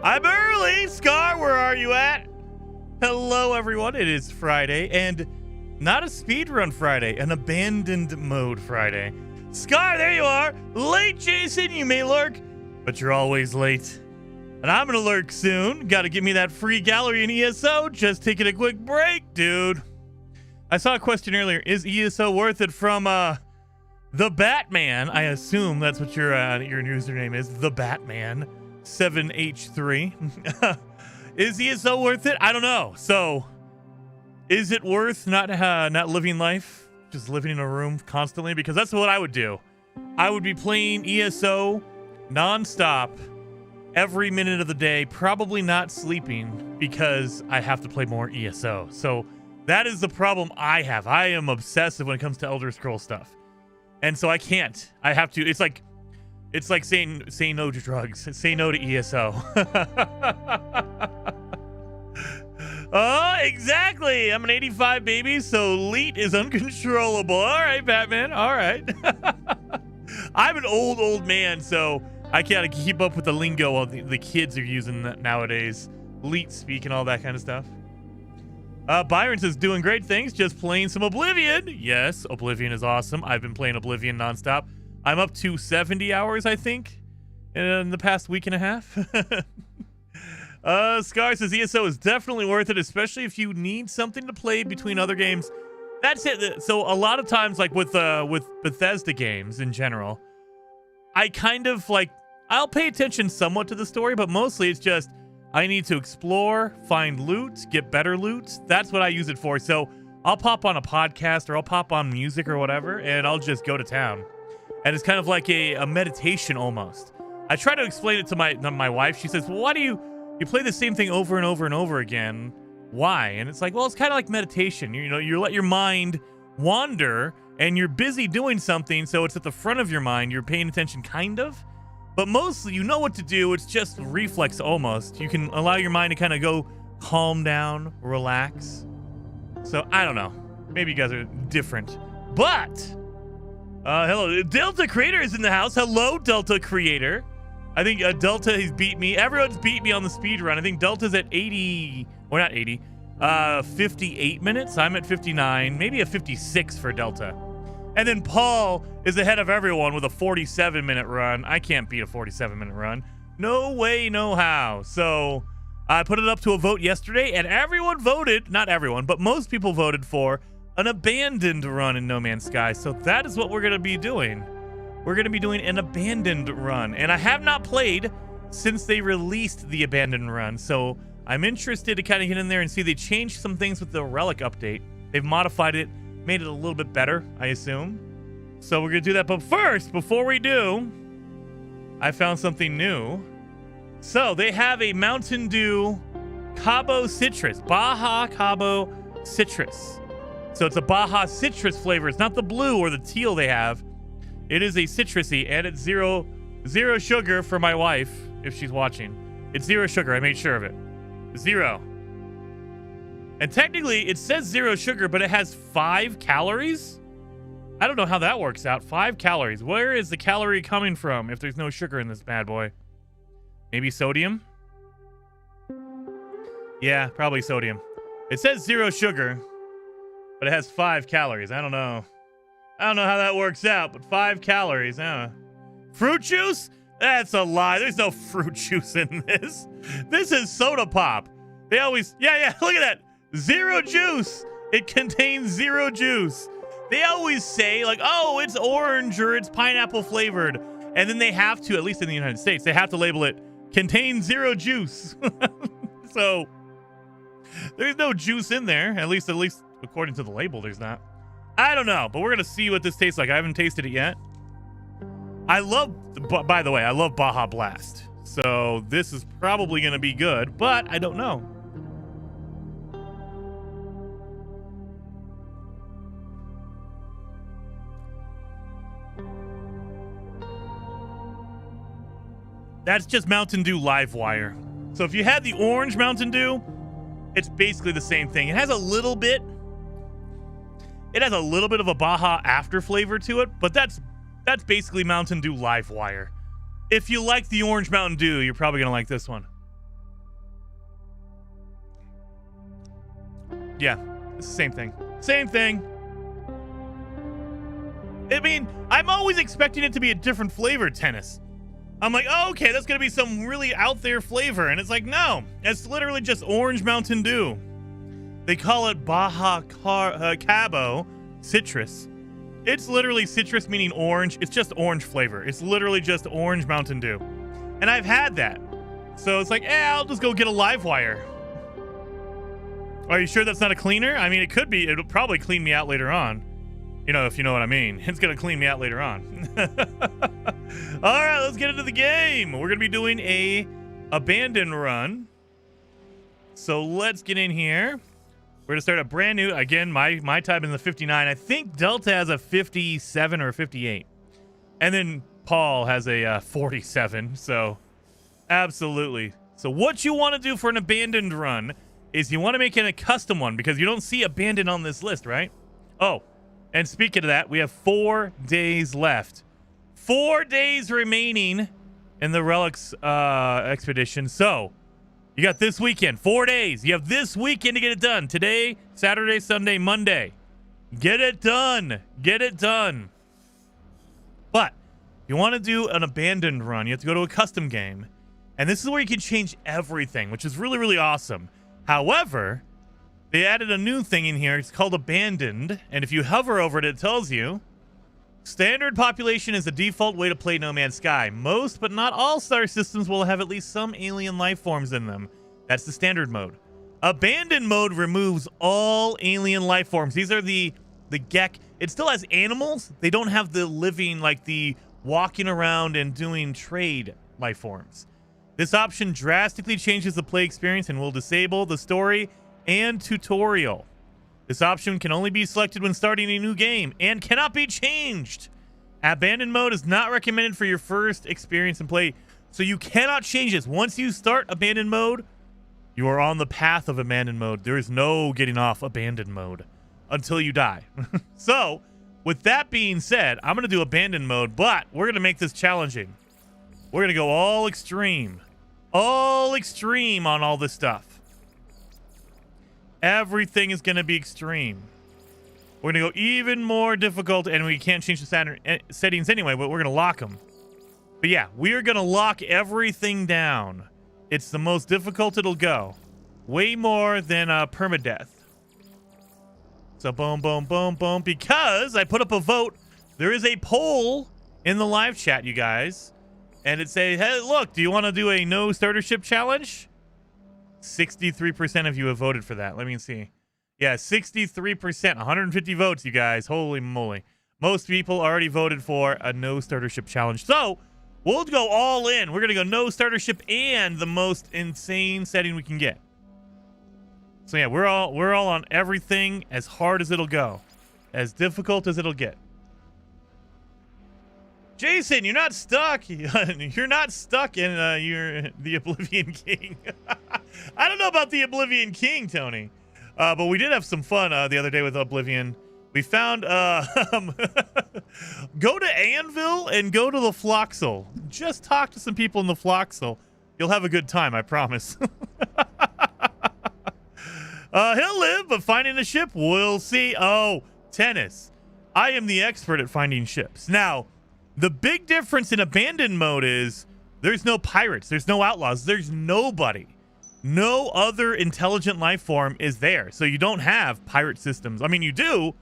I'm early. Scar, where are you at? Hello, everyone. It is Friday, and not a speedrun Friday, an abandoned mode Friday. Scar, there you are. Late, Jason. You may lurk, but you're always late. And I'm going to lurk soon. Got to give me that free gallery in ESO. Just taking a quick break, dude. I saw a question earlier. Is ESO worth it from the Batman? I assume that's what your username is. The Batman 7H3. Is ESO worth it? I don't know. So, is it worth not living life, just living in a room constantly? Because that's what I would do. I would be playing ESO nonstop every minute of the day, probably not sleeping because I have to play more ESO. So that is the problem I have. I am obsessive when it comes to Elder Scrolls stuff. And so I can't. I have to. It's like saying no to drugs. Say no to ESO. Oh, exactly. I'm an 85 baby, so Leet is uncontrollable. All right, Batman. All right. I'm an old man, so I can't keep up with the lingo the kids are using nowadays. Leet speak and all that kind of stuff. Byron says, doing great things, just playing some Oblivion. Yes, Oblivion is awesome. I've been playing Oblivion nonstop. I'm up to 70 hours, I think, in the past week and a half. Scar says, ESO is definitely worth it, especially if you need something to play between other games. That's it. So a lot of times, like with Bethesda games in general, I kind of like, I'll pay attention somewhat to the story, but mostly it's just, I need to explore, find loot, get better loot. That's what I use it for. So I'll pop on a podcast or I'll pop on music or whatever, and I'll just go to town. And it's kind of like a meditation almost. I try to explain it to my wife. She says, well, why do you play the same thing over and over and over again? Why? And it's like, well, it's kind of like meditation. You know, you let your mind wander and you're busy doing something. So it's at the front of your mind. You're paying attention kind of. But mostly, you know what to do. It's just reflex almost. You can allow your mind to kind of go calm down, relax. So, I don't know. Maybe you guys are different. But, hello. Delta Creator is in the house. Hello, Delta Creator. I think Delta has beat me. Everyone's beat me on the speed run. I think Delta's at 80, or not 80, 58 minutes. I'm at 59, maybe a 56 for Delta. And then Paul is ahead of everyone with a 47-minute run. I can't beat a 47-minute run. No way, no how. So I put it up to a vote yesterday, and everyone voted, not everyone, but most people voted for an abandoned run in No Man's Sky. So that is what we're going to be doing. We're going to be doing an abandoned run. And I have not played since they released the abandoned run. So I'm interested to kind of get in there and see they changed some things with the Relic update. They've modified it, made it a little bit better, I assume. So we're going to do that. But first, before we do, I found something new. So they have a Mountain Dew Cabo Citrus. Baja Cabo Citrus. So it's a Baja Citrus flavor. It's not the blue or the teal they have. It is a citrusy, and it's zero sugar for my wife, if she's watching. It's 0 sugar. I made sure of it. 0. And technically, it says 0 sugar, but it has 5 calories? I don't know how that works out. 5 calories. Where is the calorie coming from if there's no sugar in this bad boy? Maybe sodium? Yeah, probably sodium. It says 0 sugar, but it has 5 calories. I don't know. I don't know how that works out, but 5 calories. Fruit juice? That's a lie. There's no fruit juice in this. This is soda pop. They always, yeah, look at that. 0 juice. It contains 0 juice. They always say like, oh, it's orange or it's pineapple flavored. And then they have to, at least in the United States, they have to label it contains 0 juice. So there's no juice in there. At least according to the label, there's not. I don't know, but we're going to see what this tastes like. I haven't tasted it yet. By the way, I love Baja Blast. So this is probably going to be good, but I don't know. That's just Mountain Dew Livewire. So if you had the orange Mountain Dew, it's basically the same thing. It has a little bit of a Baja after flavor to it, but that's basically Mountain Dew Livewire. If you like the orange Mountain Dew, you're probably going to like this one. Yeah, it's the same thing. Same thing. I mean, I'm always expecting it to be a different flavor, tennis. I'm like, oh, okay, that's going to be some really out there flavor. And it's like, no, it's literally just orange Mountain Dew. They call it Baja Cabo citrus. It's literally citrus meaning orange. It's just orange flavor. It's literally just orange Mountain Dew. And I've had that. So it's like, I'll just go get a live wire. Are you sure that's not a cleaner? I mean, it could be. It'll probably clean me out later on. You know, if you know what I mean. It's going to clean me out later on. All right, let's get into the game. We're going to be doing a abandon run. So let's get in here. We're going to start a brand new. Again, my type is the 59. I think Delta has a 57 or 58. And then Paul has a 47. So absolutely. So what you want to do for an abandoned run is you want to make it a custom one because you don't see abandoned on this list, right? Oh, and speaking of that, we have 4 days left. 4 days remaining in the Relics expedition. So you got this weekend, 4 days. You have this weekend to get it done. Today, Saturday, Sunday, Monday. Get it done. Get it done. But if you want to do an abandoned run, you have to go to a custom game. And this is where you can change everything, which is really, really awesome. However, they added a new thing in here. It's called Abandoned. And if you hover over it, it tells you standard population is the default way to play No Man's Sky. Most, but not all star systems will have at least some alien life forms in them. That's the standard mode. Abandoned mode removes all alien life forms. These are the Gek. It still has animals. They don't have the living, like the walking around and doing trade life forms. This option drastically changes the play experience and will disable the story and tutorial. This option can only be selected when starting a new game and cannot be changed. Abandoned mode is not recommended for your first experience in play, so you cannot change this. Once you start abandoned mode, you are on the path of abandoned mode. There is no getting off abandoned mode until you die. So, with that being said, I'm going to do abandoned mode, but we're going to make this challenging. We're going to go all extreme. All extreme on all this stuff. Everything is going to be extreme. We're going to go even more difficult, and we can't change the settings anyway, but we're going to lock them. But yeah, we are going to lock everything down. It's the most difficult it'll go. Way more than permadeath. So boom, boom, boom, boom. Because I put up a vote. There is a poll in the live chat, you guys. And it says, hey, look, do you want to do a no starter ship challenge? 63% of you have voted for that. Let me see. Yeah, 63%. 150 votes, you guys. Holy moly. Most people already voted for a no starter ship challenge. So we'll go all in. We're going to go no starter ship and the most insane setting we can get. So yeah, we're all on everything as hard as it'll go. As difficult as it'll get. Jason, you're not stuck. You're not stuck in the Oblivion King. I don't know about the Oblivion King, Tony. But we did have some fun the other day with Oblivion. We found go to Anvil and go to the Floxel. Just talk to some people in the Floxel. You'll have a good time, I promise. He'll live, but finding a ship, we'll see. Oh, tennis. I am the expert at finding ships. Now, the big difference in abandoned mode is there's no pirates, there's no outlaws, there's nobody. No other intelligent life form is there. So you don't have pirate systems. I mean, you do,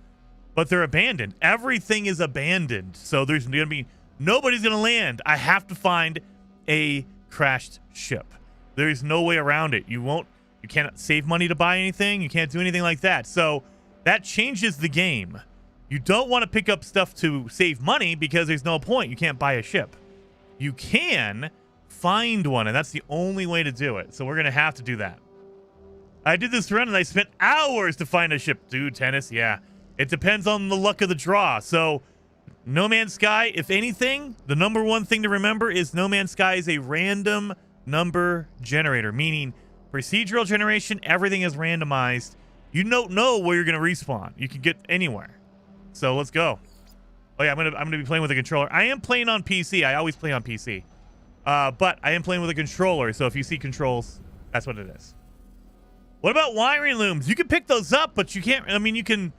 but they're abandoned. Everything is abandoned. So there's going to be nobody's going to land. I have to find a crashed ship. There's no way around it. You can't save money to buy anything. You can't do anything like that. So that changes the game. You don't want to pick up stuff to save money because there's no point. You can't buy a ship. You can find one, and that's the only way to do it. So we're going to have to do that. I did this run, and I spent hours to find a ship. Dude, tennis, yeah. It depends on the luck of the draw. So No Man's Sky, if anything, the number one thing to remember is No Man's Sky is a random number generator, meaning procedural generation, everything is randomized. You don't know where you're going to respawn. You can get anywhere. So let's go. Oh yeah, I'm gonna be playing with a controller. I am playing on PC. I always play on PC. But I am playing with a controller, so if you see controls, that's what it is. What about wiring looms? You can pick those up, but you can't. I mean, you can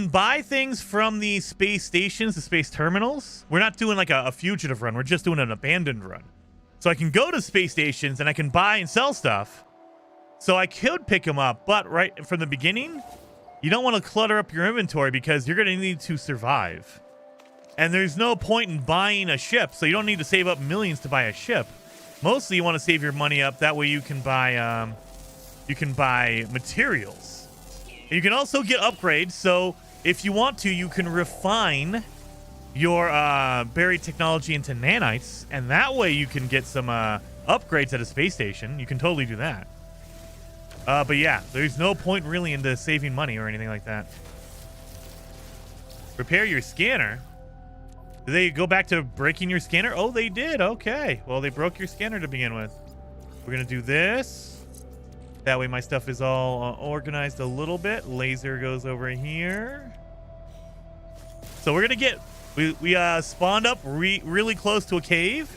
buy things from the space stations, the space terminals. We're not doing like a fugitive run. We're just doing an abandoned run. So I can go to space stations and I can buy and sell stuff. So I could pick them up, but right from the beginning, you don't want to clutter up your inventory because you're going to need to survive. And there's no point in buying a ship, so you don't need to save up millions to buy a ship. Mostly you want to save your money up. That way you can buy materials. You can also get upgrades. So if you want to, you can refine your buried technology into nanites, and that way you can get some upgrades at a space station. You can totally do that. But yeah, there's no point really into saving money or anything like that. Repair your scanner. Did they go back to breaking your scanner? Oh, they did. Okay. Well, they broke your scanner to begin with. We're going to do this. That way my stuff is all organized a little bit. Laser goes over here. So we're going to get... We spawned up really close to a cave.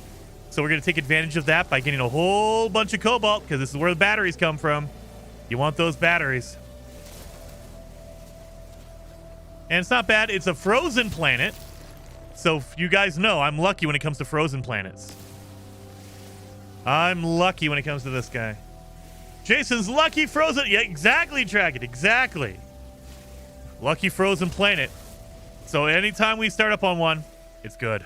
So we're going to take advantage of that by getting a whole bunch of cobalt, because this is where the batteries come from. You want those batteries. And it's not bad. It's a frozen planet. So you guys know I'm lucky when it comes to frozen planets. I'm lucky when it comes to this guy. Jason's lucky frozen. Yeah, exactly, Dragon. Exactly. Lucky frozen planet. So anytime we start up on one, it's good.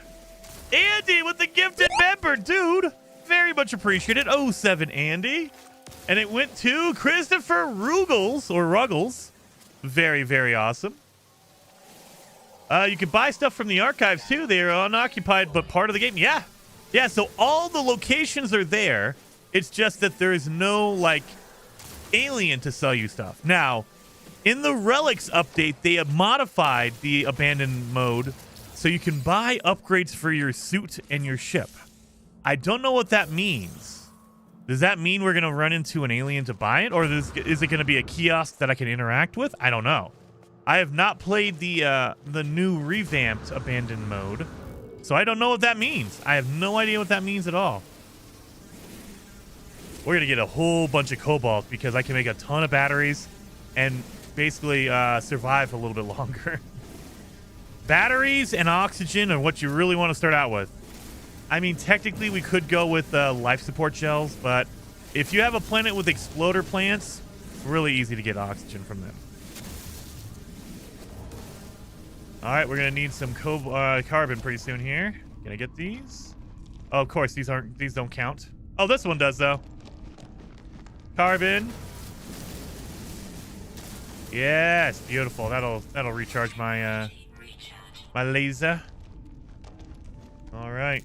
Andy with the gifted member, dude. Very much appreciated. 07 Andy. And it went to Christopher Ruggles. Very, very awesome. You can buy stuff from the archives too. They are unoccupied, but part of the game. Yeah. Yeah, so all the locations are there. It's just that there is no, like, alien to sell you stuff. Now, in the Relics update, they have modified the abandoned mode so you can buy upgrades for your suit and your ship. I don't know what that means. Does that mean we're going to run into an alien to buy it? Or is it going to be a kiosk that I can interact with? I don't know. I have not played the new revamped abandoned mode, so I don't know what that means. I have no idea what that means at all. We're going to get a whole bunch of cobalt because I can make a ton of batteries and basically survive a little bit longer. Batteries and oxygen are what you really want to start out with. I mean, technically we could go with life support gels, but if you have a planet with exploder plants, it's really easy to get oxygen from them. All right, we're gonna need some carbon pretty soon here. Can I get these? Oh, of course, these don't count. Oh, this one does though. Carbon. Yes, beautiful. That'll recharge my my laser. All right.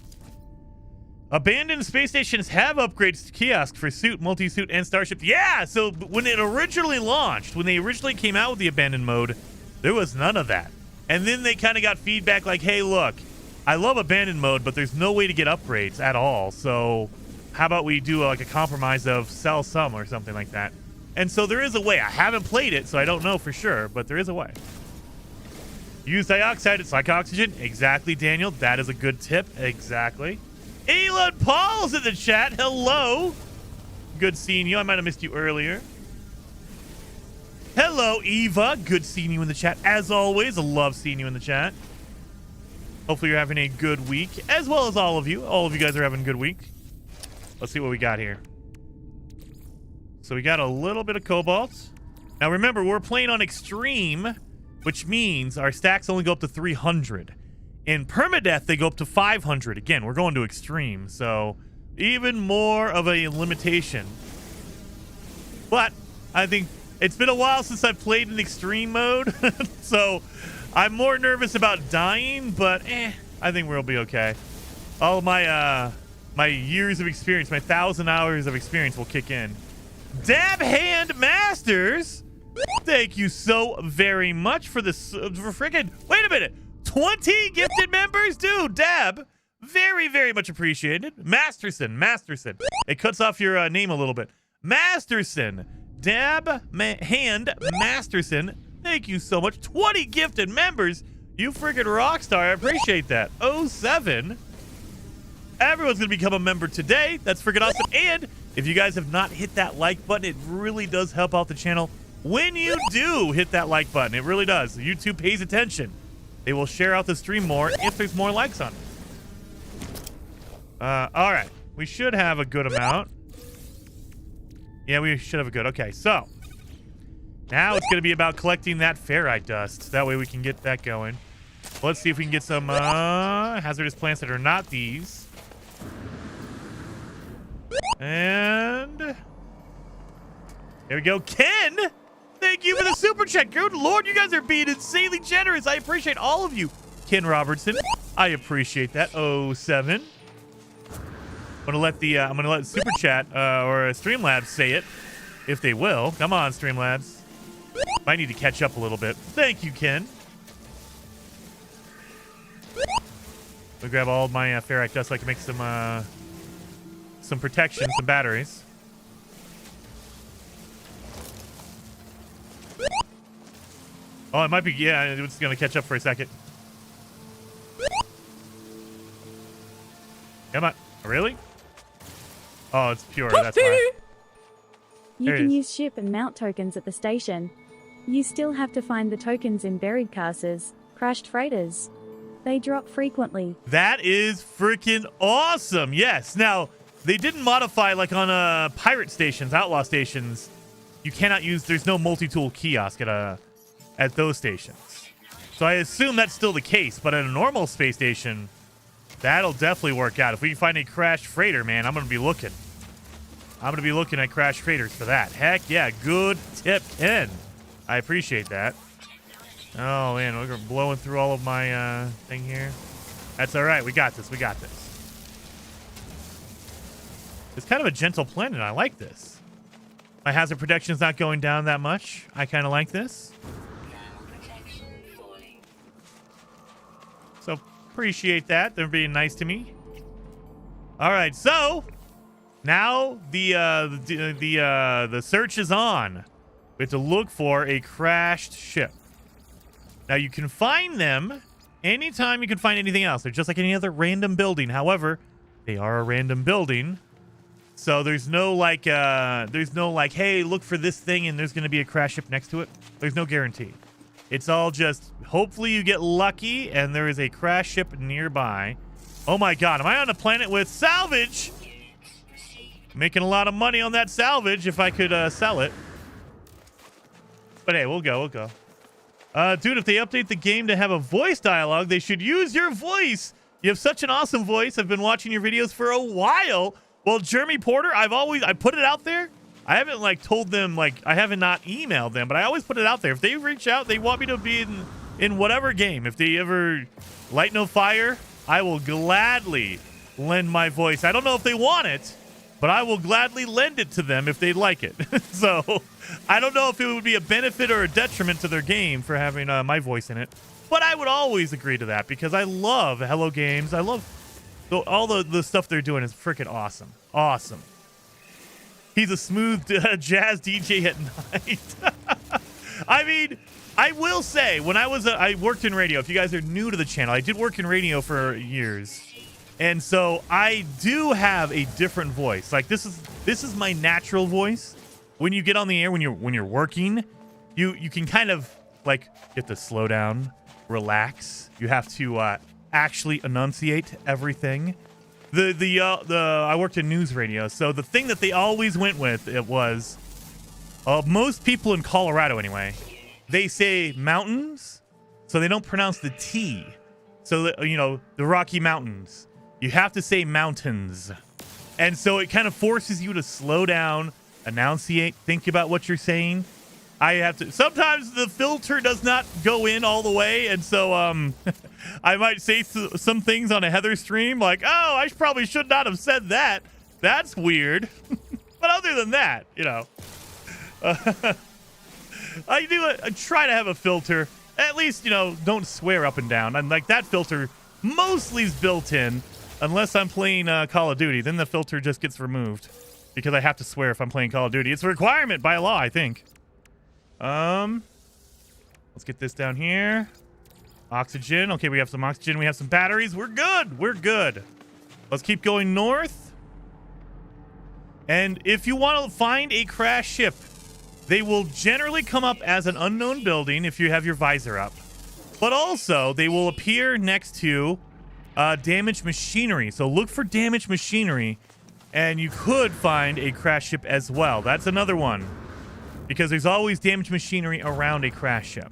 Abandoned space stations have upgrades to kiosks for suit, multi-suit, and starship. Yeah, so when it originally launched, when they originally came out with the abandoned mode, there was none of that. And then they kind of got feedback like, hey, look, I love abandoned mode, but there's no way to get upgrades at all. So how about we do like a compromise of sell some or something like that? And so there is a way. I haven't played it, so I don't know for sure, but there is a way. Use dioxide. It's like oxygen. Exactly, Daniel. That is a good tip. Exactly. Elon Paul's in the chat. Hello. Good seeing you. I might have missed you earlier. Hello, Eva. Good seeing you in the chat. As always, I love seeing you in the chat. Hopefully you're having a good week, as well as all of you. All of you guys are having a good week. Let's see what we got here. So we got a little bit of cobalt. Now remember, we're playing on extreme, which means our stacks only go up to 300. In permadeath, they go up to 500. Again, we're going to extreme, so even more of a limitation. But I think it's been a while since I've played in extreme mode, so I'm more nervous about dying, but I think we'll be okay. All my my years of experience, my 1,000 hours of experience will kick in. Dab Hand Masters, thank you so very much for this. For freaking, wait a minute, 20 gifted members, dude. Dab, very, very much appreciated. Masterson. It cuts off your name a little bit. Masterson. Hand Masterson, thank you so much. 20 gifted members. You freaking rock star. I appreciate that. 07. Everyone's going to become a member today. That's freaking awesome. And if you guys have not hit that like button, it really does help out the channel. When you do hit that like button, it really does. YouTube pays attention. They will share out the stream more if there's more likes on it. All right. We should have a good amount. Yeah, we should have a good. Okay, so now it's going to be about collecting that ferrite dust. That way we can get that going. Let's see if we can get some hazardous plants that are not these. And there we go. Ken, thank you for the super chat. Good Lord, you guys are being insanely generous. I appreciate all of you. Ken Robertson, I appreciate that. 07. I'm gonna let Super Chat or Streamlabs say it, if they will. Come on, Streamlabs. Might need to catch up a little bit. Thank you, Ken. We grab all of my ferrite dust so I can make some protection, some batteries. Oh, it might be. Yeah, it's gonna catch up for a second. Come on, really? Oh, it's pure, that's why. You can use ship and mount tokens at the station. You still have to find the tokens in buried casters, crashed freighters. They drop frequently. That is freaking awesome. Yes. Now, they didn't modify like on pirate stations, outlaw stations. You cannot use, there's no multi-tool kiosk at those stations. So I assume that's still the case, but at a normal space station, that'll definitely work out. If we can find a crashed freighter, man, I'm going to be looking. I'm going to be looking at crashed freighters for that. Heck yeah, good tip, Ken. I appreciate that. Oh, man, we're blowing through all of my thing here. That's all right. We got this. We got this. It's kind of a gentle planet. I like this. My hazard protection's not going down that much. I kind of like this. So appreciate that. They're being nice to me. All right, so now the search is on. We have to look for a crashed ship. Now you can find them anytime you can find anything else. They're just like any other random building. However, they are a random building. So there's no like hey, look for this thing and there's going to be a crash ship next to it. There's no guarantee. It's all just hopefully you get lucky and there is a crash ship nearby. Oh my god, am I on a planet with salvage? Making a lot of money on that salvage if I could sell it. But hey, we'll go. Dude, if they update the game to have a voice dialogue, they should use your voice. You have such an awesome voice. I've been watching your videos for a while. Well, Jeremy Porter, I put it out there. I haven't like told them, like I haven't not emailed them, but I always put it out there. If they reach out, they want me to be in whatever game. If they ever light no fire, I will gladly lend my voice. I don't know if they want it, but I will gladly lend it to them if they'd like it. So I don't know if it would be a benefit or a detriment to their game for having my voice in it, but I would always agree to that because I love Hello Games. I love all the stuff they're doing is freaking awesome. Awesome. He's a smooth jazz DJ at night. I mean, I will say, when I worked in radio, if you guys are new to the channel, I did work in radio for years. And so I do have a different voice. Like this is my natural voice. When you get on the air, when you're working, you can kind of like get to slow down, relax. You have to actually enunciate everything. I worked in news radio, so the thing that they always went with it was most people in Colorado anyway, they say mountains, so they don't pronounce the T. So the Rocky Mountains, you have to say mountains, and so it kind of forces you to slow down, enunciate, think about what you're saying. I have to. Sometimes the filter does not go in all the way, and so I might say some things on a Heather stream like, "Oh, I probably should not have said that. That's weird." But other than that, I try to have a filter. At least don't swear up and down. And like that filter mostly is built in, unless I'm playing Call of Duty. Then the filter just gets removed because I have to swear if I'm playing Call of Duty. It's a requirement by law, I think. Let's get this down here. Oxygen. Okay, we have some oxygen. We have some batteries. We're good. We're good. Let's keep going north. And if you want to find a crashed ship, they will generally come up as an unknown building if you have your visor up. But also, they will appear next to damaged machinery. So look for damaged machinery, and you could find a crashed ship as well. That's another one, because there's always damaged machinery around a crashed ship.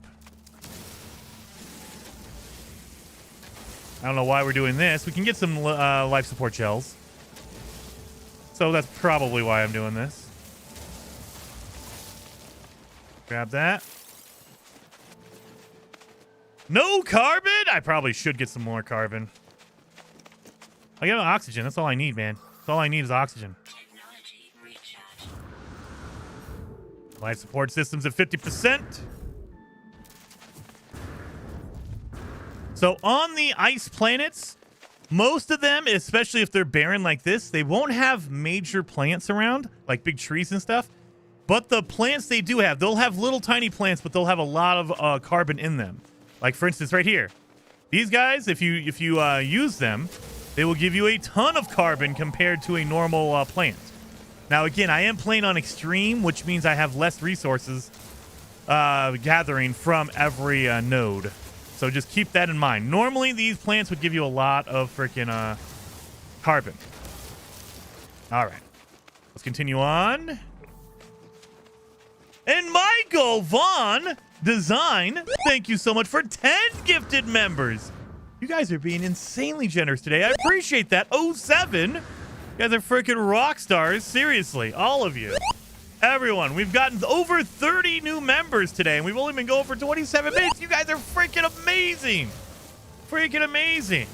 I don't know why we're doing this. We can get some life support shells. So that's probably why I'm doing this. Grab that. No carbon? I probably should get some more carbon. I got oxygen. That's all I need, man. That's all I need is oxygen. Life support systems at 50%. So on the ice planets, most of them, especially if they're barren like this, they won't have major plants around, like big trees and stuff. But the plants they do have, they'll have little tiny plants, but they'll have a lot of carbon in them. Like, for instance, right here. These guys, if you use them, they will give you a ton of carbon compared to a normal plant. Now, again, I am playing on extreme, which means I have less resources gathering from every node. So just keep that in mind. Normally, these plants would give you a lot of freaking carbon. All right. Let's continue on. And Michael Vaughn Design, thank you so much for 10 gifted members. You guys are being insanely generous today. I appreciate that. 07. You guys are freaking rock stars. Seriously, all of you. Everyone, we've gotten over 30 new members today, and we've only been going for 27 minutes. You guys are freaking amazing. Freaking amazing.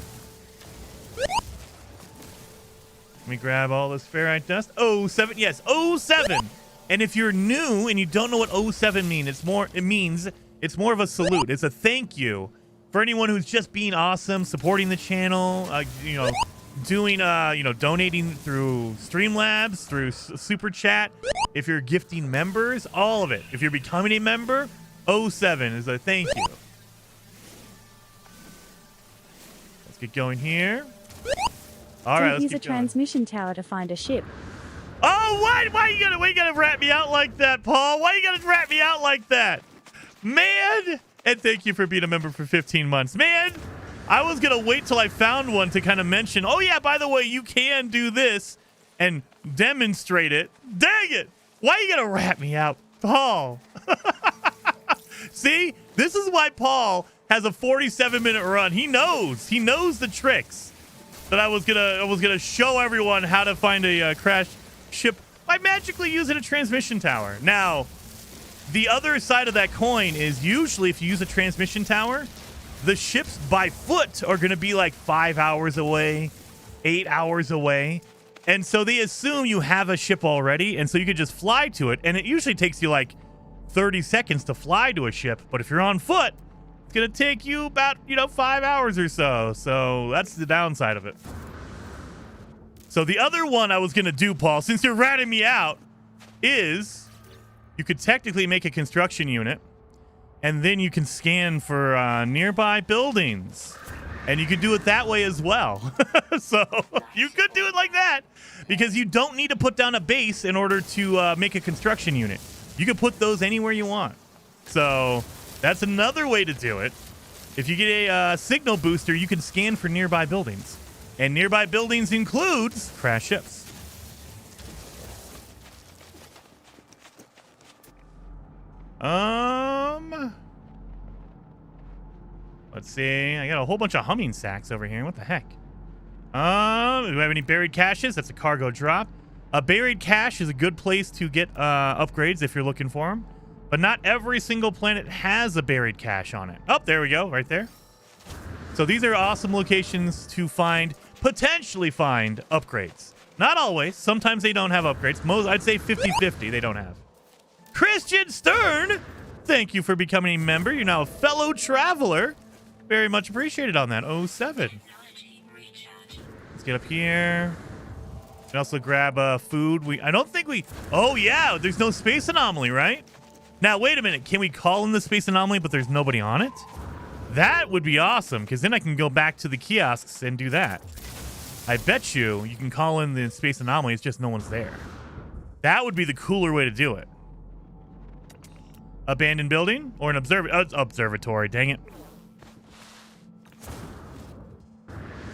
Let me grab all this ferrite dust. 07. Yes, 07. And if you're new and you don't know what 07 means, it means it's more of a salute. It's a thank you for anyone who's just being awesome, supporting the channel, doing, donating through Streamlabs, through Super Chat. If you're gifting members, all of it. If you're becoming a member, 07 is a thank you. Let's get going here. All right, let's use a transmission tower to find a ship. Oh, what? Why you gotta rat me out like that, Paul? Why you gotta rat me out like that? Man! And thank you for being a member for 15 months. Man, I was gonna wait till I found one to kind of mention, oh yeah, by the way, you can do this and demonstrate it. Dang it! Why you gotta rat me out, Paul? See? This is why Paul has a 47-minute run. He knows the tricks that I was gonna show everyone how to find a crashed ship by magically using a transmission tower. Now, the other side of that coin is usually if you use a transmission tower, the ships by foot are going to be like 5 hours away, 8 hours away. And so they assume you have a ship already, and so you could just fly to it. And it usually takes you like 30 seconds to fly to a ship. But if you're on foot, it's going to take you about, 5 hours or so. So that's the downside of it. So the other one I was going to do, Paul, since you're ratting me out, is you could technically make a construction unit, and then you can scan for nearby buildings. And you could do it that way as well. So you could do it like that, because you don't need to put down a base in order to make a construction unit. You can put those anywhere you want. So that's another way to do it. If you get a signal booster, you can scan for nearby buildings. And nearby buildings includes crashed ships. Let's see. I got a whole bunch of humming sacks over here. What the heck? Do we have any buried caches? That's a cargo drop. A buried cache is a good place to get upgrades if you're looking for them. But not every single planet has a buried cache on it. Oh, there we go. Right there. So these are awesome locations to potentially find upgrades. Not always. Sometimes they don't have upgrades. I'd say 50-50 they don't have. Christian Stern, thank you for becoming a member. You're now a fellow traveler. Very much appreciated on that. 07. Let's get up here. We can also grab food. I don't think we... Oh, yeah. There's no space anomaly, right? Now, wait a minute. Can we call in the space anomaly, but there's nobody on it? That would be awesome, because then I can go back to the kiosks and do that. I bet you can call in the space anomaly. It's just no one's there. That would be the cooler way to do it. Abandoned building or an observatory. Dang it.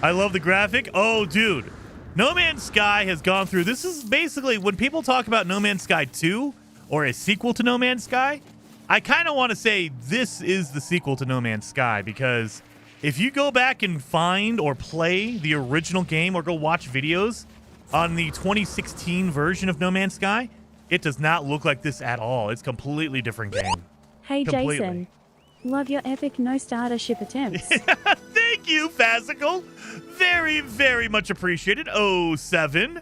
I love the graphic. Oh, dude. No Man's Sky has gone through. This is basically when people talk about No Man's Sky 2 or a sequel to No Man's Sky, I kind of want to say this is the sequel to No Man's Sky, because if you go back and find or play the original game or go watch videos on the 2016 version of No Man's Sky, it does not look like this at all. It's a completely different game. Hey, Completely. Jason. Love your epic no-starter ship attempts. Thank you, Fasical. Very, very much appreciated. 07.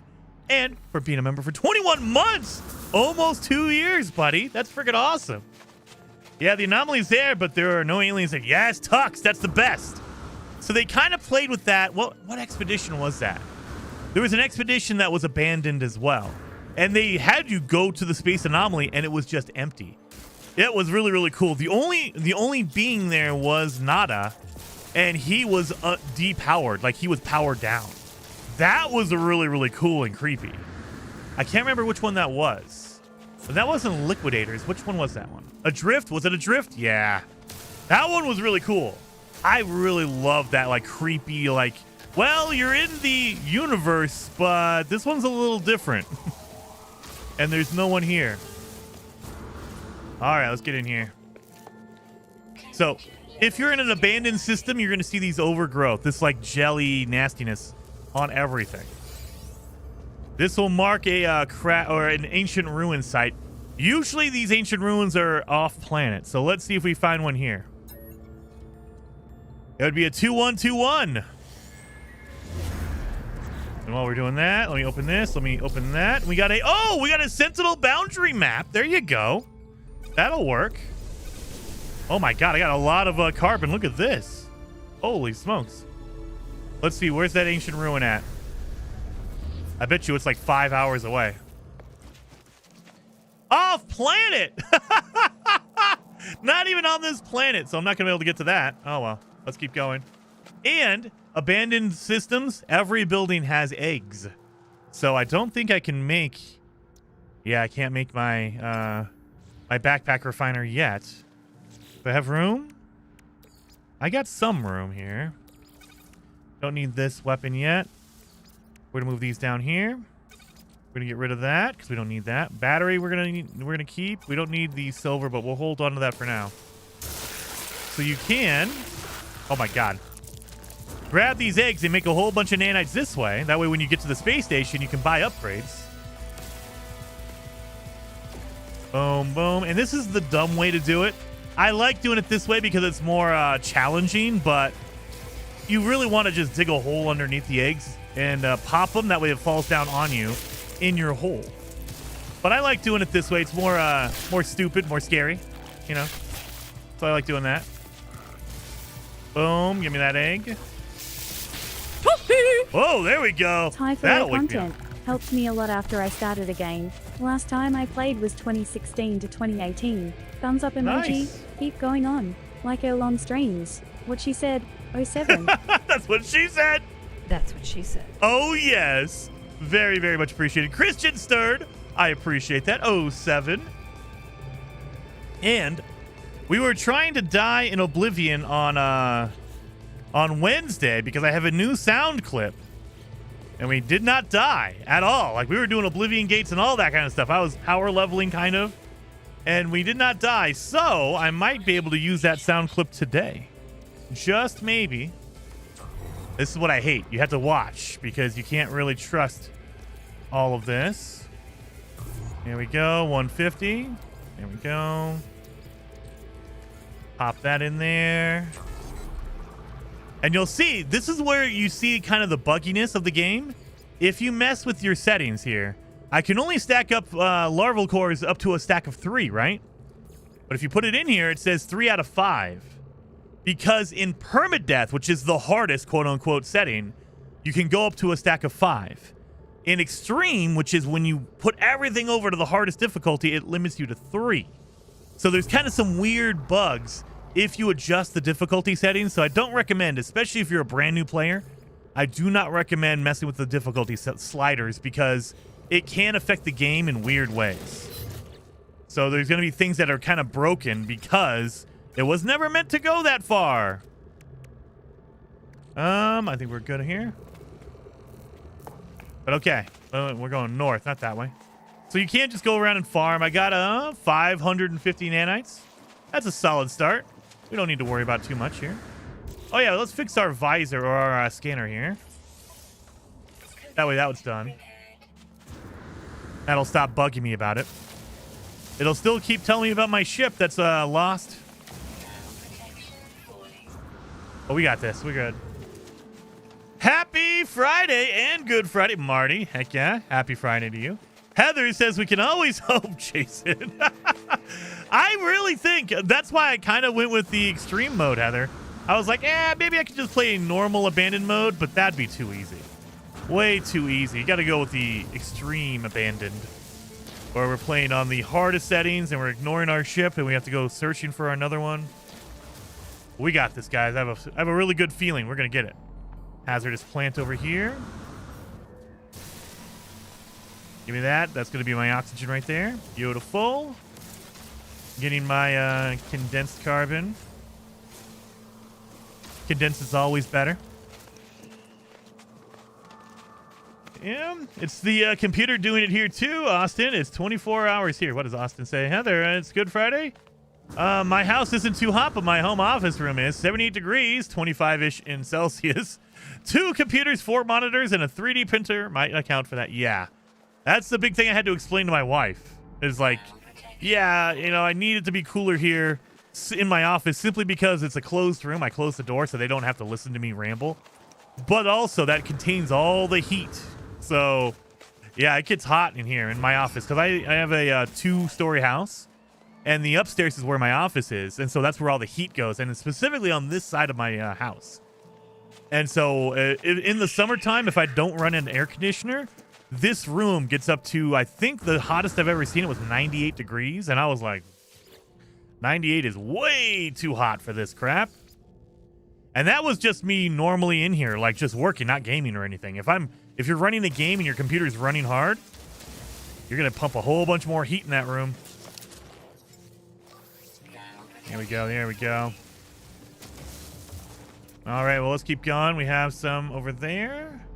And for being a member for 21 months. Almost 2 years, buddy. That's freaking awesome. Yeah, the anomaly's there, but there are no aliens there. Yes, Tux. That's the best. So they kind of played with that. What expedition was that? There was an expedition that was abandoned as well. And they had you go to the space anomaly, and it was just empty. It was really, really cool. The only being there was Nada, and he was depowered. Like, he was powered down. That was really, really cool and creepy. I can't remember which one that was. But that wasn't Liquidators. Which one was that one? Adrift? Was it Adrift? Yeah. That one was really cool. I really loved that, like, creepy, like, well, you're in the universe, but this one's a little different. And there's no one here. All right, let's get in here. So, if you're in an abandoned system, you're going to see these overgrowth, this like jelly nastiness on everything. This will mark a an ancient ruin site. Usually, these ancient ruins are off planet. So let's see if we find one here. It would be a 2121. And while we're doing that, let me open this. Let me open that. We got a Sentinel boundary map. There you go. That'll work. Oh my god, I got a lot of carbon. Look at this. Holy smokes. Let's see, where's that ancient ruin at? I bet you it's like 5 hours away. Off planet! Not even on this planet, so I'm not going to be able to get to that. Oh well, let's keep going. And abandoned systems, every building has eggs. So I don't think I can make... Yeah, I can't make my... my backpack refiner yet. Do I have room? I got some room here. Don't need this weapon yet. We're gonna move these down here. We're gonna get rid of that because we don't need that. Battery we're gonna keep. We don't need the silver, but we'll hold on to that for now. So you can, oh my god, grab these eggs and make a whole bunch of nanites this way. That way when you get to the space station, you can buy upgrades. Boom, boom. And this is the dumb way to do it. I like doing it this way because it's more challenging, but you really want to just dig a hole underneath the eggs and pop them. That way it falls down on you in your hole. But I like doing it this way. It's more stupid, more scary, you know. So I like doing that. Boom. Give me that egg. Whoa, there we go. Typho content helped me a lot after I started a game. Last time I played was 2016 to 2018. Thumbs up emoji. Nice. Keep going on. Like our long streams. What she said. 07. That's what she said. That's what she said. Oh, yes. Very, very much appreciated. Christian Stirred. I appreciate that. 07. And we were trying to die in Oblivion on Wednesday because I have a new sound clip. And we did not die at all. Like, we were doing Oblivion gates and all that kind of stuff. I was power leveling, kind of. And we did not die. So, I might be able to use that sound clip today. Just maybe. This is what I hate. You have to watch because you can't really trust all of this. Here we go. 150. There we go. Pop that in there. And you'll see, this is where you see kind of the bugginess of the game. If you mess with your settings here, I can only stack up larval cores up to a stack of 3, right? But if you put it in here, it says 3 out of 5. Because in permadeath, which is the hardest quote-unquote setting, you can go up to a stack of 5. In extreme, which is when you put everything over to the hardest difficulty, it limits you to 3. So there's kind of some weird bugs if you adjust the difficulty settings. So I don't recommend, especially if you're a brand new player, I do not recommend messing with the difficulty sliders because it can affect the game in weird ways. So there's going to be things that are kind of broken because it was never meant to go that far. I think we're good here. But okay, we're going north, not that way. So you can't just go around and farm. I got 550 nanites. That's a solid start. We don't need to worry about too much here. Oh yeah, let's fix our visor or our scanner here. That way that was done. That'll stop bugging me about it. It'll still keep telling me about my ship that's lost. Oh, we got this. We're good. Happy Friday and Good Friday, Marty. Heck yeah. Happy Friday to you. Heather says we can always hope, Jason. I really think that's why I kind of went with the extreme mode, Heather. I was like, maybe I could just play normal abandoned mode, but that'd be too easy. Way too easy. You got to go with the extreme abandoned, where we're playing on the hardest settings and we're ignoring our ship and we have to go searching for another one. We got this, guys. I have a really good feeling we're going to get it. Hazardous plant over here. Give me that. That's going to be my oxygen right there. Beautiful. Getting my condensed carbon. Condensed is always better. Yeah, it's the computer doing it here too, Austin. It's 24 hours here. What does Austin say? Heather, it's Good Friday. My house isn't too hot, but my home office room is 78 degrees, 25-ish in Celsius. 2 computers, 4 monitors, and a 3D printer might account for that. Yeah, that's the big thing I had to explain to my wife. Is like, yeah, you know, I need it to be cooler here in my office simply because it's a closed room. I close the door so they don't have to listen to me ramble. But also that contains all the heat. So, yeah, it gets hot in here in my office because I have a 2-story house. And the upstairs is where my office is. And so that's where all the heat goes. And it's specifically on this side of my house. And so in the summertime, if I don't run an air conditioner, this room gets up to, I think the hottest I've ever seen it was 98 degrees. And I was like, 98 is way too hot for this crap. And that was just me normally in here, like just working, not gaming or anything. If you're running a game and your computer's running hard, you're going to pump a whole bunch more heat in that room. There we go. There we go. All right. Well, let's keep going. We have some over there.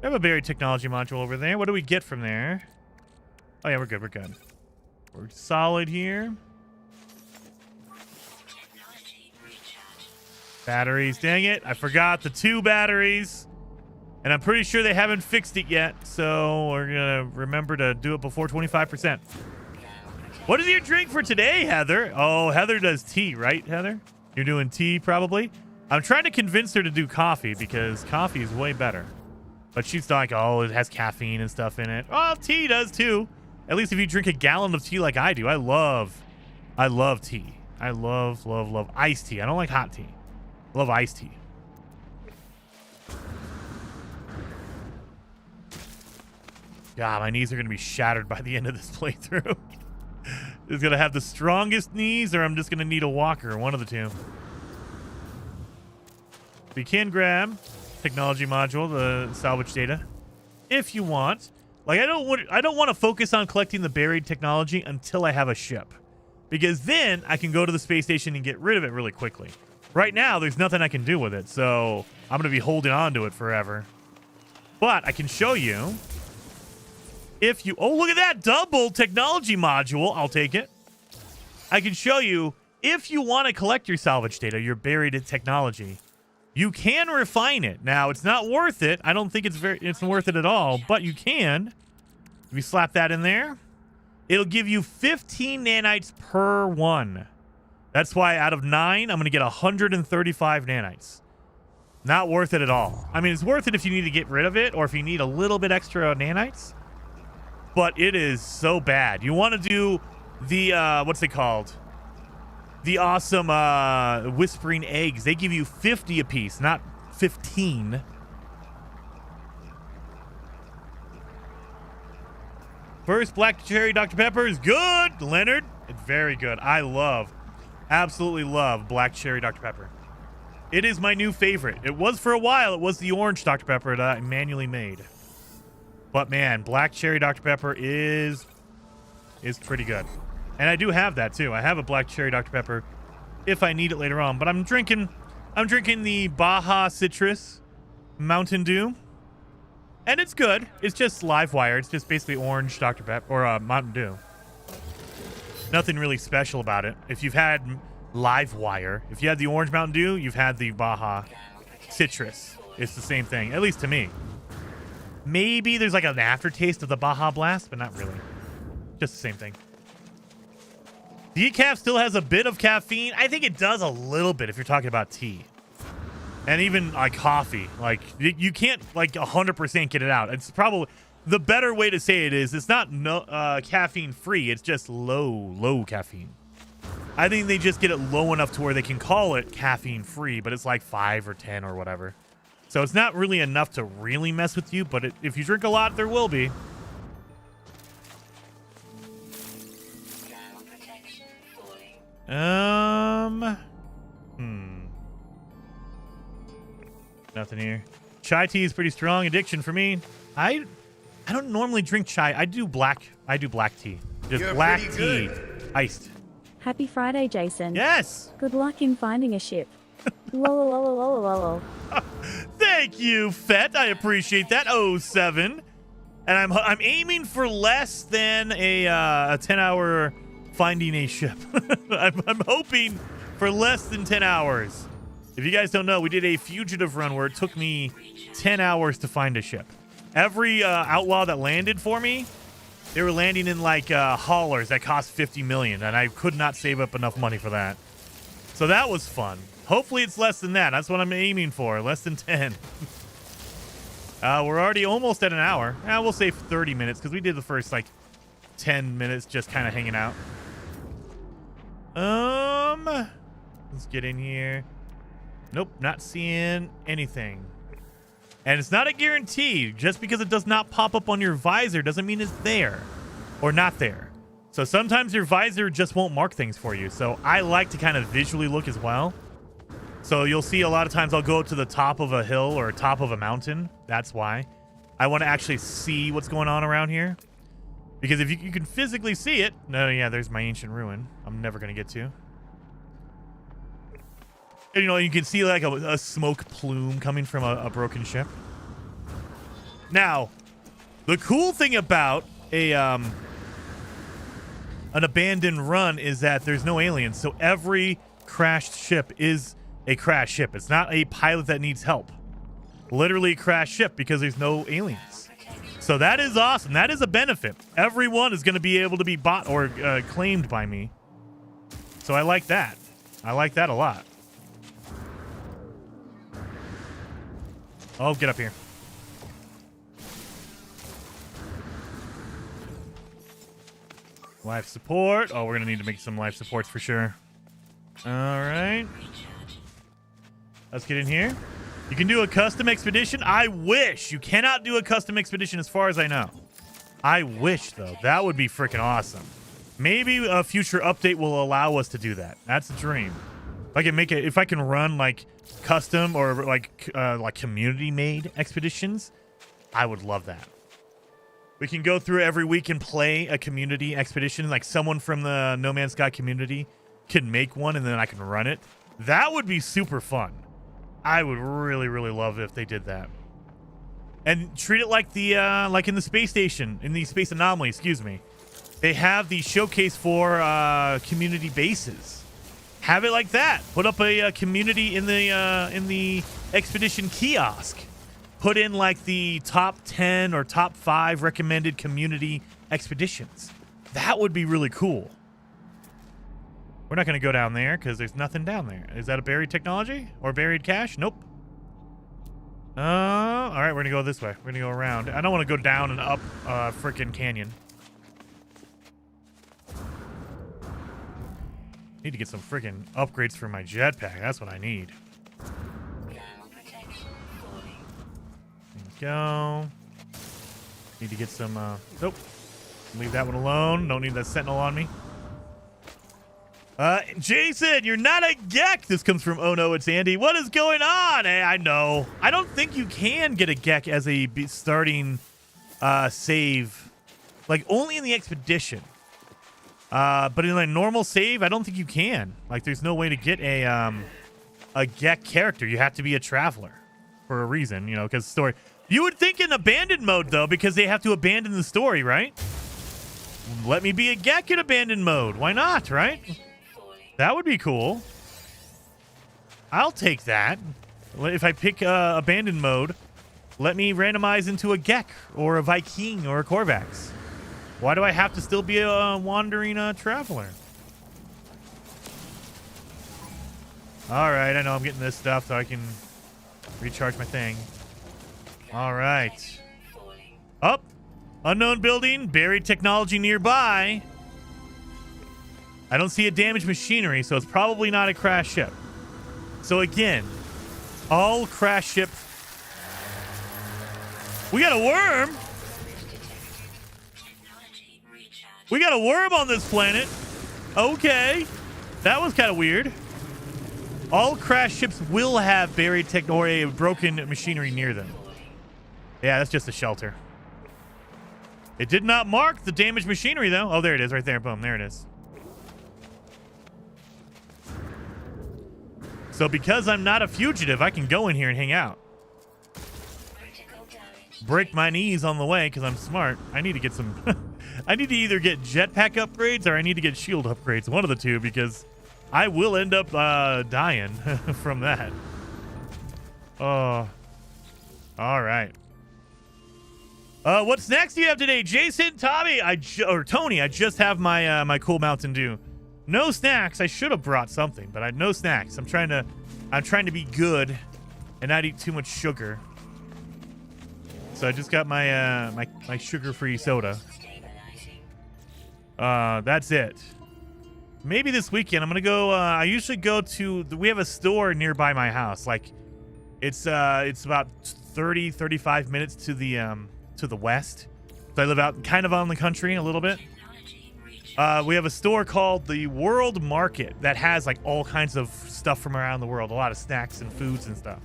We have a buried technology module over there. What do we get from there? Oh, yeah, we're good. We're good. We're solid here. Batteries. Dang it. I forgot the 2 batteries. And I'm pretty sure they haven't fixed it yet. So we're going to remember to do it before 25%. What is your drink for today, Heather? Oh, Heather does tea, right, Heather? You're doing tea, probably? I'm trying to convince her to do coffee because coffee is way better. But she's like, oh, it has caffeine and stuff in it. Well, tea does, too. At least if you drink a gallon of tea like I do. I love tea. I love iced tea. I don't like hot tea. I love iced tea. God, my knees are going to be shattered by the end of this playthrough. It's going to have the strongest knees, or I'm just going to need a walker, one of the two. So you can grab technology module, the salvage data, if you want. Like, I don't want to focus on collecting the buried technology until I have a ship, because then I can go to the space station and get rid of it really quickly. Right now, there's nothing I can do with it, so I'm going to be holding on to it forever. But I can show you. If you... Oh, look at that. Double technology module. I'll take it. I can show you, if you want to collect your salvage data, your buried technology, you can refine it. Now, it's not worth it. I don't think it's worth it at all, but you can. If you slap that in there, it'll give you 15 nanites per one. That's why out of 9, I'm going to get 135 nanites. Not worth it at all. I mean, it's worth it if you need to get rid of it or if you need a little bit extra nanites. But it is so bad. You want to do the, what's it called? The awesome whispering eggs. They give you 50 apiece, not 15. First, black cherry Dr. Pepper is good, Leonard. It's very good. I absolutely love black cherry Dr. Pepper. It is my new favorite. It was for a while. It was the orange Dr. Pepper that I manually made. But man, black cherry Dr. Pepper is pretty good. And I do have that too. I have a black cherry Dr. Pepper if I need it later on. But I'm drinking the Baja Citrus Mountain Dew. And it's good. It's just live wire. It's just basically orange Dr. Pepper or Mountain Dew. Nothing really special about it. If you've had live wire, if you had the orange Mountain Dew, you've had the Baja Citrus. It's the same thing, at least to me. Maybe there's like an aftertaste of the Baja Blast, but not really. Just the same thing. Decaf still has a bit of caffeine. I think it does a little bit if you're talking about tea. And even like coffee. Like you can't like 100% get it out. It's probably the better way to say it is it's not caffeine free. It's just low caffeine. I think they just get it low enough to where they can call it caffeine free, but it's like 5 or 10 or whatever. So it's not really enough to really mess with you, but if you drink a lot, there will be. Nothing here. Chai tea is pretty strong addiction for me. I don't normally drink chai. I do black tea. Just You're black pretty tea. good. Iced. Happy Friday, Jason. Yes. Good luck in finding a ship. Lol. Thank you, Fett. I appreciate that. 07. And I'm aiming for less than a 10-hour finding a ship. I'm hoping for less than 10 hours. If you guys don't know, we did a fugitive run where it took me 10 hours to find a ship. Every outlaw that landed for me, they were landing in like haulers that cost 50 million, and I could not save up enough money for that. So that was fun. Hopefully it's less than that. That's what I'm aiming for, less than 10. We're already almost at an hour. We'll say 30 minutes because we did the first like 10 minutes just kind of hanging out. Let's get in here. Nope, not seeing anything. And it's not a guarantee. Just because it does not pop up on your visor doesn't mean it's there or not there. So sometimes your visor just won't mark things for you. So I like to kind of visually look as well. So you'll see a lot of times I'll go to the top of a hill or top of a mountain. That's why. I want to actually see what's going on around here. Because if you can physically see it... No, yeah, there's my ancient ruin. I'm never going to get to. And, you know, you can see like a smoke plume coming from a broken ship. Now, the cool thing about an abandoned run is that there's no aliens. So every crashed ship is a crashed ship. It's not a pilot that needs help. Literally a crashed ship because there's no aliens. So that is awesome. That is a benefit. Everyone is going to be able to be bought or claimed by me. So I like that. I like that a lot. Oh, get up here. Life support. Oh, we're going to need to make some life supports for sure. All right. Let's get in here. You can do a custom expedition. I wish. You cannot do a custom expedition as far as I know. I wish, though. That would be freaking awesome. Maybe a future update will allow us to do that. That's a dream. If I can make it, if I can run like custom or like community made expeditions, I would love that. We can go through every week and play a community expedition. Like someone from the No Man's Sky community can make one and then I can run it. That would be super fun. I would really, really love it if they did that. And treat it like the like in the space station, in the space anomaly, excuse me. They have the showcase for community bases. Have it like that. Put up a community in the expedition kiosk. Put in like the top 10 or top 5 recommended community expeditions. That would be really cool. We're not going to go down there because there's nothing down there. Is that a buried technology or buried cache? Nope. All right, we're going to go this way. We're going to go around. I don't want to go down and up freaking canyon. Need to get some freaking upgrades for my jetpack. That's what I need. There we go. Need to get some... Nope. Leave that one alone. Don't need that sentinel on me. Jason, you're not a Gek. This comes from Oh No, it's Andy. What is going on? Hey, I know. I don't think you can get a Gek as a starting save. Like, only in the expedition. But in a normal save, I don't think you can. Like, there's no way to get a Gek character. You have to be a traveler for a reason, you know, because story. You would think in abandoned mode, though, because they have to abandon the story, right? Let me be a Gek in abandoned mode. Why not, right? That would be cool. I'll take that. If I pick abandoned mode, let me randomize into a Gek or a Viking or a Korvax. Why do I have to still be a wandering traveler? All right, I know I'm getting this stuff so I can recharge my thing. All right. Up. Unknown building. Buried technology nearby. I don't see a damaged machinery, so it's probably not a crash ship. So again, all crash ships. We got a worm. We got a worm on this planet. Okay. That was kind of weird. All crash ships will have buried tech or a broken machinery near them. Yeah, that's just a shelter. It did not mark the damaged machinery, though. Oh, there it is right there. Boom. There it is. So because I'm not a fugitive, I can go in here and hang out. Break my knees on the way because I'm smart. I need to get some... I need to either get jetpack upgrades or I need to get shield upgrades. One of the two, because I will end up dying from that. Oh. All right. What's next do you have today? Jason, Tommy, or Tony, I just have my my cool Mountain Dew. No snacks. I should have brought something, but I had no snacks. I'm trying to be good and not eat too much sugar. So I just got my my sugar-free soda. That's it. Maybe this weekend I'm gonna go. I usually go to. We have a store nearby my house. Like, it's about 35 minutes to the west. So I live out kind of on the country a little bit. We have a store called the World Market that has like all kinds of stuff from around the world, a lot of snacks and foods and stuff.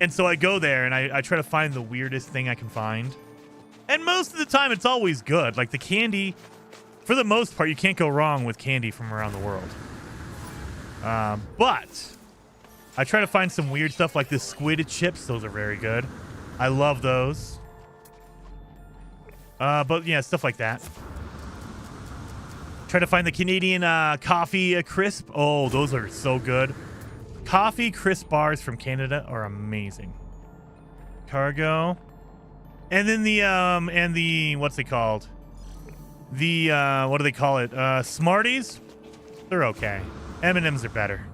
And so I go there and I try to find the weirdest thing I can find. And most of the time it's always good. Like the candy, for the most part, you can't go wrong with candy from around the world. But I try to find some weird stuff like the squid chips. Those are very good. I love those. But yeah, stuff like that. Try to find the Canadian coffee crisp. Oh, those are so good. Coffee crisp bars from Canada are amazing. Cargo. And then the what's it called? The what do they call it? Smarties? They're okay. M&Ms are better.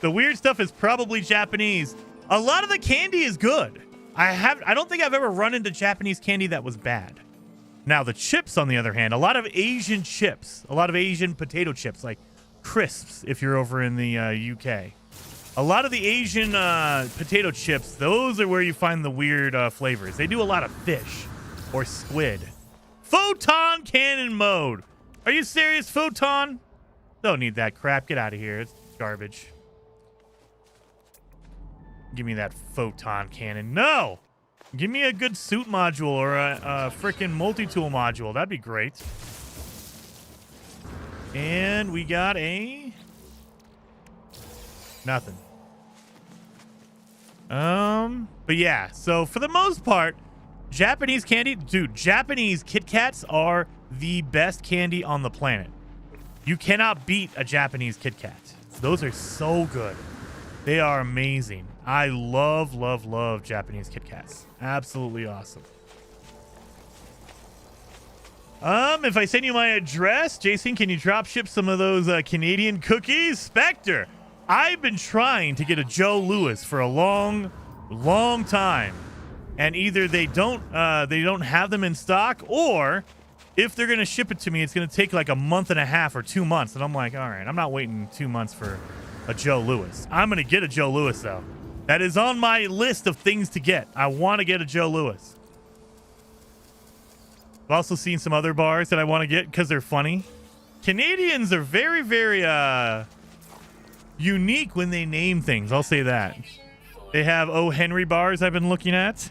The weird stuff is probably Japanese. A lot of the candy is good. I don't think I've ever run into Japanese candy that was bad. Now, the chips, on the other hand, a lot of Asian chips, a lot of Asian potato chips, like crisps, if you're over in the UK. A lot of the Asian potato chips, those are where you find the weird flavors. They do a lot of fish or squid. Photon cannon mode. Are you serious, Photon? Don't need that crap. Get out of here. It's garbage. Give me that photon cannon. No! Give me a good suit module or a freaking multi-tool module. That'd be great. And we got a... nothing. But yeah, so for the most part, Japanese candy... dude, Japanese Kit Kats are the best candy on the planet. You cannot beat a Japanese Kit Kat. Those are so good. They are amazing. I love, love, love Japanese Kit Kats. Absolutely awesome. If I send you my address, Jason, can you drop ship some of those Canadian cookies? Spectre, I've been trying to get a Joe Louis for a long, long time. And either they don't have them in stock, or if they're going to ship it to me, it's going to take like a month and a half or 2 months. And I'm like, all right, I'm not waiting 2 months for a Joe Louis. I'm going to get a Joe Louis, though. That is on my list of things to get. I want to get a Joe Louis. I've also seen some other bars that I want to get because they're funny. Canadians are very, very unique when they name things. I'll say that. They have O. Henry bars I've been looking at.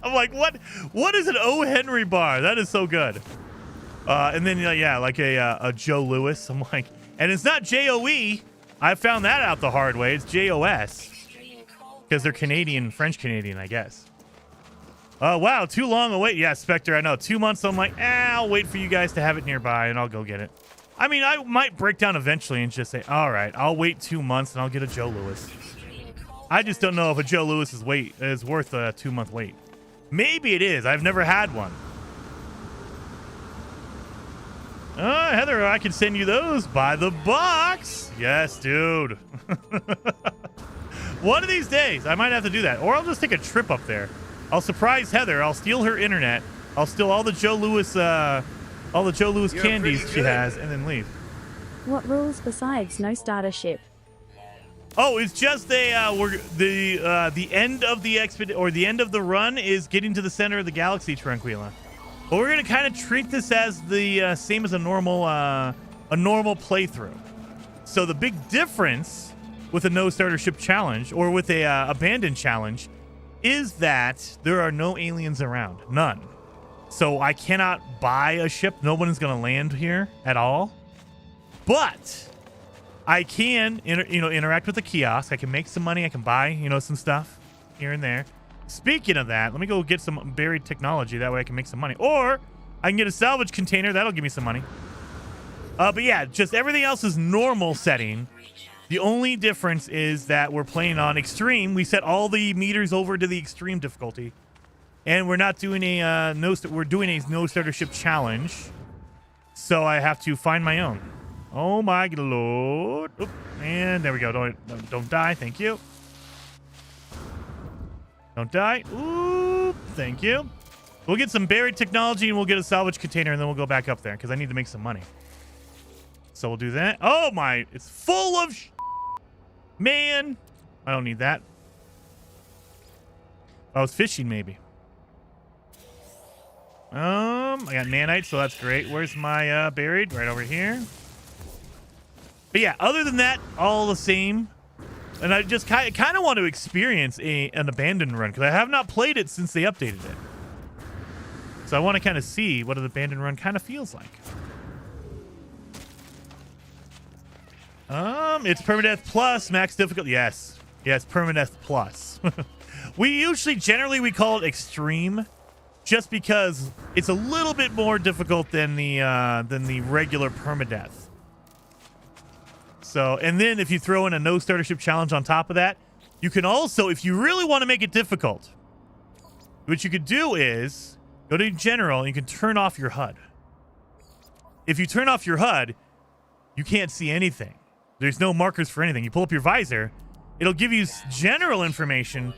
I'm like, what is an O. Henry bar? That is so good. And then, yeah, like a Joe Louis. I'm like, and it's not J-O-E. I found that out the hard way. It's J-O-S. Because they're Canadian, French-Canadian, I guess. Oh, wow, too long a wait. Yeah, Spectre, I know. 2 months, I'm like, I'll wait for you guys to have it nearby, and I'll go get it. I mean, I might break down eventually and just say, all right, I'll wait 2 months, and I'll get a Joe Louis. I just don't know if a Joe Louis is worth a 2-month wait. Maybe it is. I've never had one. Heather, I can send you those by the box. Yes, dude. One of these days, I might have to do that. Or I'll just take a trip up there. I'll surprise Heather. I'll steal her internet. I'll steal all the Joe Louis, candies she has, and then leave. What rules besides no starter ship? Oh, it's just the end of the the end of the run is getting to the center of the galaxy, Tranquila. But we're gonna kind of treat this as the same as a normal playthrough. So the big difference with a no starter ship challenge or with a abandoned challenge is that there are no aliens around, none. So I cannot buy a ship. No one is gonna land here at all. But I can, interact with the kiosk. I can make some money. I can buy, some stuff here and there. Speaking of that, let me go get some buried technology. That way I can make some money. Or I can get a salvage container. That'll give me some money. But yeah, just everything else is normal setting. The only difference is that we're playing on extreme. We set all the meters over to the extreme difficulty. And we're not doing we're doing a no starter ship challenge. So I have to find my own. Oh my lord. Oop. And there we go. Don't die. Thank you. Don't die. Ooh, thank you. We'll get some buried technology and we'll get a salvage container and then we'll go back up there because I need to make some money. So we'll do that. Oh my, it's full of man. I don't need that. I was fishing maybe. I got nanite, so that's great. Where's my buried? Right over here. But yeah, other than that, all the same. And I just kind of want to experience an abandoned run because I have not played it since they updated it. So I want to kind of see what an abandoned run kind of feels like. It's permadeath plus max difficulty. Yes, permadeath plus. Generally we call it extreme, just because it's a little bit more difficult than the regular permadeath. So, and then if you throw in a no starter ship challenge on top of that, you can also, if you really want to make it difficult, what you could do is go to general and you can turn off your HUD. If you turn off your HUD, you can't see anything. There's no markers for anything. You pull up your visor, it'll give you general information,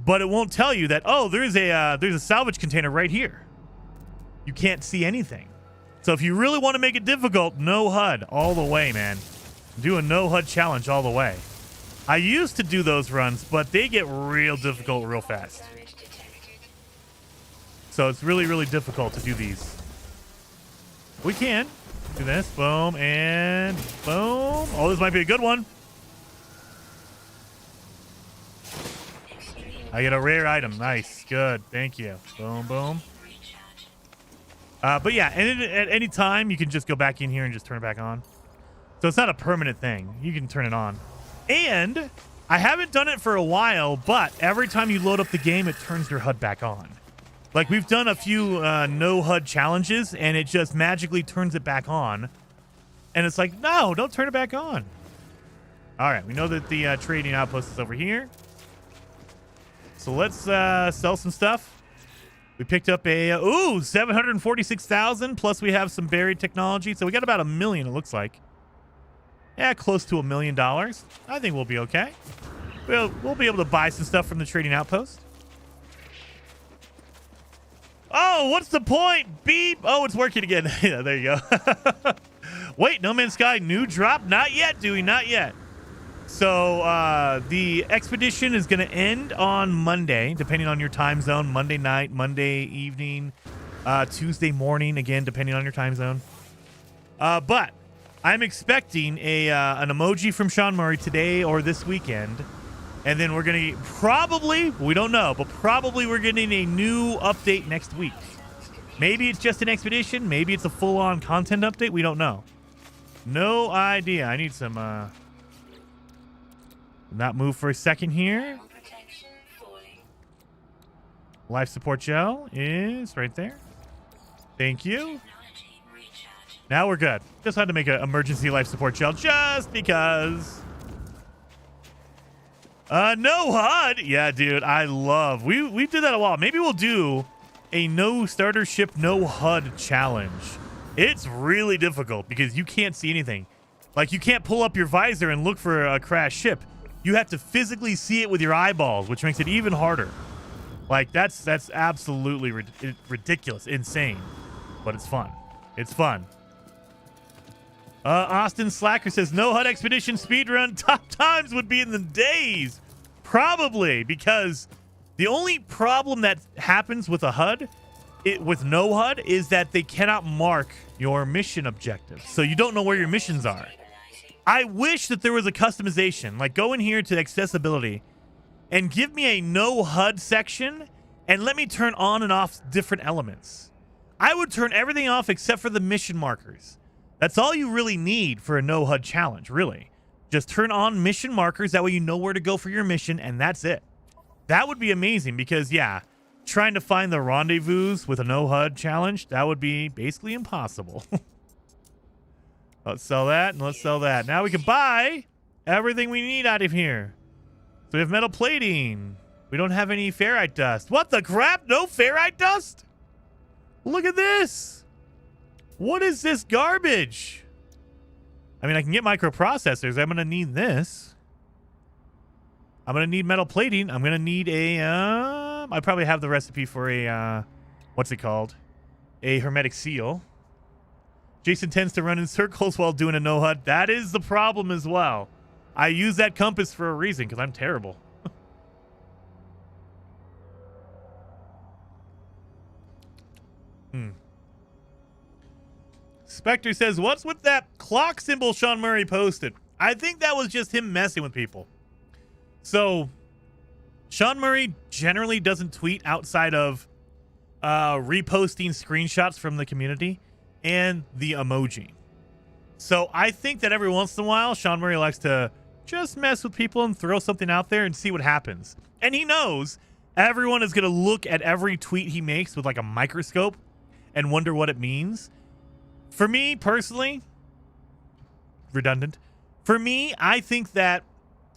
but it won't tell you that, oh, there's a salvage container right here. You can't see anything. So if you really want to make it difficult, no HUD all the way, man. Do a no HUD challenge all the way. I used to do those runs, but they get real difficult real fast. So it's really, really difficult to do these. We can do this. Boom and boom. Oh, this might be a good one. I get a rare item. Nice. Good. Thank you. Boom, boom. But yeah, and at any time, you can just go back in here and just turn it back on. So it's not a permanent thing. You can turn it on. And I haven't done it for a while, but every time you load up the game, it turns your HUD back on. Like, we've done a few no HUD challenges, and it just magically turns it back on. And it's like, no, don't turn it back on. All right, we know that the trading outpost is over here. So let's sell some stuff. We picked up a, 746,000, plus we have some buried technology. So we got about $1 million, it looks like. Yeah, close to $1 million. I think we'll be okay. We'll be able to buy some stuff from the trading outpost. Oh, what's the point? Beep. Oh, it's working again. Yeah, there you go. Wait, No Man's Sky, new drop? Not yet, Dewey, not yet. So the expedition is going to end on Monday, depending on your time zone. Monday night, Monday evening, Tuesday morning, again, depending on your time zone. But I'm expecting an emoji from Sean Murray today or this weekend. And then we're going to probably, we don't know, but probably we're getting a new update next week. Maybe it's just an expedition. Maybe it's a full-on content update. We don't know. No idea. I need some, not move for a second here. Life support gel is right there. Thank you. Now we're good. Just had to make an emergency life support gel just because. No HUD. Yeah, dude, I love. We did that a while. Maybe we'll do a no starter ship, no HUD challenge. It's really difficult because you can't see anything. Like, you can't pull up your visor and look for a crashed ship. You have to physically see it with your eyeballs, which makes it even harder. Like, that's absolutely ridiculous, insane. But it's fun. It's fun. Austin Slacker says, no HUD expedition speedrun top times would be in the days. Probably, because the only problem that happens with a HUD, with no HUD, is that they cannot mark your mission objectives. So you don't know where your missions are. I wish that there was a customization. Like, go in here to accessibility and give me a no HUD section and let me turn on and off different elements. I would turn everything off except for the mission markers. That's all you really need for a no HUD challenge, really. Just turn on mission markers. That way you know where to go for your mission, and that's it. That would be amazing because, yeah, trying to find the rendezvous with a no HUD challenge, that would be basically impossible. Let's sell that, and let's sell that. Now we can buy everything we need out of here. So we have metal plating. We don't have any ferrite dust. What the crap? No ferrite dust? Look at this. What is this garbage? I mean, I can get microprocessors. I'm going to need this. I'm going to need metal plating. I'm going to need a... I probably have the recipe for a... what's it called? A hermetic seal. Jason tends to run in circles while doing a no HUD. That is the problem as well. I use that compass for a reason because I'm terrible. Spectre says, what's with that clock symbol Sean Murray posted? I think that was just him messing with people. So, Sean Murray generally doesn't tweet outside of reposting screenshots from the community and the emoji. So, I think that every once in a while, Sean Murray likes to just mess with people and throw something out there and see what happens. And he knows everyone is going to look at every tweet he makes with like a microscope and wonder what it means. For me, personally, redundant. For me, I think that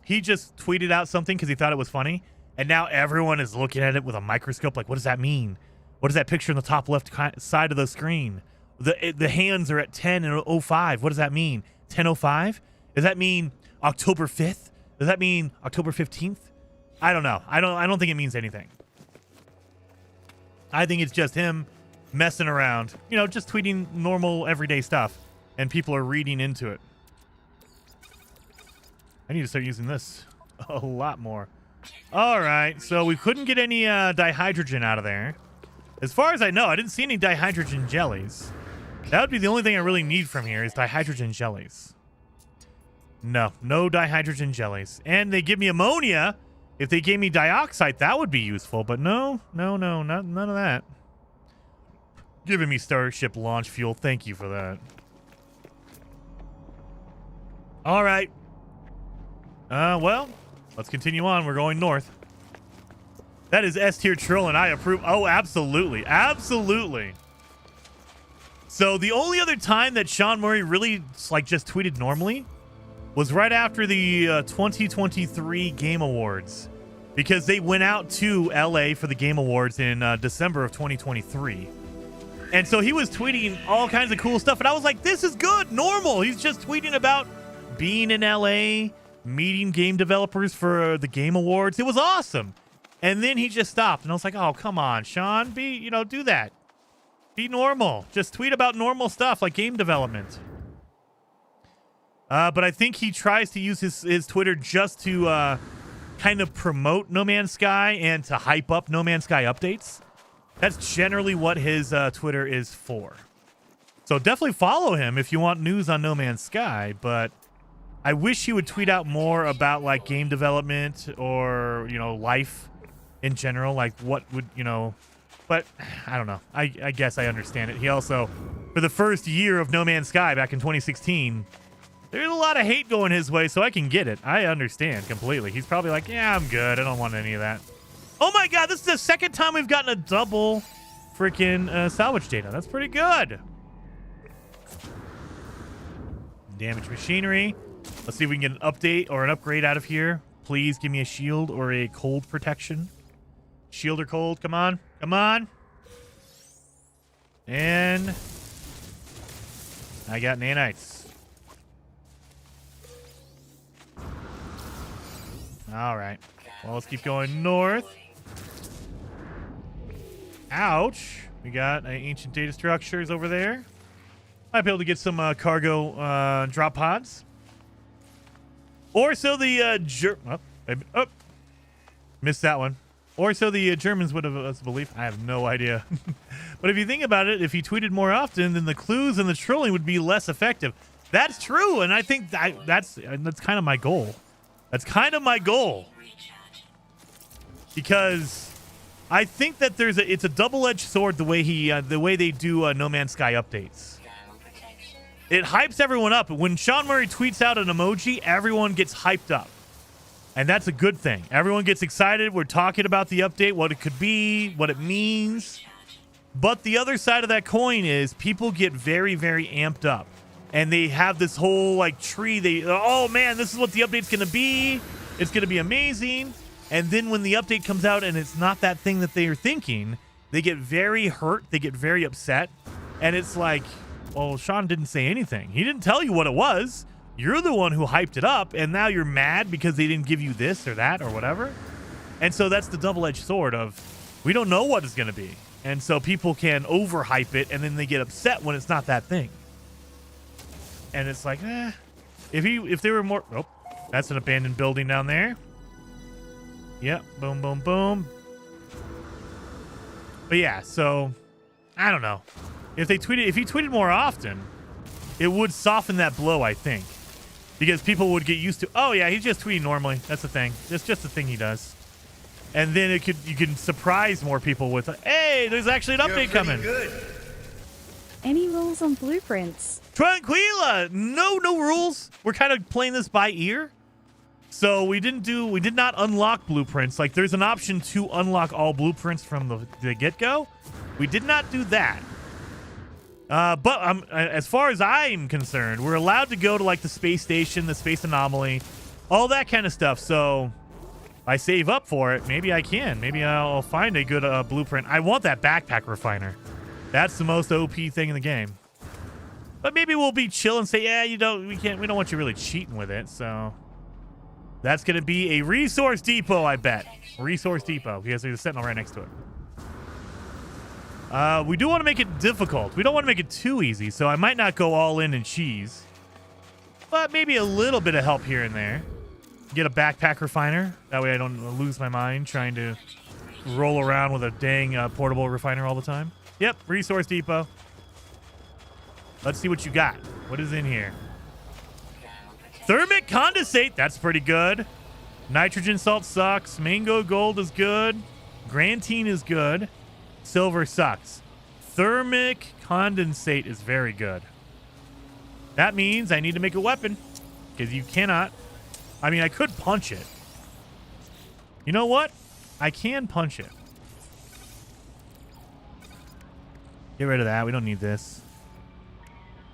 he just tweeted out something because he thought it was funny, and now everyone is looking at it with a microscope like, what does that mean? What is that picture in the top left side of the screen? The hands are at 10 and 05. What does that mean? 10:05? Does that mean October 5th? Does that mean October 15th? I don't know. I don't think it means anything. I think it's just him messing around, you know, just tweeting normal everyday stuff, and people are reading into it. I need to start using this a lot more. All right, so we couldn't get any dihydrogen out of there. As far as I know, I didn't see any dihydrogen jellies. That would be the only thing I really need from here is dihydrogen jellies. No dihydrogen jellies. And they give me ammonia. If they gave me dioxide, that would be useful, but no, none of that. Giving me Starship launch fuel. Thank you for that. All right. Well, let's continue on. We're going north. That is S-tier troll, and I approve. Oh, absolutely. Absolutely. So the only other time that Sean Murray really like just tweeted normally was right after the 2023 Game Awards, because they went out to LA for the Game Awards in December of 2023. And so he was tweeting all kinds of cool stuff. And I was like, this is good, normal. He's just tweeting about being in LA, meeting game developers for the Game Awards. It was awesome. And then he just stopped. And I was like, oh, come on, Sean. Do that. Be normal. Just tweet about normal stuff like game development. But I think he tries to use his Twitter just to kind of promote No Man's Sky and to hype up No Man's Sky updates. That's generally what his Twitter is for. So definitely follow him if you want news on No Man's Sky, but I wish he would tweet out more about like game development or, you know, life in general, like what would, you know, but I don't know. I guess I understand it. He also, for the first year of No Man's Sky back in 2016, there's a lot of hate going his way, so I can get it. I understand completely. He's probably like, yeah, I'm good. I don't want any of that. Oh my God, this is the second time we've gotten a double freaking salvage data. That's pretty good. Damaged machinery. Let's see if we can get an update or an upgrade out of here. Please give me a shield or a cold protection. Shield or cold? Come on. Come on. And I got nanites. All right. Well, let's keep going north. Ouch. We got ancient data structures over there. Might be able to get some cargo drop pods. Or so the missed that one. Or so the Germans would have us believe. I have no idea. But if you think about it, if he tweeted more often, then the clues and the trolling would be less effective. That's true, and I think that's kind of my goal. That's kind of my goal. Because I think that it's a double-edged sword the way they do No Man's Sky updates. It hypes everyone up. When Sean Murray tweets out an emoji, everyone gets hyped up. And that's a good thing. Everyone gets excited. We're talking about the update, what it could be, what it means. But the other side of that coin is people get very, very amped up. And they have this whole like tree. Oh man, this is what the update's going to be. It's going to be amazing. And then when the update comes out and it's not that thing that they are thinking, they get very hurt. They get very upset. And it's like, well, Sean didn't say anything. He didn't tell you what it was. You're the one who hyped it up, and now you're mad because they didn't give you this or that or whatever. And so that's the double-edged sword of we don't know what it's going to be. And so people can overhype it, and then they get upset when it's not that thing. And it's like, if there were more... Oh, that's an abandoned building down there. Yep, boom, boom, boom. But yeah, so I don't know. If he tweeted more often, it would soften that blow, I think. Because people would get used to, oh yeah, he's just tweeting normally. That's the thing. It's just the thing he does. And then you can surprise more people with, hey, there's actually an update coming. Good. Any rules on blueprints? Tranquila, no rurules. We're kind of playing this by ear. So we did not unlock blueprints. Like there's an option to unlock all blueprints from the get-go. We did not do that. But as far as I'm concerned, we're allowed to go to like the space station, the space anomaly, all that kind of stuff. So if I save up for it, maybe I can. Maybe I'll find a good blueprint. I want that backpack refiner. That's the most OP thing in the game. But maybe we'll be chill and say, yeah, we don't want you really cheating with it. So that's going to be a resource depot, I bet. Resource depot, because there's a sentinel right next to it. We do want to make it difficult. We don't want to make it too easy, so I might not go all in cheese. But maybe a little bit of help here and there. Get a backpack refiner. That way I don't lose my mind trying to roll around with a dang portable refiner all the time. Yep, resource depot. Let's see what you got. What is in here? Thermic condensate. That's pretty good. Nitrogen salt sucks. Mango gold is good. Grantine is good. Silver sucks. Thermic condensate is very good. That means I need to make a weapon. Because you cannot. I mean, I could punch it. You know what? I can punch it. Get rid of that. We don't need this.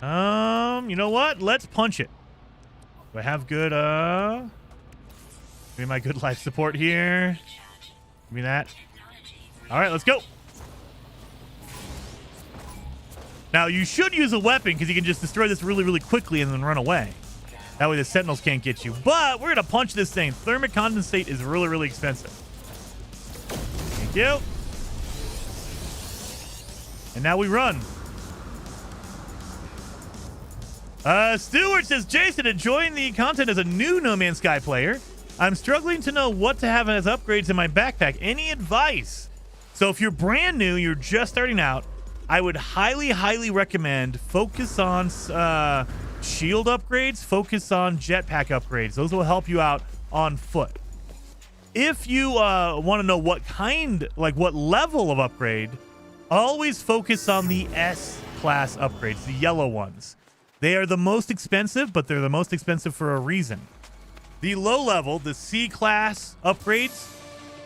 You know what? Let's punch it. Do I have good, give me my good life support here. Give me that. All right, let's go. Now, you should use a weapon because you can just destroy this really, really quickly and then run away. That way the sentinels can't get you. But we're going to punch this thing. Thermic condensate is really, really expensive. Thank you. And now we run. Stewart says, Jason, enjoying the content as a new No Man's Sky player. I'm struggling to know what to have as upgrades in my backpack. Any advice? So if you're brand new, you're just starting out, I would highly, highly recommend focus on shield upgrades, focus on jetpack upgrades. Those will help you out on foot. If you want to know what kind, like what level of upgrade, always focus on the S-class upgrades, the yellow ones. They are the most expensive, but they're the most expensive for a reason. The low level, the C-class upgrades,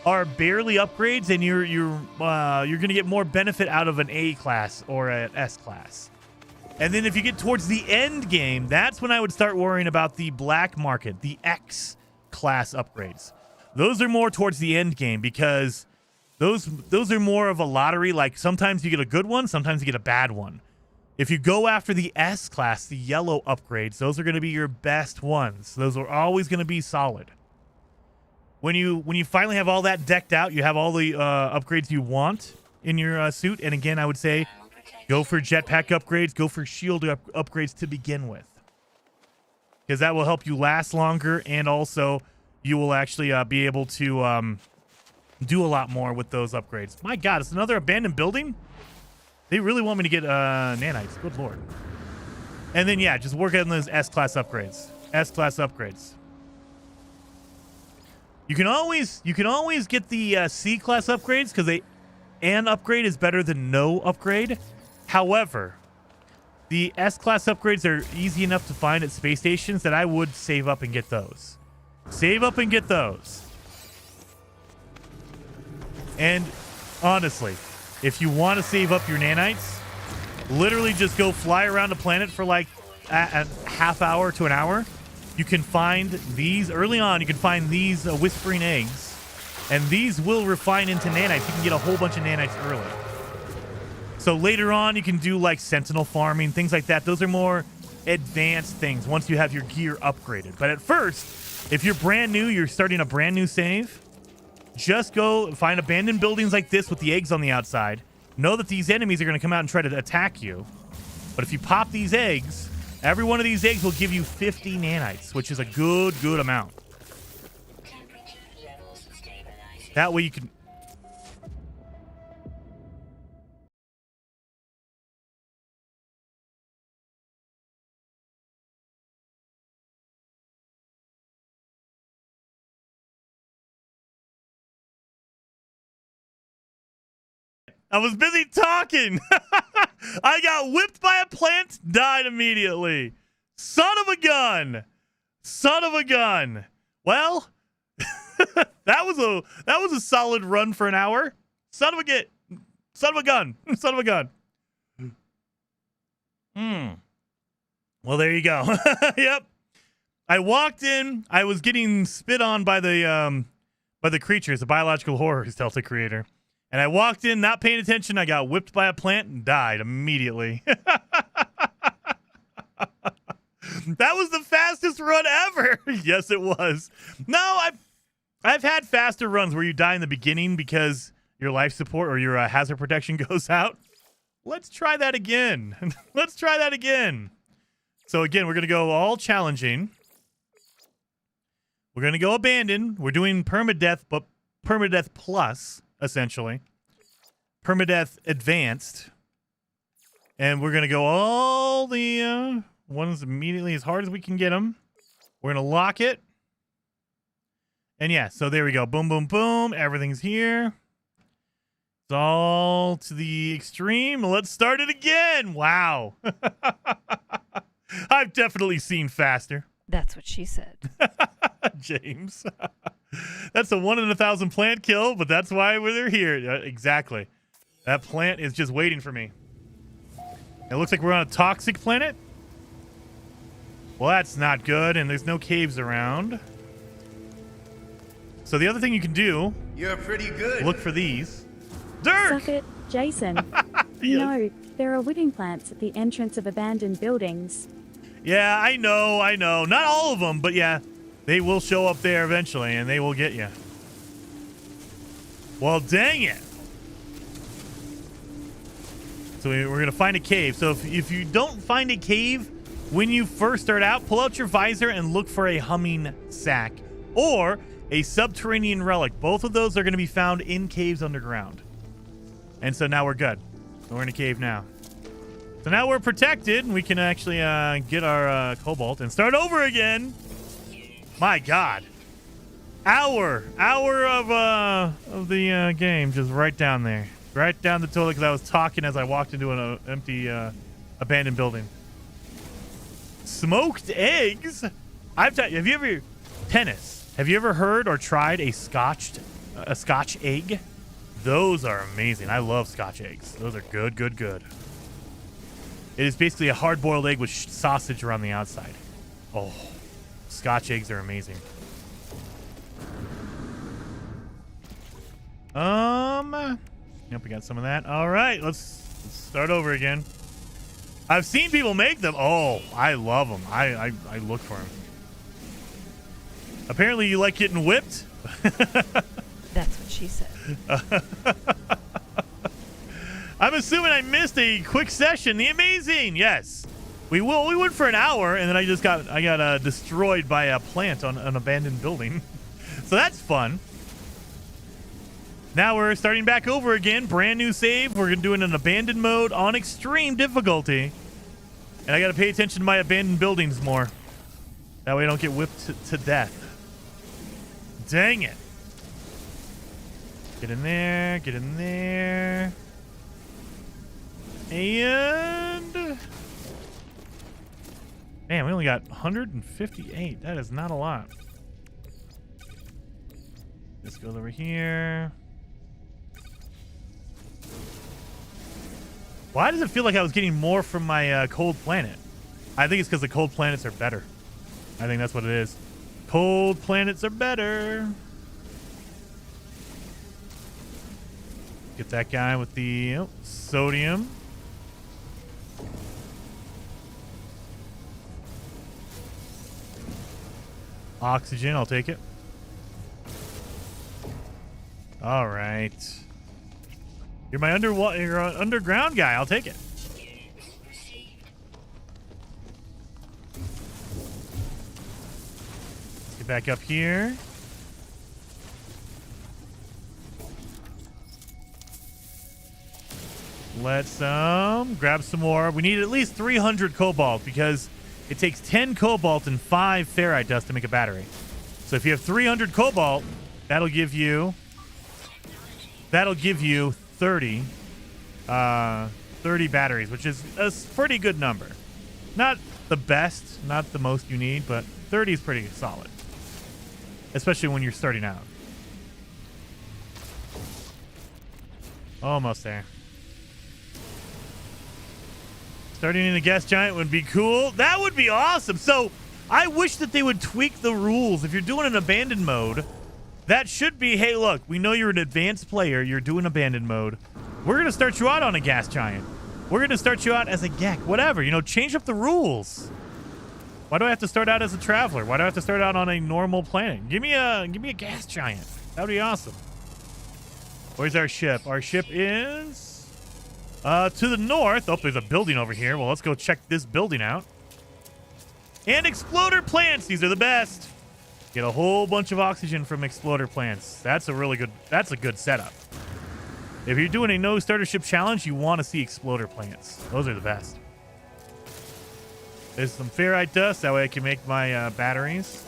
are barely upgrades, and you're going to get more benefit out of an A class or an S class. And then if you get towards the end game, that's when I would start worrying about the black market, the X class upgrades. Those are more towards the end game because those are more of a lottery. Like sometimes you get a good one, sometimes you get a bad one. If you go after the S class, the yellow upgrades, those are going to be your best ones. Those are always going to be solid. When you finally have all that decked out, you have all the upgrades you want in your suit. And again, I would say go for jetpack upgrades, go for shield upgrades to begin with. Because that will help you last longer, and also you will actually be able to do a lot more with those upgrades. My God, it's another abandoned building? They really want me to get nanites. Good Lord. And then, yeah, just work on those S-class upgrades. S-class upgrades. You can always get the C-class upgrades because an upgrade is better than no upgrade. However, the S-class upgrades are easy enough to find at space stations that I would save up and get those. Save up and get those. And honestly, if you want to save up your nanites, literally just go fly around the planet for like a half hour to an hour. You can find these early on. You can find these whispering eggs, and these will refine into nanites. You can get a whole bunch of nanites early. So later on, you can do like sentinel farming, things like that. Those are more advanced things once you have your gear upgraded. But at first, if you're brand new, you're starting a brand new save, just go find abandoned buildings like this with the eggs on the outside. Know that these enemies are going to come out and try to attack you. But if you pop these eggs, every one of these eggs will give you 50 nanites, which is a good amount. That way you can... I was busy talking. I got whipped by a plant, died immediately. Son of a gun. Son of a gun. Well, that was a solid run for an hour. Son of a gun. Son of a gun. Well, there you go. Yep. I walked in. I was getting spit on by the creatures, the biological horrors, Delta creator. And I walked in, not paying attention. I got whipped by a plant and died immediately. That was the fastest run ever. Yes, it was. No, I've had faster runs where you die in the beginning because your life support or your hazard protection goes out. Let's try that again. Let's try that again. So again, we're going to go all challenging. We're going to go abandoned. We're doing permadeath, but permadeath plus. Essentially, permadeath advanced, and we're gonna go all the ones immediately as hard as we can get them. We're gonna lock it, and yeah, so there we go. Boom, boom, boom. Everything's here. It's all to the extreme. Let's start it again. Wow, I've definitely seen faster. That's what she said. James. That's a 1 in 1,000 plant kill, but that's why we're here. Exactly. That plant is just waiting for me. It looks like we're on a toxic planet. Well, that's not good, and there's no caves around. So the other thing you can do... You're pretty good. Look for these. Dirk! Suck it, Jason. You know, there are whipping plants at the entrance of abandoned buildings. Yeah, I know. Not all of them, but yeah. They will show up there eventually, and they will get you. Well, dang it. So we're going to find a cave. So if you don't find a cave when you first start out, pull out your visor and look for a humming sack or a subterranean relic. Both of those are going to be found in caves underground. And so now we're good. We're in a cave now. So now we're protected, and we can actually get our cobalt and start over again. My God. Hour of the game just right down there. Right down the toilet because I was talking as I walked into an empty abandoned building. Smoked eggs? Have you ever... Tennis. Have you ever heard or tried a Scotch egg? Those are amazing. I love Scotch eggs. Those are good, good, good. It is basically a hard-boiled egg with sausage around the outside. Oh, Scotch eggs are amazing. Yep, we got some of that. All right, let's start over again. I've seen people make them. Oh, I love them. I look for them. Apparently, you like getting whipped. That's what she said. I'm assuming I missed a quick session. The amazing, yes. We went for an hour, and then I got destroyed by a plant on an abandoned building. So that's fun. Now we're starting back over again. Brand new save. We're doing an abandoned mode on extreme difficulty. And I got to pay attention to my abandoned buildings more. That way I don't get whipped to death. Dang it. Get in there. Get in there. And... Man, we only got 158. That is not a lot. This goes over here. Why does it feel like I was getting more from my cold planet? I think it's because the cold planets are better. I think that's what it is. Cold planets are better. Get that guy with the sodium. Oxygen, I'll take it. All right. You're my underground guy. I'll take it. Let's get back up here. Let's grab some more. We need at least 300 cobalt because it takes 10 cobalt and 5 ferrite dust to make a battery. So if you have 300 cobalt, that'll give you 30 batteries, which is a pretty good number. Not the best, not the most you need, but 30 is pretty solid, especially when you're starting out. Almost there. Starting in a gas giant would be cool. That would be awesome. So I wish that they would tweak the rules. If you're doing an abandoned mode, that should be, hey, look, we know you're an advanced player. You're doing abandoned mode. We're going to start you out on a gas giant. We're going to start you out as a Gek, whatever. You know, change up the rules. Why do I have to start out as a traveler? Why do I have to start out on a normal planet? Give me a gas giant. That would be awesome. Where's our ship? Our ship is to the north. Oh, there's a building over here. Well, let's go check this building out. And exploder plants. These are the best. Get a whole bunch of oxygen from exploder plants. That's a good setup. If you're doing a no starter ship challenge, you want to see exploder plants. Those are the best. There's some ferrite dust. That way I can make my batteries.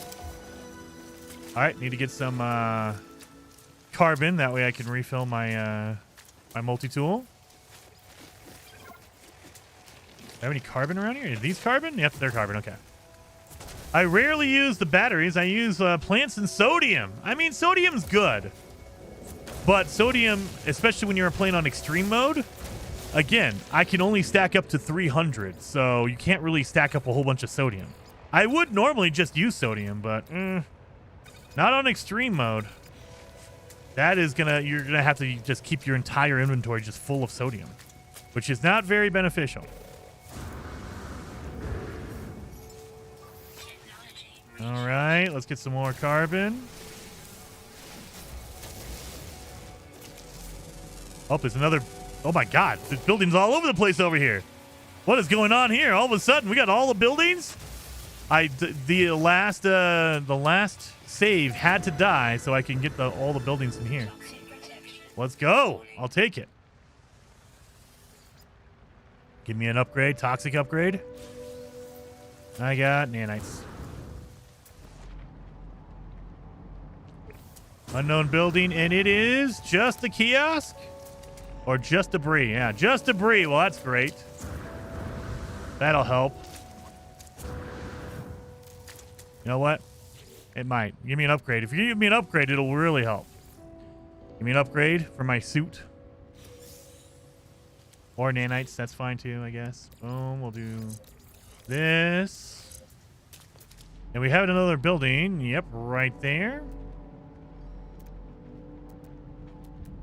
All right, need to get some carbon. That way I can refill my my multi-tool. Have any carbon around here? Are these carbon? Yep, they're carbon. Okay. I rarely use the batteries. I use plants and sodium. I mean, sodium's good. But sodium, especially when you're playing on extreme mode, again, I can only stack up to 300. So you can't really stack up a whole bunch of sodium. I would normally just use sodium, but not on extreme mode. That is you're going to have to just keep your entire inventory just full of sodium, which is not very beneficial. All right, let's get some more carbon. Oh, there's another. Oh my God, there's buildings all over the place over here. What is going on here? All of a sudden, we got all the buildings. The last save had to die so I can get all the buildings in here. Let's go. I'll take it. Give me an upgrade. Toxic upgrade. I got nanites. Unknown building, and it is just a kiosk? Or just debris? Yeah, just debris. Well, that's great. That'll help. You know what? It might. Give me an upgrade. If you give me an upgrade, it'll really help. Give me an upgrade for my suit. Or nanites. That's fine too, I guess. Boom. We'll do this. And we have another building. Yep, right there.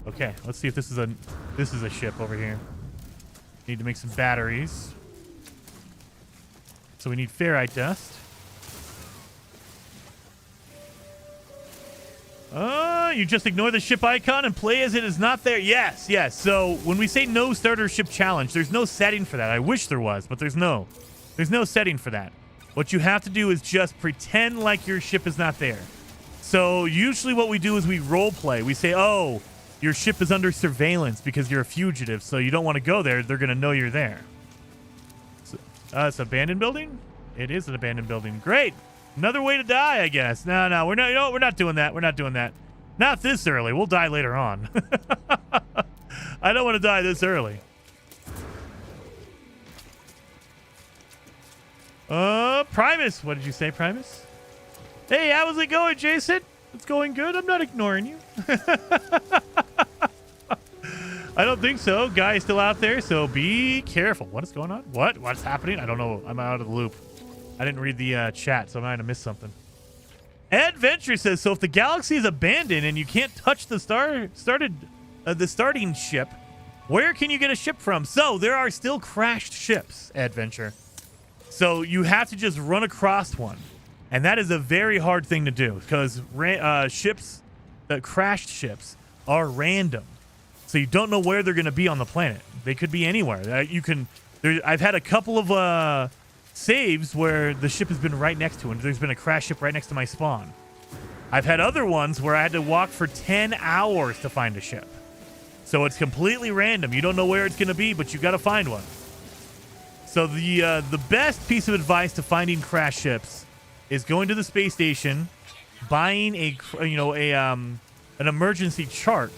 Okay, let's see if this is a ship over here. Need to make some batteries. So we need ferrite dust. You just ignore the ship icon and play as it is not there. Yes, yes. So when we say no starter ship challenge, there's no setting for that. I wish there was, but there's no setting for that. What you have to do is just pretend like your ship is not there. So usually what we do is we role play. We say, oh, your ship is under surveillance because you're a fugitive, so you don't want to go there. They're going to know you're there. So, it's an abandoned building? It is an abandoned building. Great. Another way to die, I guess. No, we're not. You know, we're not doing that. We're not doing that. Not this early. We'll die later on. I don't want to die this early. Primus. What did you say, Primus? Hey, how's it going, Jason? It's going good. I'm not ignoring you. I don't think so. Guy's still out there, so be careful. What is going on? What's happening? I don't know. I'm out of the loop. I didn't read the chat, so I might have missed something. Adventure says, so if the galaxy is abandoned and you can't touch the starting ship, where can you get a ship from? So there are still crashed ships, Adventure. So you have to just run across one. And that is a very hard thing to do because crashed ships are random. So you don't know where they're going to be on the planet. They could be anywhere. I've had a couple of saves where the ship has been right next to it. There's been a crash ship right next to my spawn. I've had other ones where I had to walk for 10 hours to find a ship. So it's completely random. You don't know where it's going to be, but you got to find one. So the best piece of advice to finding crash ships is going to the space station, buying an emergency chart,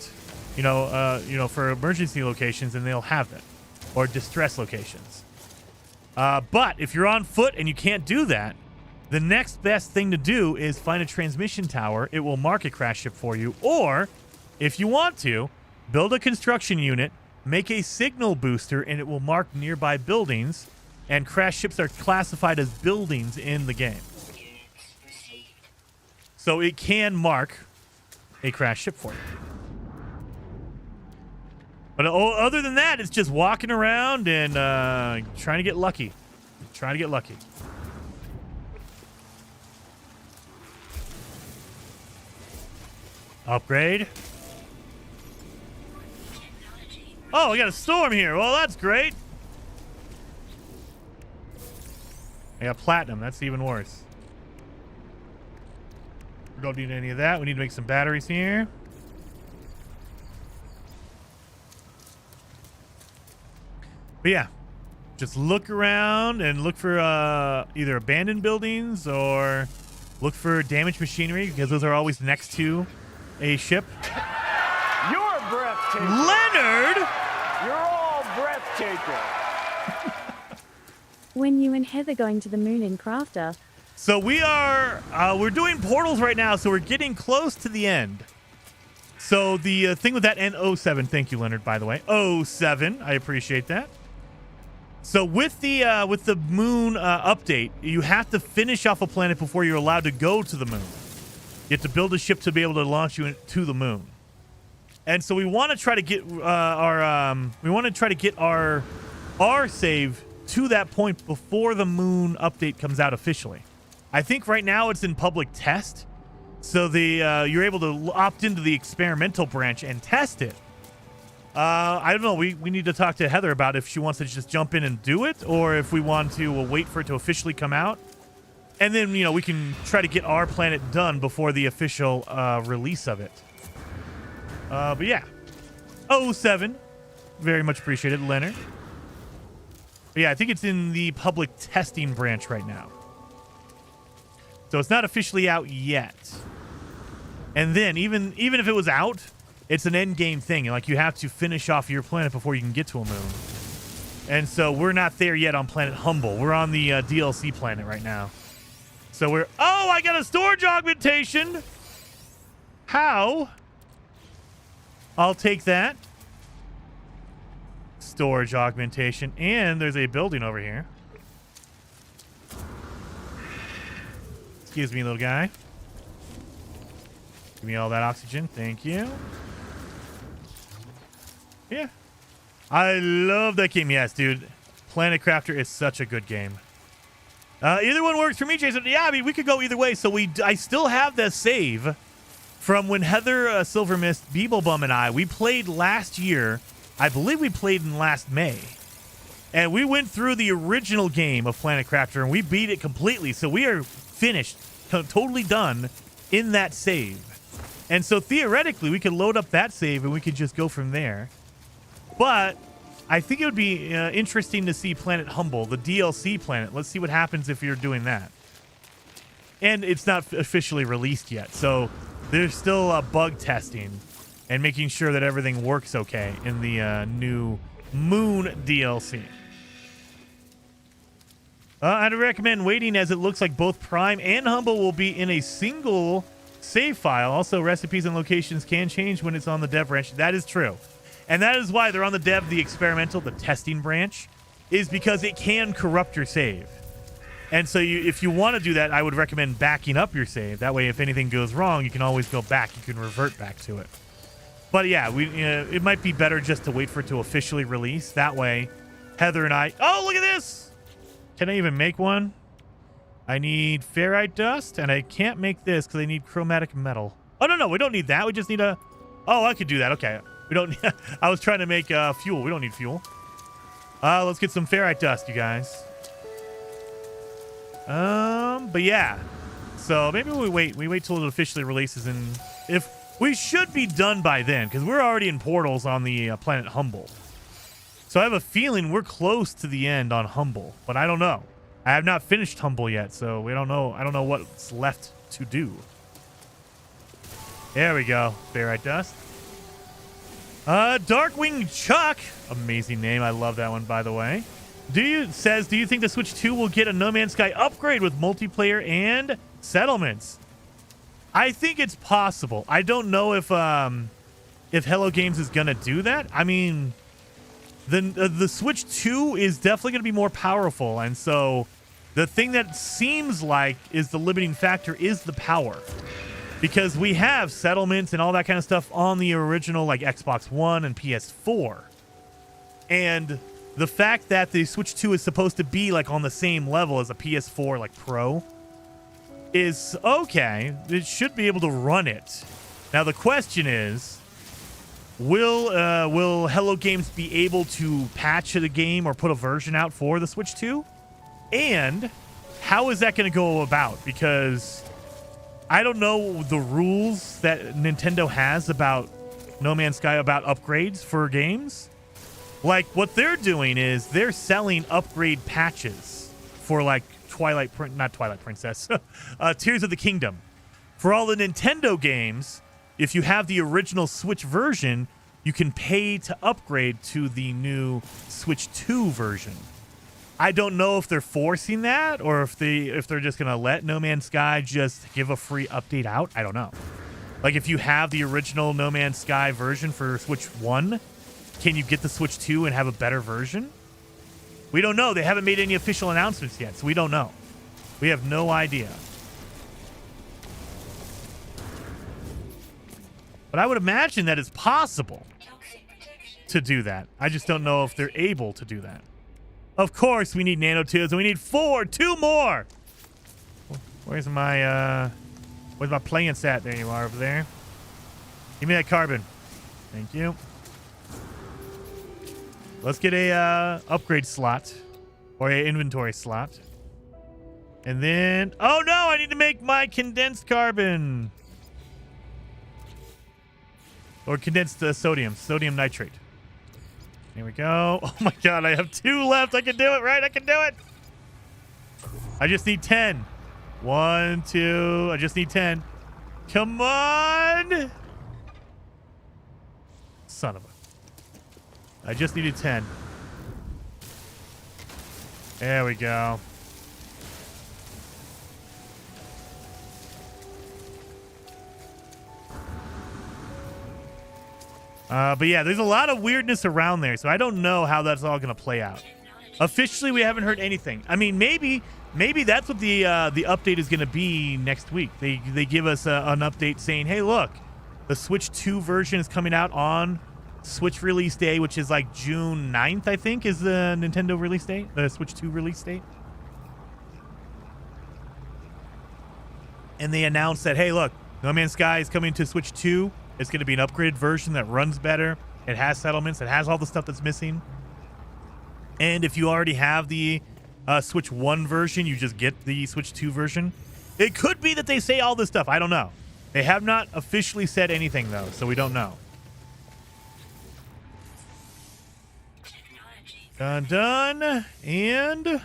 for emergency locations, and they'll have it, or distress locations. But if you're on foot and you can't do that, the next best thing to do is find a transmission tower. It will mark a crash ship for you, or if you want to, build a construction unit, make a signal booster, and it will mark nearby buildings. And crash ships are classified as buildings in the game. So it can mark a crash ship for you. But other than that, it's just walking around and trying to get lucky. Upgrade. Oh, we got a storm here. Well, that's great. I got platinum. That's even worse. We don't need any of that. We need to make some batteries here. But yeah, just look around and look for either abandoned buildings or look for damaged machinery because those are always next to a ship. You're breathtaking. Leonard! You're all breathtaking. When you and Heather going to the moon in Crafter? So we're doing portals right now, so we're getting close to the end. So the thing with that N07, thank you, Leonard, by the way. 07, I appreciate that. So with the moon update, you have to finish off a planet before you're allowed to go to the moon. You have to build a ship to be able to launch you to the moon. And so we want to try to get our save to that point before the moon update comes out officially. I think right now it's in public test, so you're able to opt into the experimental branch and test it. I don't know. We need to talk to Heather about if she wants to just jump in and do it, or if we want to wait for it to officially come out, and then we can try to get our planet done before the official release of it. But yeah, 07, very much appreciated, Leonard. Yeah, I think it's in the public testing branch right now. So it's not officially out yet. And then even if it was out, it's an end game thing. Like, you have to finish off your planet before you can get to a moon. And so we're not there yet on Planet Humble. We're on the DLC planet right now. So we're... Oh, I got a storage augmentation! How? I'll take that. Storage augmentation. And there's a building over here. Excuse me, little guy. Give me all that oxygen. Thank you. Yeah. I love that game. Yes, dude. Planet Crafter is such a good game. Either one works for me, Jason. Yeah, I mean, we could go either way. So I still have the save from when Heather Silvermist, Beeblebum, and we played last year. I believe we played in last May. And we went through the original game of Planet Crafter, and we beat it completely. So we are finished, totally done in that save. And so theoretically, we could load up that save, and we could just go from there. But I think it would be interesting to see Planet Humble, the DLC planet. Let's see what happens if you're doing that. And it's not officially released yet, so there's still bug testing and making sure that everything works okay in the new Moon DLC. I'd recommend waiting, as it looks like both Prime and Humble will be in a single save file. Also, recipes and locations can change when it's on the dev branch. That is true. And that is why they're on the experimental, the testing branch, is because it can corrupt your save. And so if you want to do that, I would recommend backing up your save. That way, if anything goes wrong, you can always go back. You can revert back to it. But yeah, it might be better just to wait for it to officially release. That way, Heather and I... Oh, look at this! Can I even make one? I need ferrite dust, and I can't make this because I need chromatic metal. Oh, no, we don't need that. We just need a... Oh, I could do that. Okay. We don't... I was trying to make fuel. We don't need fuel. Let's get some ferrite dust, you guys. But yeah. So maybe we wait till it officially releases, and if... We should be done by then, because we're already in portals on the Planet Humble. So I have a feeling we're close to the end on Humble, but I don't know. I have not finished Humble yet, so we don't know. I don't know what's left to do. There we go. Ferrite dust. Darkwing Chuck. Amazing name. I love that one, by the way. Do you think the Switch 2 will get a No Man's Sky upgrade with multiplayer and settlements? I think it's possible. I don't know if Hello Games is gonna do that. I mean, the Switch 2 is definitely gonna be more powerful, and so the thing that seems like is the limiting factor is the power, because we have settlements and all that kind of stuff on the original like Xbox One and PS4, and the fact that the Switch 2 is supposed to be like on the same level as a PS4 like Pro is okay. It should be able to run it. Now the question is, will Hello Games be able to patch the game or put a version out for the Switch 2? And how is that going to go about? Because I don't know the rules that Nintendo has about No Man's Sky, about upgrades for games. Like, what they're doing is they're selling upgrade patches for like not Twilight Princess, Tears of the Kingdom. For all the Nintendo games, if you have the original Switch version, you can pay to upgrade to the new Switch 2 version. I don't know if they're forcing that or if they're just gonna let No Man's Sky just give a free update out. I don't know. Like, if you have the original No Man's Sky version for Switch 1, can you get the Switch 2 and have a better version? We don't know. They haven't made any official announcements yet, so we don't know. We have no idea. But I would imagine that it's possible to do that. I just don't know if they're able to do that. Of course, we need nanotubes, and we need 2 more. Where's my playing set? There you are, over there. Give me that carbon. Thank you. Let's get a upgrade slot or a inventory slot. And then, oh no, I need to make my condensed carbon. Or condensed sodium nitrate. Here we go. Oh my god, I have 2 left. I can do it, right? I can do it. I just need 10. 1, 2. I just need 10. Come on. Son of a. I just needed 10. There we go. But yeah, there's a lot of weirdness around there, so I don't know how that's all going to play out. Officially, we haven't heard anything. I mean, maybe that's what the update is going to be next week. They give us an update saying, hey, look, the Switch 2 version is coming out on Switch release day, which is like June 9th, I think, is the Nintendo release date, the Switch 2 release date. And they announced that, hey, look, No Man's Sky is coming to Switch 2. It's going to be an upgraded version that runs better. It has settlements. It has all the stuff that's missing. And if you already have the Switch 1 version, you just get the Switch 2 version. It could be that they say all this stuff. I don't know. They have not officially said anything, though, so we don't know. Done. And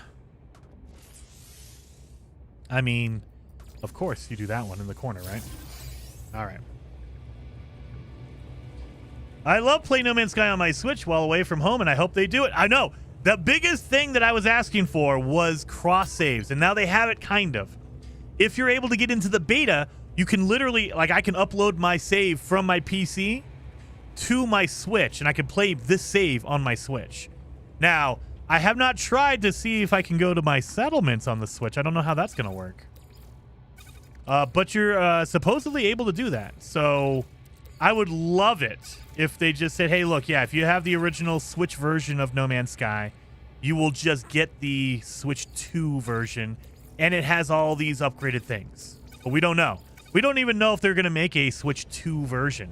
I mean, of course you do that one in the corner, right? All right. I love playing No Man's Sky on my Switch while away from home, and I hope they do it. I know. The biggest thing that I was asking for was cross saves, and now they have it kind of. If you're able to get into the beta, you can literally, like, I can upload my save from my PC to my Switch, and I can play this save on my Switch. Now, I have not tried to see if I can go to my settlements on the Switch. I don't know how that's going to work. But you're supposedly able to do that. So I would love it if they just said, hey, look, yeah, if you have the original Switch version of No Man's Sky, you will just get the Switch 2 version, and it has all these upgraded things. But we don't know. We don't even know if they're going to make a Switch 2 version.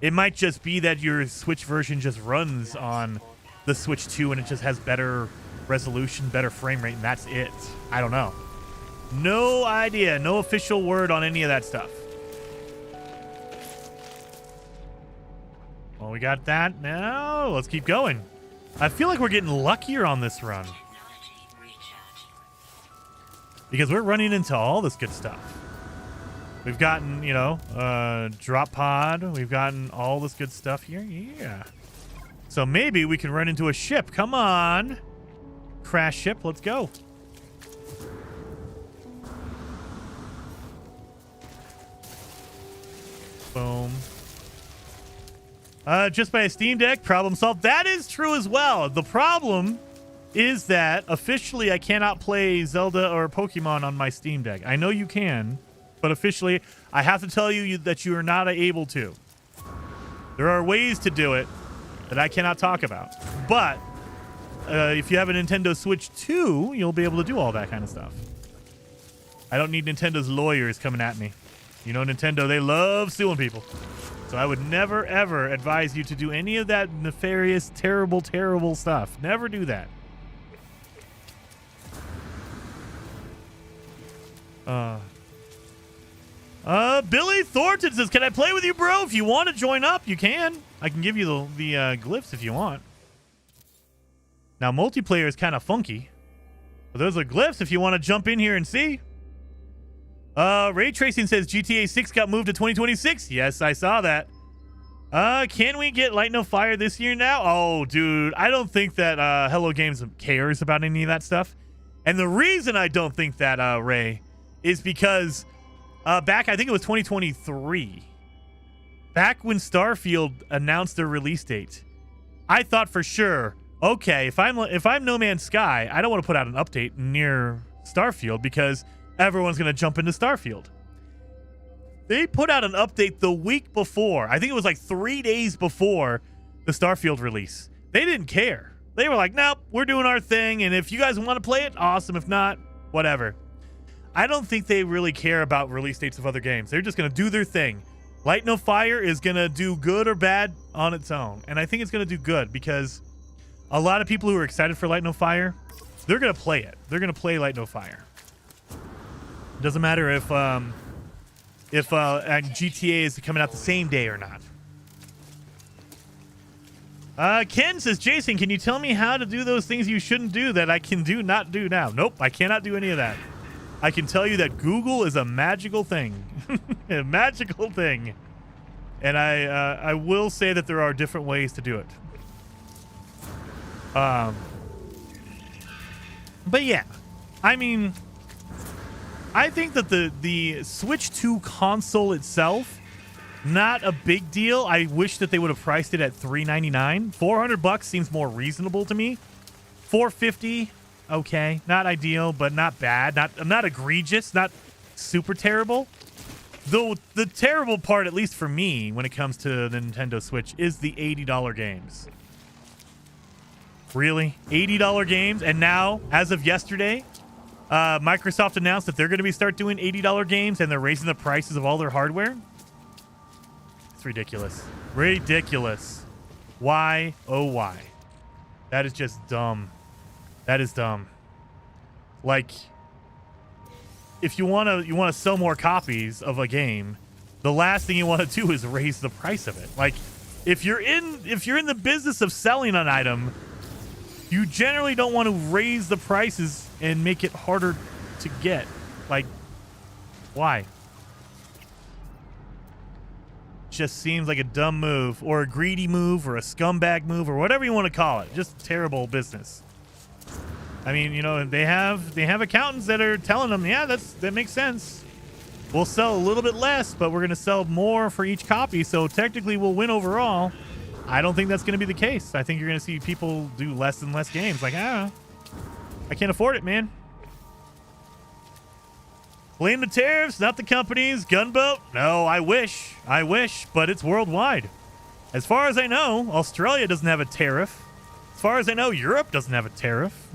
It might just be that your Switch version just runs on the Switch 2 and it just has better resolution, better frame rate, and that's it. I don't know. No idea. No official word on any of that stuff. Well, we got that now. Let's keep going. I feel like we're getting luckier on this run, because we're running into all this good stuff. We've gotten, you know, drop pod. We've gotten all this good stuff here. Yeah. So maybe we can run into a ship. Come on. Crash ship. Let's go. Boom. Just by a Steam Deck. Problem solved. That is true as well. The problem is that officially I cannot play Zelda or Pokemon on my Steam Deck. I know you can, but officially I have to tell you that you are not able to. There are ways to do it that I cannot talk about. But if you have a Nintendo Switch 2, you'll be able to do all that kind of stuff. I don't need Nintendo's lawyers coming at me. You know, Nintendo, they love suing people. So I would never, ever advise you to do any of that nefarious, terrible, terrible stuff. Never do that. Billy Thornton says, can I play with you, bro? If you want to join up, you can. I can give you the glyphs if you want. Now, multiplayer is kind of funky. But those are glyphs if you want to jump in here and see. Ray Tracing says GTA 6 got moved to 2026. Yes, I saw that. Can we get Light No Fire this year now? Oh, dude, I don't think that Hello Games cares about any of that stuff. And the reason I don't think that, Ray, is because back, I think it was 2023, back when Starfield announced their release date, I thought for sure, okay, if I'm No Man's Sky, I don't want to put out an update near Starfield because everyone's going to jump into Starfield. They put out an update the week before. I think it was like 3 days before the Starfield release. They didn't care. They were like, nope, we're doing our thing. And if you guys want to play it, awesome. If not, whatever. I don't think they really care about release dates of other games. They're just going to do their thing. Light No Fire is going to do good or bad on its own. And I think it's going to do good because a lot of people who are excited for Light No Fire, they're going to play it. They're going to play Light No Fire. It doesn't matter if GTA is coming out the same day or not. Ken says, Jason, can you tell me how to do those things you shouldn't do that I can not do now? Nope, I cannot do any of that. I can tell you that Google is a magical thing. A magical thing. And I will say that there are different ways to do it. But yeah, I mean, I think that the Switch 2 console itself, not a big deal. I wish that they would have priced it at $399. $400 seems more reasonable to me. $450, okay, not ideal, but not bad. Not egregious, not super terrible. Though the terrible part, at least for me, when it comes to the Nintendo Switch, is the $80 games. Really? $80 games? And now, as of yesterday, Microsoft announced that they're going to start doing $80 games, and they're raising the prices of all their hardware. It's ridiculous. Ridiculous. Why? Oh, why? That is just dumb. That is dumb. Like, if you want to sell more copies of a game, the last thing you want to do is raise the price of it. Like, if you're in the business of selling an item, you generally don't want to raise the prices and make it harder to get. Like, why? Just seems like a dumb move, or a greedy move, or a scumbag move, or whatever you want to call it. Just terrible business. I mean, you know, they have accountants that are telling them, yeah, that makes sense. We'll sell a little bit less, but we're going to sell more for each copy, so technically we'll win overall. I don't think that's going to be the case. I think you're going to see people do less and less games. Like, I can't afford it, man. Blame the tariffs, not the companies. Gunboat? No, I wish, but it's worldwide. As far as I know, Australia doesn't have a tariff. As far as I know, Europe doesn't have a tariff.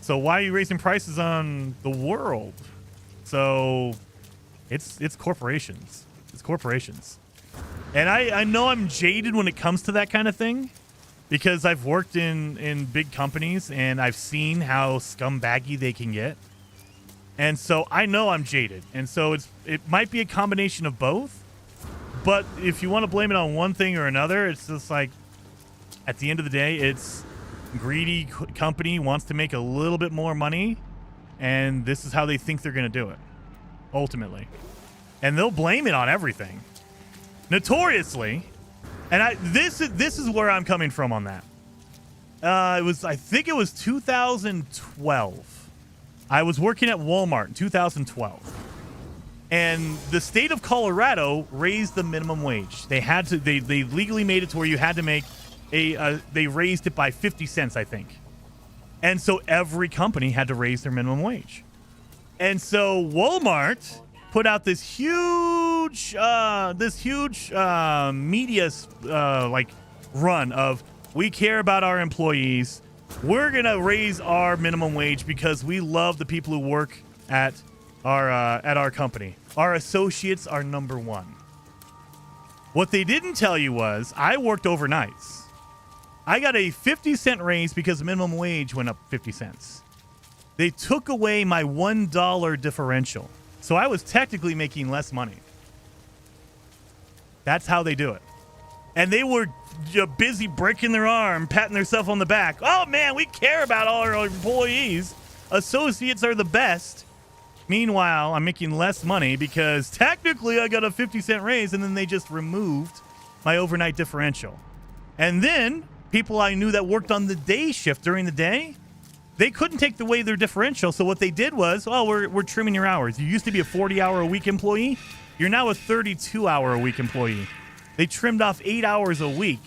So why are you raising prices on the world? So it's corporations. It's corporations. And I know I'm jaded when it comes to that kind of thing, because I've worked in big companies and I've seen how scumbaggy they can get. And so I know I'm jaded. And so it might be a combination of both. But if you want to blame it on one thing or another, it's just like, at the end of the day, it's greedy company wants to make a little bit more money, and this is how they think they're going to do it, ultimately. And they'll blame it on everything. Notoriously. And this is where I'm coming from on that. I think it was 2012. I was working at Walmart in 2012. And the state of Colorado raised the minimum wage. They legally made it to where you had to make they raised it by 50 cents, I think. And so every company had to raise their minimum wage. And so Walmart put out this huge media run of, we care about our employees. We're going to raise our minimum wage because we love the people who work at our company. Our associates are number one. What they didn't tell you was I worked overnights. I got a 50-cent raise because the minimum wage went up 50 cents. They took away my $1 differential. So I was technically making less money. That's how they do it. And they were busy breaking their arm, patting themselves on the back. Oh, man, we care about all our employees. Associates are the best. Meanwhile, I'm making less money because technically I got a 50-cent raise, and then they just removed my overnight differential. And then people I knew that worked on the day shift during the day, they couldn't take away their differential. So what they did was, we're trimming your hours. You used to be a 40-hour-a-week employee. You're now a 32-hour-a-week employee. They trimmed off 8 hours a week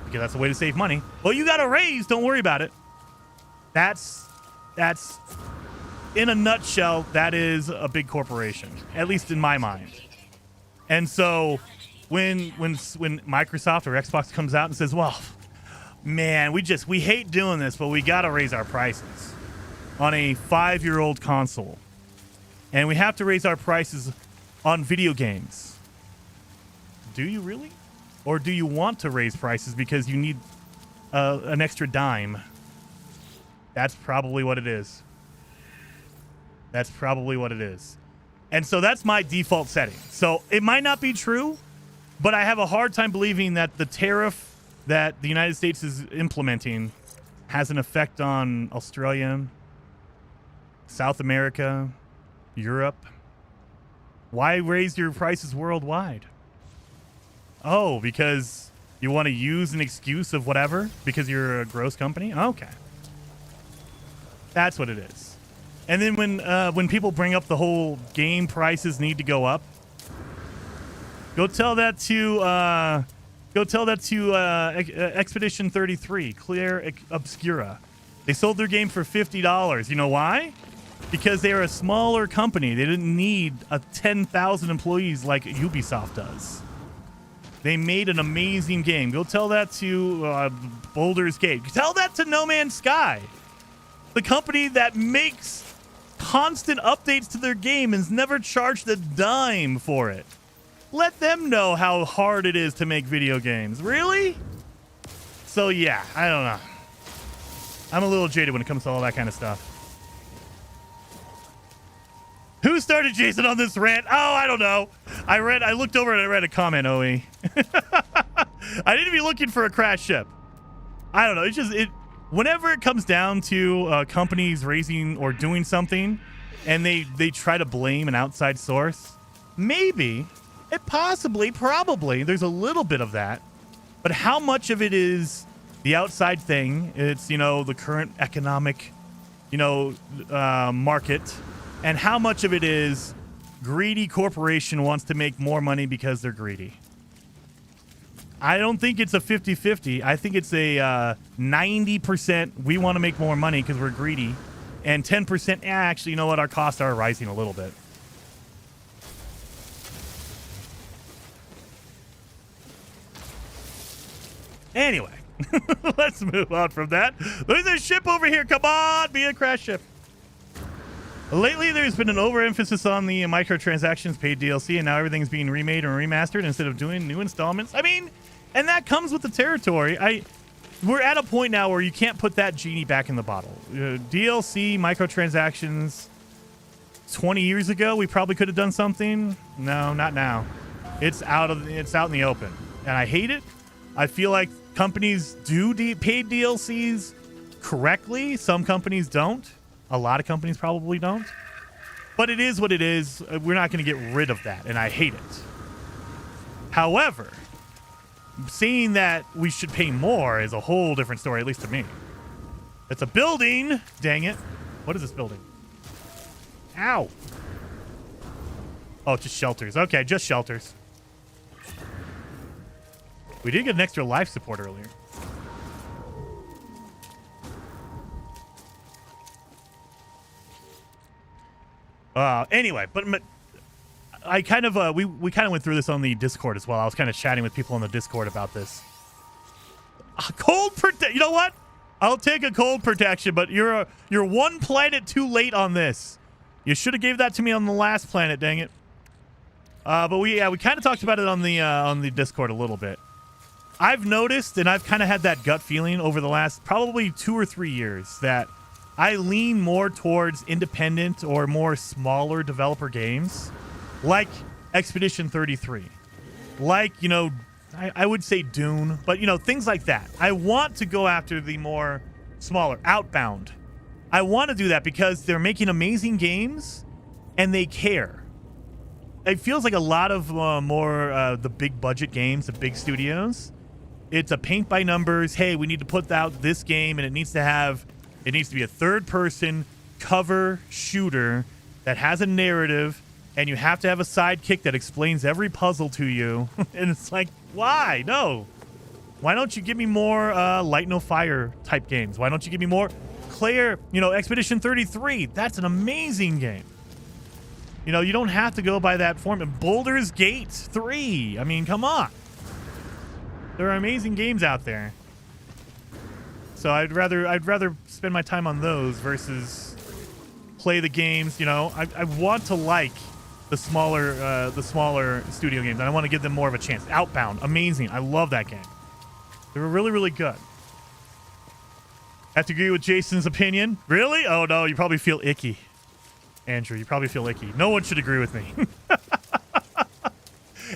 because that's the way to save money. Well, you got a raise. Don't worry about it. That's in a nutshell, that is a big corporation, at least in my mind. And so when Microsoft or Xbox comes out and says, well, man, we hate doing this, but we got to raise our prices on a 5-year-old console. And we have to raise our prices on video games. Do you really? Or do you want to raise prices because you need an extra dime? That's probably what it is. That's probably what it is. And so that's my default setting. So it might not be true, but I have a hard time believing that the tariff that the United States is implementing has an effect on Australia, South America, Europe. Why raise your prices worldwide? Oh, because you want to use an excuse of whatever because you're a gross company? Okay. That's what it is. And then when people bring up the whole game prices need to go up, go tell that to Expedition 33, Clear Obscura. They sold their game for $50. You know why? Because they are a smaller company. They didn't need 10,000 employees like Ubisoft does. They made an amazing game. Go tell that to Baldur's Gate. Tell that to No Man's Sky. The company that makes constant updates to their game and has never charged a dime for it. Let them know how hard it is to make video games. Really? So yeah, I don't know. I'm a little jaded when it comes to all that kind of stuff. Who started Jason on this rant? Oh, I don't know. I looked over and I read a comment, OE. I need to be looking for a crash ship. I don't know. Whenever it comes down to companies raising or doing something and they try to blame an outside source, maybe, probably, there's a little bit of that. But how much of it is the outside thing? It's, the current economic, market. And how much of it is greedy corporation wants to make more money because they're greedy? I don't think it's a 50-50. I think it's a 90% we want to make more money because we're greedy. And 10%, actually, you know what? Our costs are rising a little bit. Anyway, let's move on from that. There's a ship over here. Come on, be a crash ship. Lately, there's been an overemphasis on the microtransactions, paid DLC, and now everything's being remade or remastered instead of doing new installments. I mean, and that comes with the territory. We're at a point now where you can't put that genie back in the bottle. DLC, microtransactions, 20 years ago, we probably could have done something. No, not now. It's out in the open, and I hate it. I feel like companies do paid DLCs correctly. Some companies don't. A lot of companies probably don't. But it is what it is. We're not going to get rid of that, and I hate it. However, seeing that we should pay more is a whole different story, at least to me. It's a building. Dang it. What is this building? Ow. Oh, just shelters. Okay, just shelters. We did get an extra life support earlier. Anyway, but I kind of we kind of went through this on the Discord as well. I was kind of chatting with people on the Discord about this. Cold protection. You know what? I'll take a cold protection, but you're one planet too late on this. You should have gave that to me on the last planet. Dang it. But we kind of talked about it on the Discord a little bit. I've noticed, and I've kind of had that gut feeling over the last probably 2 or 3 years that I lean more towards independent or more smaller developer games like Expedition 33. Like, I would say Dune, but, things like that. I want to go after the more smaller, Outbound. I want to do that because they're making amazing games and they care. It feels like a lot of the big budget games, the big studios. It's a paint by numbers. Hey, we need to put out this game and it needs to be a third-person cover shooter that has a narrative, and you have to have a sidekick that explains every puzzle to you. And it's like, why? No. Why don't you give me more Light No Fire type games? Why don't you give me more Claire, Expedition 33? That's an amazing game. You don't have to go by that form. Baldur's Gate 3. I mean, come on. There are amazing games out there. So I'd rather spend my time on those versus play the games. I want to like the smaller studio games, and I want to give them more of a chance. Outbound, amazing. I love that game. They were really, really good. Have to agree with Jason's opinion. Really? Oh no, you probably feel icky, Andrew. You probably feel icky. No one should agree with me.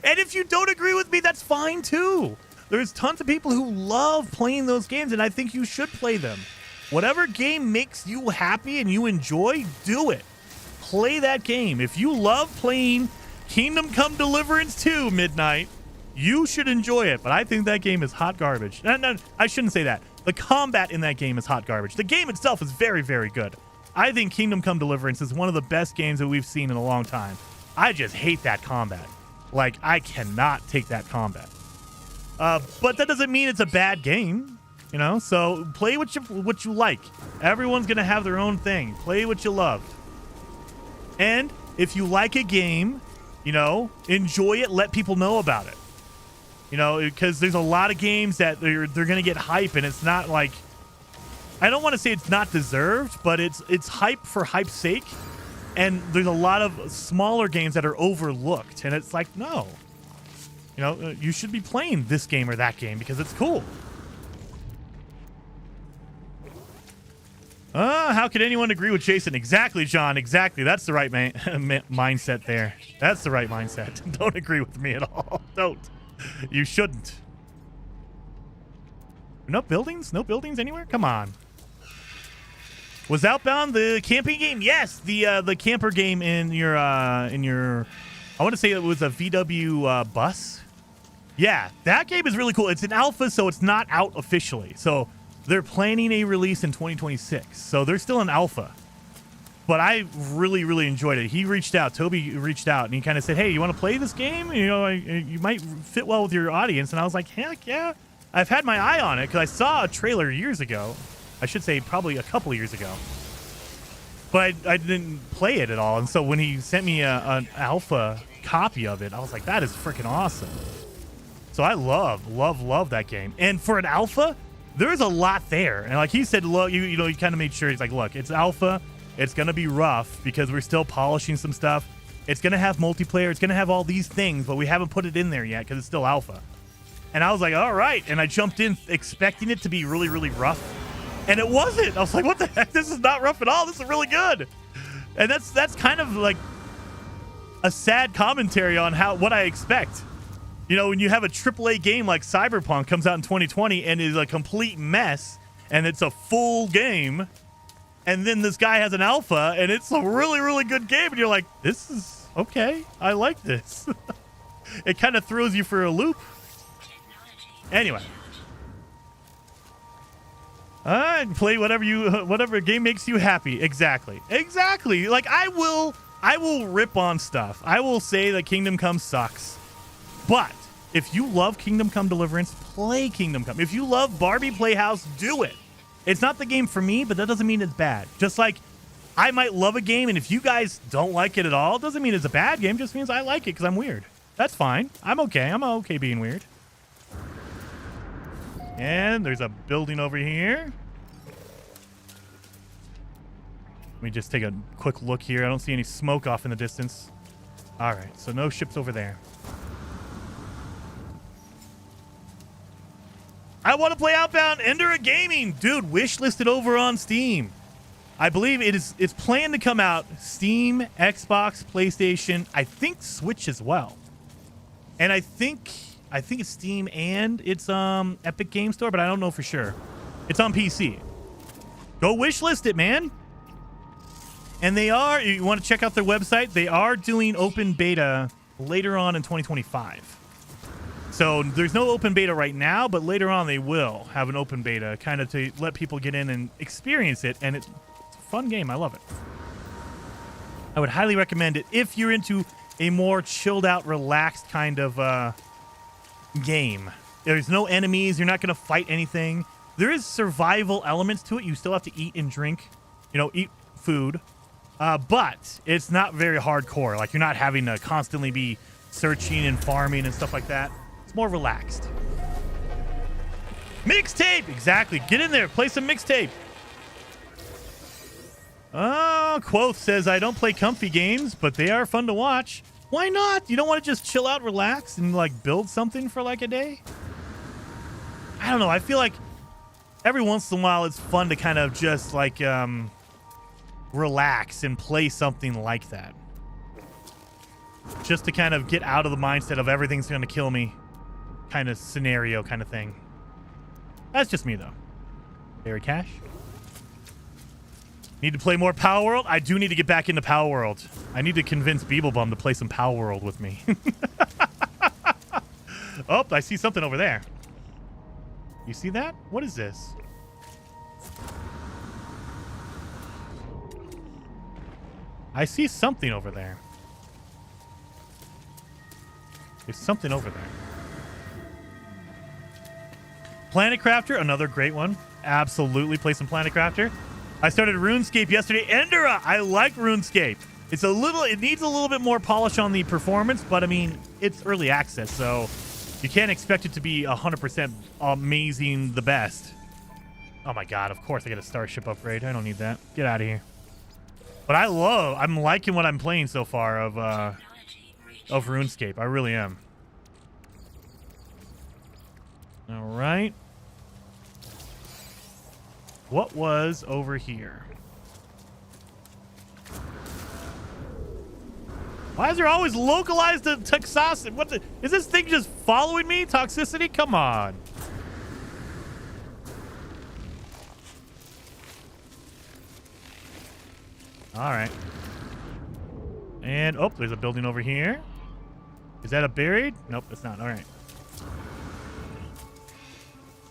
And if you don't agree with me, that's fine too. There's tons of people who love playing those games, and I think you should play them. Whatever game makes you happy and you enjoy, do it. Play that game. If you love playing Kingdom Come Deliverance 2 Midnight, you should enjoy it. But I think that game is hot garbage. No, I shouldn't say that. The combat in that game is hot garbage. The game itself is very, very good. I think Kingdom Come Deliverance is one of the best games that we've seen in a long time. I just hate that combat. Like, I cannot take that combat. But that doesn't mean it's a bad game, you know? So play what you like. Everyone's going to have their own thing. Play what you love. And if you like a game, you know, enjoy it. Let people know about it. You know, because there's a lot of games that they're going to get hype, and it's not like, I don't want to say it's not deserved, but it's hype for hype's sake. And there's a lot of smaller games that are overlooked, and it's like, no. You know, you should be playing this game or that game because it's cool. How could anyone agree with Jason? Exactly, John. Exactly. That's the right mindset there. That's the right mindset. Don't agree with me at all. Don't. You shouldn't. No buildings? No buildings anywhere? Come on. Was Outbound the camping game? Yes, the camper game in your I want to say it was a VW bus. Yeah, that game is really cool. It's an alpha, so it's not out officially. So they're planning a release in 2026. So they're still in alpha. But I really, really enjoyed it. He reached out. Toby reached out, and he kind of said, hey, you want to play this game? You know, you might fit well with your audience. And I was like, heck yeah. I've had my eye on it because I saw a trailer years ago. I should say probably a couple years ago. But I didn't play it at all. And so when he sent me an alpha copy of it, I was like, that is freaking awesome. So I love that game. And for an alpha, there's a lot there. And like he said, look, you know, he kind of made sure, he's like, look, it's alpha. It's going to be rough because we're still polishing some stuff. It's going to have multiplayer. It's going to have all these things, but we haven't put it in there yet because it's still alpha. And I was like, all right. And I jumped in expecting it to be really, really rough. And it wasn't. I was like, what the heck? This is not rough at all. This is really good. And that's kind of like a sad commentary on what I expect. You know, when you have a AAA game like Cyberpunk comes out in 2020 and is a complete mess, and it's a full game, and then this guy has an alpha, and it's a really, really good game, and you're like, this is okay. I like this. It kind of throws you for a loop. Anyway. Play whatever game makes you happy. Exactly. Like, I will rip on stuff. I will say that Kingdom Come sucks. But if you love Kingdom Come Deliverance, play Kingdom Come. If you love Barbie Playhouse, do it. It's not the game for me, but that doesn't mean it's bad. Just like I might love a game, and if you guys don't like it at all, it doesn't mean it's a bad game. It just means I like it because I'm weird. That's fine. I'm okay. I'm okay being weird. And there's a building over here. Let me just take a quick look here. I don't see any smoke off in the distance. All right, so no ships over there. I want to play Outbound Endura Gaming. Dude, wish listed over on Steam. I believe it's planned to come out Steam, Xbox, PlayStation, I think Switch as well. And I think it's Steam and it's Epic Game Store, but I don't know for sure. It's on PC. Go wish list it, man. And you want to check out their website, they are doing open beta later on in 2025. So there's no open beta right now, but later on they will have an open beta kind of to let people get in and experience it. And it's a fun game. I love it. I would highly recommend it if you're into a more chilled out, relaxed kind of game. There's no enemies. You're not going to fight anything. There is survival elements to it. You still have to eat and drink, eat food. But it's not very hardcore. Like, you're not having to constantly be searching and farming and stuff like that. It's more relaxed. Mixtape! Exactly. Get in there. Play some mixtape. Quoth says, I don't play comfy games, but they are fun to watch. Why not? You don't want to just chill out, relax, and, build something for, a day? I don't know. I feel like every once in a while it's fun to kind of just, relax and play something like that. Just to kind of get out of the mindset of everything's going to kill me. kind of scenario kind of thing. That's just me, though. Berry Cash. Need to play more Power World? I do need to get back into Power World. I need to convince Beeblebum to play some Power World with me. Oh, I see something over there. You see that? What is this? I see something over there. There's something over there. Planet Crafter, another great one. Absolutely play some Planet Crafter. I started RuneScape yesterday. Endera, I like RuneScape. It needs a little bit more polish on the performance, but I mean, it's early access, so you can't expect it to be 100% amazing, the best. Oh my god, of course I get a starship upgrade. I don't need that. Get out of here. But I'm liking what I'm playing so far of RuneScape. I really am. All right. What was over here? Why is there always localized to toxicity? Is this thing just following me? Toxicity? Come on. All right. And, oh, there's a building over here. Is that a buried? Nope, it's not. All right.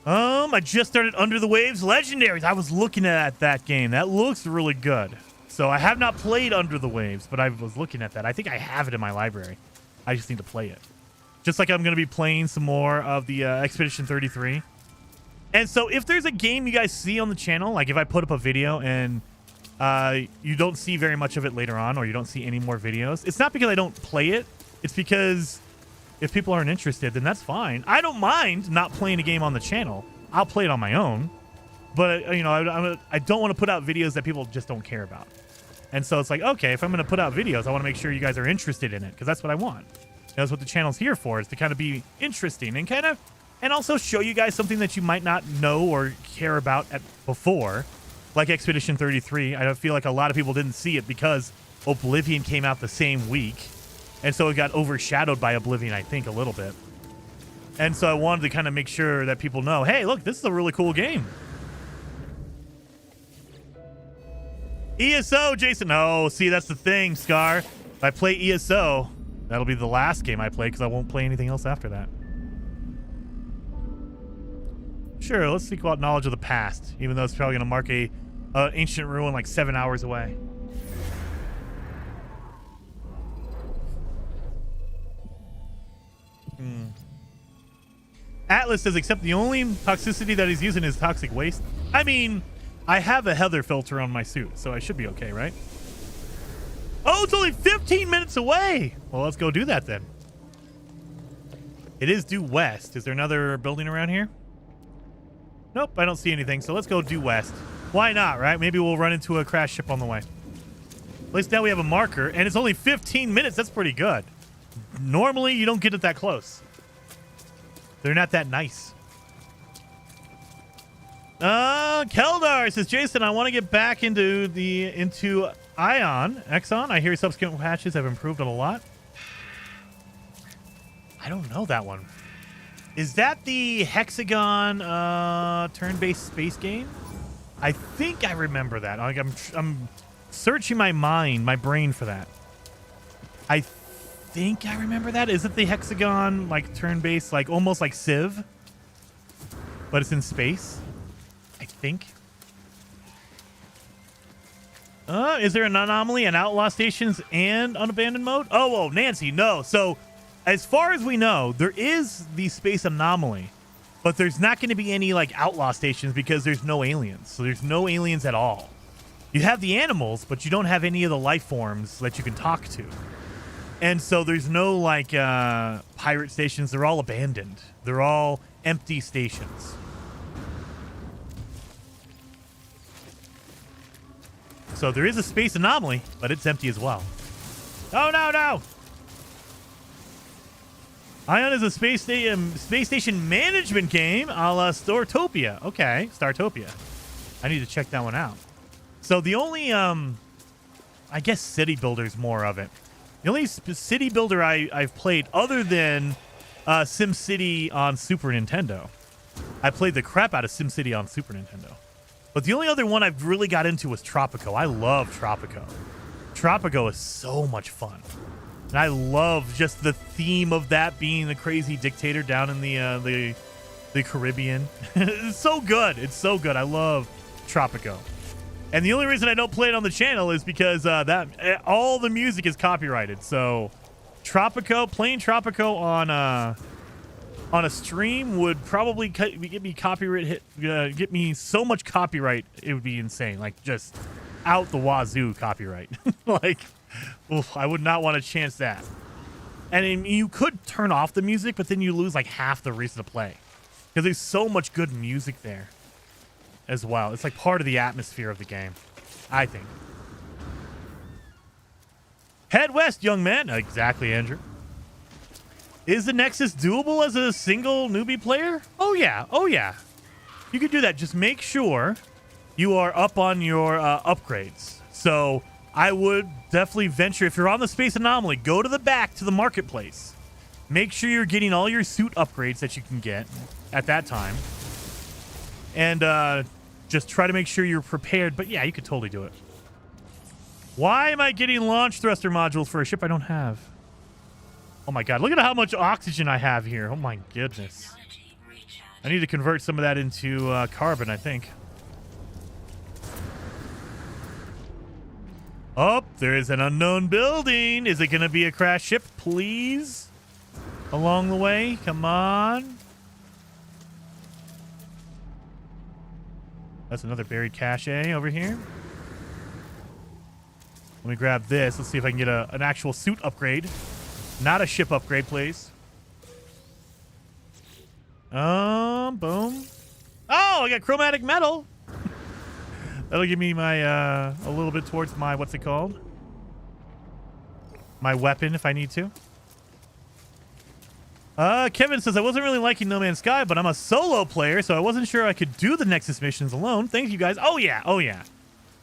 I just started Under the Waves Legendaries. I was looking at that game. That looks really good. So I have not played Under the Waves, but I was looking at that. I think I have it in my library. I just need to play it. Just like I'm going to be playing some more of the Expedition 33. And so if there's a game you guys see on the channel, like if I put up a video and you don't see very much of it later on, or you don't see any more videos, it's not because I don't play it. It's because if people aren't interested, then that's fine. I don't mind not playing a game on the channel. I'll play it on my own. But, you know, I don't want to put out videos that people just don't care about. And so it's like, okay, if I'm going to put out videos, I want to make sure you guys are interested in it, because that's what I want. That's what the channel's here for, is to kind of be interesting and also show you guys something that you might not know or care about before, like Expedition 33. I feel like a lot of people didn't see it because Oblivion came out the same week. And so it got overshadowed by Oblivion, I think, a little bit. And so I wanted to kind of make sure that people know, hey, look, this is a really cool game. ESO, Jason. Oh, see, that's the thing, Scar. If I play ESO, that'll be the last game I play because I won't play anything else after that. Sure, let's seek out knowledge of the past, even though it's probably going to mark a ancient ruin like 7 hours away. Atlas says, except the only toxicity that he's using is toxic waste. I mean, I have a heather filter on my suit, so I should be okay, right? Oh, it's only 15 minutes away. Well, let's go do that then. It is due west. Is there another building around here? Nope, I don't see anything, so let's go due west. Why not, right? Maybe we'll run into a crash ship on the way. At least now we have a marker, and it's only 15 minutes. That's pretty good. Normally, you don't get it that close. They're not that nice. Keldar says, Jason, I want to get back into Exxon. I hear subsequent patches have improved it a lot. I don't know that one. Is that the Hexagon turn-based space game? I think I remember that. I'm searching my brain for that. I think I remember that. Is it the Hexagon, like, turn-based, like, almost like Civ? But it's in space? I think. Is there an anomaly and outlaw stations and unabandoned mode? Oh, Nancy, no. So, as far as we know, there is the space anomaly, but there's not going to be any, like, outlaw stations because there's no aliens. So there's no aliens at all. You have the animals, but you don't have any of the life forms that you can talk to. And so there's no, like, pirate stations. They're all abandoned. They're all empty stations. So there is a space anomaly, but it's empty as well. Oh, no! Ion is a space station management game a la Startopia. Okay, Startopia. I need to check that one out. So the only, I guess City Builder's more of it. The only city builder I've played other than SimCity on Super Nintendo. I played the crap out of SimCity on Super Nintendo. But the only other one I've really got into was Tropico. I love Tropico. Tropico is so much fun. And I love just the theme of that being the crazy dictator down in the Caribbean. It's so good. It's so good. I love Tropico. And the only reason I don't play it on the channel is because all the music is copyrighted. So playing Tropico on a stream would probably get me get me so much copyright, it would be insane. Like, just out the wazoo copyright. Like, oof, I would not want to chance that. And you could turn off the music, but then you lose like half the reason to play, because there's so much good music there as well. It's like part of the atmosphere of the game, I think. Head west, young man. Exactly, Andrew. Is the Nexus doable as a single newbie player? Oh, yeah. Oh, yeah. You can do that. Just make sure you are up on your upgrades. So I would definitely venture, if you're on the Space Anomaly, go to the back to the marketplace. Make sure you're getting all your suit upgrades that you can get at that time. And just try to make sure you're prepared. But yeah, you could totally do it. Why am I getting launch thruster modules for a ship I don't have? Oh my god, look at how much oxygen I have here. Oh my goodness. I need to convert some of that into carbon, I think. Oh, there is an unknown building. Is it going to be a crash ship, please? Along the way, come on. That's another buried cache over here. Let me grab this. Let's see if I can get an actual suit upgrade. Not a ship upgrade, please. Boom. Oh, I got chromatic metal. That'll give me my, a little bit towards my, what's it called? My weapon, if I need to. Kevin says, I wasn't really liking No Man's Sky, but I'm a solo player, so I wasn't sure I could do the Nexus missions alone. Thank you, guys. Oh, yeah. Oh, yeah.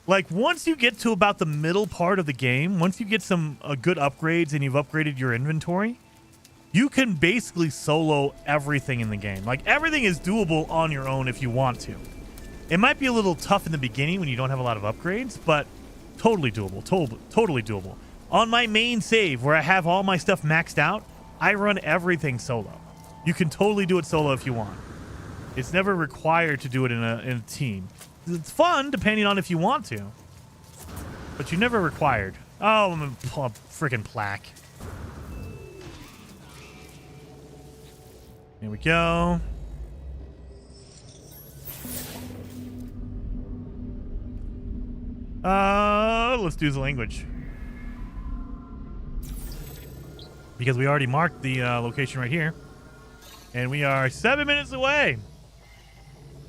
Like, once you get to about the middle part of the game, once you get some good upgrades and you've upgraded your inventory, you can basically solo everything in the game. Like, everything is doable on your own if you want to. It might be a little tough in the beginning when you don't have a lot of upgrades, but totally doable. Totally doable. On my main save, where I have all my stuff maxed out, I run everything solo. You can totally do it solo if you want. It's never required to do it in a team. It's fun, depending on if you want to. But you're never required. Oh, I'm a freaking plaque. Here we go. Let's do the language. Because we already marked the location right here. And we are 7 minutes away.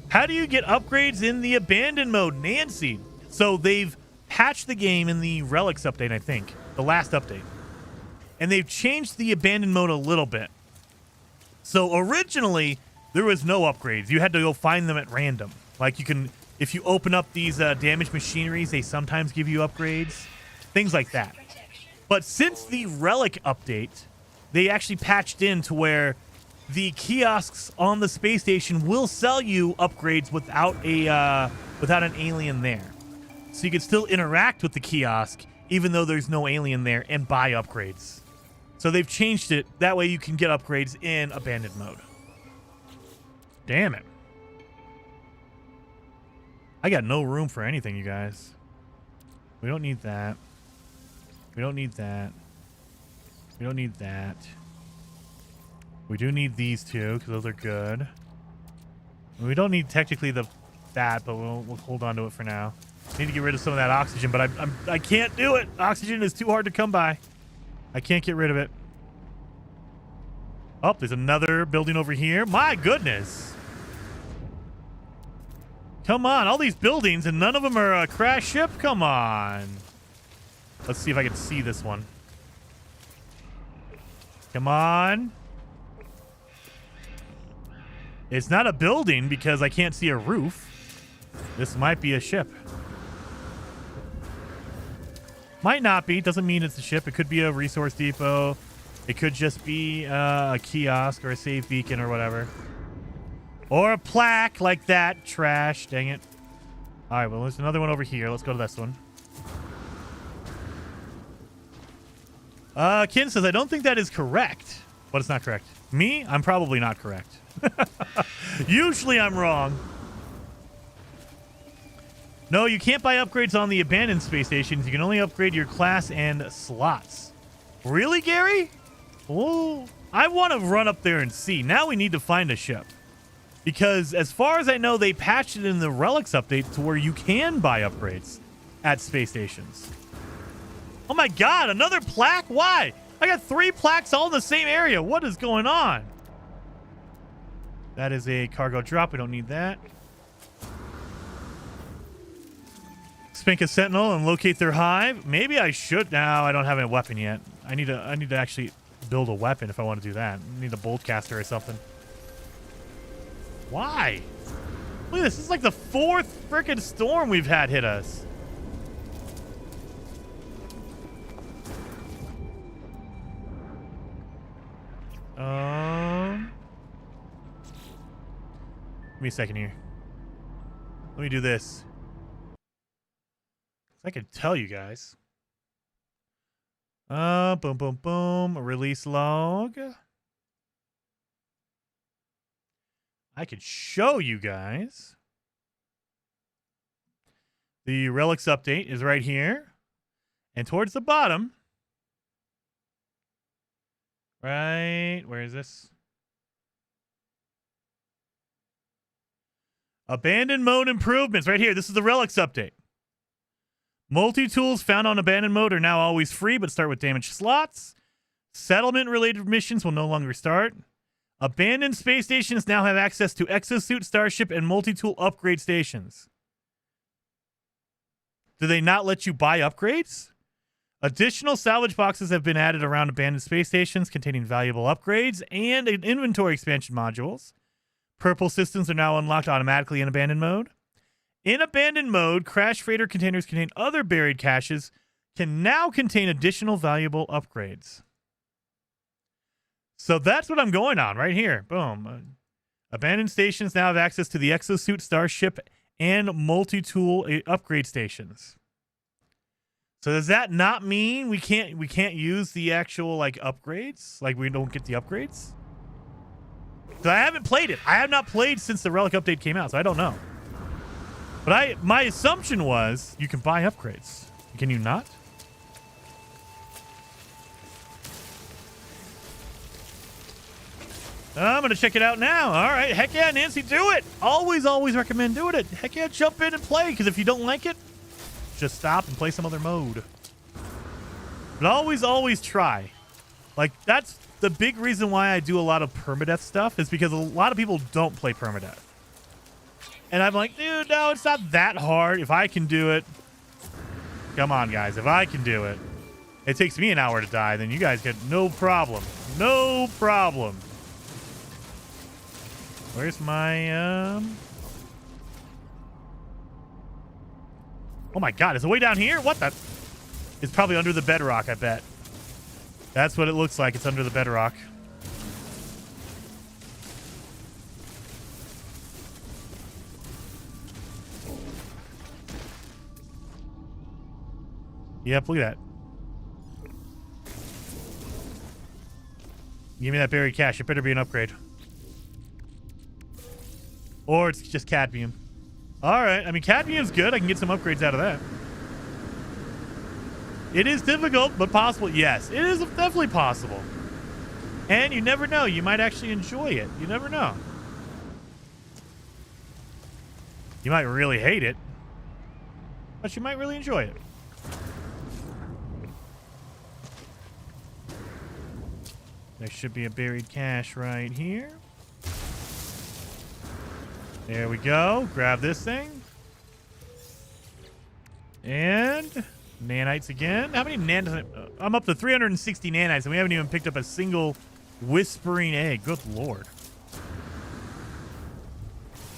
How do you get upgrades in the abandoned mode, Nancy? So they've patched the game in the Relics update, I think. The last update. And they've changed the abandoned mode a little bit. So originally, there was no upgrades. You had to go find them at random. Like, you can, if you open up these damaged machineries, they sometimes give you upgrades. Things like that. But since the Relic update, they actually patched in to where the kiosks on the space station will sell you upgrades without an alien there. So you can still interact with the kiosk even though there's no alien there and buy upgrades. So they've changed it. That way you can get upgrades in abandoned mode. Damn it. I got no room for anything, you guys. We don't need that. We don't need that. We don't need that. We do need these two because those are good. We don't need technically that, but we'll hold on to it for now. Need to get rid of some of that oxygen, but I can't do it. Oxygen is too hard to come by. I can't get rid of it. Oh, there's another building over here. My goodness. Come on, all these buildings and none of them are a crash ship? Come on. Let's see if I can see this one. Come on. It's not a building because I can't see a roof. This might be a ship. Might not be. Doesn't mean it's a ship. It could be a resource depot. It could just be a kiosk or a save beacon or whatever. Or a plaque like that. Trash. Dang it. All right, well, there's another one over here. Let's go to this one. Kin says, I don't think that is correct. What is not correct? Me? I'm probably not correct. Usually I'm wrong. No, you can't buy upgrades on the abandoned space stations. You can only upgrade your class and slots. Really, Gary? Oh, I want to run up there and see. Now we need to find a ship. Because as far as I know, they patched it in the Relics update to where you can buy upgrades at space stations. Oh my god, another plaque? Why? I got 3 plaques all in the same area. What is going on? That is a cargo drop. We don't need that. Spink a sentinel and locate their hive. Maybe I should. No, I don't have a weapon yet. I need to actually build a weapon if I want to do that. I need a bolt caster or something. Why? Look at this. This is like the 4th freaking storm we've had hit us. Give me a second here. Let me do this. I can tell you guys. Boom, boom, boom. A release log. I could show you guys. The Relics update is right here. And towards the bottom. Right. Where is this? Abandoned mode improvements. Right here. This is the Relics update. Multi-tools found on abandoned mode are now always free, but start with damaged slots. Settlement-related missions will no longer start. Abandoned space stations now have access to exosuit, starship, and multi-tool upgrade stations. Do they not let you buy upgrades? Additional salvage boxes have been added around abandoned space stations containing valuable upgrades and inventory expansion modules. Purple systems are now unlocked automatically in abandoned mode. In abandoned mode, crash freighter containers containing other buried caches can now contain additional valuable upgrades. So that's what I'm going on right here. Boom. Abandoned stations now have access to the exosuit, starship, and multi-tool upgrade stations. So does that not mean we can't use the actual like upgrades? Like we don't get the upgrades? So I haven't played it. I have not played since the Relic update came out, so I don't know. But my assumption was you can buy upgrades. Can you not? I'm going to check it out now. All right. Heck yeah, Nancy, do it. Always recommend doing it. Heck yeah, jump in and play, because if you don't like it, just stop and play some other mode. But always try. Like, that's the big reason why I do a lot of permadeath stuff is because a lot of people don't play permadeath. And I'm like, dude, no, it's not that hard. If I can do it, come on, guys. If I can do it, it takes me an hour to die. Then you guys get no problem. No problem. Where's my, Oh my god, is it way down here? What the? It's probably under the bedrock, I bet. That's what it looks like. It's under the bedrock. Yep, look at that. Give me that buried cache. It better be an upgrade. Or it's just cadmium. Alright, I mean, cadmium's good. I can get some upgrades out of that. It is difficult, but possible. Yes, it is definitely possible. And you never know. You might actually enjoy it. You never know. You might really hate it, but you might really enjoy it. There should be a buried cache right here. There we go. Grab this thing. And nanites again. How many nanites? I'm up to 360 nanites, and we haven't even picked up a single whispering egg. Good lord.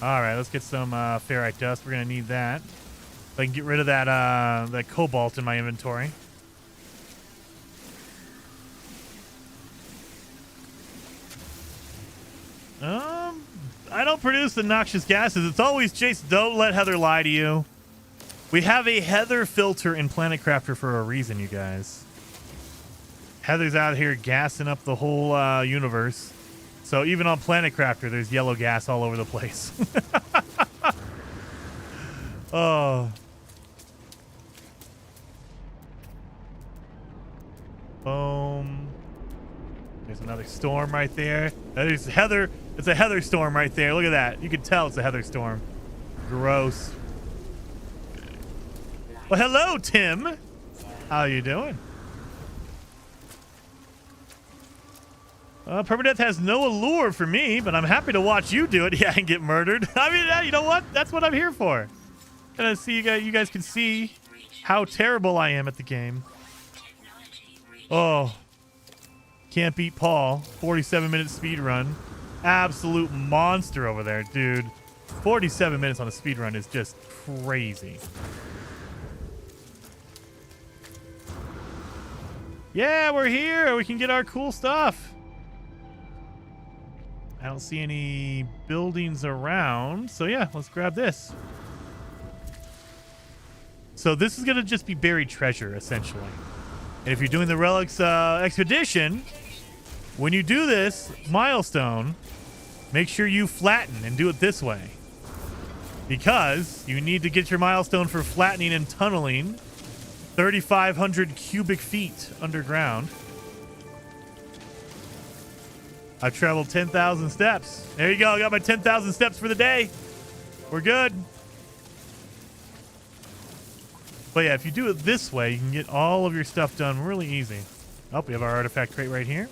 All right, let's get some ferrite dust. We're going to need that. So I can get rid of that cobalt in my inventory. I don't produce the noxious gases. It's always Jason. Don't let Heather lie to you. We have a Heather filter in Planet Crafter for a reason, you guys. Heather's out here gassing up the whole universe. So even on Planet Crafter, there's yellow gas all over the place. Oh. Boom. There's another storm right there. There's Heather. It's a Heather storm right there. Look at that. You can tell it's a Heather storm. Gross. Well, hello, Tim. How you doing? Permadeath has no allure for me, but I'm happy to watch you do it. Yeah, and get murdered. I mean, you know what? That's what I'm here for. Gonna see you guys can see how terrible I am at the game. Oh. Can't beat Paul. 47-minute speed run. Absolute monster over there, dude. 47 minutes on a speed run is just crazy. Yeah, we're here. We can get our cool stuff. I don't see any buildings around. So yeah, let's grab this. So this is going to just be buried treasure, essentially. And if you're doing the Relics expedition, when you do this milestone, make sure you flatten and do it this way. Because you need to get your milestone for flattening and tunneling 3,500 cubic feet underground. I've traveled 10,000 steps. There you go. I got my 10,000 steps for the day. We're good. But yeah, if you do it this way, you can get all of your stuff done really easy. Oh, we have our artifact crate right here.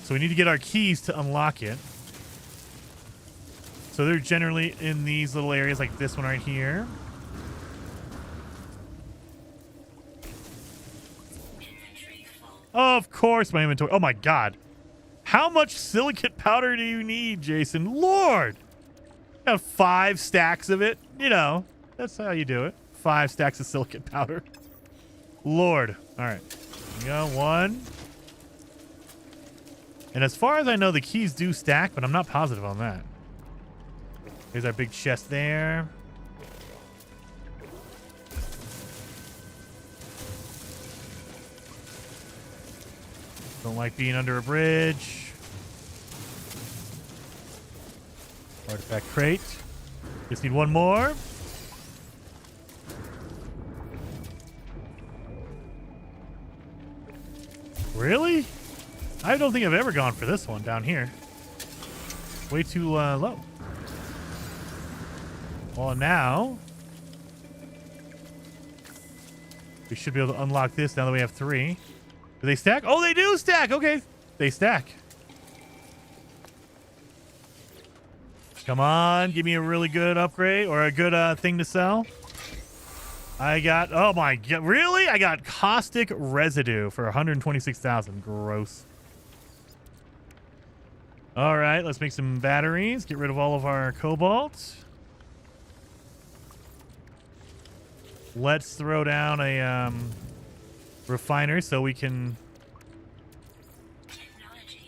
So we need to get our keys to unlock it. So they're generally in these little areas like this one right here. Oh, of course, my inventory. Oh my god. How much silicate powder do you need, Jason? Lord! Got 5 stacks of it. You know, that's how you do it. 5 stacks of silicate powder. Lord. All right. Here we go. 1. And as far as I know, the keys do stack, but I'm not positive on that. Here's our big chest there. Don't like being under a bridge. Artifact crate. Just need one more. Really? I don't think I've ever gone for this one down here. Way too low. Well, now we should be able to unlock this now that we have 3. Do they stack? Oh, they do stack. Okay. They stack. Come on. Give me a really good upgrade or a good thing to sell. I got, oh my god. Really? I got caustic residue for 126,000. Gross. All right. Let's make some batteries. Get rid of all of our cobalt. Let's throw down a refiner so we can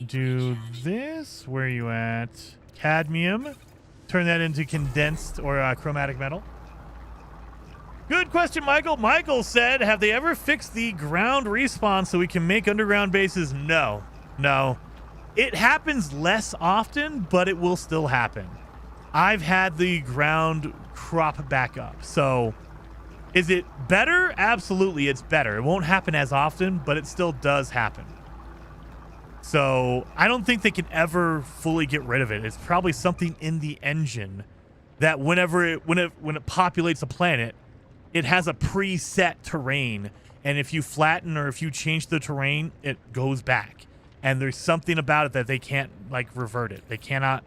do this. Where are you at? Cadmium. Turn that into condensed or chromatic metal. Good question, Michael. Michael said, have they ever fixed the ground respawn so we can make underground bases? No. No. It happens less often, but it will still happen. I've had the ground crop back up. So is it better? Absolutely, it's better. It won't happen as often, but it still does happen. So I don't think they can ever fully get rid of it. It's probably something in the engine that when it populates a planet, it has a preset terrain. And if you flatten or if you change the terrain, it goes back. And there's something about it that they can't like revert it. They cannot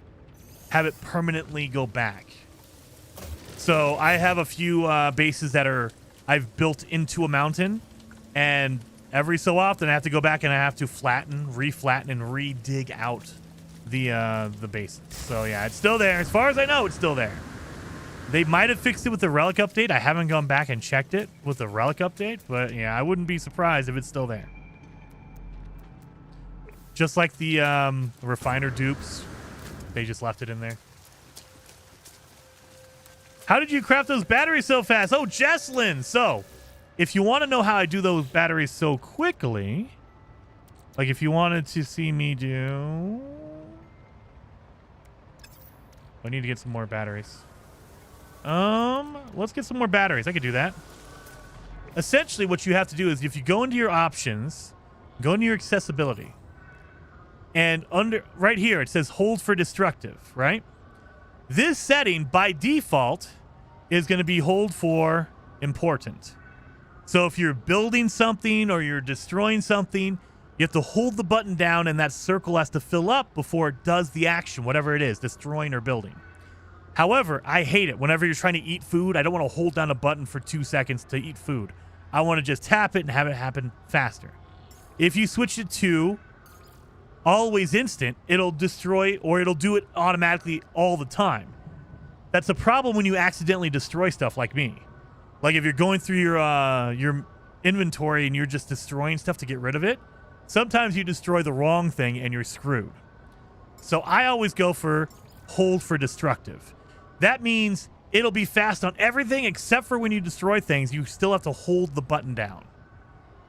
have it permanently go back. So I have a few bases that I've built into a mountain, and every so often I have to go back and I have to reflatten, and re-dig out the bases. So yeah, it's still there. As far as I know, it's still there. They might have fixed it with the relic update. I haven't gone back and checked it with the relic update, but yeah, I wouldn't be surprised if it's still there. Just like the refiner dupes. They just left it in there. How did you craft those batteries so fast? Oh, Jesslyn. So, if you want to know how I do those batteries so quickly, like if you wanted to see me do... I need to get some more batteries. Let's get some more batteries. I could do that. Essentially, what you have to do is if you go into your options, go into your accessibility, and under right here, it says hold for destructive, right? This setting, by default, is going to be hold for important. So if you're building something or you're destroying something, you have to hold the button down and that circle has to fill up before it does the action, whatever it is, destroying or building. However, I hate it. Whenever you're trying to eat food, I don't want to hold down a button for 2 seconds to eat food. I want to just tap it and have it happen faster. If you switch it to always instant, it'll destroy or it'll do it automatically all the time. That's a problem when you accidentally destroy stuff like me. Like if you're going through your inventory and you're just destroying stuff to get rid of it, sometimes you destroy the wrong thing and you're screwed. So I always go for hold for destructive. That means it'll be fast on everything except for when you destroy things, you still have to hold the button down.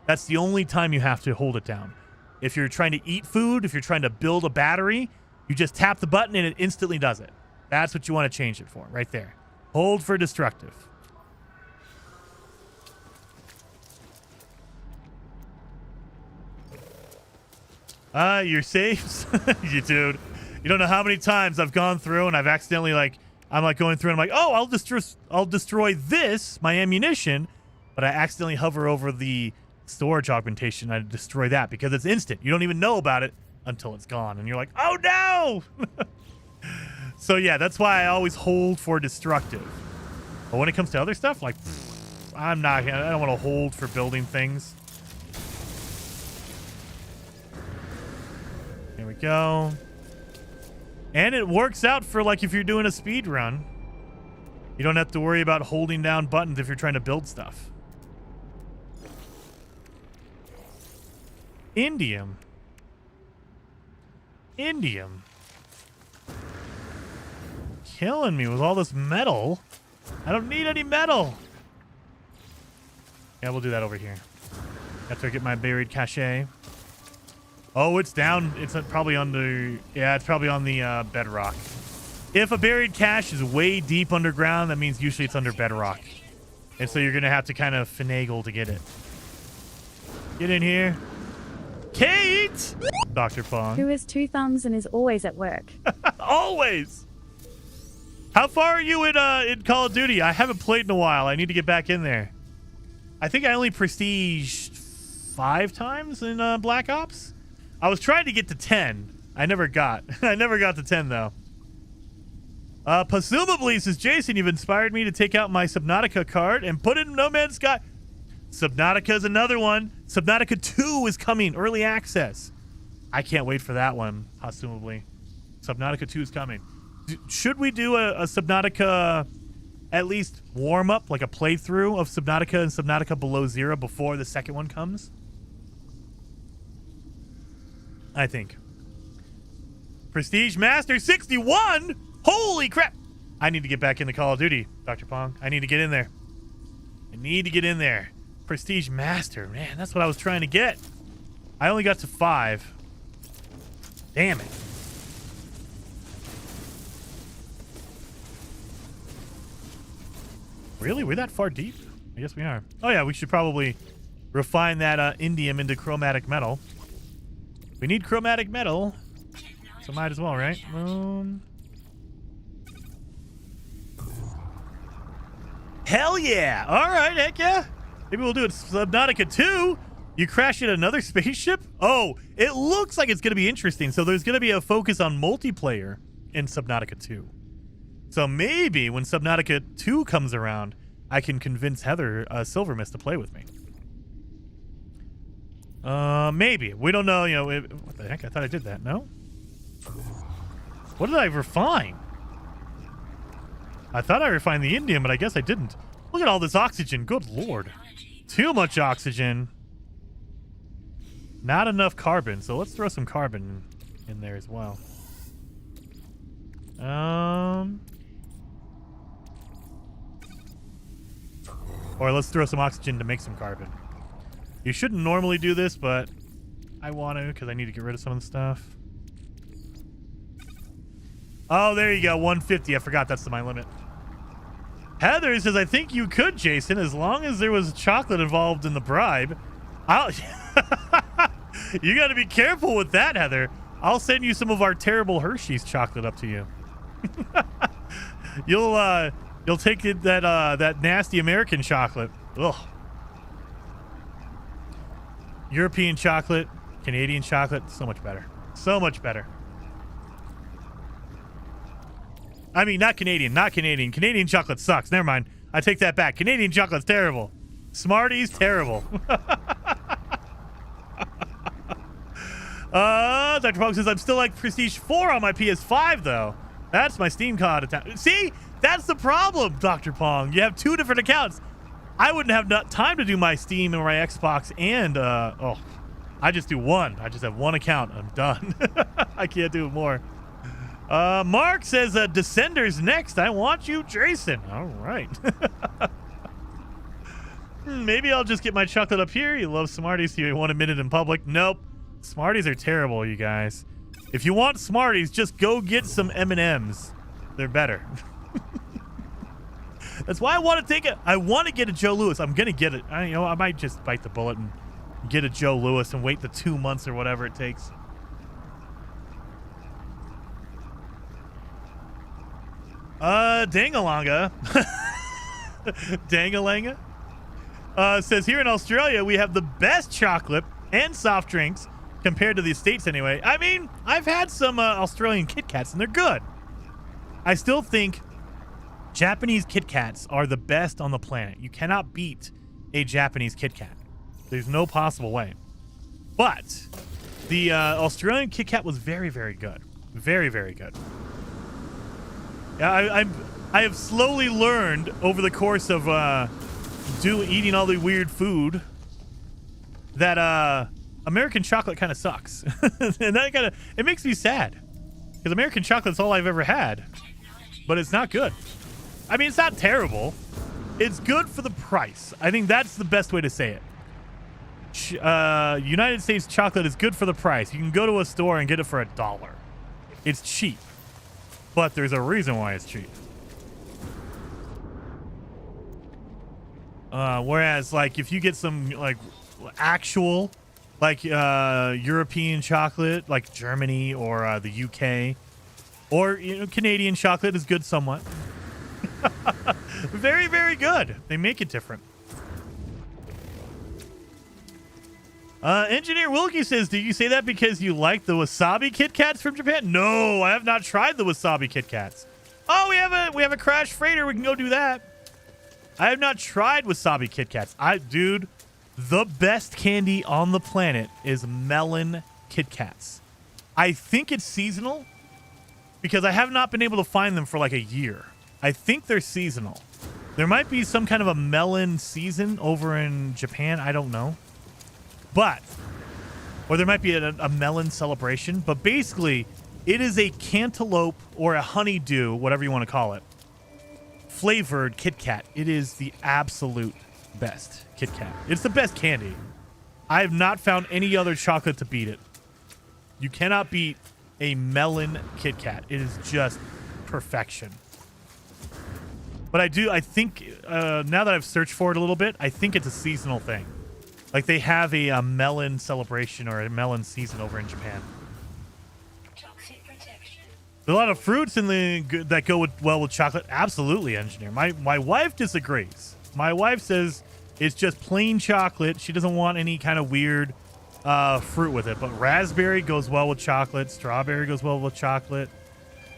That's the only time you have to hold it down. If you're trying to eat food, if you're trying to build a battery, you just tap the button and it instantly does it. That's what you want to change it for, right there. Hold for destructive. Your saves? You dude. You don't know how many times I've gone through and I've accidentally I'm going through and I'm like, oh, I'll destroy this, my ammunition, but I accidentally hover over the storage augmentation. I destroy that because it's instant. You don't even know about it until it's gone. And you're like, oh no! So yeah, that's why I always hold for destructive. But when it comes to other stuff, like, I don't want to hold for building things. Here we go. And it works out for like if you're doing a speed run. You don't have to worry about holding down buttons if you're trying to build stuff. Indium. Killing me with all this metal. I don't need any metal. Yeah, we'll do that over here. After I get my buried cache. Oh, it's down. It's probably on the... Yeah, it's probably on the bedrock. If a buried cache is way deep underground, that means usually it's under bedrock. And so you're going to have to kind of finagle to get it. Get in here. Kate! Dr. Pong. Who has 2 thumbs and is always at work. Always! How far are you in Call of Duty? I haven't played in a while. I need to get back in there. I think I only prestiged 5 times in Black Ops. I was trying to get to 10. I never got. I never got to 10, though. Presumably, says Jason, you've inspired me to take out my Subnautica card and put it in No Man's Sky. Subnautica is another one. Subnautica 2 is coming. Early access. I can't wait for that one, presumably. Subnautica 2 is coming. Should we do a Subnautica at least warm-up, like a playthrough of Subnautica and Subnautica Below Zero before the second one comes? I think. Prestige Master 61? Holy crap! I need to get back into Call of Duty, Dr. Pong. I need to get in there. I need to get in there. Prestige Master. Man, that's what I was trying to get. I only got to 5. Damn it. Really? We're that far deep? I guess we are. Oh, yeah, we should probably refine that indium into chromatic metal. We need chromatic metal, so might as well, right? Hell yeah! All right, heck yeah. Maybe we'll do it Subnautica 2. You crash in another spaceship? Oh, it looks like it's going to be interesting. So there's going to be a focus on multiplayer in Subnautica 2. So maybe when Subnautica 2 comes around, I can convince Heather Silvermist to play with me. Maybe. We don't know, you know. What the heck? I thought I did that. No? What did I refine? I thought I refined the indium, but I guess I didn't. Look at all this oxygen. Good lord. Too much oxygen. Not enough carbon, so let's throw some carbon in there as well. Or let's throw some oxygen to make some carbon. You shouldn't normally do this, but I want to because I need to get rid of some of the stuff. Oh, there you go. 150. I forgot that's my limit. Heather says, I think you could, Jason, as long as there was chocolate involved in the bribe. You got to be careful with that, Heather. I'll send you some of our terrible Hershey's chocolate up to you. You'll take that nasty American chocolate. Ugh. European chocolate, Canadian chocolate, so much better. So much better. I mean, not Canadian. Canadian chocolate sucks. Never mind. I take that back. Canadian chocolate's terrible. Smarties, terrible. Dr. Pong says, I'm still like Prestige 4 on my PS5, though. That's my Steam COD account. See? That's the problem, Dr. Pong. You have two different accounts. I wouldn't have time to do my Steam and my Xbox and, I just do one. I just have one account. I'm done. I can't do more. Mark says, Descenders next. I want you, Jason. All right. Maybe I'll just get my chocolate up here. You love Smarties. You won't admit it in public. Nope. Smarties are terrible, you guys. If you want Smarties, just go get some M&Ms. They're better. That's why I want to take it. I want to get a Joe Louis. I'm going to get it. I might just bite the bullet and get a Joe Louis and wait the 2 months or whatever it takes. Dangalanga. Dangalanga. Says here in Australia, we have the best chocolate and soft drinks compared to the States anyway. I mean, I've had some Australian Kit Kats and they're good. I still think Japanese Kit Kats are the best on the planet. You cannot beat a Japanese Kit Kat. There's no possible way. But the Australian Kit Kat was very, very good. Very, very good. I have slowly learned over the course of eating all the weird food that American chocolate kind of sucks. And that it makes me sad because American chocolate's all I've ever had, but it's not good. I mean, it's not terrible. It's good for the price. I think that's the best way to say it. United States chocolate is good for the price. You can go to a store and get it for $1. It's cheap, but there's a reason why it's cheap. Whereas, like, if you get some like actual European chocolate, like Germany or the UK, or Canadian chocolate is good somewhat. Very, very good. They make it different. Engineer Wilkie says, do you say that because you like the wasabi Kit Kats from Japan? No, I have not tried the wasabi Kit Kats. Oh, we have a crash freighter. We can go do that. I have not tried wasabi Kit Kats. Dude, the best candy on the planet is melon Kit Kats. I think it's seasonal because I have not been able to find them for like a year. I think they're seasonal. There might be some kind of a melon season over in Japan. I don't know. Or there might be a melon celebration. But basically, it is a cantaloupe or a honeydew, whatever you want to call it, flavored Kit Kat. It is the absolute best Kit Kat. It's the best candy. I have not found any other chocolate to beat it. You cannot beat a melon Kit Kat. It is just perfection. But I think, now that I've searched for it a little bit, I think it's a seasonal thing. Like they have a melon celebration or a melon season over in Japan. Toxic protection. There's a lot of fruits that go well with chocolate. Absolutely, engineer. My wife disagrees. My wife says it's just plain chocolate. She doesn't want any kind of weird fruit with it. But raspberry goes well with chocolate. Strawberry goes well with chocolate.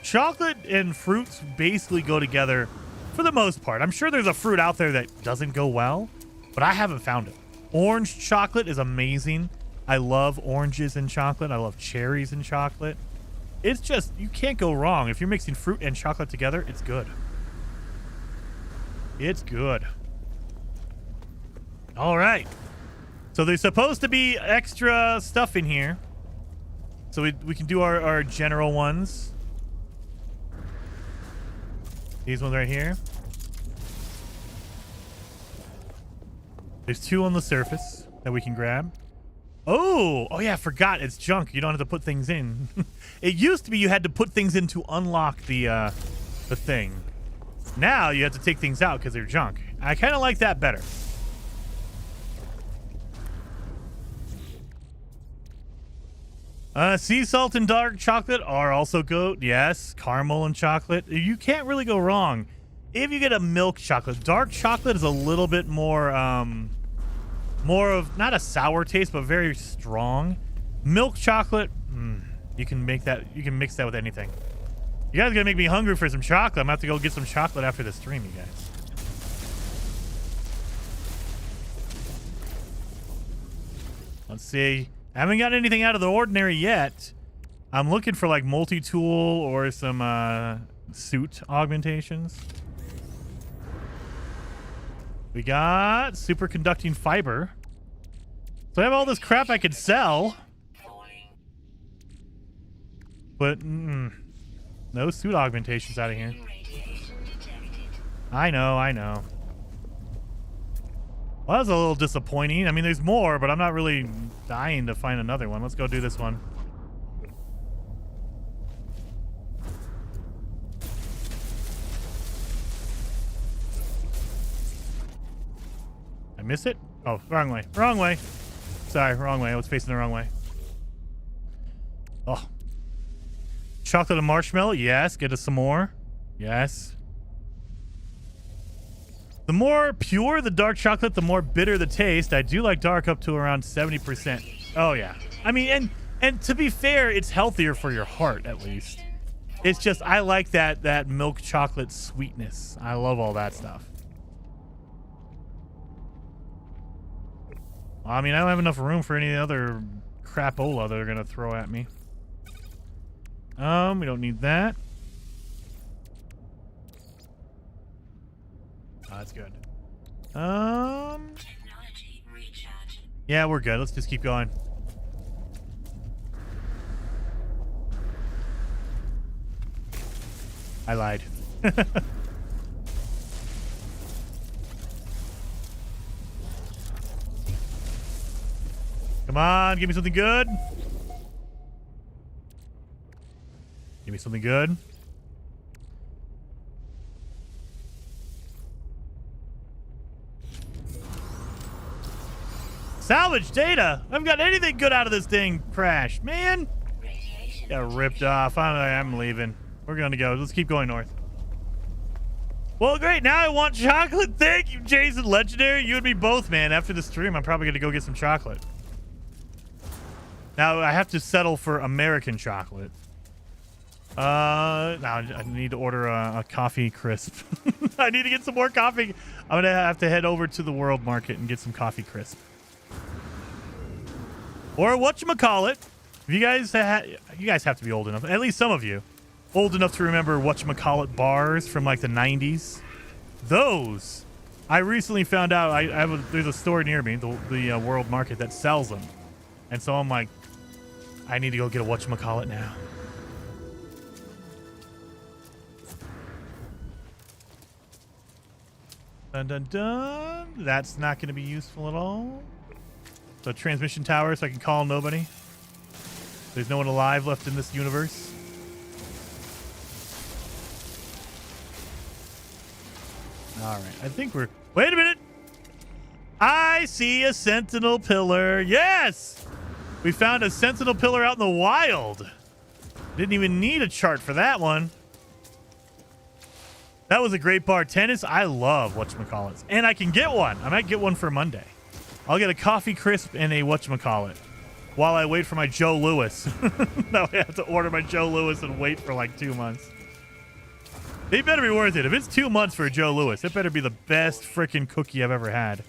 Chocolate and fruits basically go together for the most part. I'm sure there's a fruit out there that doesn't go well, but I haven't found it. Orange chocolate is amazing. I love oranges in chocolate. I love cherries in chocolate. It's just, you can't go wrong. If you're mixing fruit and chocolate together, it's good. It's good. All right. So there's supposed to be extra stuff in here. So we can do our general ones. These ones right here. There's 2 on the surface that we can grab. Oh yeah, I forgot. It's junk. You don't have to put things in. It used to be you had to put things in to unlock the thing. Now you have to take things out because they're junk. I kind of like that better. Sea salt and dark chocolate are also good. Yes, caramel and chocolate. You can't really go wrong if you get a milk chocolate. Dark chocolate is a little bit more of not a sour taste, but very strong. Milk chocolate, you can make that. You can mix that with anything. You guys are gonna make me hungry for some chocolate. I'm gonna have to go get some chocolate after the stream, you guys. Let's see. I haven't got anything out of the ordinary yet. I'm looking for like multi-tool or some suit augmentations. We got superconducting fiber. So I have all this crap I could sell. But no suit augmentations out of here. I know. Well, that was a little disappointing. I mean, there's more, but I'm not really dying to find another one. Let's go do this one. I miss it? Oh, wrong way. Wrong way. Sorry, wrong way. I was facing the wrong way. Oh. Chocolate and marshmallow? Yes. Get us some more. Yes. The more pure the dark chocolate, the more bitter the taste. I do like dark up to around 70%. Oh, yeah. I mean, and to be fair, it's healthier for your heart, at least. It's just, I like that milk chocolate sweetness. I love all that stuff. I mean, I don't have enough room for any other crapola they're going to throw at me. We don't need that. Oh, that's good. Yeah, we're good. Let's just keep going. I lied. Come on, give me something good. Give me something good. Salvage data. I haven't got anything good out of this thing. Crash, man. Got ripped off. I'm leaving. We're gonna go. Let's keep going north. Well, great. Now I want chocolate. Thank you, Jason Legendary. You and me both, man. After the stream, I'm probably gonna go get some chocolate. Now I have to settle for American chocolate. Now I need to order a coffee crisp. I need to get some more coffee. I'm gonna have to head over to the World Market and get some coffee crisp. Or whatchamacallit. If you guys have to be old enough, at least some of you, old enough to remember whatchamacallit bars from like the 90s. Those, I recently found out. There's a store near me, the World Market, that sells them, and so I'm like, I need to go get a whatchamacallit now. Dun dun dun. That's not going to be useful at all. So transmission tower, so I can call nobody. There's no one alive left in this universe. All right, I think we're... Wait a minute! I see a sentinel pillar. Yes! We found a sentinel pillar out in the wild. Didn't even need a chart for that one. That was a great bar. Tennis, I love whatchamacallits. And I can get one. I might get one for Monday. I'll get a coffee crisp and a whatchamacallit while I wait for my Joe Louis. Now I have to order my Joe Louis and wait for like 2 months. It better be worth it. If it's 2 months for a Joe Louis, it better be the best freaking cookie I've ever had.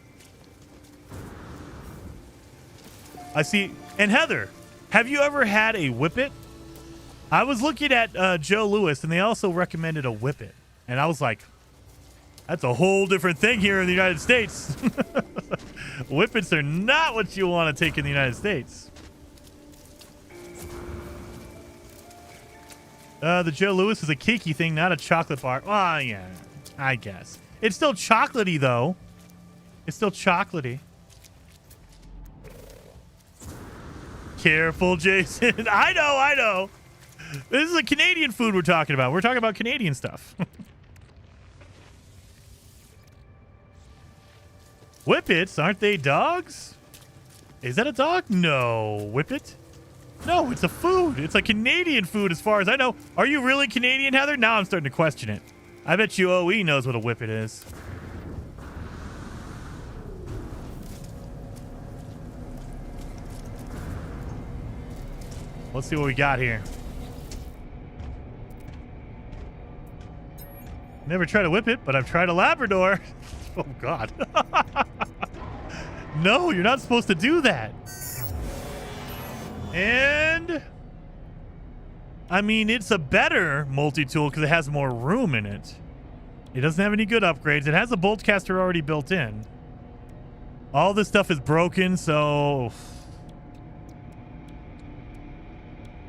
I see. And Heather, have you ever had a Whippet? I was looking at Joe Louis, and they also recommended a Whippet. And I was like, that's a whole different thing here in the United States. Whippets are not what you want to take in the United States. The Joe Louis is a cakey thing, not a chocolate bar. Oh, yeah, I guess. It's still chocolatey, though. It's still chocolatey. Careful, Jason. I know. This is a Canadian food we're talking about. We're talking about Canadian stuff. Whippets, aren't they dogs? Is that a dog? No. Whippet? No, it's a food. It's a Canadian food as far as I know. Are you really Canadian, Heather? Now I'm starting to question it. I bet you OE knows what a whippet is. Let's see what we got here. Never tried a whippet, but I've tried a Labrador. Oh, God. No, you're not supposed to do that. And I mean, it's a better multi-tool because it has more room in it. It doesn't have any good upgrades. It has a bolt caster already built in. All this stuff is broken, so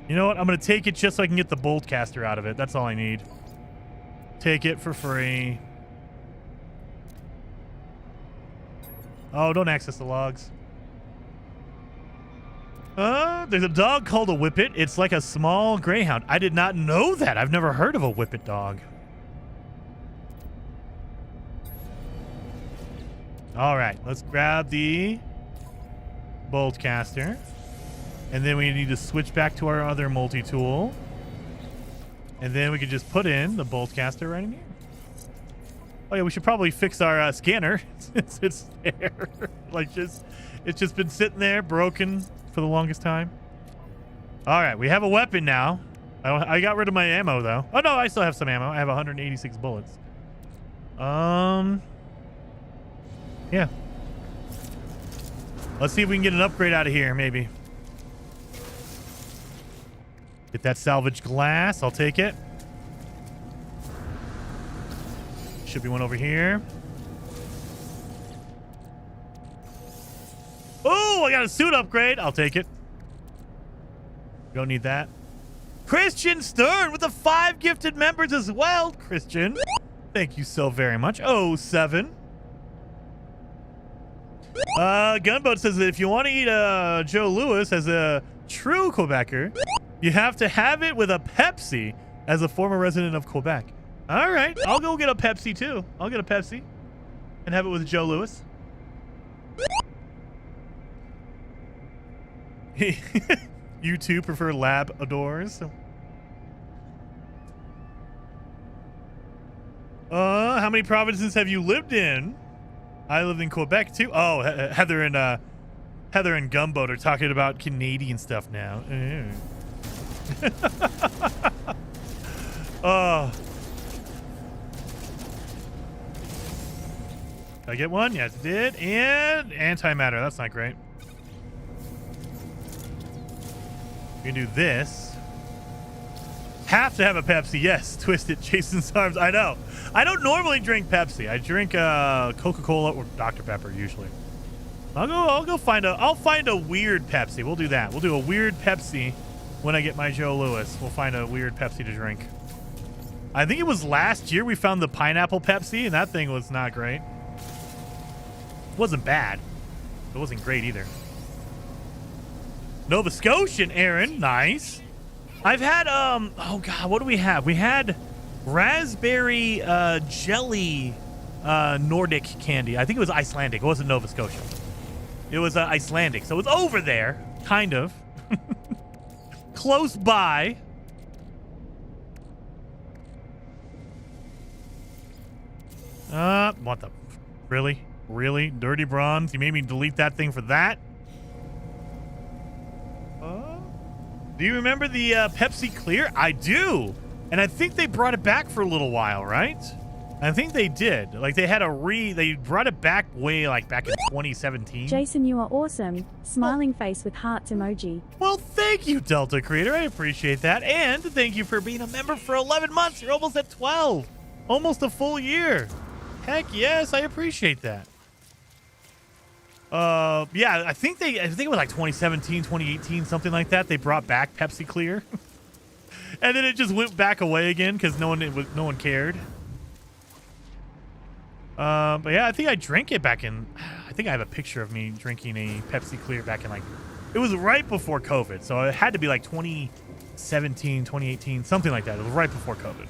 you know what? I'm going to take it just so I can get the bolt caster out of it. That's all I need. Take it for free. Oh, don't access the logs. There's a dog called a whippet. It's like a small greyhound. I did not know that. I've never heard of a whippet dog. All right, let's grab the bolt caster. And then we need to switch back to our other multi-tool. And then we can just put in the bolt caster right in here. Oh yeah, we should probably fix our scanner since it's there. It's just been sitting there broken for the longest time. All right, we have a weapon now. I got rid of my ammo though. Oh no, I still have some ammo. I have 186 bullets. Yeah. Let's see if we can get an upgrade out of here, maybe. Get that salvage glass. I'll take it. Should be one over here. Oh, I got a suit upgrade. I'll take it. Don't need that. Christian Stern with the 5 gifted members as well. Christian, thank you so very much. 07. Gunboat says that if you want to eat Joe Louis as a true Quebecer, you have to have it with a Pepsi as a former resident of Quebec. All right, I'll go get a Pepsi too. I'll get a Pepsi and have it with Joe Louis. You two prefer Labradors. How many provinces have you lived in? I lived in Quebec too. Oh, Heather and Gumboat are talking about Canadian stuff now. Oh. Did I get one? Yes, it did. And antimatter. That's not great. We can do this. Have to have a Pepsi. Yes, twist it. Jason's arms. I know. I don't normally drink Pepsi. I drink Coca-Cola or Dr. Pepper usually. I'll find a weird Pepsi. We'll do that. We'll do a weird Pepsi when I get my Joe Louis. We'll find a weird Pepsi to drink. I think it was last year we found the pineapple Pepsi, and that thing was not great. It wasn't bad. It wasn't great either. Nova Scotian, Aaron. Nice. I've had, oh God, what do we have? We had raspberry jelly Nordic candy. I think it was Icelandic. It wasn't Nova Scotian. It was Icelandic. So it's over there, kind of. Close by. What the? Really? Really? Dirty bronze? You made me delete that thing for that? Do you remember the Pepsi Clear? I do. And I think they brought it back for a little while, right? I think they did. Like they had they brought it back back in 2017. Jason, you are awesome. Smiling face with hearts emoji. Well, thank you, Delta Creator. I appreciate that. And thank you for being a member for 11 months. You're almost at 12. Almost a full year. Heck yes, I appreciate that. Yeah, I think it was like 2017, 2018, something like that. They brought back Pepsi Clear. And then it just went back away again because no one cared. But yeah, I think I drank it back in. I think I have a picture of me drinking a Pepsi Clear back in it was right before COVID, so it had to be like 2017, 2018, something like that. It was right before COVID.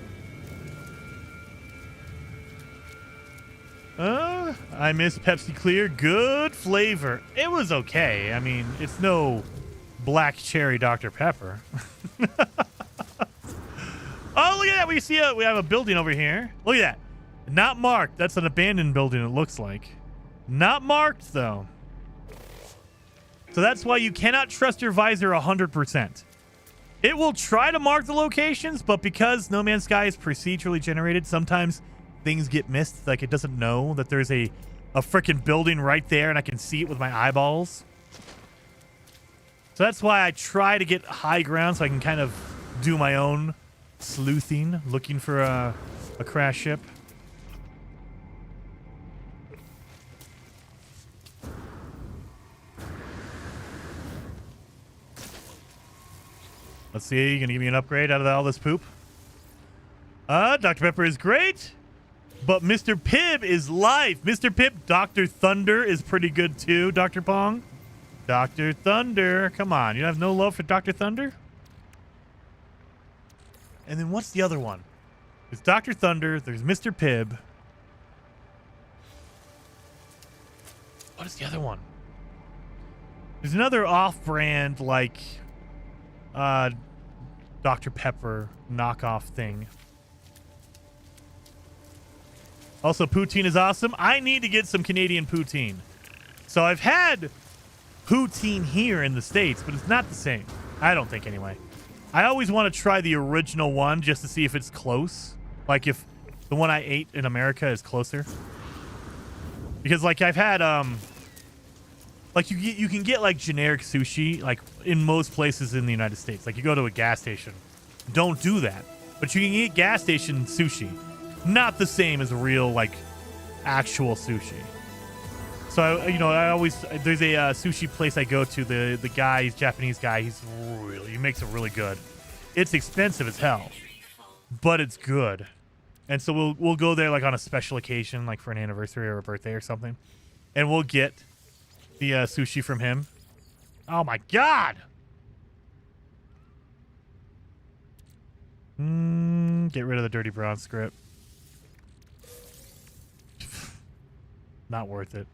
I miss Pepsi Clear. Good flavor. It was okay. I mean, it's no black cherry Dr. Pepper. Oh, look at that. We have a building over here. Look at that. Not marked. That's an abandoned building, it looks like. Not marked, though. So that's why you cannot trust your visor 100%. It will try to mark the locations, but because No Man's Sky is procedurally generated, sometimes things get missed. Like, it doesn't know that there's a freaking building right there, and I can see it with my eyeballs. So that's why I try to get high ground so I can kind of do my own sleuthing, looking for a crash ship. Let's see. You gonna give me an upgrade out of all this poop? Dr. Pepper is great, but Mr. Pibb is life. Mr. Pibb, Dr. Thunder is pretty good too. Dr. Pong, Dr. Thunder. Come on, you have no love for Dr. Thunder? And then what's the other one? There's Dr. Thunder. There's Mr. Pibb. What is the other one? There's another off-brand Dr. Pepper knockoff thing. Also, poutine is awesome. I need to get some Canadian poutine. So I've had poutine here in the States, but it's not the same. I don't think, anyway. I always want to try the original one just to see if it's close. Like if the one I ate in America is closer. Because I've had you can get generic sushi in most places in the United States. Like you go to a gas station. Don't do that. But you can eat gas station sushi. Not the same as real actual sushi. So I always there's a sushi place I go to. The guy, he's a Japanese guy. He makes it really good. It's expensive as hell, but it's good. And so we'll go there on a special occasion, for an anniversary or a birthday or something, and we'll get the sushi from him. Oh my god! Get rid of the dirty bronze script. Not worth it.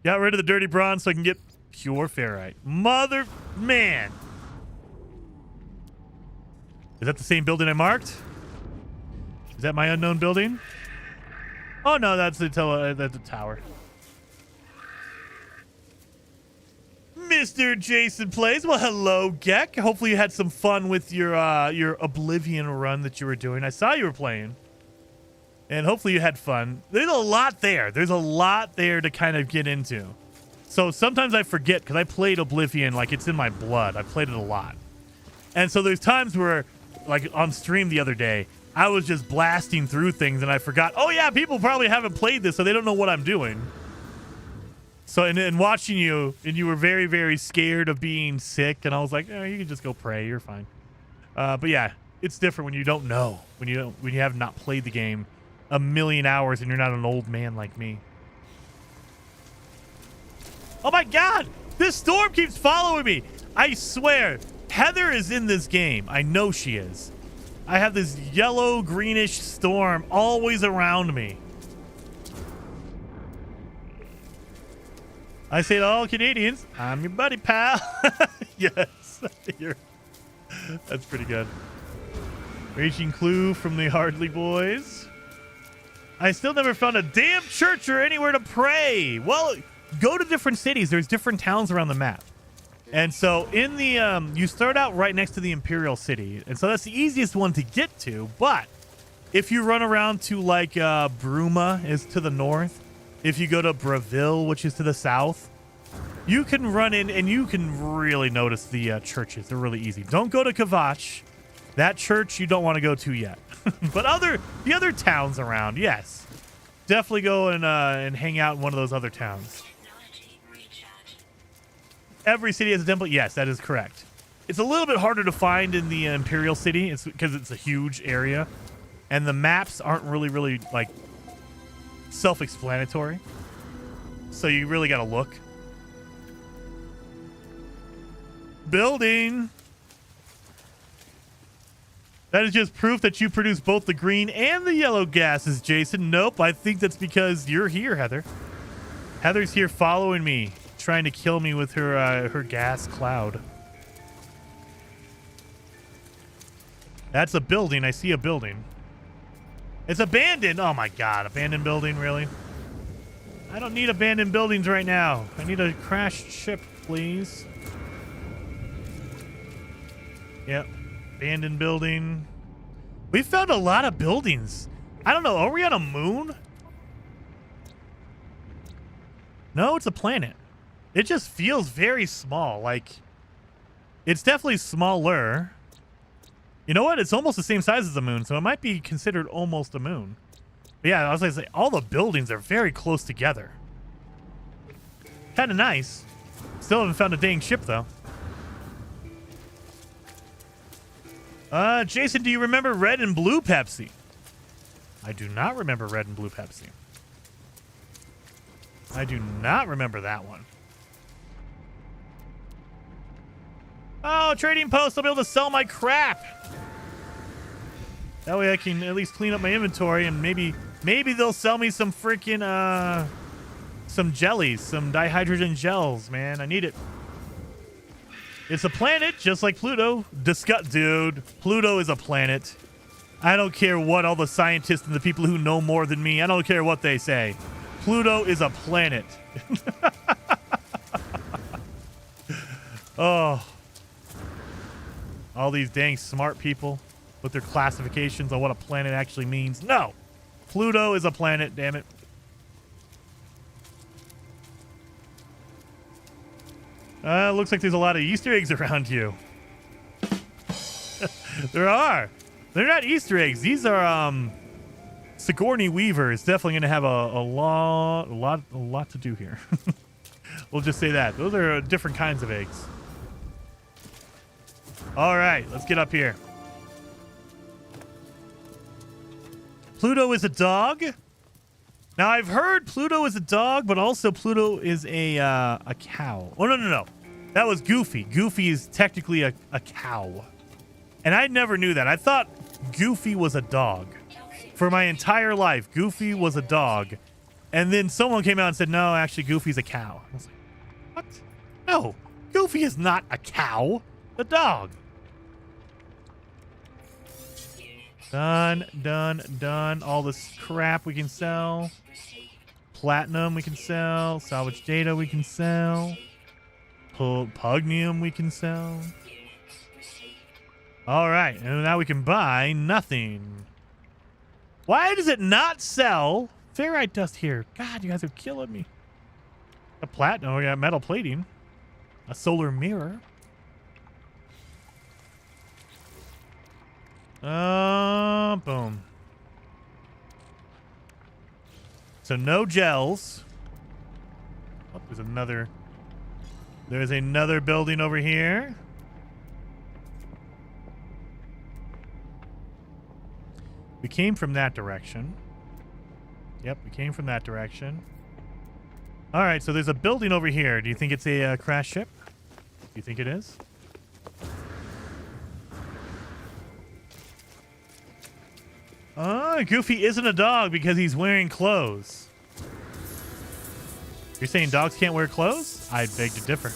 Got rid of the dirty bronze so I can get pure ferrite. Mother man. Is that the same building I marked? Is that my unknown building? Oh no, that's the tower. Mr. Jason Plays. Well, hello, Geck. Hopefully you had some fun with your Oblivion run that you were doing. I saw you were playing. And hopefully you had fun. There's a lot there. There's a lot there to kind of get into. So sometimes I forget because I played Oblivion it's in my blood. I played it a lot. And so there's times where, on stream the other day, I was just blasting through things and I forgot, oh yeah, people probably haven't played this, so they don't know what I'm doing. So, and watching you, and you were very, very scared of being sick, and I was like, oh, you can just go pray. You're fine. But yeah, it's different when you don't know, when you have not played the game a million hours and you're not an old man like me. Oh my god! This storm keeps following me! I swear, Heather is in this game. I know she is. I have this yellow greenish storm always around me. I say to all Canadians, I'm your buddy, pal. Yes. That's pretty good. Raging Clue from the Hardly Boys. I still never found a damn church or anywhere to pray. Well, go to different cities. There's different towns around the map. And so in the, you start out right next to the Imperial City. And so that's the easiest one to get to. But if you run around to Bruma is to the north. If you go to Breville, which is to the south, you can run in and you can really notice the churches. They're really easy. Don't go to Kavach. That church you don't want to go to yet. But the other towns around, yes. Definitely go and hang out in one of those other towns. Every city has a temple. Yes, that is correct. It's a little bit harder to find in the Imperial City. It's because it's a huge area, and the maps aren't really like self-explanatory. So you really got to look. Building. That is just proof that you produce both the green and the yellow gases, Jason. Nope, I think that's because you're here, Heather. Heather's here following me, trying to kill me with her gas cloud. That's a building. I see a building. It's abandoned. Oh my god, abandoned building, really? I don't need abandoned buildings right now. I need a crashed ship, please. Yep. Abandoned building. We found a lot of buildings. I don't know. Are we on a moon? No, it's a planet. It just feels very small. Like, it's definitely smaller. You know what? It's almost the same size as the moon, so it might be considered almost a moon. But yeah, I was going to say, all the buildings are very close together. Kind of nice. Still haven't found a dang ship, though. Jason, do you remember red and blue Pepsi? I do not remember red and blue Pepsi. I do not remember that one. Oh, trading post. I'll be able to sell my crap. That way I can at least clean up my inventory, and maybe they'll sell me some freaking, some jellies, some dihydrogen gels, man. I need it. It's a planet, just like Pluto. Dude, Pluto is a planet. I don't care what all the scientists and the people who know more than me, I don't care what they say. Pluto is a planet. Oh. All these dang smart people with their classifications on what a planet actually means. No. Pluto is a planet, damn it. Looks like there's a lot of Easter eggs around you. There are. They're not Easter eggs. These are Sigourney Weaver is definitely going to have a lot to do here. We'll just say that. Those are different kinds of eggs. All right, let's get up here. Pluto is a dog. Now, I've heard Pluto is a dog, but also Pluto is a cow. Oh, no. That was Goofy. Goofy is technically a cow. And I never knew that. I thought Goofy was a dog. For my entire life, Goofy was a dog. And then someone came out and said, no, actually, Goofy's a cow. I was like, what? No, Goofy is not a cow. A dog. Done. All this crap we can sell. Platinum we can sell. Salvage data we can sell. Pugnium we can sell. All right, and now we can buy nothing. Why does it not sell ferrite dust here? God, you guys are killing me. A platinum, we got metal plating. A solar mirror. Boom. So no gels. Oh, there's another building over here. We came from that direction. Yep, we came from that direction. All right, so there's a building over here. Do you think it's a crash ship? Do you think it is? Goofy isn't a dog because he's wearing clothes. You're saying dogs can't wear clothes? I beg to differ.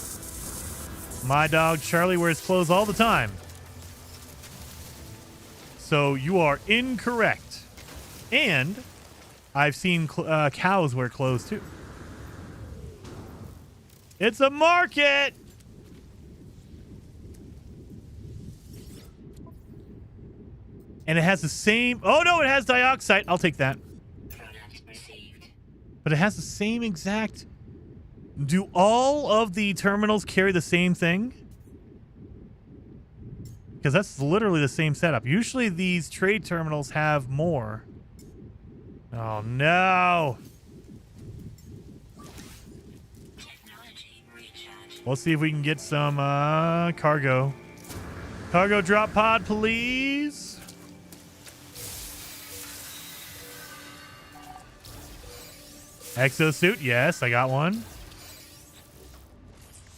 My dog Charlie wears clothes all the time. So you are incorrect. And I've seen cows wear clothes too. It's a market! And it has the same... Oh, no, it has dioxide. I'll take that. But it has the same exact... Do all of the terminals carry the same thing? Because that's literally the same setup. Usually these trade terminals have more. Oh, no. Let's see if we can get some cargo. Cargo drop pod, please. Exosuit, yes, I got one.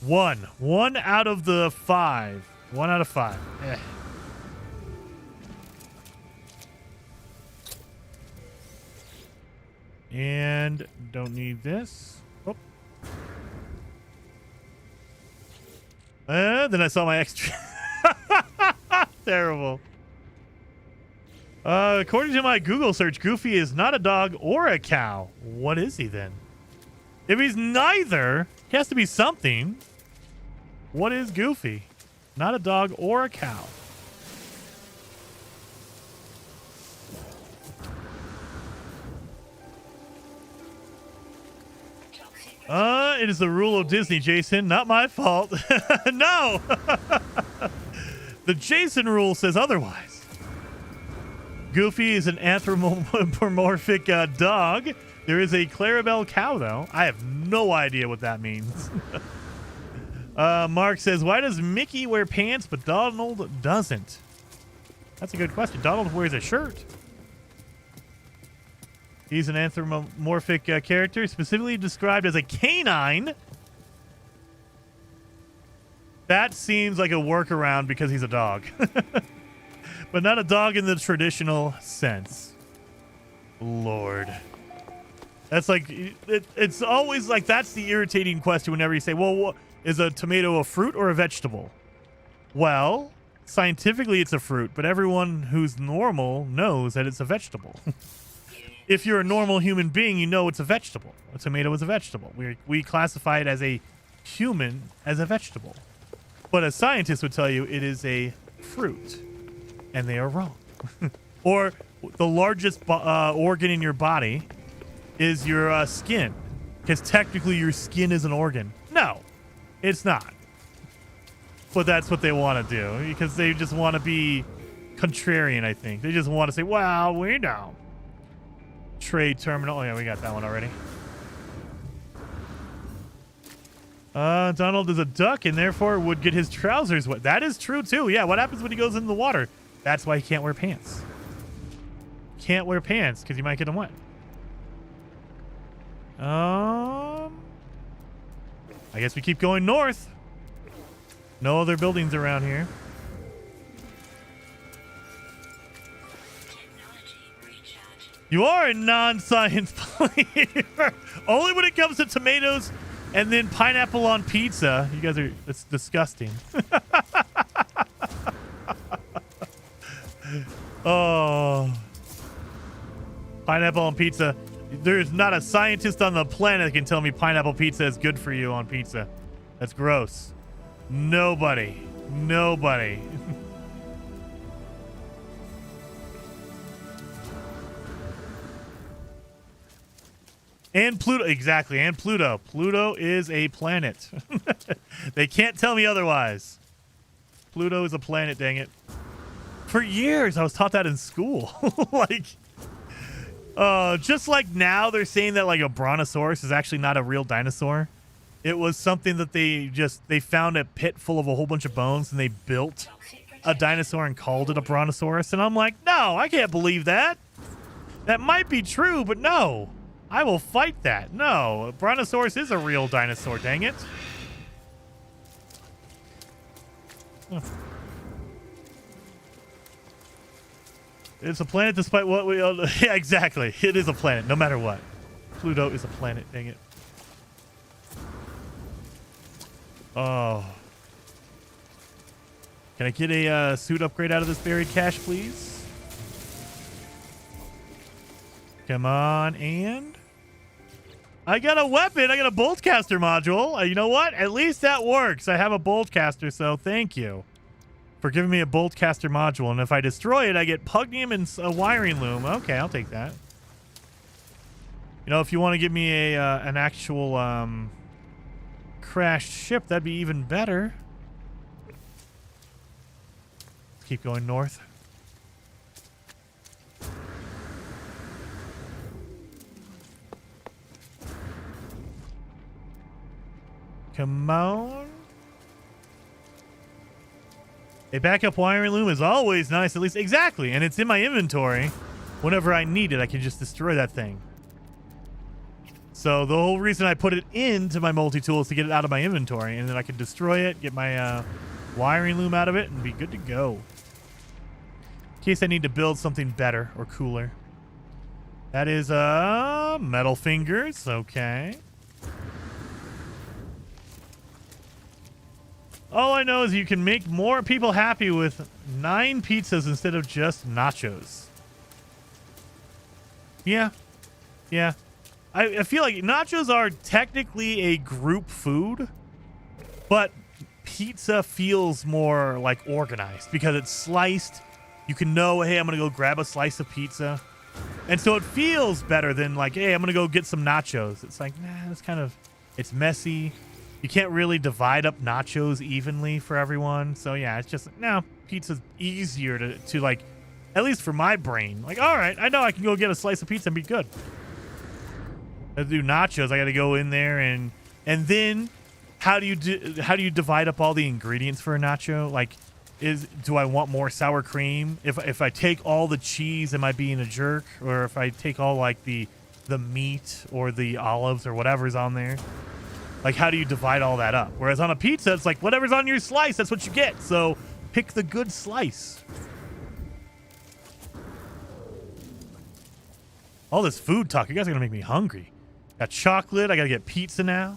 One out of the 5. 1 out of 5. Eh. And don't need this. Oh. Then I saw my extra. Terrible. According to my Google search, Goofy is not a dog or a cow. What is he then? If he's neither, he has to be something. What is Goofy? Not a dog or a cow. It is the rule of Disney, Jason. Not my fault. No! The Jason rule says otherwise. Goofy is an anthropomorphic dog. There is a Clarabelle cow, though. I have no idea what that means. Mark says, why does Mickey wear pants but Donald doesn't? That's a good question. Donald wears a shirt. He's an anthropomorphic character, specifically described as a canine. That seems like a workaround because he's a dog. But not a dog in the traditional sense. Lord. That's like, it's always like, that's the irritating question whenever you say, well, is a tomato a fruit or a vegetable? Well, scientifically it's a fruit, but everyone who's normal knows that it's a vegetable. If you're a normal human being, you know it's a vegetable. A tomato is a vegetable. We classify it as a human as a vegetable. But a scientist would tell you it is a fruit. And they are wrong. Or the largest organ in your body is your skin. Because technically your skin is an organ. No, it's not. But that's what they want to do. Because they just want to be contrarian, I think. They just want to say, well, we know. Trade terminal. Oh, yeah, we got that one already. Donald is a duck and therefore would get his trousers wet. That is true, too. Yeah, what happens when he goes into the water? That's why he can't wear pants. Can't wear pants because you might get them wet. I guess we keep going north. No other buildings around here. You are a non-science believer. Only when it comes to tomatoes and then pineapple on pizza. You guys are, it's disgusting. Oh. Pineapple on pizza. There's not a scientist on the planet that can tell me pineapple pizza is good for you on pizza. That's gross. Nobody. Nobody. And Pluto, exactly, and Pluto. Pluto is a planet. They can't tell me otherwise. Pluto is a planet, dang it. For years, I was taught that in school. Like, just like now, they're saying that like a brontosaurus is actually not a real dinosaur. It was something that they found a pit full of a whole bunch of bones, and they built a dinosaur and called it a brontosaurus. And I'm like, no, I can't believe that. That might be true, but no. I will fight that. No, a brontosaurus is a real dinosaur, dang it. Oh. It's a planet despite what we all... Yeah, exactly. It is a planet, no matter what. Pluto is a planet, dang it. Oh. Can I get a suit upgrade out of this buried cache, please? Come on, and... I got a weapon. I got a boltcaster module. You know what? At least that works. I have a boltcaster, so thank you for giving me a boltcaster module. And if I destroy it, I get pugnium and a wiring loom. Okay, I'll take that. You know, if you want to give me an actual crashed ship, that'd be even better. Let's keep going north. Come on. A backup wiring loom is always nice, at least. Exactly. And it's in my inventory. Whenever I need it, I can just destroy that thing. So the whole reason I put it into my multi-tool is to get it out of my inventory. And then I can destroy it, get my wiring loom out of it, and be good to go. In case I need to build something better or cooler. That is metal fingers. Okay. All I know is you can make more people happy with 9 pizzas instead of just nachos. Yeah. Yeah. I feel like nachos are technically a group food, but pizza feels more like organized because it's sliced. You can know, hey, I'm going to go grab a slice of pizza. And so it feels better than like, hey, I'm going to go get some nachos. It's like, nah, it's kind of, it's messy. You can't really divide up nachos evenly for everyone. So yeah, it's just, no, pizza's easier to like, at least for my brain. Like, all right, I know I can go get a slice of pizza and be good. To do nachos, I got to go in there and then how do you divide up all the ingredients for a nacho? Like, do I want more sour cream? If I take all the cheese, am I being a jerk? Or if I take all like the meat or the olives or whatever's on there? Like, how do you divide all that up? Whereas on a pizza, it's like whatever's on your slice, that's what you get. So pick the good slice. All this food talk, you guys are gonna make me hungry. Got chocolate, I gotta get pizza now.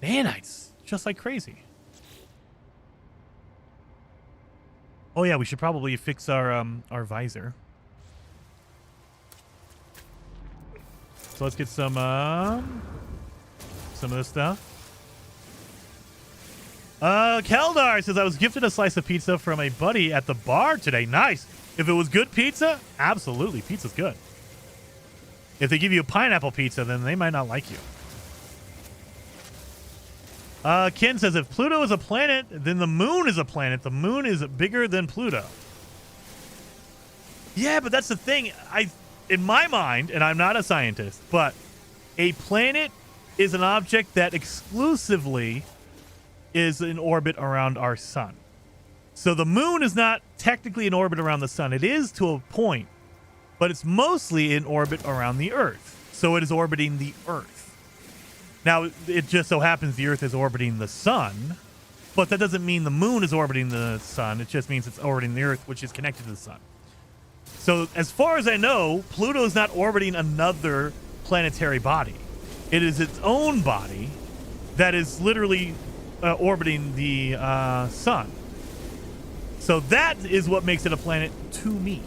Nanites, just like crazy. Oh yeah, we should probably fix our visor. So let's get some of this stuff. Keldar says, I was gifted a slice of pizza from a buddy at the bar today. Nice. If it was good pizza, absolutely. Pizza's good. If they give you a pineapple pizza, then they might not like you. Ken says, if Pluto is a planet, then the moon is a planet. The moon is bigger than Pluto. Yeah, but that's the thing. In my mind, and I'm not a scientist, but a planet is an object that exclusively is in orbit around our sun. So the moon is not technically in orbit around the sun. It is to a point, but it's mostly in orbit around the Earth. So it is orbiting the Earth. Now, it just so happens the Earth is orbiting the sun, but that doesn't mean the moon is orbiting the sun. It just means it's orbiting the Earth, which is connected to the sun. So as far as I know, Pluto is not orbiting another planetary body. It is its own body that is literally orbiting the sun. So that is what makes it a planet to me.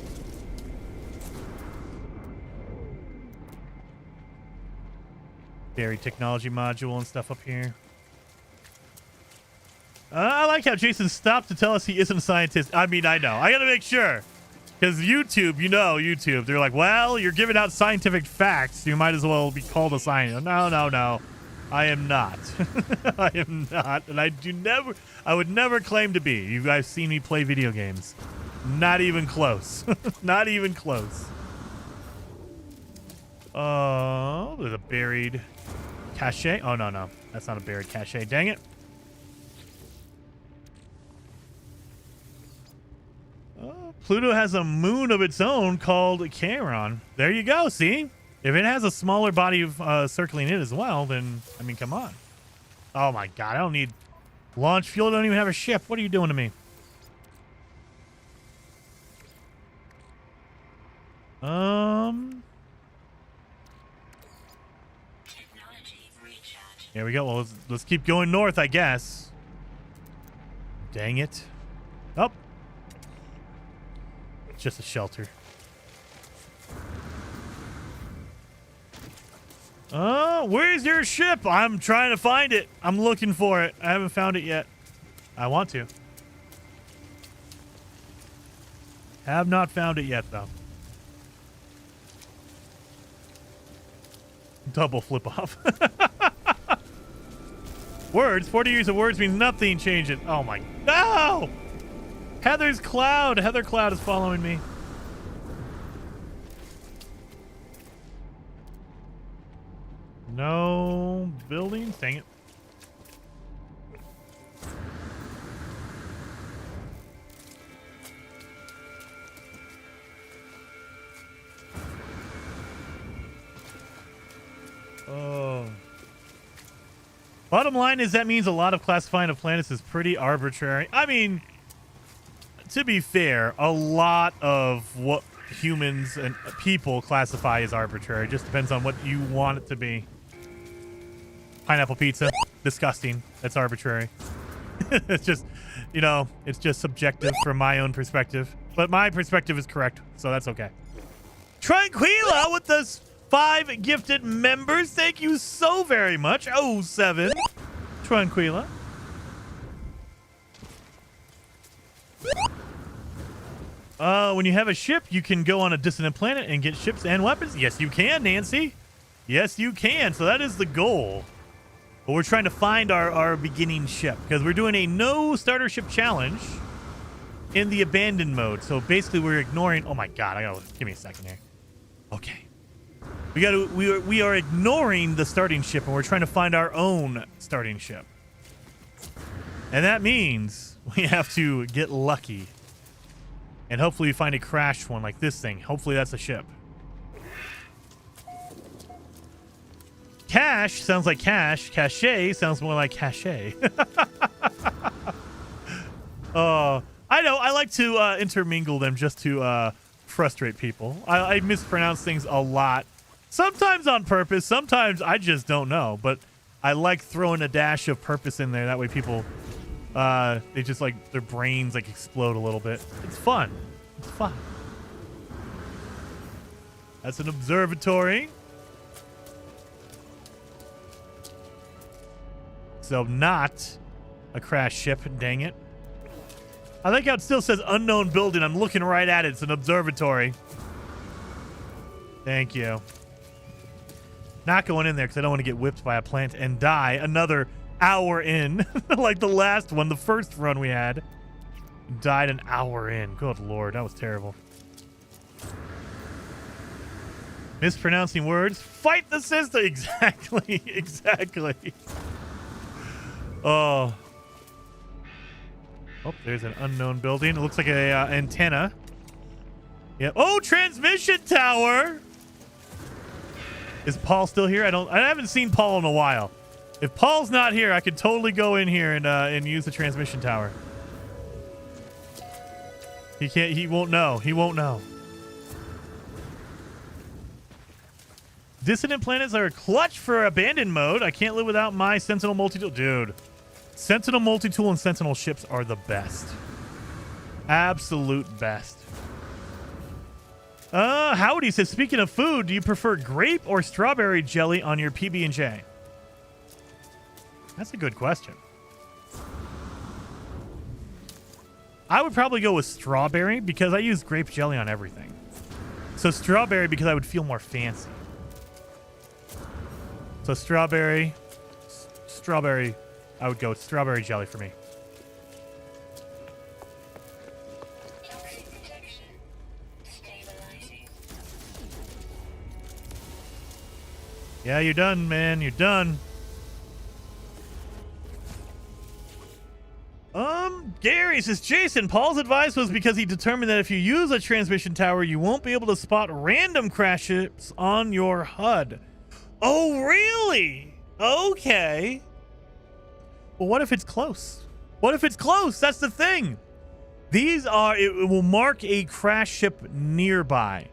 Buried technology module and stuff up here. I like how Jason stopped to tell us he isn't a scientist. I mean, I know. I gotta make sure. Because YouTube, YouTube. They're like, well, you're giving out scientific facts. You might as well be called a scientist. No. I am not. I am not. And I would never claim to be. You guys seen me play video games. Not even close. Not even close. Oh, there's a buried cache. Oh, no. That's not a buried cache. Dang it. Pluto has a moon of its own called Charon. There you go. See? If it has a smaller body of circling it as well, then, I mean, come on. Oh, my God. I don't need launch fuel. I don't even have a ship. What are you doing to me? Here we go. Well, let's keep going north, I guess. Dang it. Oh. It's just a shelter. Where's your ship? I'm trying to find it. I'm looking for it. I haven't found it yet. I want to. Have not found it yet, though. Double flip off. Words. 40 years of words means nothing. Change it. Oh, my. No! Heather's Cloud. Heather Cloud is following me. No buildings. Dang it. Oh. Bottom line is that means a lot of classifying of planets is pretty arbitrary. I mean, to be fair, a lot of what humans and people classify as arbitrary. It just depends on what you want it to be. Pineapple pizza, disgusting. That's arbitrary. It's just, you know, it's just subjective from my own perspective. But my perspective is correct, so that's okay. Tranquila with us 5 gifted members. Thank you so very much. 07. Tranquila. When you have a ship, you can go on a dissonant planet and get ships and weapons. Yes, you can, Nancy. Yes, you can. So that is the goal. But we're trying to find our beginning ship because we're doing a no starter ship challenge in the abandoned mode. So basically we're ignoring... Oh my god, give me a second here. Okay. We are ignoring the starting ship and we're trying to find our own starting ship. And that means we have to get lucky. And hopefully we find a crashed one like this thing. Hopefully that's a ship. Cache sounds like cash. Cache sounds more like cachet. I know. I like to intermingle them just to frustrate people. I mispronounce things a lot. Sometimes on purpose. Sometimes I just don't know. But I like throwing a dash of purpose in there. That way people, they just like, their brains like explode a little bit. It's fun. It's fun. That's an observatory. So not a crash ship, dang it. I like how it still says unknown building. I'm looking right at it. It's an observatory. Thank you. Not going in there because I don't want to get whipped by a plant and die another hour in. Like the last one, the first run we had. Died an hour in. Good lord, that was terrible. Mispronouncing words. Fight the system. Exactly. Exactly. Oh, there's an unknown building. It looks like a antenna. Yeah. Oh, transmission tower. Is Paul still here? I haven't seen Paul in a while. If Paul's not here, I could totally go in here and use the transmission tower. He can't. He won't know. He won't know. Dissonant planets are clutch for abandoned mode. I can't live without my Sentinel multi-tool. Dude, Sentinel multi-tool and Sentinel ships are the best. Absolute best. Howdy says, speaking of food, do you prefer grape or strawberry jelly on your PB&J? That's a good question. I would probably go with strawberry because I use grape jelly on everything. So strawberry because I would feel more fancy. So strawberry, I would go with strawberry jelly for me. Yeah, you're done, man. You're done. Gary says, Jason, Paul's advice was because he determined that if you use a transmission tower, you won't be able to spot random crash ships on your HUD. Oh, really? Okay. Well, what if it's close? What if it's close? That's the thing. These are, it will mark a crash ship nearby.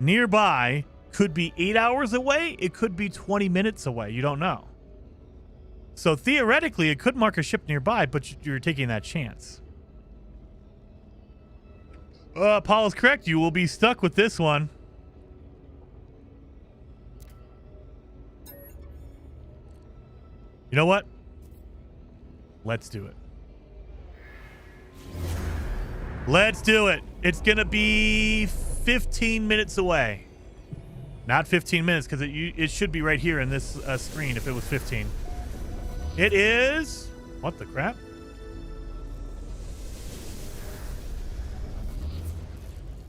Nearby could be 8 hours away. It could be 20 minutes away. You don't know. So theoretically, it could mark a ship nearby, but you're taking that chance. Paul is correct. You will be stuck with this one. You know what? Let's do it. Let's do it. It's going to be 15 minutes away. Not 15 minutes, because it should be right here in this screen if it was 15. It is... What the crap?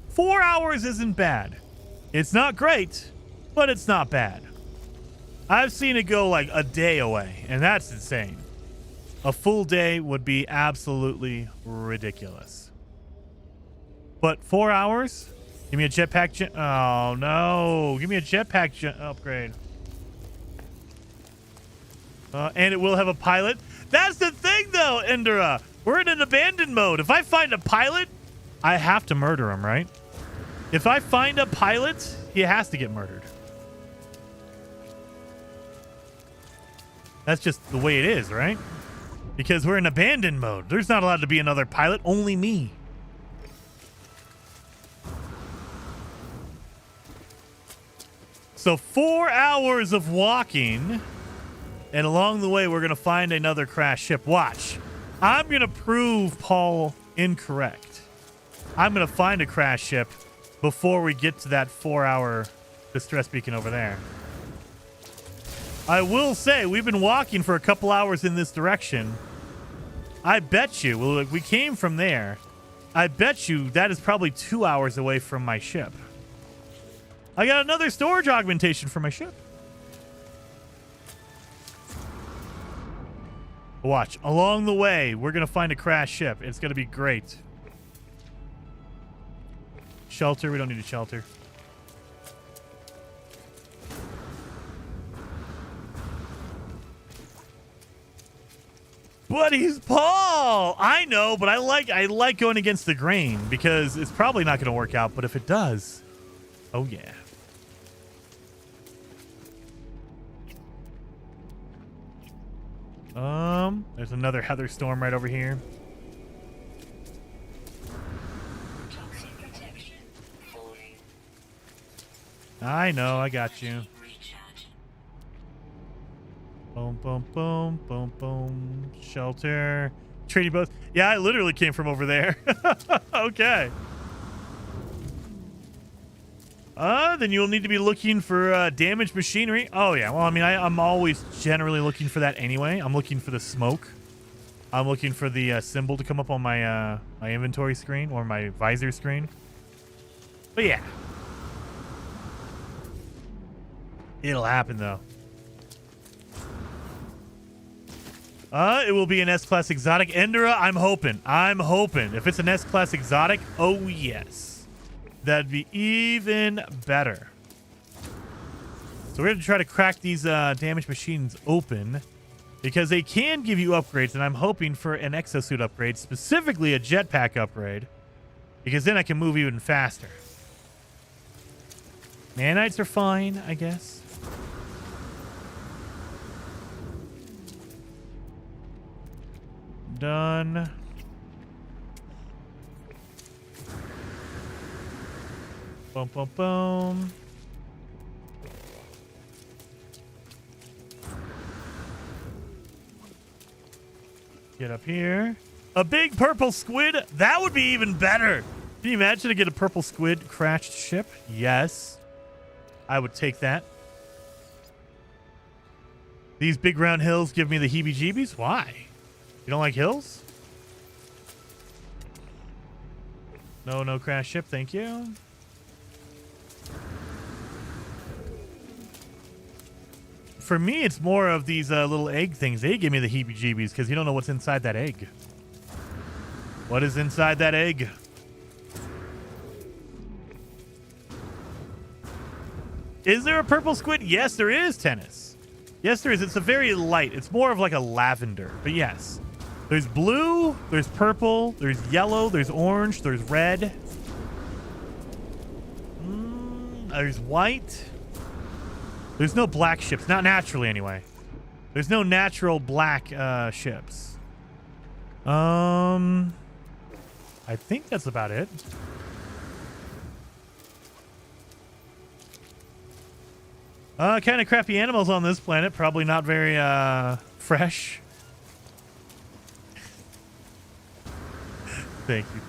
Four hours isn't bad. It's not great, but it's not bad. I've seen it go like a day away, and that's insane. A full day would be absolutely ridiculous. But 4 hours? Give me a jetpack. Oh, no. Give me a jetpack upgrade. And it will have a pilot. That's the thing, though, Endera. We're in an abandoned mode. If I find a pilot, I have to murder him, right? If I find a pilot, he has to get murdered. That's just the way it is, right? Because we're in abandoned mode. There's not allowed to be another pilot, only me. So 4 hours of walking, and along the way, we're going to find another crashed ship. Watch. I'm going to prove Paul incorrect. I'm going to find a crashed ship before we get to that 4-hour distress beacon over there. I will say, we've been walking for a couple hours in this direction. I bet you, well, we came from there. I bet you that is probably 2 hours away from my ship. I got another storage augmentation for my ship. Watch. Along the way, we're going to find a crashed ship. It's going to be great. Shelter. We don't need a shelter. But he's Paul. I know, but I like going against the grain because it's probably not going to work out. But if it does, oh yeah. There's another Heather Storm right over here. I know, I got you. Boom, boom, boom, boom, boom. Shelter. Trading boats. Yeah, I literally came from over there. Okay. Then you'll need to be looking for damaged machinery. Oh, yeah. Well, I mean, I'm always generally looking for that anyway. I'm looking for the smoke. I'm looking for the symbol to come up on my my inventory screen or my visor screen. But yeah. It'll happen, though. It will be an S-Class Exotic. Endera, I'm hoping. If it's an S-Class Exotic, oh, yes. That'd be even better. So we're going to try to crack these damaged machines open because they can give you upgrades, and I'm hoping for an exosuit upgrade, specifically a jetpack upgrade, because then I can move even faster. Nanites are fine, I guess. Done. Boom, boom, boom. Get up here. A big purple squid? That would be even better. Can you imagine to get a purple squid crashed ship? Yes. I would take that. These big round hills give me the heebie-jeebies? Why? You don't like hills? No crash ship, thank you. For me, it's more of these little egg things. They give me the heebie-jeebies because you don't know what's inside that egg. What is inside that egg? Is there a purple squid? Yes, there is, Tennis. Yes, there is. It's a very light. It's more of like a lavender, but yes. There's blue, there's purple, there's yellow, there's orange, there's red. There's white. There's no black ships. Not naturally, anyway. There's no natural black ships. I think that's about it. Kind of crappy animals on this planet. Probably not very fresh. Thank you.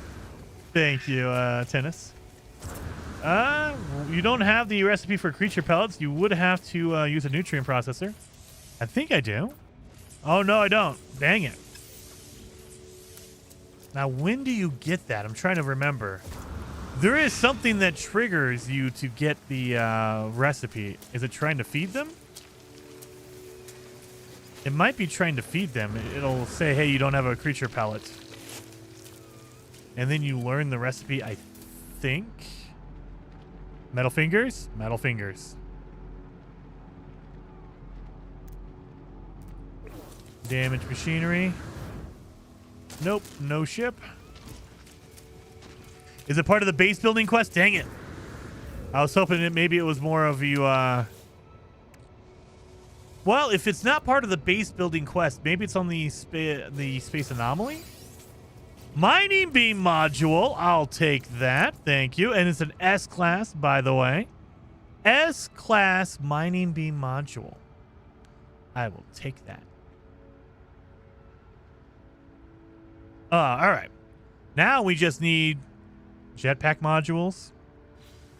Thank you, Tennis. You don't have the recipe for creature pellets. You would have to use a nutrient processor. I think I do. Oh, no, I don't. Dang it. Now, when do you get that? I'm trying to remember. There is something that triggers you to get the recipe. Is it trying to feed them? It might be trying to feed them. It'll say, hey, you don't have a creature pellet. And then you learn the recipe, I think. Metal fingers? Metal fingers. Damaged machinery. Nope, no ship. Is it part of the base building quest? Dang it. I was hoping that maybe it was more of you, Well, if it's not part of the base building quest, maybe it's on the space anomaly? Mining beam module. I'll take that. Thank you. And it's an S-class, by the way. S-class mining beam module. I will take that. All right. Now we just need jetpack modules.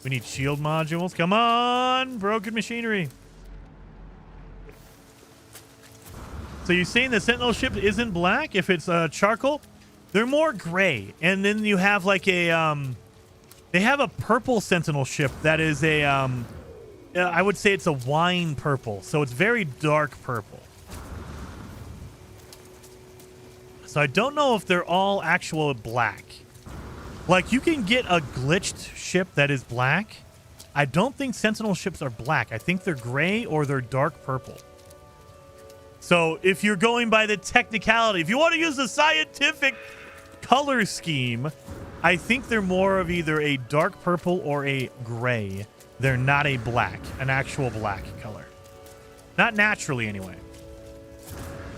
We need shield modules. Come on, broken machinery. So you're saying the Sentinel ship isn't black if it's charcoal? They're more gray. And then you have like a they have a purple Sentinel ship that is a I would say it's a wine purple. So it's very dark purple. So I don't know if they're all actual black. Like, you can get a glitched ship that is black. I don't think Sentinel ships are black. I think they're gray or they're dark purple. So if you're going by the technicality, if you want to use the scientific color scheme, I think they're more of either a dark purple or a gray. They're not a black, an actual black color. Not naturally, anyway.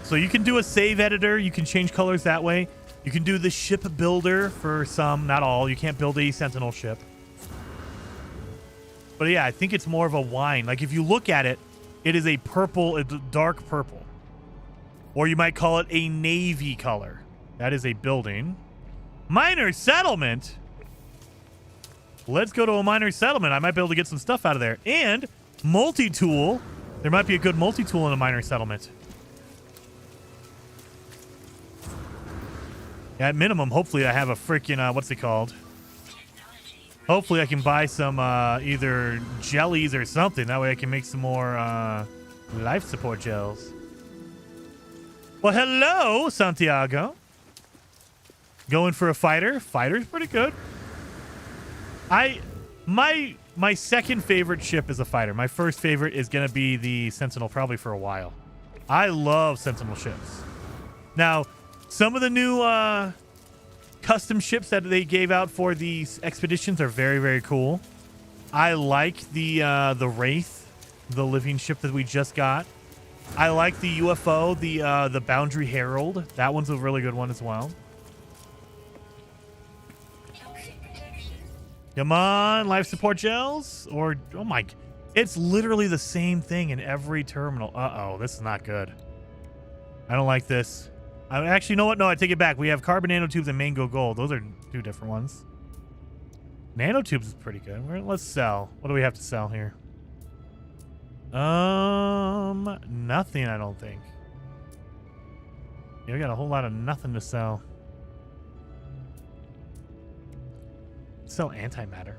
So you can do a save editor. You can change colors that way. You can do the ship builder for some, not all. You can't build a Sentinel ship. But yeah, I think it's more of a wine. Like, if you look at it, it is a purple, a dark purple. Or you might call it a navy color. That is a building. Miner settlement? Let's go to a miner settlement. I might be able to get some stuff out of there. And multi-tool. There might be a good multi-tool in a miner settlement. At minimum, hopefully I have a freaking, what's it called? Hopefully I can buy some either jellies or something. That way I can make some more life support gels. Well, hello, Santiago. Going for a fighter. Fighter's pretty good. My second favorite ship is a fighter. My first favorite is going to be the Sentinel, probably for a while. I love Sentinel ships. Now, some of the new custom ships that they gave out for these expeditions are very, very cool. I like the Wraith, the living ship that we just got. I like the UFO, the Boundary Herald. That one's a really good one as well. Come on, life support gels. Or, oh my, it's literally the same thing in every terminal. Uh-oh, this is not good. I don't like this. Actually, you know what? No, I take it back. We have carbon nanotubes and mango gold. Those are two different ones. Nanotubes is pretty good. Let's sell. What do we have to sell here? Nothing, I don't think. Yeah, we got a whole lot of nothing to sell. Sell antimatter.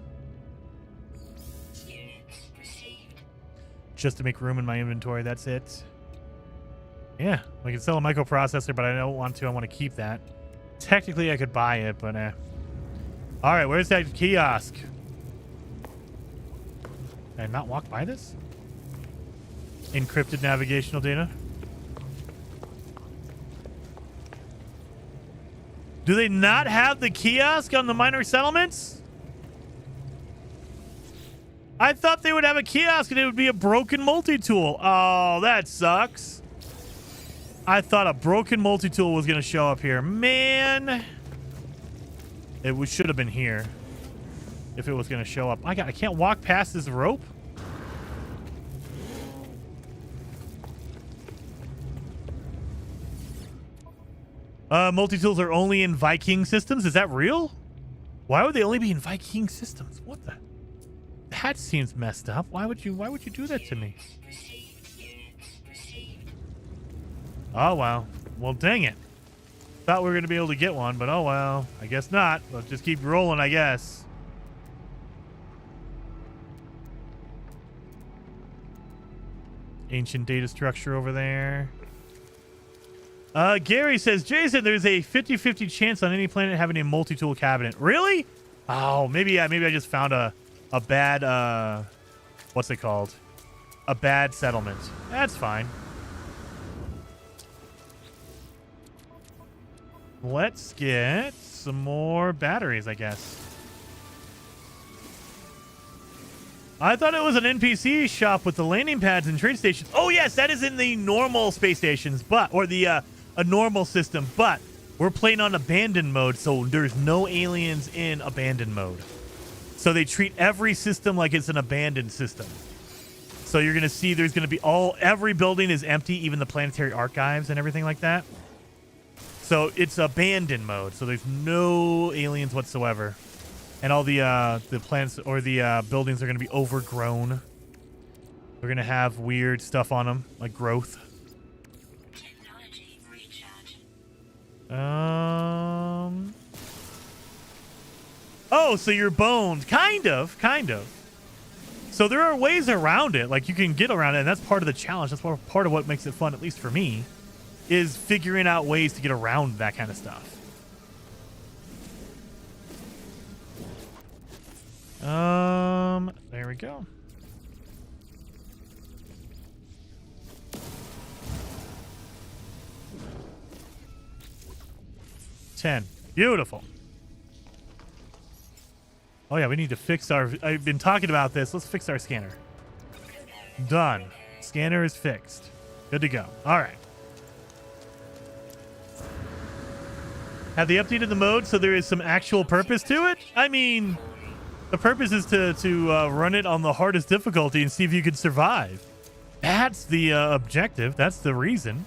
Just to make room in my inventory, that's it. Yeah, we can sell a microprocessor, but I don't want to. I want to keep that. Technically, I could buy it, but All right, where's that kiosk? Can I not walk by this? Encrypted navigational data. Do they not have the kiosk on the minor settlements? I thought they would have a kiosk and it would be a broken multi-tool. Oh, that sucks. I thought a broken multi-tool was going to show up here. Man. It should have been here. If it was going to show up. I can't walk past this rope. Multi-tools are only in Viking systems. Is that real? Why would they only be in Viking systems? What the? That seems messed up. Why would you do that to me? Oh, wow. Well, dang it. Thought we were going to be able to get one, but oh, well. I guess not. Let's just keep rolling, I guess. Ancient data structure over there. Gary says, Jason, there's a 50-50 chance on any planet having a multi-tool cabinet. Really? Oh, maybe I just found a bad, what's it called? A bad settlement. That's fine. Let's get some more batteries, I guess. I thought it was an NPC shop with the landing pads and trade stations. Oh, yes, that is in the normal space stations, or the a normal system, but we're playing on abandoned mode, so there's no aliens in abandoned mode. So they treat every system like it's an abandoned system. So you're going to see there's going to be every building is empty, even the planetary archives and everything like that. So it's abandoned mode, so there's no aliens whatsoever. And all the plants or the buildings are going to be overgrown. They're going to have weird stuff on them, like growth. Technology recharge. Oh, so you're boned. Kind of. So there are ways around it. Like, you can get around it, and that's part of the challenge. That's part of what makes it fun, at least for me, is figuring out ways to get around that kind of stuff. There we go. $10. Beautiful. Oh yeah, we need to fix our... I've been talking about this. Let's fix our scanner. Done. Scanner is fixed. Good to go. All right. Have they updated the mode so there is some actual purpose to it? I mean... The purpose is to run it on the hardest difficulty and see if you can survive. That's the objective. That's the reason.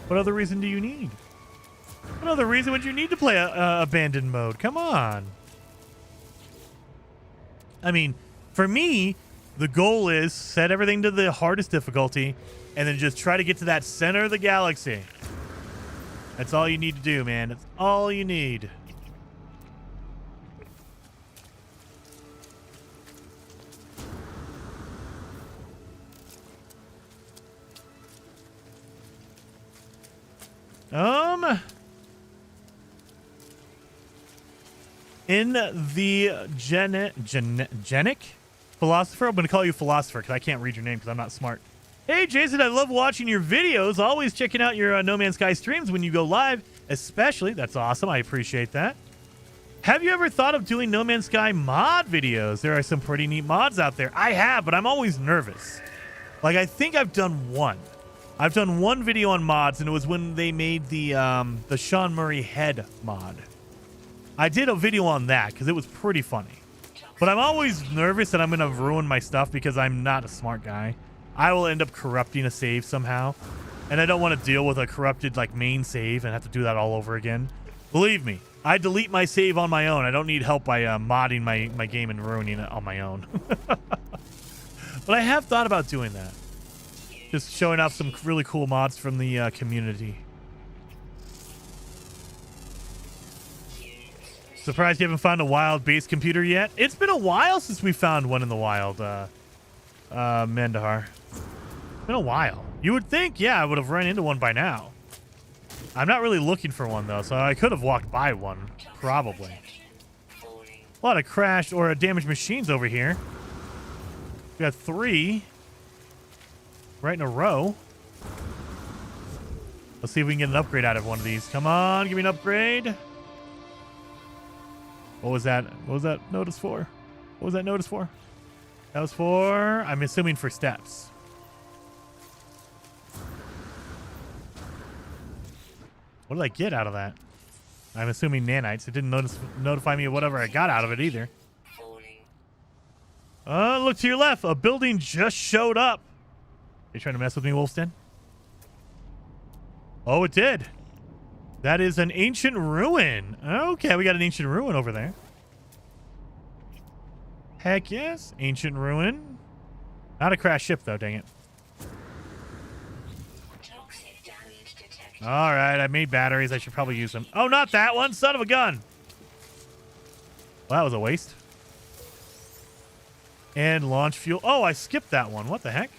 What other reason do you need? What other reason would you need to play abandoned mode? Come on. I mean, for me, the goal is set everything to the hardest difficulty and then just try to get to that center of the galaxy. That's all you need to do, man. That's all you need. In the Genic Philosopher, I'm going to call you Philosopher because I can't read your name because I'm not smart. Hey, Jason, I love watching your videos. Always checking out your No Man's Sky streams when you go live, especially. That's awesome. I appreciate that. Have you ever thought of doing No Man's Sky mod videos? There are some pretty neat mods out there. I have, but I'm always nervous. Like, I think I've done one. I've done one video on mods, and it was when they made the Sean Murray head mod. I did a video on that because it was pretty funny. But I'm always nervous that I'm going to ruin my stuff because I'm not a smart guy. I will end up corrupting a save somehow. And I don't want to deal with a corrupted like main save and have to do that all over again. Believe me, I delete my save on my own. I don't need help by modding my game and ruining it on my own. But I have thought about doing that. Just showing off some really cool mods from the community. Surprised you haven't found a wild base computer yet? It's been a while since we found one in the wild, Mendahar. It's been a while. You would think, yeah, I would have run into one by now. I'm not really looking for one, though, so I could have walked by one. Probably. A lot of crashed or damaged machines over here. We got 3. Right in a row. Let's see if we can get an upgrade out of one of these. Come on, give me an upgrade. What was that? What was that notice for? What was that notice for? That was for, I'm assuming, for steps. What did I get out of that? I'm assuming nanites. It didn't notify me of whatever I got out of it either. Look to your left. A building just showed up. Are you trying to mess with me, Wolfston? Oh, it did. That is an ancient ruin. Okay, we got an ancient ruin over there. Heck yes. Ancient ruin. Not a crash ship, though, dang it. All right, I made batteries. I should probably use them. Oh, not that one. Son of a gun. Well, that was a waste. And launch fuel. Oh, I skipped that one. What the heck?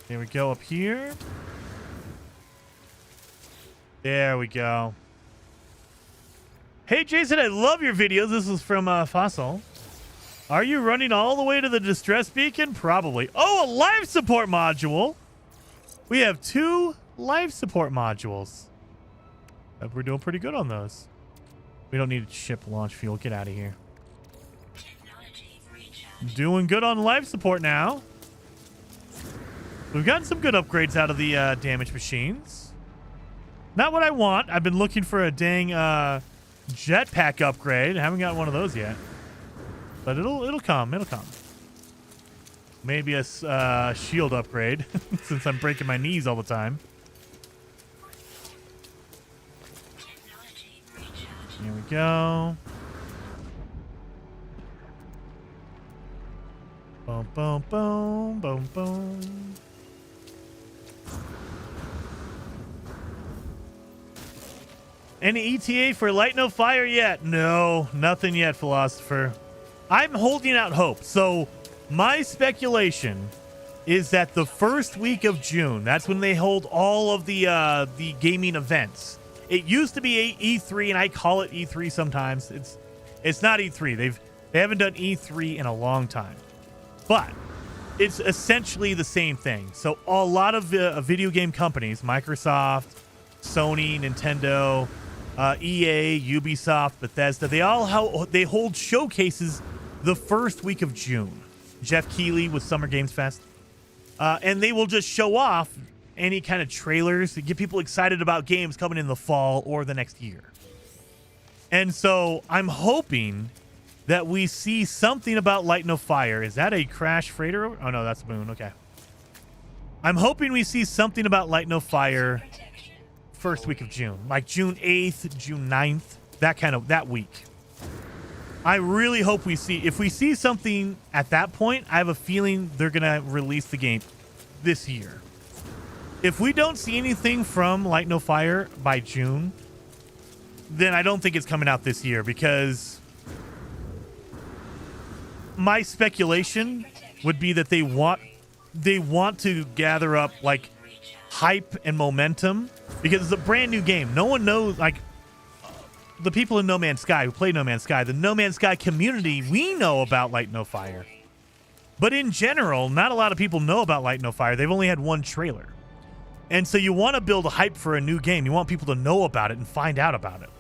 Here we go up here. There we go. Hey, Jason, I love your videos. This is from Fossil. Are you running all the way to the distress beacon? Probably. Oh, a life support module. We have 2 life support modules. We're doing pretty good on those. We don't need to ship launch fuel. Get out of here. Technology recharge. Doing good on life support now. We've gotten some good upgrades out of the damaged machines. Not what I want. I've been looking for a dang jetpack upgrade. I haven't got one of those yet. But it'll come. It'll come. Maybe a shield upgrade since I'm breaking my knees all the time. Technology recharge. Here we go. Boom, boom, boom, boom, boom. Any ETA for Light No Fire yet? No, nothing yet, Philosopher. I'm holding out hope. So my speculation is that the first week of June, that's when they hold all of the gaming events. It used to be E3, and I call it E3 sometimes. It's not E3. They haven't done E3 in a long time. But it's essentially the same thing. So a lot of video game companies, Microsoft, Sony, Nintendo, EA, Ubisoft, Bethesda, they hold showcases the first week of June. Jeff Keighley with Summer Games Fest. And they will just show off any kind of trailers to get people excited about games coming in the fall or the next year. And so I'm hoping that we see something about Light No Fire. Is that a crash freighter? Oh, no, that's a moon. Okay. I'm hoping we see something about Light No Fire first week of June, like June 8th, June 9th, that week. I really hope if we see something at that point, I have a feeling they're going to release the game this year. If we don't see anything from Light No Fire by June, then I don't think it's coming out this year, because my speculation would be that they want to gather up like hype and momentum, because it's a brand new game. No one knows, like the people in No Man's Sky who play No Man's Sky, the No Man's Sky community, we know about Light No Fire. But in general, not a lot of people know about Light No Fire. They've only had one trailer. And so you want to build a hype for a new game. You want people to know about it and find out about it.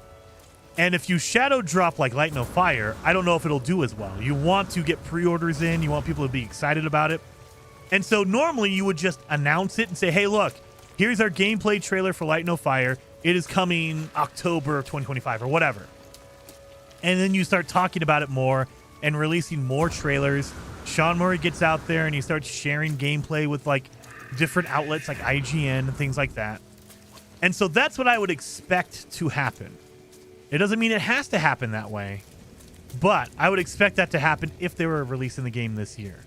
And if you shadow drop like Light No Fire, I don't know if it'll do as well. You want to get pre-orders in. You want people to be excited about it. And so normally you would just announce it and say, hey, look, here's our gameplay trailer for Light No Fire. It is coming October of 2025 or whatever. And then you start talking about it more and releasing more trailers. Sean Murray gets out there and he starts sharing gameplay with like different outlets like IGN and things like that. And so that's what I would expect to happen. It doesn't mean it has to happen that way, but I would expect that to happen if they were releasing the game this year.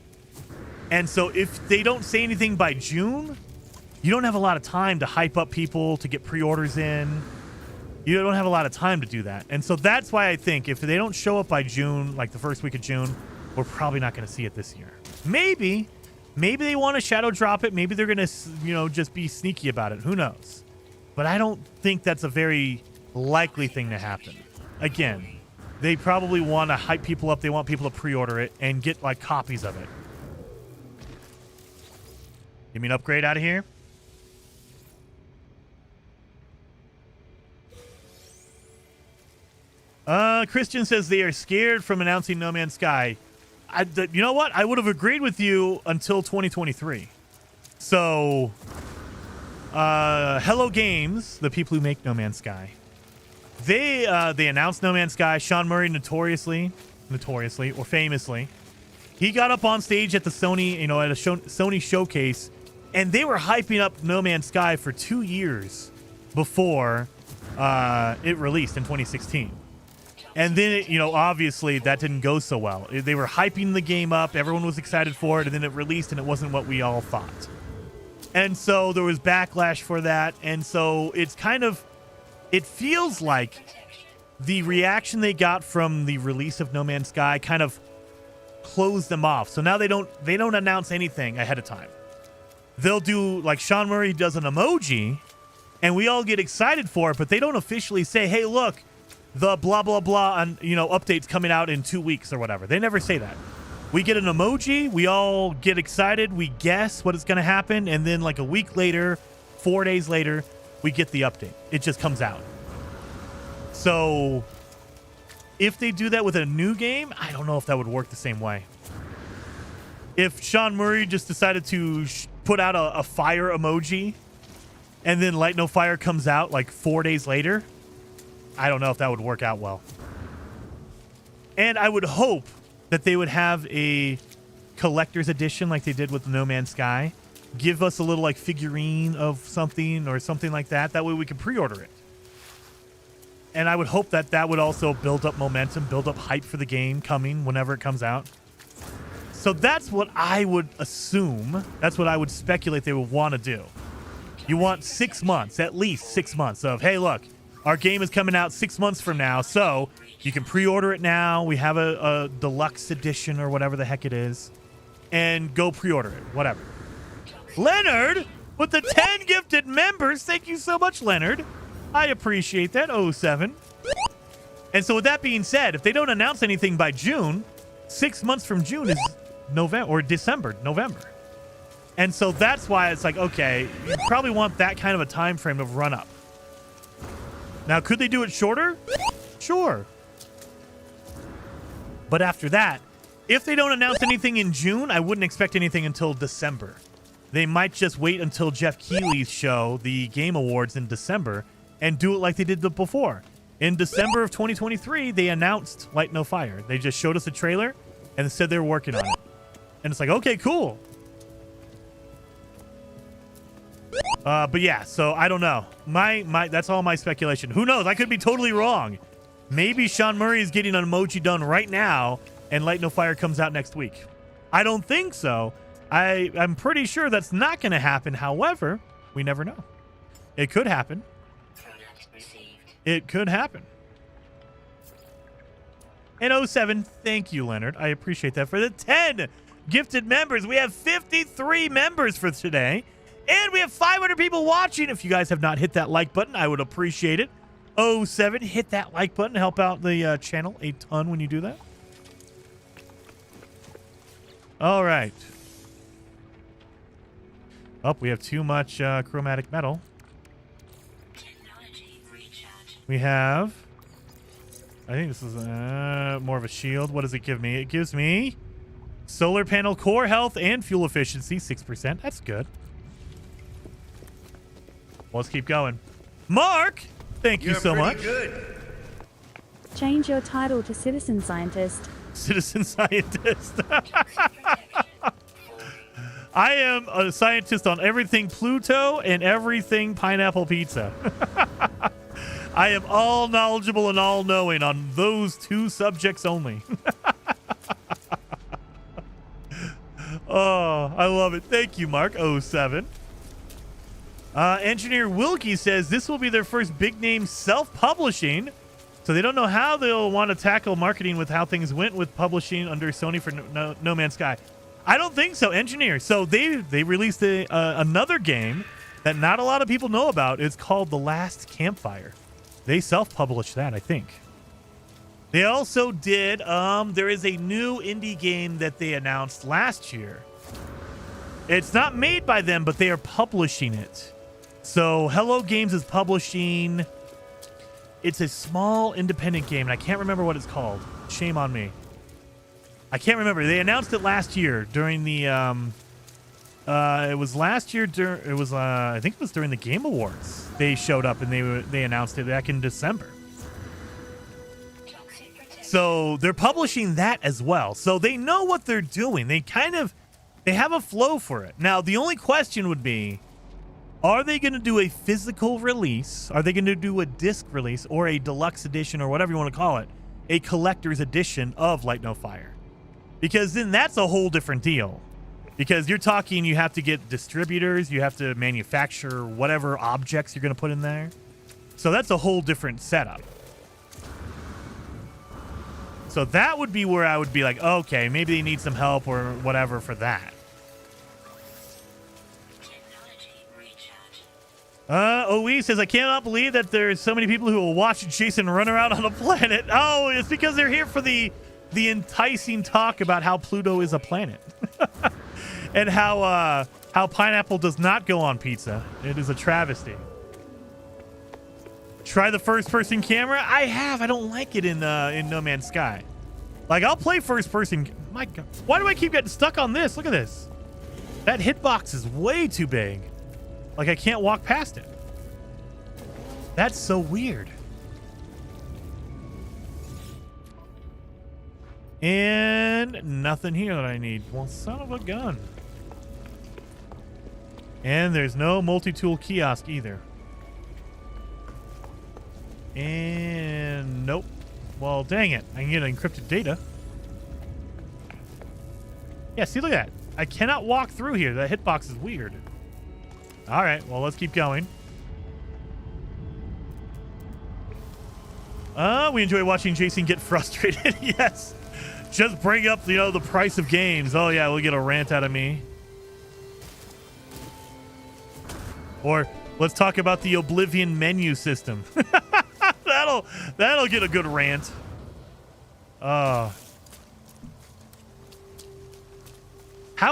And so if they don't say anything by June, you don't have a lot of time to hype up people, to get pre-orders in. You don't have a lot of time to do that. And so that's why I think if they don't show up by June, like the first week of June, we're probably not going to see it this year. Maybe they want to shadow drop it. Maybe they're going to, just be sneaky about it. Who knows? But I don't think that's a very likely thing to happen. Again, they probably want to hype people up. They want people to pre-order it and get like copies of it. Give me an upgrade out of here. Christian says they are scared from announcing No Man's Sky. You know what? I would have agreed with you until 2023. So, Hello Games, the people who make No Man's Sky, they announced No Man's Sky. Sean Murray notoriously or famously, he got up on stage at the Sony, at a Sony showcase, and they were hyping up No Man's Sky for 2 years before it released in 2016. And then, obviously that didn't go so well. They were hyping the game up. Everyone was excited for it. And then it released and it wasn't what we all thought. And so there was backlash for that. And so it feels like the reaction they got from the release of No Man's Sky kind of closed them off. So now they don't announce anything ahead of time. They'll do, like Sean Murray does an emoji and we all get excited for it, but they don't officially say, hey, look, the blah, blah, blah, and, updates coming out in 2 weeks or whatever. They never say that. We get an emoji, we all get excited, we guess what is going to happen, and then like a week later, 4 days later, we get the update. It just comes out. So if they do that with a new game, I don't know if that would work the same way. If Sean Murray just decided to put out a fire emoji and then Light No Fire comes out like 4 days later, I don't know if that would work out well. And I would hope that they would have a collector's edition like they did with No Man's Sky. Give us a little like figurine of something or something like that. That way we can pre-order it. And I would hope that that would also build up momentum, build up hype for the game coming whenever it comes out. So that's what I would assume. That's what I would speculate they would want to do. You want 6 months, at least 6 months of, hey, look, our game is coming out 6 months from now, so you can pre-order it now. We have a deluxe edition or whatever the heck it is. And go pre-order it, whatever. Leonard, with the 10 gifted members. Thank you so much, Leonard. I appreciate that, 07. And so with that being said, if they don't announce anything by June, 6 months from June is November or November. And so that's why it's like, okay, you probably want that kind of a time frame of run up. Now, could they do it shorter? Sure. But after that, if they don't announce anything in June, I wouldn't expect anything until December. They might just wait until Jeff Keighley's show, the Game Awards in December, and do it like they did before. In December of 2023, they announced Light No Fire. They just showed us a trailer and said they were working on it. And it's like, okay, cool. But yeah, so I don't know. That's all my speculation. Who knows? I could be totally wrong. Maybe Sean Murray is getting an emoji done right now and Light No Fire comes out next week. I don't think so. I'm pretty sure that's not going to happen. However, we never know. It could happen. It could happen. And 07, thank you, Leonard. I appreciate that. For the 10 gifted members, we have 53 members for today. And we have 500 people watching. If you guys have not hit that like button, I would appreciate it. 07, hit that like button. Help out the channel a ton when you do that. All right. Oh, we have too much chromatic metal. We have... I think this is more of a shield. What does it give me? It gives me solar panel core health and fuel efficiency, 6%. That's good. Well, let's keep going. Mark, thank you so much. Good. Change your title to citizen scientist. Citizen scientist. I am a scientist on everything Pluto and everything pineapple pizza. I am all knowledgeable and all knowing on those two subjects only. Oh, I love it. Thank you, Mark. 07. Engineer Wilkie says this will be their first big name self-publishing, so they don't know how they'll want to tackle marketing with how things went with publishing under Sony for No Man's Sky. I don't think so, Engineer. So they released another game that not a lot of people know about. It's called The Last Campfire. They self-published that, I think. They also did, there is a new indie game that they announced last year. It's not made by them, but they are publishing it. So Hello Games is publishing, it's a small independent game, and I can't remember what it's called. Shame on me. I can't remember. They announced it last year during the, it was last year, I think it was during the Game Awards. They showed up and they announced it back in December. So they're publishing that as well. So they know what they're doing. They have a flow for it. Now, the only question would be, are they going to do a physical release? Are they going to do a disc release or a deluxe edition or whatever you want to call it? A collector's edition of Light No Fire? Because then that's a whole different deal. Because you're talking, you have to get distributors, you have to manufacture whatever objects you're going to put in there. So that's a whole different setup. So that would be where I would be like, okay, maybe they need some help or whatever for that. OE says, I cannot believe that there's so many people who will watch Jason run around on a planet. Oh, it's because they're here for the the enticing talk about how Pluto is a planet and how pineapple does not go on pizza. It is a travesty. Try the first-person camera. I have. I don't like it in No Man's Sky. Like, I'll play first-person. My God, why do I keep getting stuck on this? Look at this. That hitbox is way too big. Like, I can't walk past it. That's so weird. And nothing here that I need. Well, son of a gun. And there's no multi-tool kiosk either. And nope. Well, dang it. I can get encrypted data. Yeah, see, look at that. I cannot walk through here. That hitbox is weird. All right, well, let's keep going. We enjoy watching Jason get frustrated. Yes. Just bring up, the price of games. Oh, yeah, we'll get a rant out of me. Or let's talk about the Oblivion menu system. That'll get a good rant. How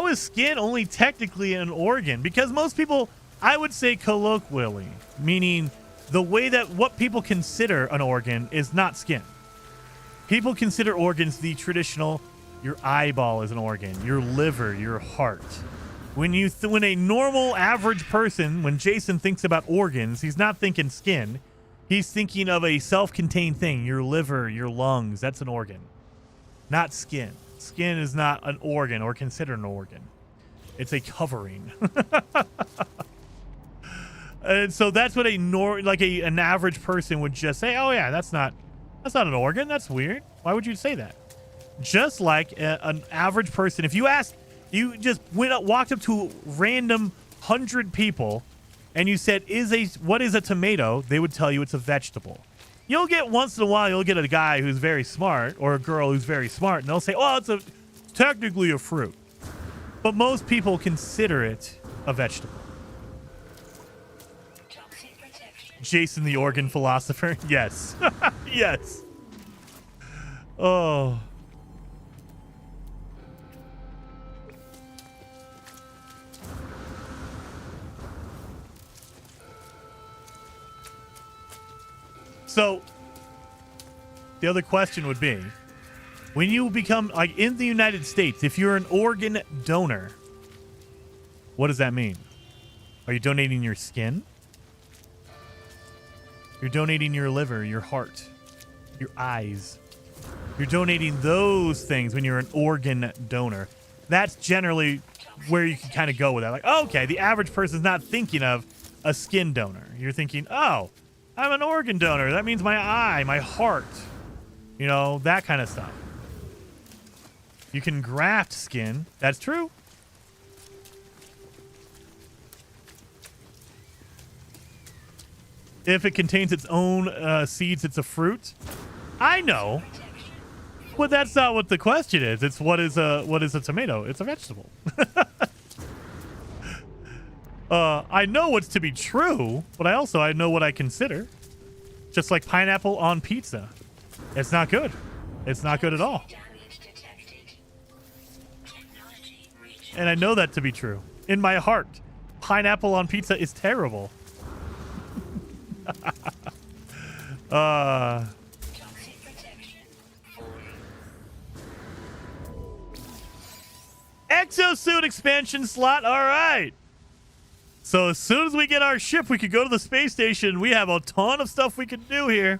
is skin only technically an organ? Because most people, I would say colloquially, meaning the way that what people consider an organ is not skin. People consider organs the traditional, your eyeball is an organ, your liver, your heart. When a normal average person, when Jason thinks about organs, he's not thinking skin. He's thinking of a self-contained thing, your liver, your lungs. That's an organ, not skin. Skin is not an organ or considered an organ. It's a covering. And so that's what an average person would just say, oh yeah, that's not an organ. That's weird. Why would you say that? Just like an average person, if you just walked up to random 100 people and you said, what is a tomato? They would tell you it's a vegetable. You'll get once in a while, you'll get a guy who's very smart or a girl who's very smart, and they'll say, oh, it's technically a fruit. But most people consider it a vegetable. Jason, the organ philosopher. Yes. Yes. Oh. So, the other question would be, when you become, like in the United States, if you're an organ donor, what does that mean? Are you donating your skin? You're donating your liver, your heart, your eyes. You're donating those things when you're an organ donor. That's generally where you can kind of go with that. Like, okay, the average person's not thinking of a skin donor. You're thinking, oh, I'm an organ donor. That means my eye, my heart, that kind of stuff. You can graft skin. That's true. If it contains its own seeds, it's a fruit. I know. But that's not what the question is. It's what is a tomato? It's a vegetable. I know what's to be true, but I know what I consider. Just like pineapple on pizza. It's not good. It's not good at all. And I know that to be true. In my heart, pineapple on pizza is terrible. Exosuit expansion slot. All right. So as soon as we get our ship, we could go to the space station. We have a ton of stuff we could do here.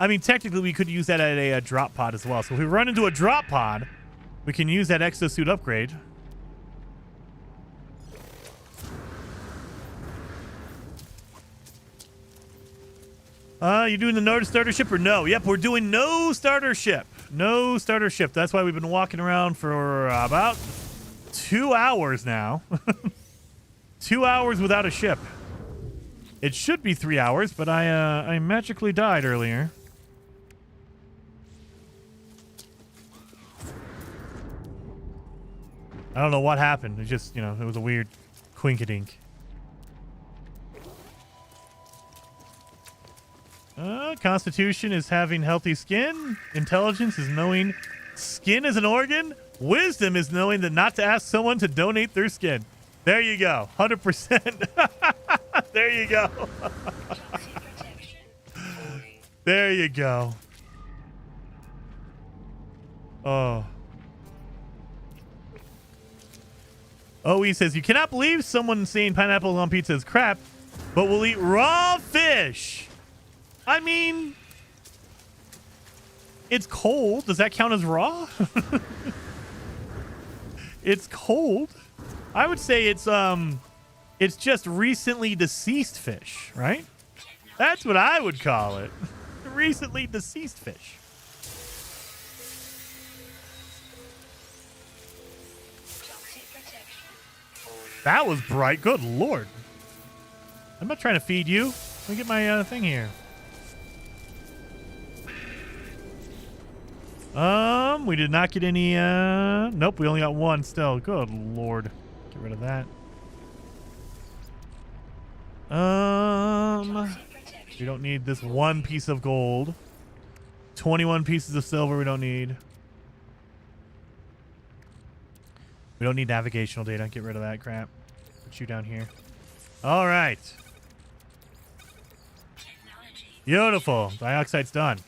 I mean, technically, we could use that at a drop pod as well. So if we run into a drop pod, we can use that exosuit upgrade. You doing the no starter ship or no? Yep, we're doing no starter ship. No starter ship. That's why we've been walking around for about 2 hours now. 2 hours without a ship. It should be 3 hours, but I magically died earlier. I don't know what happened. It just, it was a weird quinkadink. Constitution is having healthy skin. Intelligence is knowing skin is an organ. Wisdom is knowing that not to ask someone to donate their skin. There you go. 100%. There you go. There you go. Oh. Oh, he says, you cannot believe someone saying pineapple on pizza is crap, but we'll eat raw fish. I mean, it's cold. Does that count as raw? It's cold. I would say it's just recently deceased fish, right? That's what I would call it. Recently deceased fish. That was bright. Good Lord. I'm not trying to feed you. Let me get my thing here. We did not get any, nope, we only got one still. Good Lord. Get rid of that. We don't need this one piece of gold. 21 pieces of silver we don't need. We don't need navigational data. Get rid of that crap. Put you down here. All right. Beautiful. Dioxide's done.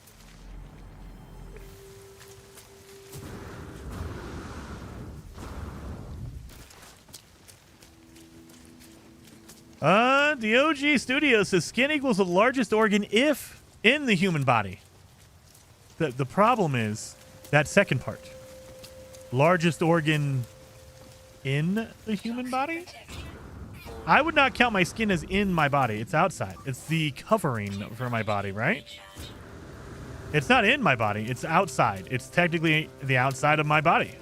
The OG Studio says skin equals the largest organ if in the human body. The problem is that second part. Largest organ in the human body? I would not count my skin as in my body. It's outside. It's the covering for my body, right? It's not in my body. It's outside. It's technically the outside of my body.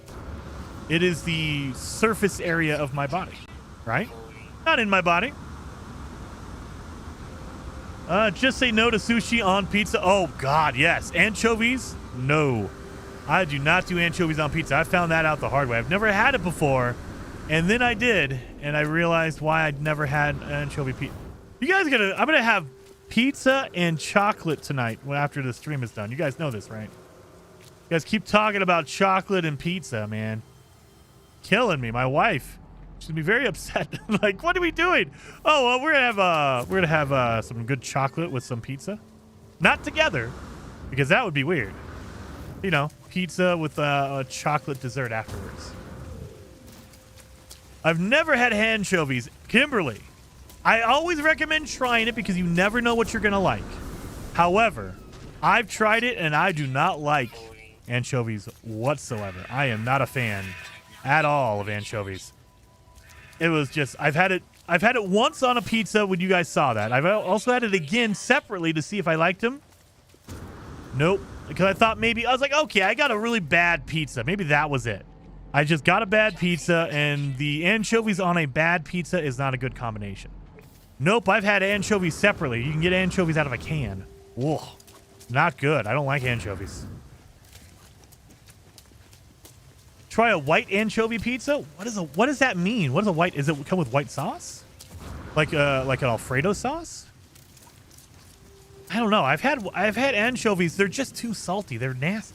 It is the surface area of my body, right? Not in my body. Just say no to sushi on pizza. Oh, God, yes. Anchovies? No. I do not do anchovies on pizza. I found that out the hard way. I've never had it before, and then I did, and I realized why I'd never had anchovy pizza. You guys I'm gonna have pizza and chocolate tonight after the stream is done. You guys know this, right? You guys keep talking about chocolate and pizza, man. Killing me. My wife. She's gonna be very upset. Like, what are we doing? Oh, well, we're gonna have some good chocolate with some pizza. Not together, because that would be weird. You know, pizza with a chocolate dessert afterwards. I've never had anchovies. Kimberly, I always recommend trying it because you never know what you're gonna like. However, I've tried it and I do not like anchovies whatsoever. I am not a fan at all of anchovies. It was just, I've had it once on a pizza when you guys saw that. I've also had it again separately to see if I liked them. Nope. Because I thought maybe, I was like, okay, I got a really bad pizza. Maybe that was it. I just got a bad pizza, and the anchovies on a bad pizza is not a good combination. Nope, I've had anchovies separately. You can get anchovies out of a can. Whoa. Not good. I don't like anchovies. Try a white anchovy pizza? What does that mean? What is a white? Is it come with white sauce? Like an Alfredo sauce? I don't know. I've had anchovies. They're just too salty. They're nasty.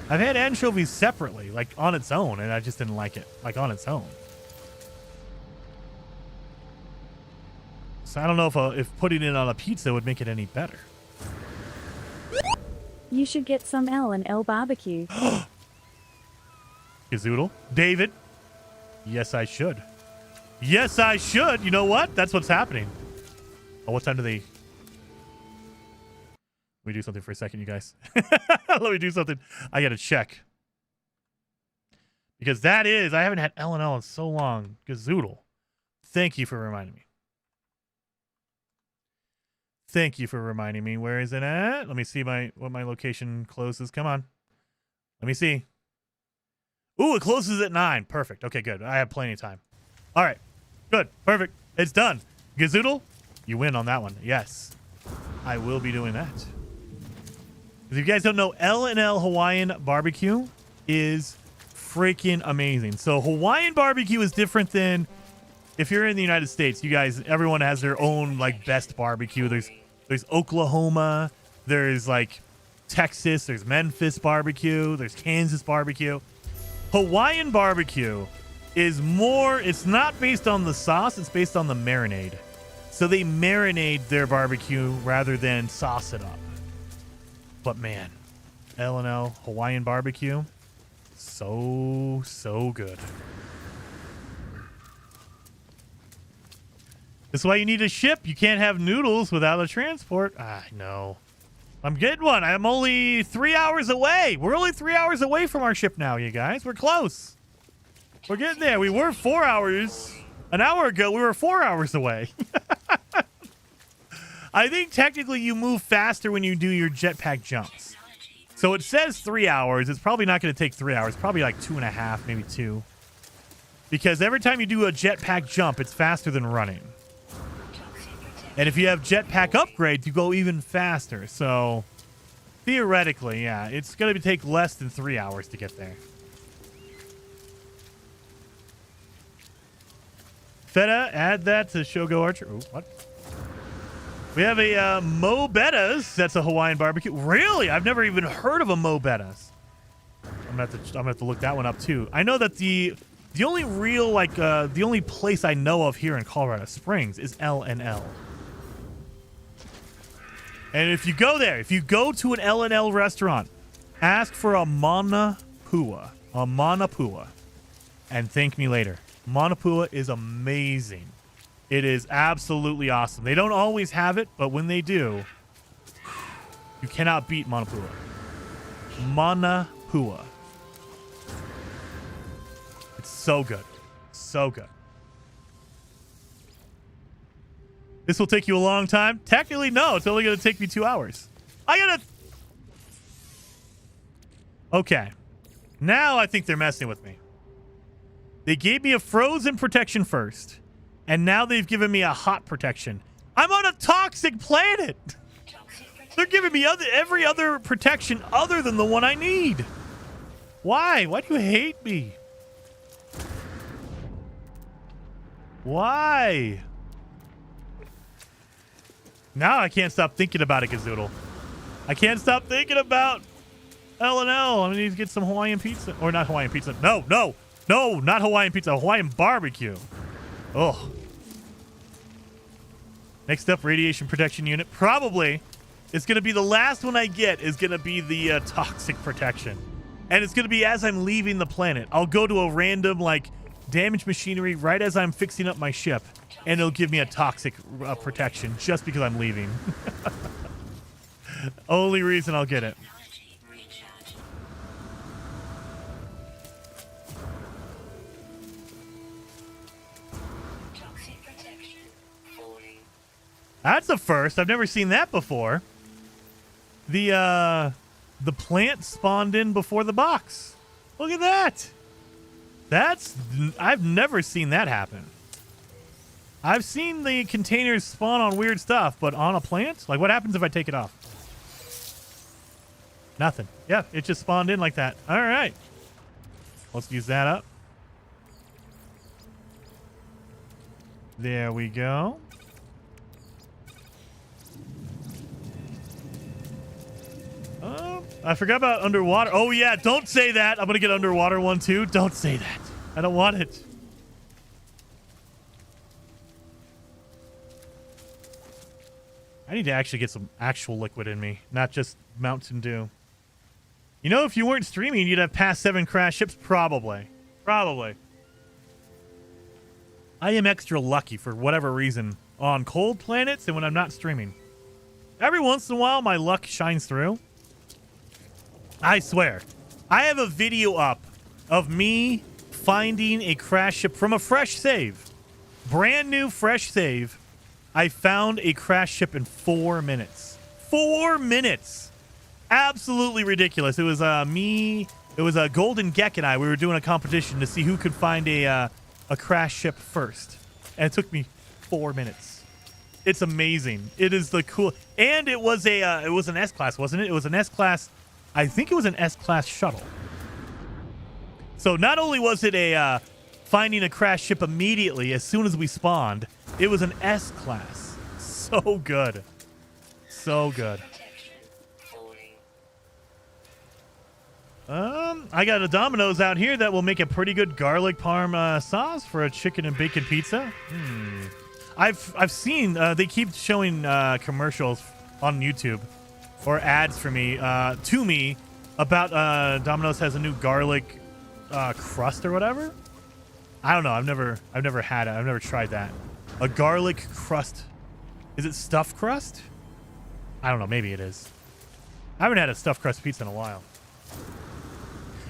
I've had anchovies separately, like on its own, and I just didn't like it, like on its own. So I don't know if putting it on a pizza would make it any better. You should get some L&L barbecue. Gazoodle. David. Yes, I should. Yes, I should. You know what? That's what's happening. Oh, what time do they... Let me do something for a second, you guys. Let me do something. I got to check. Because that is... I haven't had L&L in so long. Gazoodle. Thank you for reminding me. Thank you for reminding me. Where is it at? Let me see what my location closes. Come on. Let me see. Ooh, it closes at 9. Perfect. Okay, good. I have plenty of time. All right. Good. Perfect. It's done. Gazoodle, you win on that one. Yes. I will be doing that. If you guys don't know, L&L Hawaiian barbecue is freaking amazing. So Hawaiian barbecue is different than if you're in the United States. You guys, everyone has their own like best barbecue. There's There's Oklahoma. There's like Texas. There's Memphis barbecue. There's Kansas barbecue. Hawaiian barbecue is more, it's not based on the sauce, it's based on the marinade. So they marinate their barbecue rather than sauce it up. But man, L&L Hawaiian barbecue, so good. That's why you need a ship. You can't have noodles without a transport. I know. I'm getting one. I'm only 3 hours away. We're only 3 hours away from our ship now, you guys. We're close. We're getting there. We were 4 hours. An hour ago, we were 4 hours away. I think technically you move faster when you do your jetpack jumps. So it says 3 hours. It's probably not going to take 3 hours. Probably like 2.5, maybe 2. Because every time you do a jetpack jump, it's faster than running. And if you have jetpack upgrades, you go even faster. So theoretically, yeah, it's going to take less than 3 hours to get there. Feta, add that to Shogo Archer. Ooh, what? We have a Mo Bettas. That's a Hawaiian barbecue. Really? I've never even heard of a Mo Bettas. I'm gonna have to look that one up too. I know that the only real the only place I know of here in Colorado Springs is L&L. And if you go there, if you go to an L&L restaurant, ask for a Manapua. A Manapua. And thank me later. Manapua is amazing. It is absolutely awesome. They don't always have it, but when they do, you cannot beat Manapua. Manapua. It's so good. So good. This will take you a long time? Technically, no. It's only going to take me 2 hours. Okay. Now I think they're messing with me. They gave me a frozen protection first, and now they've given me a hot protection. I'm on a toxic planet. They're giving me every other protection other than the one I need. Why? Why do you hate me? Why? Now I can't stop thinking about it, Gazoodle. I can't stop thinking about L&L. I need to get some Hawaiian pizza. Or not Hawaiian pizza. No, not Hawaiian pizza. Hawaiian barbecue. Oh. Next up, radiation protection unit. Probably it's going to be the last one I get is going to be the toxic protection. And it's going to be as I'm leaving the planet. I'll go to a random, damaged machinery right as I'm fixing up my ship. And it'll give me a toxic protection just because I'm leaving. Only reason I'll get it. That's a first. I've never seen that before. The plant spawned in before the box. Look at that. I've never seen that happen. I've seen the containers spawn on weird stuff, but on a plant? What happens if I take it off? Nothing. Yeah, it just spawned in like that. All right. Let's use that up. There we go. I forgot about underwater. Oh, yeah. Don't say that. I'm going to get underwater one, too. Don't say that. I don't want it. I need to actually get some actual liquid in me, not just Mountain Dew. You know, if you weren't streaming, you'd have past 7 crash ships. Probably. I am extra lucky for whatever reason on cold planets and when I'm not streaming. Every once in a while, my luck shines through. I swear. I have a video up of me finding a crash ship from a fresh save. Brand new fresh save. I found a crash ship in 4 minutes. 4 minutes. Absolutely ridiculous. It was me. It was Golden Geck and I. We were doing a competition to see who could find a crash ship first. And it took me 4 minutes. It's amazing. It is the cool. And it was an S-Class, wasn't it? It was an S-Class. I think it was an S-Class shuttle. So not only was it a finding a crash ship immediately as soon as we spawned, it was an S-Class. So good. So good. Protection. Falling. I got a Domino's out here that will make a pretty good garlic parm sauce for a chicken and bacon pizza. I've seen they keep showing commercials on YouTube or ads for me to me about Domino's has a new garlic crust or whatever. I don't know. I've never had it. I've never tried that. A garlic crust. Is it stuffed crust? I don't know. Maybe it is. I haven't had a stuffed crust pizza in a while.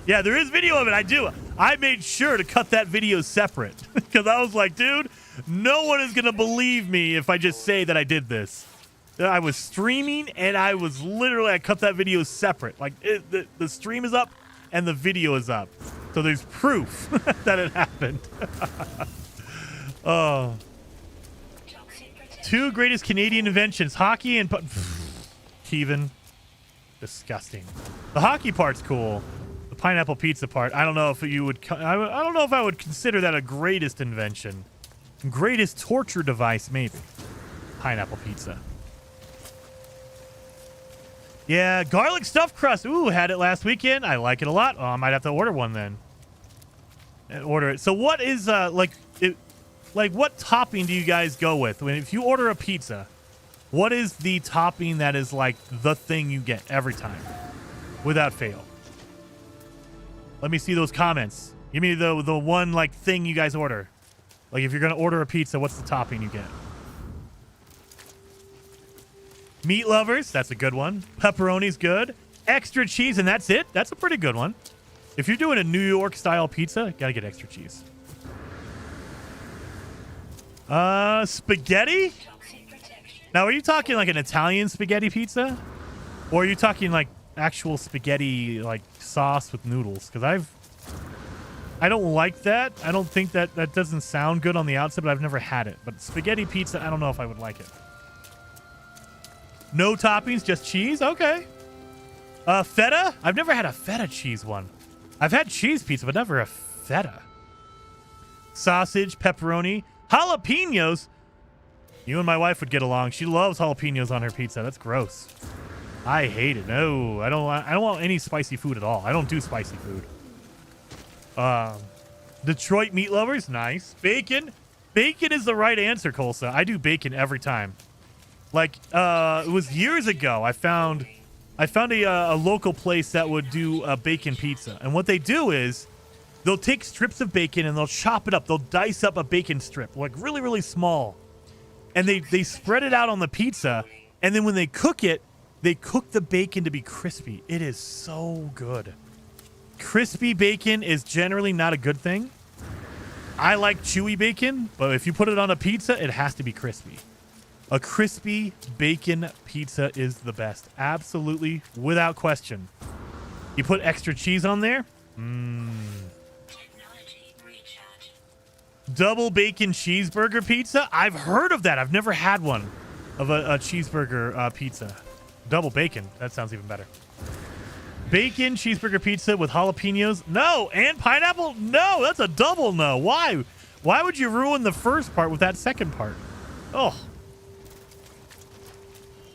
Yeah, there is video of it. I made sure to cut that video separate because I was like, dude, no one is going to believe me if I just say that I did this. I was streaming and I cut that video separate. Like the stream is up and the video is up. So there's proof that it happened. Oh. Toxic protection. Two greatest Canadian inventions, hockey and Kevin. Disgusting. The hockey part's cool. The pineapple pizza part, I don't know if you would. I don't know if I would consider that a greatest invention. Greatest torture device, maybe. Pineapple pizza. Yeah, garlic stuffed crust. Ooh, had it last weekend. I like it a lot. Oh, I might have to order one then. Order it. So what is what topping do you guys go with if you order a pizza? What is the topping that is like the thing you get every time, without fail? Let me see those comments. Give me the one like thing you guys order. Like if you're gonna order a pizza, what's the topping you get? Meat lovers, that's a good one. Pepperoni's good. Extra cheese, and that's it. That's a pretty good one. If you're doing a New York style pizza, gotta get extra cheese. Spaghetti? Toxic protection. Now, are you talking like an Italian spaghetti pizza? Or are you talking like actual spaghetti like sauce with noodles? Because I don't like that. I don't think that doesn't sound good on the outside, but I've never had it. But spaghetti pizza, I don't know if I would like it. No toppings, just cheese? Okay. Feta? I've never had a feta cheese one. I've had cheese pizza, but never a feta. Sausage, pepperoni, jalapenos. You and my wife would get along. She loves jalapenos on her pizza. That's gross. I hate it. No, I don't want any spicy food at all. I don't do spicy food. Detroit meat lovers, nice. Bacon. Bacon is the right answer, Colsa. I do bacon every time. Like, it was years ago. I found a local place that would do a bacon pizza. And what they do is they'll take strips of bacon and they'll chop it up. They'll dice up a bacon strip, like really, really small. And they spread it out on the pizza. And then when they cook it, they cook the bacon to be crispy. It is so good. Crispy bacon is generally not a good thing. I like chewy bacon, but if you put it on a pizza, it has to be crispy. A crispy bacon pizza is the best. Absolutely, without question. You put extra cheese on there. Technology recharge. Double bacon cheeseburger pizza. I've heard of that. I've never had one of a cheeseburger pizza. Double bacon. That sounds even better. Bacon cheeseburger pizza with jalapenos. No. And pineapple. No. That's a double no. Why? Why would you ruin the first part with that second part? Oh.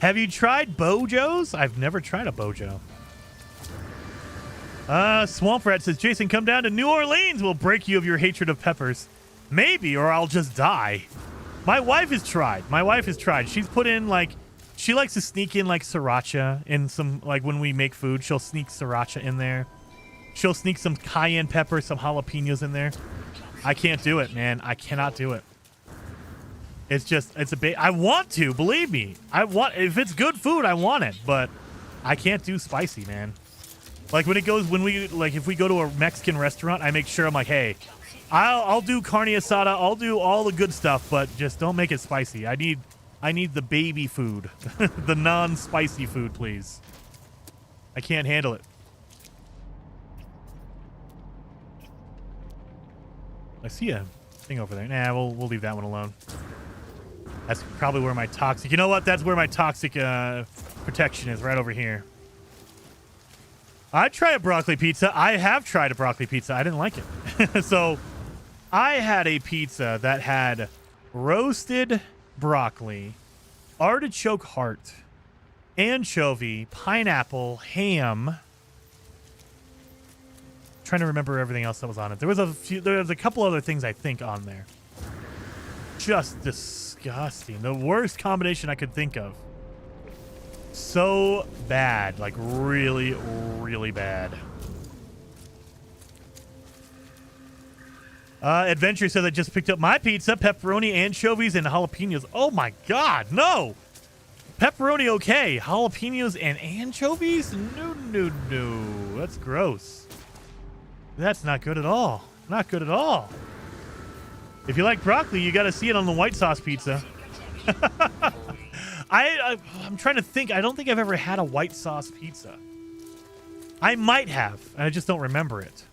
Have you tried Bojo's? I've never tried a Bojo. Swamp Rat says, Jason, come down to New Orleans. We'll break you of your hatred of peppers. Maybe, or I'll just die. My wife has tried. She's put in, like, she likes to sneak in, like, sriracha in some, like, when we make food, she'll sneak sriracha in there. She'll sneak some cayenne pepper, some jalapenos in there. I can't do it, man. I cannot do it. It's just, I want to, believe me. If it's good food, I want it, but I can't do spicy, man. Like if we go to a Mexican restaurant, I make sure I'm like, hey, I'll do carne asada, I'll do all the good stuff, but just don't make it spicy. I need the baby food, the non-spicy food, please. I can't handle it. I see a thing over there. Nah, we'll leave that one alone. That's probably where my toxic... You know what? That's where my toxic protection is, right over here. I'd try a broccoli pizza. I have tried a broccoli pizza. I didn't like it. So, I had a pizza that had roasted broccoli, artichoke heart, anchovy, pineapple, ham. Trying to remember everything else that was on it. There was a couple other things I think on there. Just disgusting. The worst combination I could think of. So bad. Like really, really bad. Adventure said I just picked up my pizza, pepperoni, anchovies, and jalapenos. Oh my god, no! Pepperoni okay. Jalapenos and anchovies? No, no, no. That's gross. That's not good at all. Not good at all. If you like broccoli, you got to see it on the white sauce pizza. I'm trying to think. I don't think I've ever had a white sauce pizza. I might have, and I just don't remember it.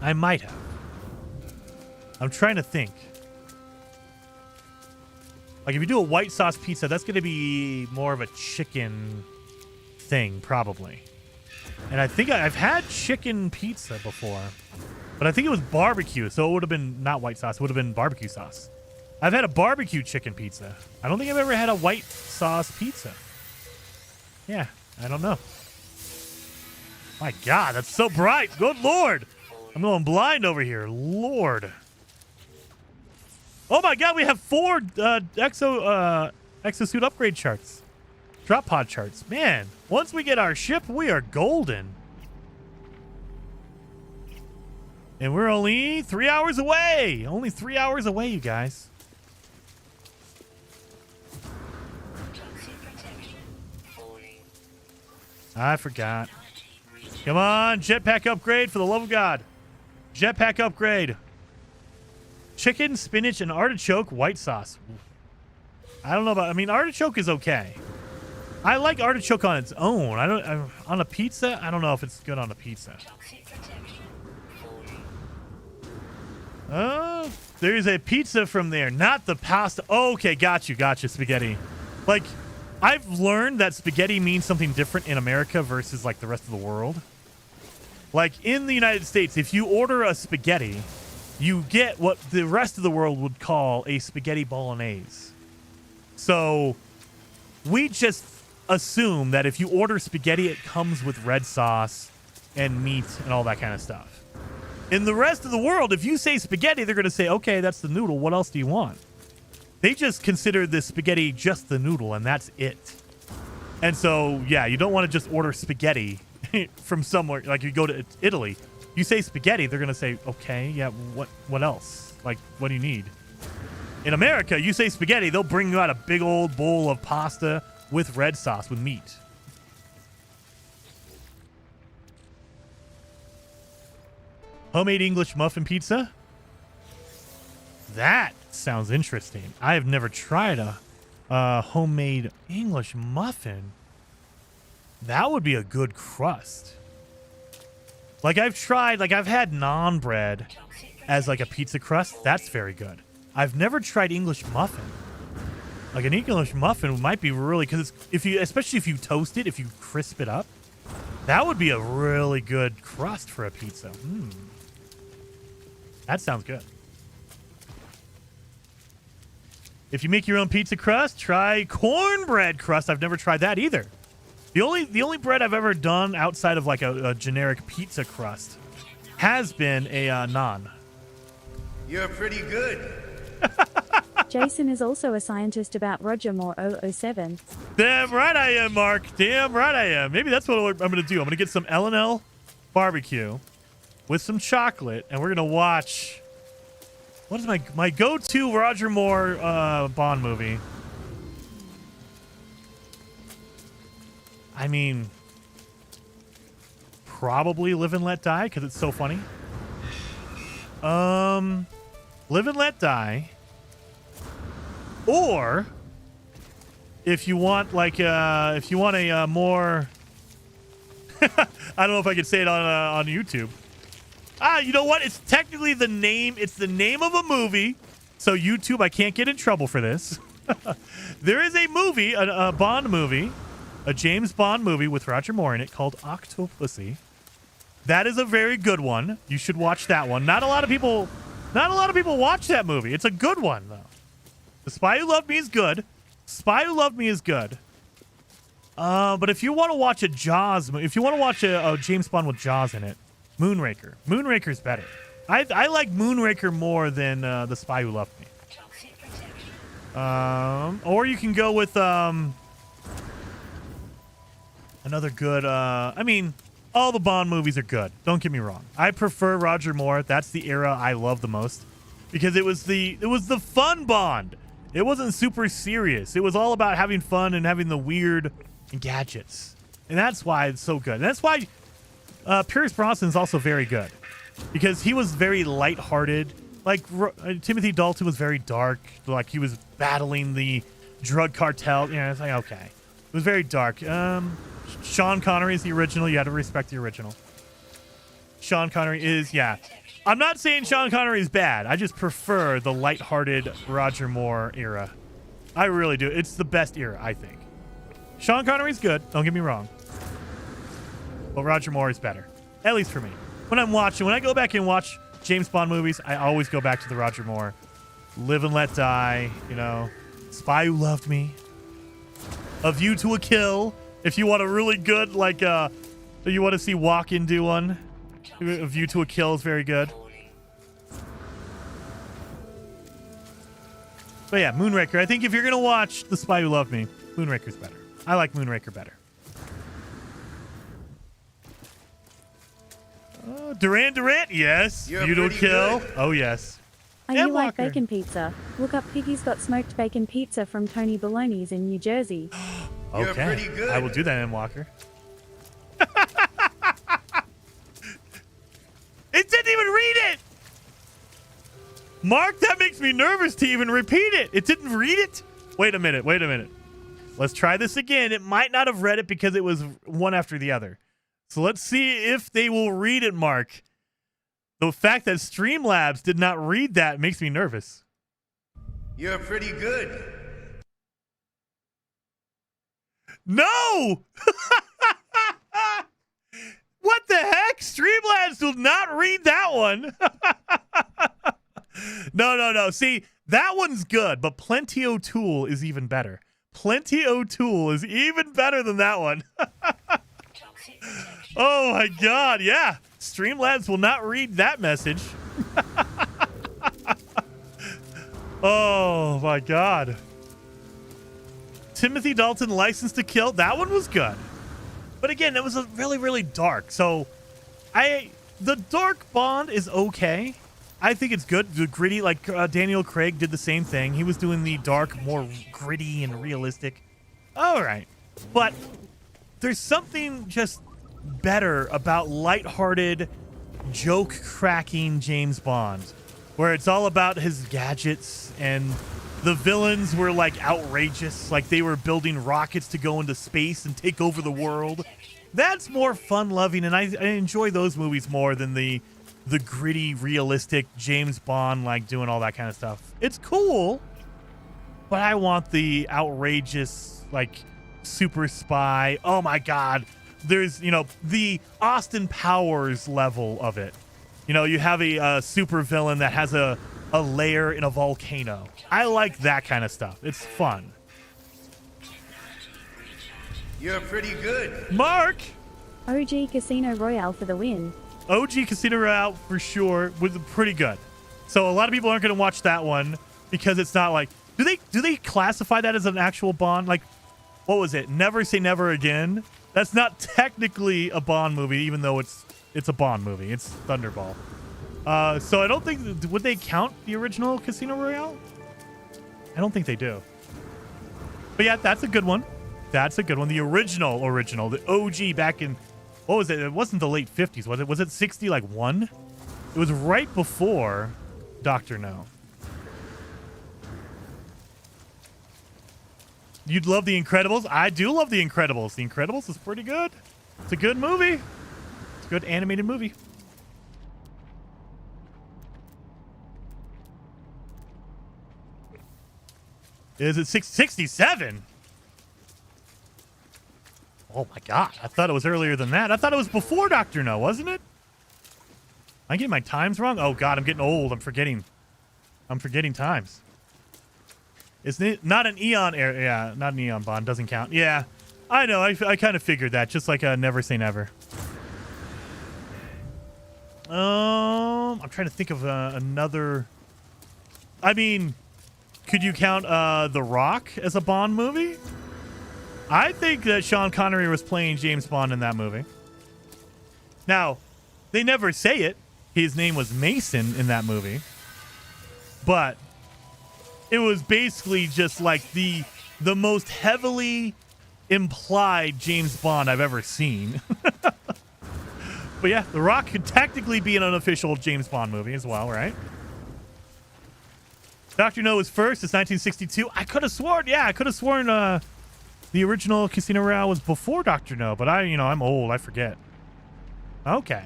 I might have. I'm trying to think. Like, if you do a white sauce pizza, that's going to be more of a chicken thing, probably. And I think I've had chicken pizza before. But I think it was barbecue, so it would have been not white sauce. It would have been barbecue sauce. I've had a barbecue chicken pizza. I don't think I've ever had a white sauce pizza. Yeah, I don't know. My God, that's so bright. Good Lord. I'm going blind over here. Lord. Oh my God, we have 4 exosuit upgrade charts. Drop pod charts. Man, once we get our ship, we are golden. And we're only 3 hours away. Only 3 hours away, you guys. I forgot. Come on, jetpack upgrade for the love of God. Jetpack upgrade. Chicken, spinach, and artichoke white sauce. I don't know about. I mean, artichoke is okay. I like artichoke on its own. On a pizza. I don't know if it's good on a pizza. Oh, there's a pizza from there, not the pasta. Oh, okay, gotcha, spaghetti. Like, I've learned that spaghetti means something different in America versus like the rest of the world. Like in the United States, if you order a spaghetti, you get what the rest of the world would call a spaghetti bolognese. So we just assume that if you order spaghetti, it comes with red sauce and meat and all that kind of stuff. In the rest of the world, if you say spaghetti, they're going to say, okay, that's the noodle. What else do you want? They just consider the spaghetti just the noodle, and that's it. And so, yeah, you don't want to just order spaghetti from somewhere. Like, you go to Italy. You say spaghetti, they're going to say, okay, yeah, what else? Like, what do you need? In America, you say spaghetti, they'll bring you out a big old bowl of pasta with red sauce, with meat. Homemade English muffin pizza? That sounds interesting. I have never tried a homemade English muffin. That would be a good crust. Like I've had naan bread as like a pizza crust. That's very good. I've never tried English muffin. Like an English muffin might be really, because especially if you toast it, if you crisp it up, that would be a really good crust for a pizza. That sounds good. If you make your own pizza crust, try cornbread crust. I've never tried that either. The only bread I've ever done outside of like a generic pizza crust has been a naan. You're pretty good. Jason is also a scientist about Roger Moore 007. Damn right I am, Mark. Damn right I am. Maybe that's what I'm going to do. I'm going to get some L&L barbecue with some chocolate, and we're going to watch... What is my go-to Roger Moore Bond movie? I mean, probably Live and Let Die, because it's so funny. Live and Let Die. Or if you want like a more I don't know if I could say it on YouTube. You know what? It's technically the name. It's the name of a movie. So YouTube, I can't get in trouble for this. There is a movie, a Bond movie, a James Bond movie with Roger Moore in it called Octopussy. That is a very good one. You should watch that one. Not a lot of people watch that movie. It's a good one though. The Spy Who Loved Me is good. Spy Who Loved Me is good. But if you want to watch a Jaws, if you want to watch a James Bond with Jaws in it, Moonraker. Moonraker's better. I like Moonraker more than The Spy Who Loved Me. Toxic protection. Or you can go with another good. I mean, all the Bond movies are good. Don't get me wrong. I prefer Roger Moore. That's the era I love the most because it was the fun Bond. It wasn't super serious. It was all about having fun and having the weird gadgets, and that's why it's so good. And that's why Pierce Brosnan is also very good because he was very lighthearted. Like Timothy Dalton was very dark. Like he was battling the drug cartel. Yeah, it's like okay, it was very dark. Sean Connery is the original. You had to respect the original. Sean Connery is, yeah. I'm not saying Sean Connery is bad. I just prefer the lighthearted Roger Moore era. I really do. It's the best era, I think. Sean Connery's good. Don't get me wrong. But Roger Moore is better. At least for me. When I go back and watch James Bond movies, I always go back to the Roger Moore. Live and Let Die, you know. Spy Who Loved Me. A View to a Kill. If you want a really good, like, you want to see Walken do one. A View to a Kill is very good. But yeah, Moonraker. I think if you're going to watch The Spy Who Loved Me, Moonraker's better. I like Moonraker better. Duran Duran, yes. You're View to a pretty Kill. good. Oh, yes. Are And you like Walker. bacon pizza? Look up Piggy's Got Smoked Bacon Pizza from Tony Baloney's in New Jersey. You're Okay. pretty good. I will do that, M. Walker. It didn't even read it! Mark, that makes me nervous to even repeat it. It didn't read it? Wait a minute. Let's try this again. It might not have read it because it was one after the other. So let's see if they will read it, Mark. The fact that Streamlabs did not read that makes me nervous. You're pretty good. No! What the heck? Streamlabs will not read that one. No. See, that one's good, but Plenty O'Toole is even better. Plenty O'Toole is even better than that one. Toxic protection. Oh my God, yeah. Streamlabs will not read that message. Oh my God. Timothy Dalton, License to Kill. That one was good. But again, it was a really, really dark. So the dark Bond is okay. I think it's good. The gritty, like Daniel Craig did the same thing. He was doing the dark, more gritty and realistic. All right. But there's something just better about lighthearted, joke-cracking James Bond, where it's all about his gadgets and the villains were like outrageous, like they were building rockets to go into space and take over the world. That's more fun-loving, and I enjoy those movies more than the gritty, realistic James Bond, like doing all that kind of stuff. It's cool, but I want the outrageous, like super spy. Oh my God. There's, the Austin Powers level of it. You have a super villain that has a lair in a volcano. I like that kind of stuff. It's fun. You're pretty good. Mark! OG Casino Royale for the win. OG Casino Royale for sure was pretty good. So a lot of people aren't going to watch that one because it's not like, do they classify that as an actual Bond? Like, what was it? Never Say Never Again? That's not technically a Bond movie, even though it's a Bond movie. It's Thunderball. So I don't think, would they count the original Casino Royale? I don't think they do. But yeah, that's a good one. That's a good one. The original, the OG back in, what was it? It wasn't the late 50s, was it? Was it 60 like one? It was right before Dr. No. You'd love The Incredibles? I do love The Incredibles. The Incredibles is pretty good. It's a good movie. It's a good animated movie. Is it 67? Oh my God. I thought it was earlier than that. I thought it was before Dr. No, wasn't it? Am I getting my times wrong? Oh God, I'm getting old. I'm forgetting times. Isn't it? Not an Eon era. Yeah, not an Eon bond. Doesn't count. Yeah, I know. I kind of figured that. Just like a never say never. I'm trying to think of another. I mean, could you count The Rock as a Bond movie? I think that Sean Connery was playing James Bond in that movie. Now, they never say it. His name was Mason in that movie. But it was basically just like the most heavily implied James Bond I've ever seen. But yeah, The Rock could technically be an unofficial James Bond movie as well, right? Dr. No was first. It's 1962. I could have sworn, the original Casino Royale was before Dr. No, but I'm old. I forget. Okay.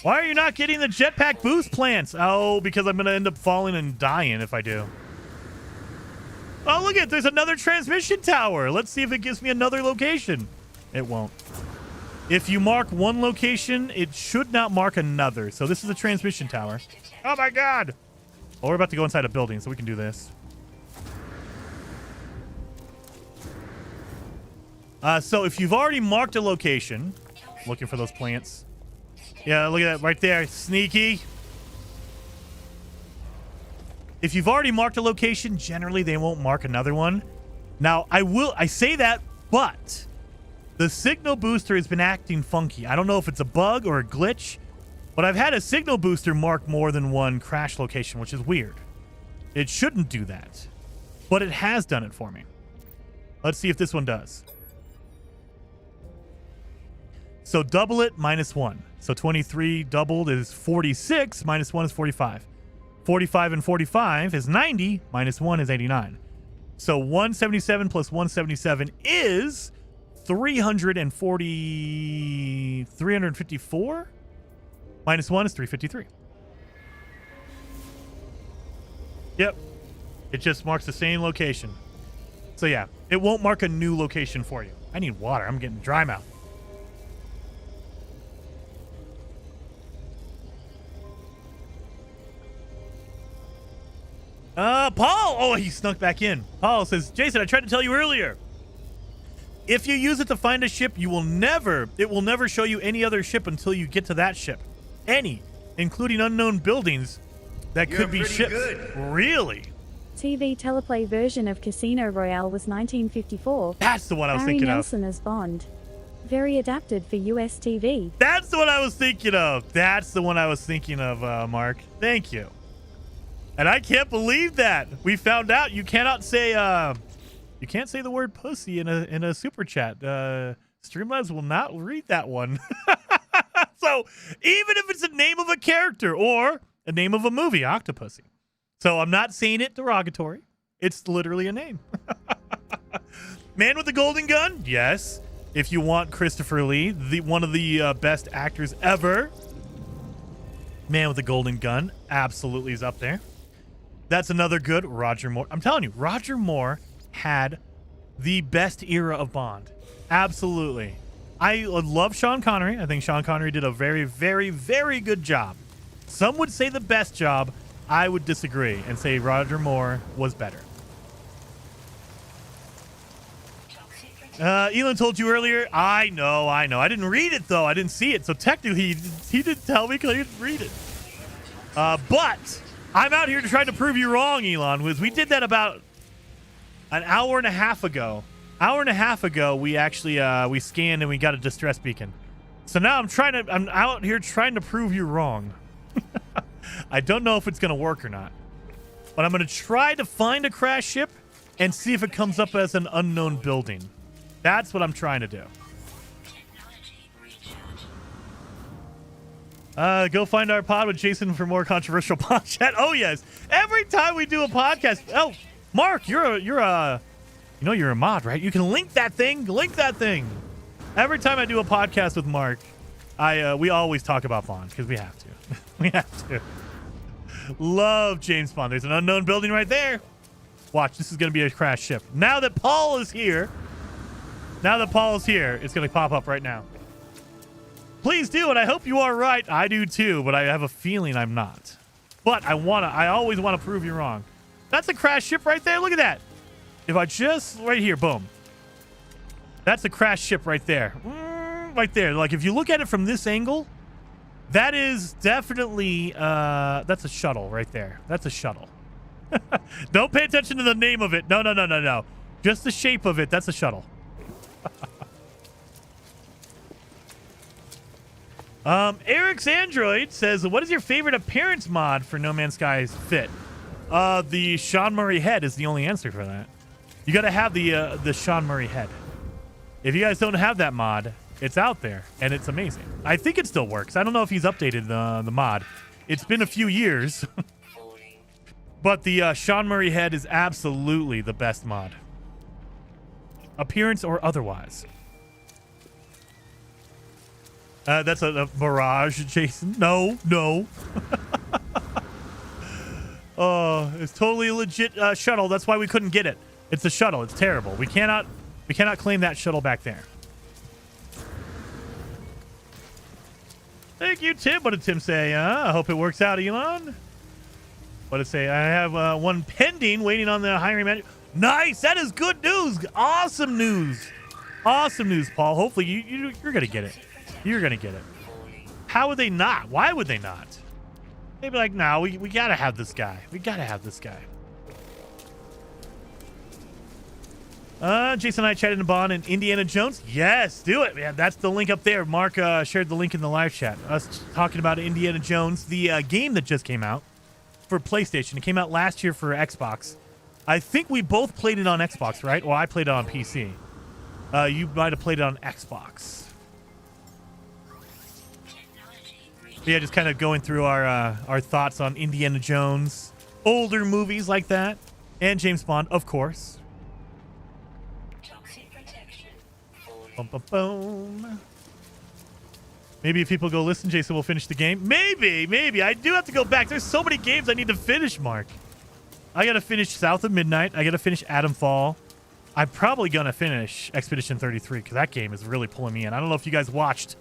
Why are you not getting the jetpack boost plants? Oh, because I'm going to end up falling and dying if I do. Oh, look at there's another transmission tower. Let's see if it gives me another location. It won't. If you mark one location, it should not mark another. So this is a transmission tower. Oh, my God. Well, we're about to go inside a building, so we can do this. So if you've already marked a location, looking for those plants. Yeah, look at that right there. Sneaky. If you've already marked a location, generally they won't mark another one. Now, I say that, but the signal booster has been acting funky. I don't know if it's a bug or a glitch, but I've had a signal booster mark more than one crash location, which is weird. It shouldn't do that, but it has done it for me. Let's see if this one does. So double it, -1. So 23 doubled is 46, -1 is 45. 45 and 45 is 90, -1 is 89. So 177 plus 177 is 354? -1 is 353. Yep. It just marks the same location. So yeah, it won't mark a new location for you. I need water. I'm getting dry mouth. Paul! Oh, he snuck back in. Paul says, Jason, I tried to tell you earlier. If you use it to find a ship, it will never show you any other ship until you get to that ship. Any, including unknown buildings that could be ships. Good. Really? TV teleplay version of Casino Royale was 1954. That's the one I was thinking of. Harry Nelson as Bond. Very adapted for US TV. That's the one I was thinking of. That's the one I was thinking of, Mark. Thank you. And I can't believe that we found out you cannot say you can't say the word pussy in a super chat. Streamlabs will not read that one. So even if it's the name of a character or a name of a movie, Octopussy. So I'm not saying it derogatory. It's literally a name. Man with the Golden Gun? Yes. If you want Christopher Lee, one of the best actors ever. Man with the Golden Gun absolutely is up there. That's another good Roger Moore. I'm telling you, Roger Moore had the best era of Bond. Absolutely. I love Sean Connery. I think Sean Connery did a very, very, very good job. Some would say the best job. I would disagree and say Roger Moore was better. Elon told you earlier. I know. I didn't read it, though. I didn't see it. So technically, he didn't tell me because I didn't read it. But I'm out here to try to prove you wrong, Elon. We did that about an hour and a half ago. We actually we scanned and we got a distress beacon. So now I'm out here trying to prove you wrong. I don't know if it's gonna work or not, but I'm gonna try to find a crash ship and see if it comes up as an unknown building. That's what I'm trying to do. Go find our pod with Jason for more controversial pod chat. Oh yes, every time we do a podcast. Oh, Mark, you're a mod, right? You can link that thing. Every time I do a podcast with Mark, we always talk about Bond because we have to. We have to. Love James Bond. There's an unknown building right there. Watch, this is going to be a crash ship. Now that Paul is here, it's going to pop up right now. Please do, and I hope you are right. I do too, but I have a feeling I'm not. But I always want to prove you wrong. That's a crash ship right there. Look at that. If I just right here, boom. That's a crash ship right there. Right there. Like if you look at it from this angle, that is definitely that's a shuttle right there. That's a shuttle. Don't pay attention to the name of it. No. Just the shape of it. That's a shuttle. Eric's Android says, what is your favorite appearance mod for No Man's Sky's Fit? The Sean Murray head is the only answer for that. You got to have the Sean Murray head. If you guys don't have that mod, it's out there, and it's amazing. I think it still works. I don't know if he's updated the mod. It's been a few years. But the Sean Murray head is absolutely the best mod. Appearance or otherwise. That's a mirage, Jason. No. Oh, it's totally a legit shuttle. That's why we couldn't get it. It's a shuttle. It's terrible. We cannot claim that shuttle back there. Thank you, Tim. What did Tim say? I hope it works out, Elon. What did it say? I have one pending, waiting on the hiring manager. Nice. That is good news. Awesome news. Awesome news, Paul. Hopefully you're going to get it. You're going to get it. How would they not? Why would they not? They'd be like, no, we got to have this guy. We got to have this guy. Jason and I chatted in Bond and Indiana Jones. Yes, do it, man. That's the link up there. Mark shared the link in the live chat. Us talking about Indiana Jones, the game that just came out for PlayStation. It came out last year for Xbox. I think we both played it on Xbox, right? Well, I played it on PC. You might have played it on Xbox. But yeah, just kind of going through our thoughts on Indiana Jones, older movies like that, and James Bond, of course. Boom, boom, boom. Maybe if people go listen, Jason will finish the game. Maybe. I do have to go back. There's so many games I need to finish, Mark. I got to finish South of Midnight. I got to finish Atomfall. I'm probably going to finish Expedition 33 because that game is really pulling me in. I don't know if you guys watched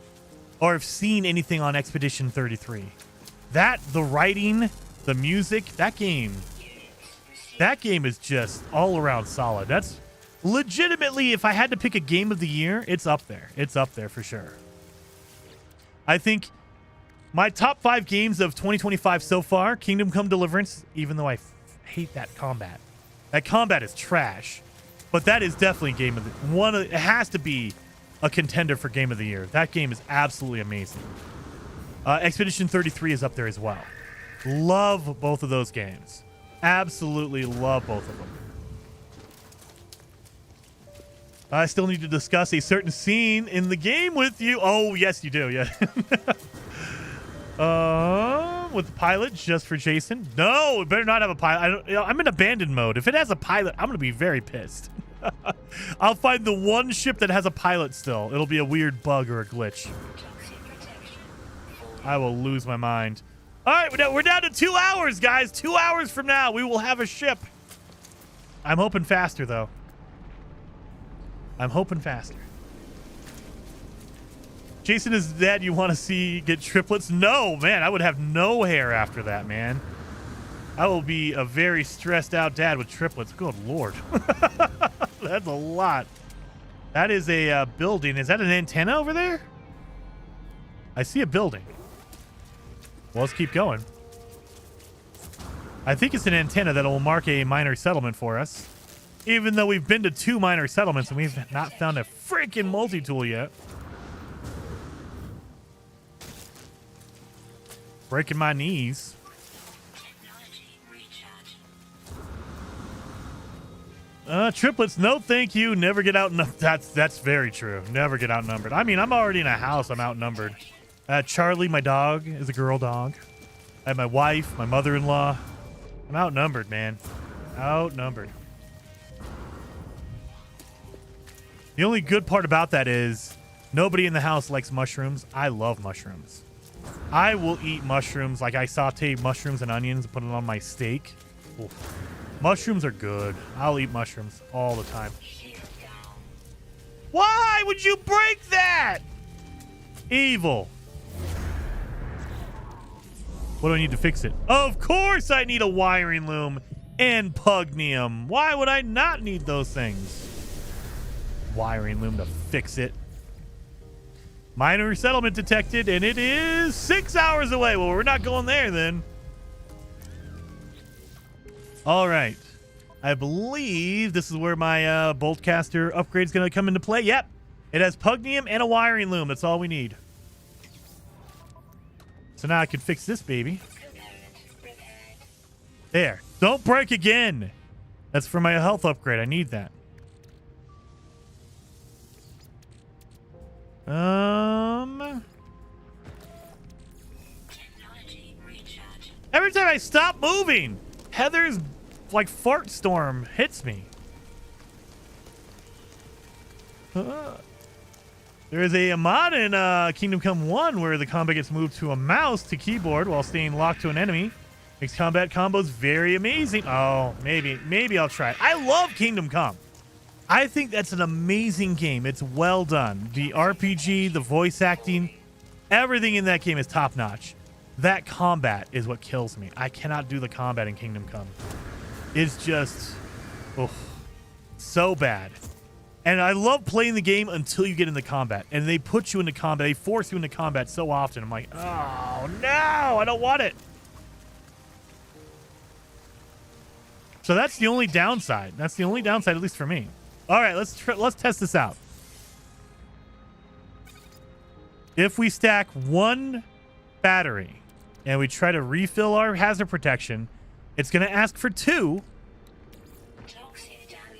or have seen anything on Expedition 33. The writing, the music, that game is just all around solid. That's legitimately, if I had to pick a game of the year, it's up there. It's up there for sure. I think my top 5 games of 2025 so far, Kingdom Come Deliverance, even though I hate that combat. That combat is trash. But that is definitely game of the it has to be a contender for game of the year. That game is absolutely amazing. Expedition 33 is up there as well. Love both of those games. Absolutely love both of them. I still need to discuss a certain scene in the game with you. Oh, yes, you do. Yeah. With the pilot just for Jason. No, it better not have a pilot. I'm in abandoned mode. If it has a pilot, I'm going to be very pissed. I'll find the one ship that has a pilot still. It'll be a weird bug or a glitch. I will lose my mind. All right, we're down to 2 hours, guys. 2 hours from now, we will have a ship. I'm hoping faster, though. I'm hoping faster. Jason is the dad you want to see get triplets? No, man. I would have no hair after that, man. I will be a very stressed out dad with triplets. Good Lord. That's a lot. That is a building. Is that an antenna over there? I see a building. Well, let's keep going. I think it's an antenna that will mark a minor settlement for us. Even though we've been to 2 minor settlements and we've not found a freaking multi-tool yet. Breaking my knees. Triplets, no thank you. Never get outnumbered. That's very true. Never get outnumbered. I mean, I'm already in a house. I'm outnumbered. Charlie, my dog, is a girl dog. I have my wife, my mother-in-law. I'm outnumbered, man. Outnumbered. The only good part about that is nobody in the house likes mushrooms. I love mushrooms. I will eat mushrooms. Like I saute mushrooms and onions and put it on my steak. Oof. Mushrooms are good. I'll eat mushrooms all the time. Why would you break that? Evil. What do I need to fix it? Of course I need a wiring loom. and pugnium. Why would I not need those things? Wiring loom to fix it. Minor settlement detected, and it is 6 hours away. Well, we're not going there then. All right. I believe this is where my boltcaster upgrade is going to come into play. Yep. It has pugnium and a wiring loom. That's all we need. So now I can fix this baby. There. Don't break again. That's for my health upgrade. I need that. Every time I stop moving, Heather's like fart storm hits me. There is a mod in Kingdom Come 1 where the combat gets moved to a mouse to keyboard while staying locked to an enemy. Makes combat combos very amazing. Oh, maybe I'll try it. I love Kingdom Come. I think that's an amazing game. It's well done. The RPG, the voice acting, everything in that game is top notch. That combat is what kills me. I cannot do the combat in Kingdom Come. It's just so bad. And I love playing the game until you get into combat. And they put you into combat. They force you into combat so often. I'm like, oh, no, I don't want it. So that's the only downside. That's the only downside, at least for me. All right, let's test this out. If we stack one battery and we try to refill our hazard protection, it's going to ask for 2.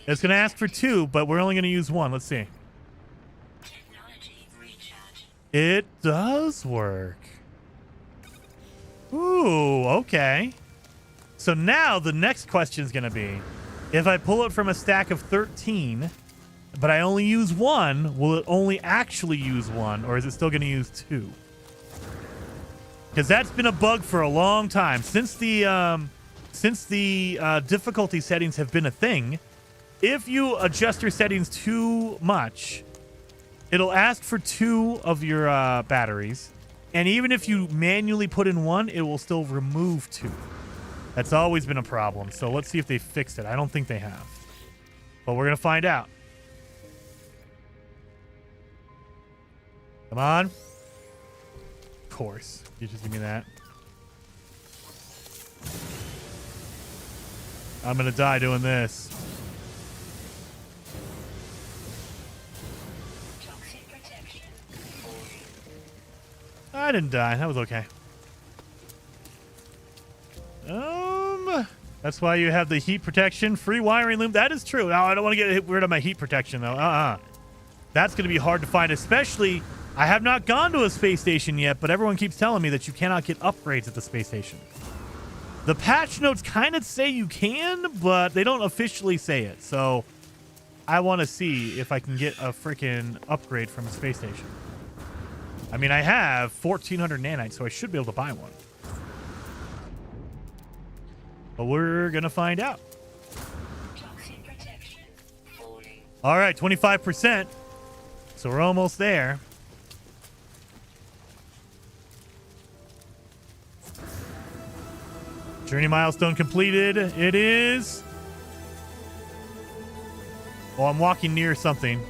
It's going to ask for 2, but we're only going to use 1. Let's see. It does work. Ooh, okay. So now the next question is going to be, if I pull it from a stack of 13, but I only use 1, will it only actually use 1, or is it still going to use 2? Because that's been a bug for a long time. Since the difficulty settings have been a thing, if you adjust your settings too much, it'll ask for 2 of your batteries. And even if you manually put in 1, it will still remove 2. That's always been a problem. So let's see if they fixed it. I don't think they have. But we're going to find out. Come on. Of course. You just give me that. I'm going to die doing this. I didn't die. That was okay. That's why you have the heat protection, free wiring loom. That is true. Now I don't want to get rid of my heat protection though. That's going to be hard to find, especially I have not gone to a space station yet, but everyone keeps telling me that you cannot get upgrades at the space station. The patch notes kind of say you can, but they don't officially say it. So I want to see if I can get a freaking upgrade from a space station. I mean, I have 1,400 nanites, so I should be able to buy one. But we're going to find out. All right, 25%. So we're almost there. Journey milestone completed. It is. Oh, I'm walking near something.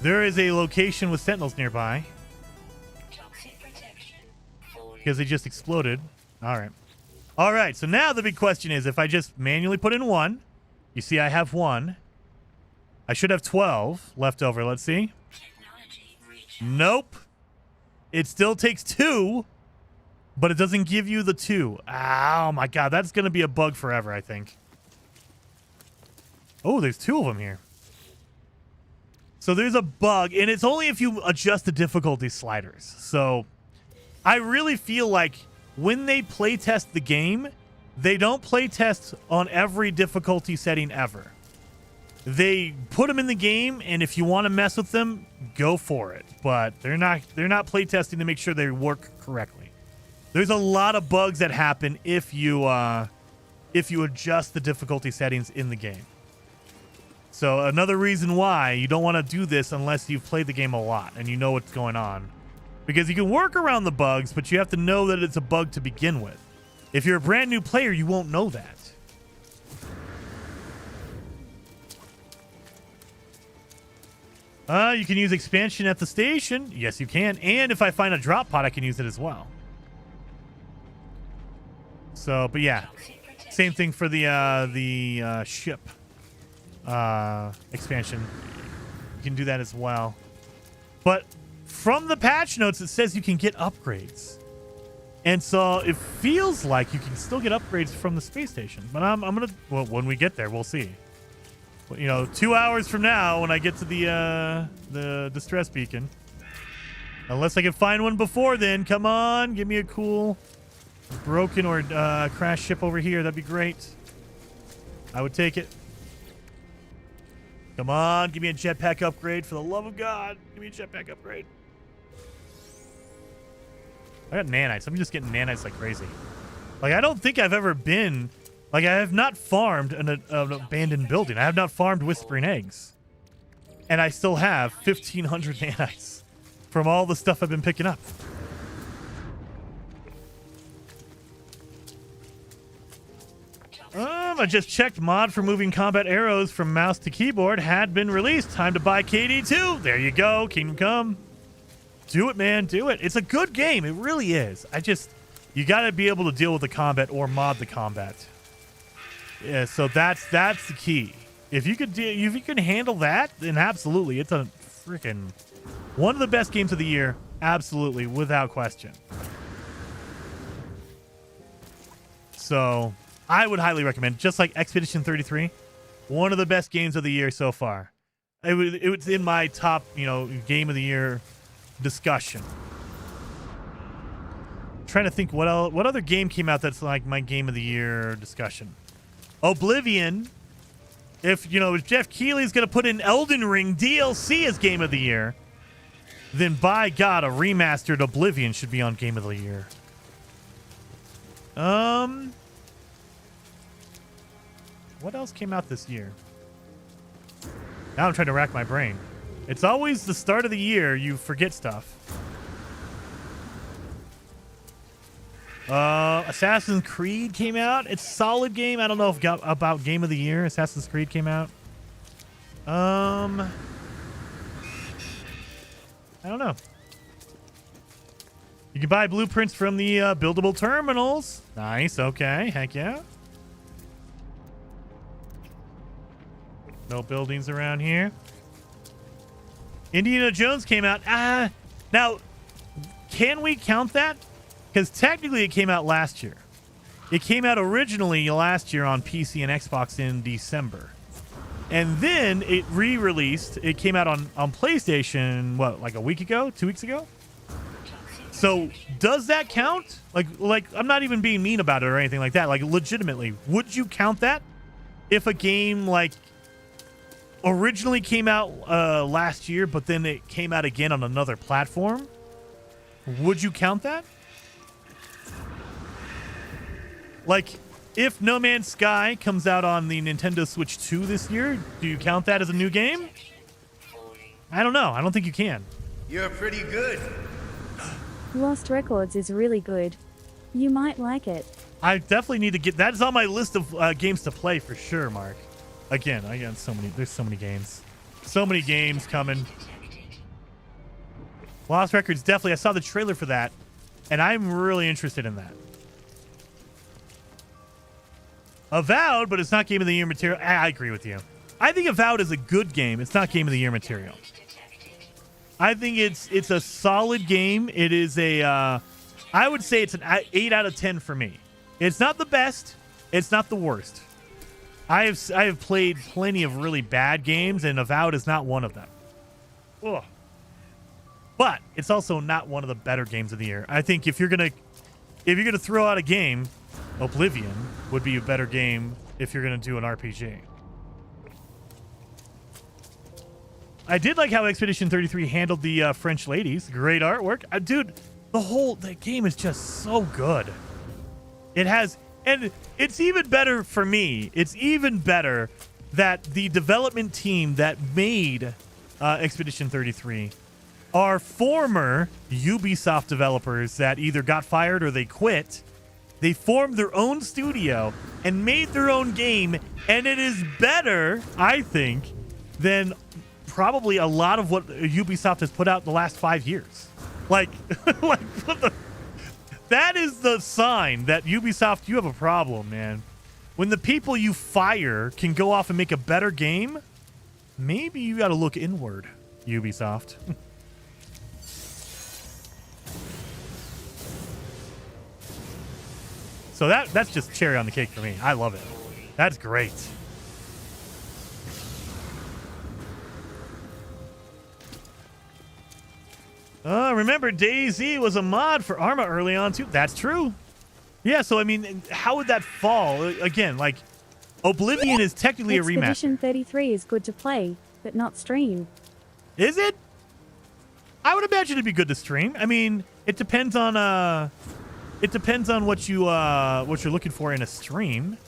There is a location with sentinels nearby. Because they just exploded. All right. All right. So now the big question is, if I just manually put in 1, you see I have 1. I should have 12 left over. Let's see. Nope. It still takes 2, but it doesn't give you the 2. Oh, my God. That's going to be a bug forever, I think. Oh, there's 2 of them here. So there's a bug, and it's only if you adjust the difficulty sliders. So I really feel like when they playtest the game, they don't playtest on every difficulty setting ever. They put them in the game, and if you want to mess with them, go for it. But they're not playtesting to make sure they work correctly. There's a lot of bugs that happen if you adjust the difficulty settings in the game. So another reason why you don't want to do this unless you've played the game a lot and you know what's going on. Because you can work around the bugs, but you have to know that it's a bug to begin with. If you're a brand new player, you won't know that. You can use expansion at the station. Yes, you can. And if I find a drop pod, I can use it as well. So, but yeah, same thing for the ship expansion. You can do that as well. But from the patch notes, it says you can get upgrades. And so it feels like you can still get upgrades from the space station. But I'm going to, well, when we get there, we'll see. You know, 2 hours from now when I get to the distress beacon. Unless I can find one before then. Come on, give me a cool broken or crashed ship over here. That'd be great. I would take it. Come on, give me a jetpack upgrade. For the love of God, give me a jetpack upgrade. I got nanites. I'm just getting nanites like crazy. Like, I don't think I've ever been... Like, I have not farmed an abandoned building. I have not farmed Whispering Eggs. And I still have 1,500 nanites from all the stuff I've been picking up. I just checked. Mod for moving combat arrows from mouse to keyboard had been released. Time to buy KD2. There you go. Kingdom Come. Do it, man. Do it. It's a good game. It really is. You got to be able to deal with the combat or mod the combat. Yeah, so that's the key. If you can handle that, then absolutely, it's a freaking one of the best games of the year. Absolutely, without question. So I would highly recommend, just like Expedition 33, one of the best games of the year so far. It was in my top, game of the year discussion. Trying to think what other game came out that's like my game of the year discussion. Oblivion. If Jeff Keighley's going to put in Elden Ring DLC as game of the year, then by God, a remastered Oblivion should be on game of the year. What else came out this year? Now I'm trying to rack my brain. It's always the start of the year you forget stuff. Assassin's Creed came out. It's a solid game. I don't know if about game of the year. Assassin's Creed came out. I don't know. You can buy blueprints from the buildable terminals. Nice. Okay. Heck yeah. No buildings around here. Indiana Jones came out. Now, can we count that? Because technically it came out last year. It came out originally last year on PC and Xbox in December. And then it re-released. It came out on PlayStation, like a week ago? 2 weeks ago? So does that count? Like I'm not even being mean about it or anything like that. Like, legitimately, would you count that? If a game, originally came out last year, but then it came out again on another platform, would you count that? Like, if No Man's Sky comes out on the Nintendo Switch 2 this year, do you count that as a new game? I don't know. I don't think you can. You're pretty good. Lost Records is really good. You might like it. I definitely need to get... That is on my list of games to play for sure, Mark. Again, I got so many... There's so many games. So many games coming. Lost Records, definitely. I saw the trailer for that, and I'm really interested in that. Avowed, but it's not Game of the Year material. I agree with you. I think Avowed is a good game. It's not Game of the Year material. I think it's a solid game. It is I would say it's an 8 out of 10 for me. It's not the best. It's not the worst. I have played plenty of really bad games, and Avowed is not one of them. Ugh. But it's also not one of the better games of the year. I think if you're gonna throw out a game, Oblivion would be a better game if you're going to do an RPG. I did like how Expedition 33 handled the French ladies. Great artwork. Dude, the game is just so good. It has, and it's even better for me. It's even better that the development team that made Expedition 33 are former Ubisoft developers that either got fired or they quit. They formed their own studio and made their own game, and it is better, I think, than probably a lot of what Ubisoft has put out in the last 5 years. Like, like what the, that is the sign that Ubisoft, you have a problem, man. When the people you fire can go off and make a better game, maybe you got to look inward, Ubisoft. So that's just cherry on the cake for me. I love it. That's great. Remember, DayZ was a mod for Arma early on, too. That's true. Yeah, so, I mean, how would that fall? Again, like, Oblivion is technically a remaster. Expedition 33 is good to play, but not stream. Is it? I would imagine it'd be good to stream. I mean, it depends on what you're looking for in a stream.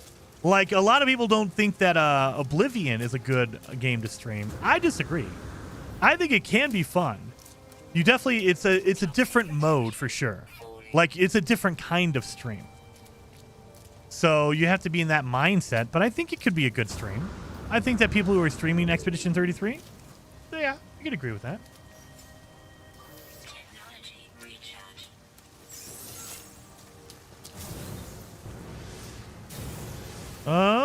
Like, a lot of people don't think that Oblivion is a good game to stream. I disagree. I think it can be fun. You definitely, it's a different mode for sure. Like, it's a different kind of stream. So you have to be in that mindset, but I think it could be a good stream. I think that people who are streaming Expedition 33, yeah, I could agree with that. Technology recharge.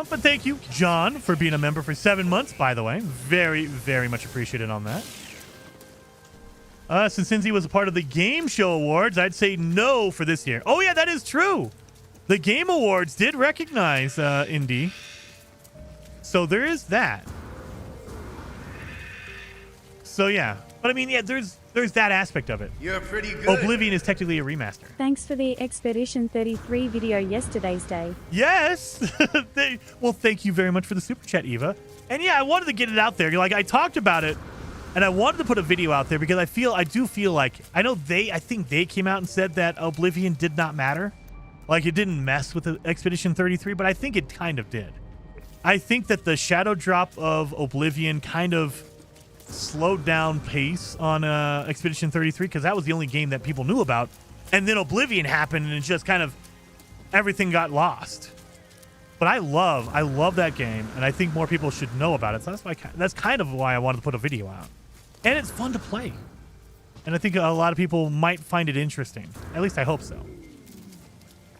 But thank you, John, for being a member for 7 months, by the way. Very, very much appreciated on that. Since he was a part of the Game Show Awards, I'd say no for this year. Oh, yeah, that is true. The Game Awards did recognize Indie. So there is that. So, yeah. But, I mean, yeah, there's that aspect of it. You're pretty good. Oblivion is technically a remaster. Thanks for the Expedition 33 video yesterday's day. Yes. Well, thank you very much for the super chat, Eva. And yeah, I wanted to get it out there. Like, I talked about it, and I wanted to put a video out there because I do feel like, I think they came out and said that Oblivion did not matter. Like, it didn't mess with the Expedition 33, but I think it kind of did. I think that the shadow drop of Oblivion kind of slowed down pace on Expedition 33 because that was the only game that people knew about. And then Oblivion happened, and it just kind of, everything got lost. But I love that game, and I think more people should know about it. So that's kind of why I wanted to put a video out. And it's fun to play. And I think a lot of people might find it interesting. At least I hope so.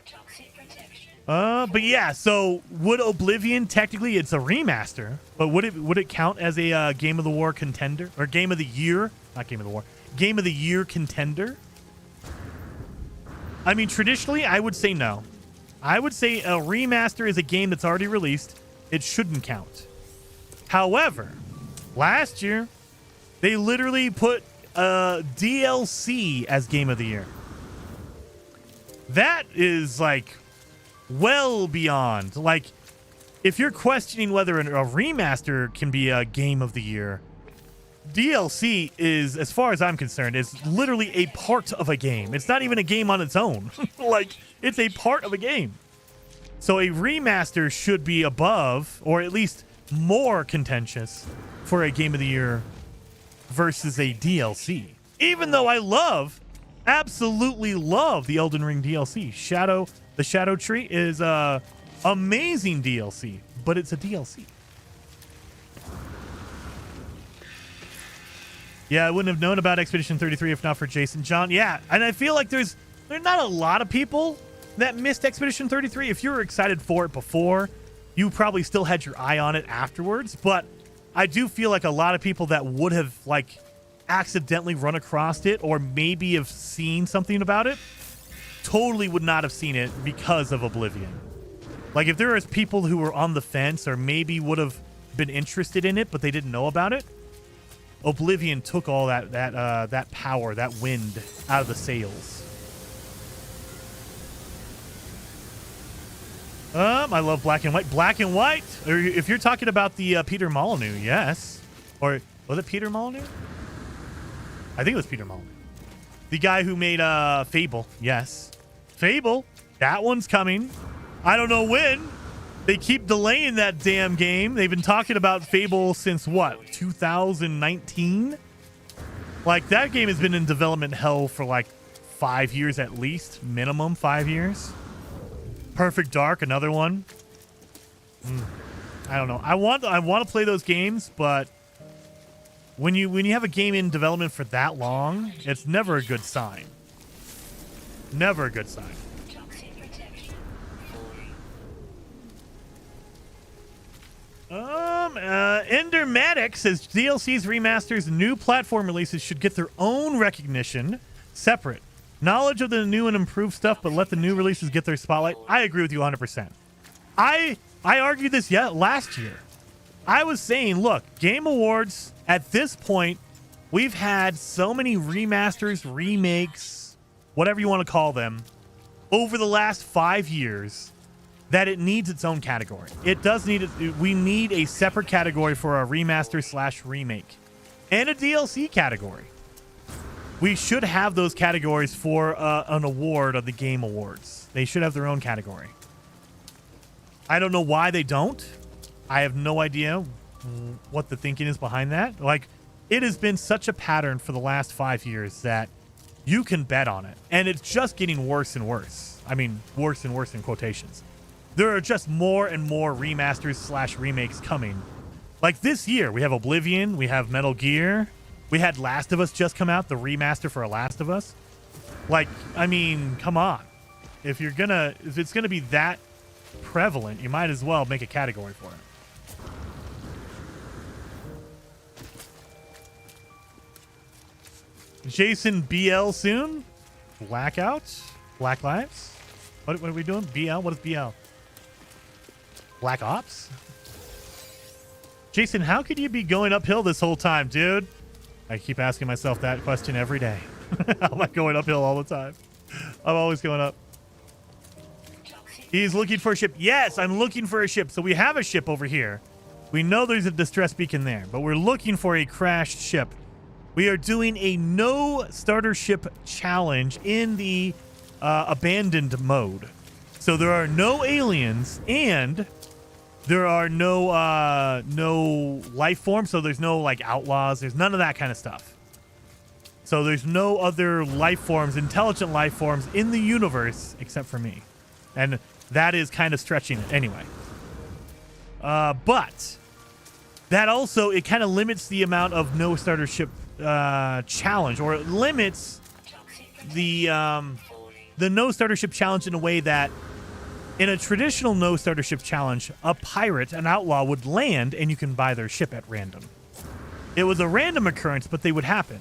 Toxic protection. But yeah, so would Oblivion, technically it's a remaster, but would it count as a Game of the War contender? Or Game of the Year? Not Game of the War. Game of the Year contender? I mean, traditionally, I would say no. I would say a remaster is a game that's already released. It shouldn't count. However, last year, they literally put DLC as Game of the Year. That is, like, well beyond. Like, if you're questioning whether a remaster can be a Game of the Year, DLC is, as far as I'm concerned, is literally a part of a game. It's not even a game on its own. Like, it's a part of a game. So a remaster should be above, or at least more contentious for a Game of the Year versus a DLC. Even though I absolutely love the Elden Ring DLC. The Shadow Tree is amazing DLC, but it's a DLC. Yeah, I wouldn't have known about Expedition 33 if not for Jason John. Yeah, and I feel like there's not a lot of people that missed Expedition 33. If you were excited for it before, you probably still had your eye on it afterwards. But I do feel like a lot of people that would have, like, accidentally run across it or maybe have seen something about it totally would not have seen it because of Oblivion. Like, if there was people who were on the fence or maybe would have been interested in it but they didn't know about it, Oblivion took all that power, that wind out of the sails. I love Black and White. Black and White. Or if you're talking about the Peter Molyneux, yes. Or was it Peter Molyneux? I think it was Peter Molyneux. The guy who made Fable. Yes. Fable. That one's coming. I don't know when. They keep delaying that damn game. They've been talking about Fable since what? 2019? Like, that game has been in development hell for like 5 years at least. Minimum 5 years. Perfect Dark, another one. I don't know. I want to play those games, but when you have a game in development for that long, it's never a good sign. Never a good sign. Toxic protection. Endermatic says DLCs, remasters, and new platform releases should get their own recognition separate. Knowledge of the new and improved stuff, but let the new releases get their spotlight. I agree with you 100%. I argued this last year. I was saying, look, Game Awards, at this point, we've had so many remasters, remakes, whatever you want to call them, over the last 5 years that it needs its own category. It does need it. We need a separate category for a remaster / remake and a DLC category. We should have those categories for an award of the Game Awards. They should have their own category. I don't know why they don't. I have no idea what the thinking is behind that. Like, it has been such a pattern for the last 5 years that you can bet on it. And it's just getting worse and worse. I mean, worse and worse in quotations. There are just more and more remasters / remakes coming. Like this year, we have Oblivion, we have Metal Gear, we had Last of Us just come out, the remaster for Last of Us. Like, I mean, come on. If it's gonna be that prevalent, you might as well make a category for it. Jason BL soon? Blackout? Black Lives? What are we doing? BL? What is BL? Black Ops? Jason, how could you be going uphill this whole time, dude? I keep asking myself that question every day. How am I going uphill all the time? I'm always going up. He's looking for a ship. Yes, I'm looking for a ship. So we have a ship over here. We know there's a distress beacon there, but we're looking for a crashed ship. We are doing a no starter ship challenge in the abandoned mode. So there are no aliens and there are no life forms. So there's no like outlaws. There's none of that kind of stuff. So there's no other life forms, intelligent life forms in the universe except for me. And that is kind of stretching it anyway. But that also, it kind of limits the amount of no starter ship challenge, or it limits the no starter ship challenge in a way that in a traditional no starter ship challenge, a pirate, an outlaw would land and you can buy their ship at random. It was a random occurrence, but they would happen.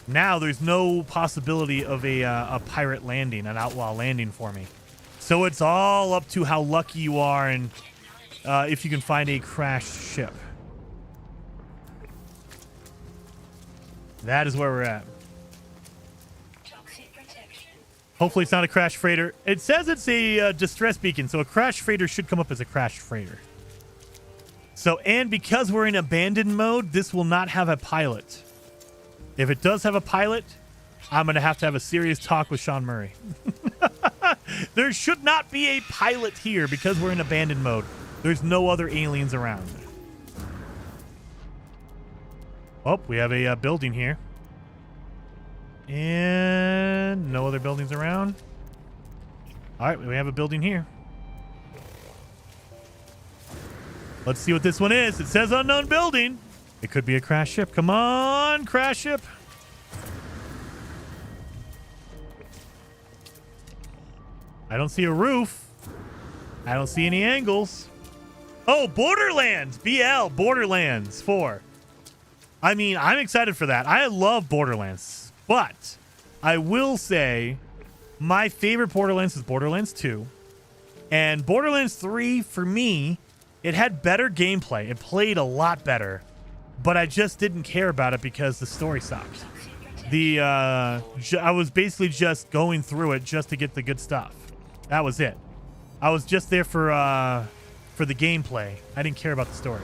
Now there's no possibility of a pirate landing, an outlaw landing for me. So it's all up to how lucky you are and if you can find a crashed ship. That is where we're at. Toxic protection. Hopefully it's not a crashed freighter. It says it's a distress beacon, so a crashed freighter should come up as a crashed freighter. So, and because we're in abandoned mode, this will not have a pilot. If it does have a pilot, I'm going to have a serious talk with Sean Murray. There should not be a pilot here because we're in abandoned mode. There's no other aliens around. Oh, we have a building here. And no other buildings around. All right, we have a building here. Let's see what this one is. It says unknown building. It could be a crash ship. Come on, crash ship. I don't see a roof. I don't see any angles. Oh, Borderlands. BL, Borderlands 4. I mean, I'm excited for that. I love Borderlands. But I will say my favorite Borderlands is Borderlands 2. And Borderlands 3, for me, it had better gameplay. It played a lot better. But I just didn't care about it because the story sucked. I was basically just going through it just to get the good stuff. That was it. I was just there for the gameplay. I didn't care about the story.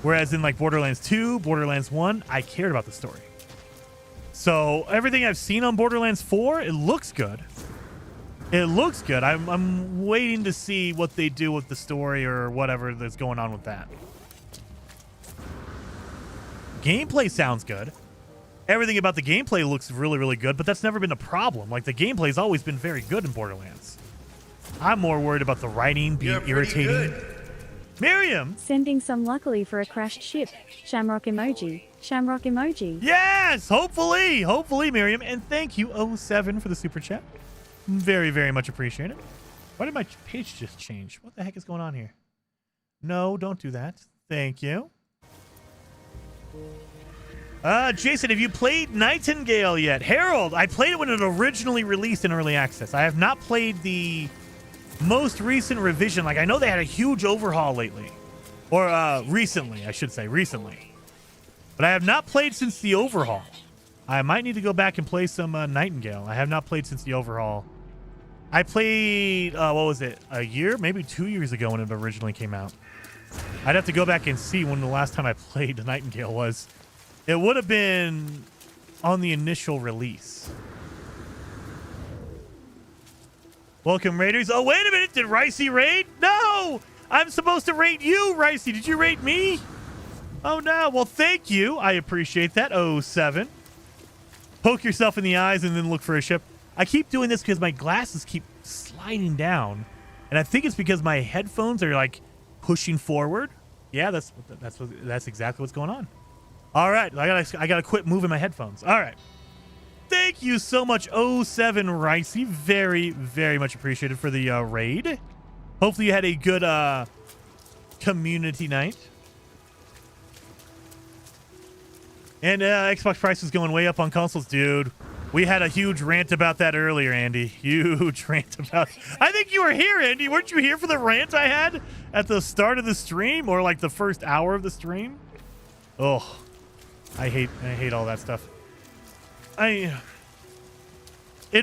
Whereas in like Borderlands 2, Borderlands 1, I cared about the story. So everything I've seen on Borderlands 4, it looks good. It looks good. I'm waiting to see what they do with the story or whatever that's going on with that. Gameplay sounds good. Everything about the gameplay looks really, really good, but that's never been a problem. Like, the gameplay's always been very good in Borderlands. I'm more worried about the writing being You're pretty irritating. good. Miriam! Sending some luckily for a crashed ship. Shamrock emoji. Shamrock emoji. Yes! Hopefully! Hopefully, Miriam. And thank you, 07, for the super chat. Very, very much appreciated. Why did my page just change? What the heck is going on here? No, don't do that. Thank you. Jason, have you played Nightingale yet? Harold, I played it when it originally released in early access. I have not played the most recent revision. Like, I know they had a huge overhaul lately. Or, recently, I should say. Recently. But I have not played since the overhaul. I might need to go back and play some Nightingale. I have not played since the overhaul. I played, what was it? A year? Maybe 2 years ago when it originally came out. I'd have to go back and see when the last time I played Nightingale was. It would have been on the initial release. Welcome, Raiders. Oh, wait a minute. Did Ricey raid? No! I'm supposed to rate you, Ricey. Did you rate me? Oh, no. Well, thank you. I appreciate that. 07. Poke yourself in the eyes and then look for a ship. I keep doing this because my glasses keep sliding down. And I think it's because my headphones are, like, pushing forward. Yeah, that's exactly what's going on. All right, I gotta quit moving my headphones. All right. Thank you so much, 07 Ricey. Very, very much appreciated for the raid. Hopefully you had a good community night. And Xbox prices going way up on consoles, dude. We had a huge rant about that earlier, Andy. Huge rant about... I think you were here, Andy. Weren't you here for the rant I had at the start of the stream? Or like the first hour of the stream? Oh, I hate all that stuff. It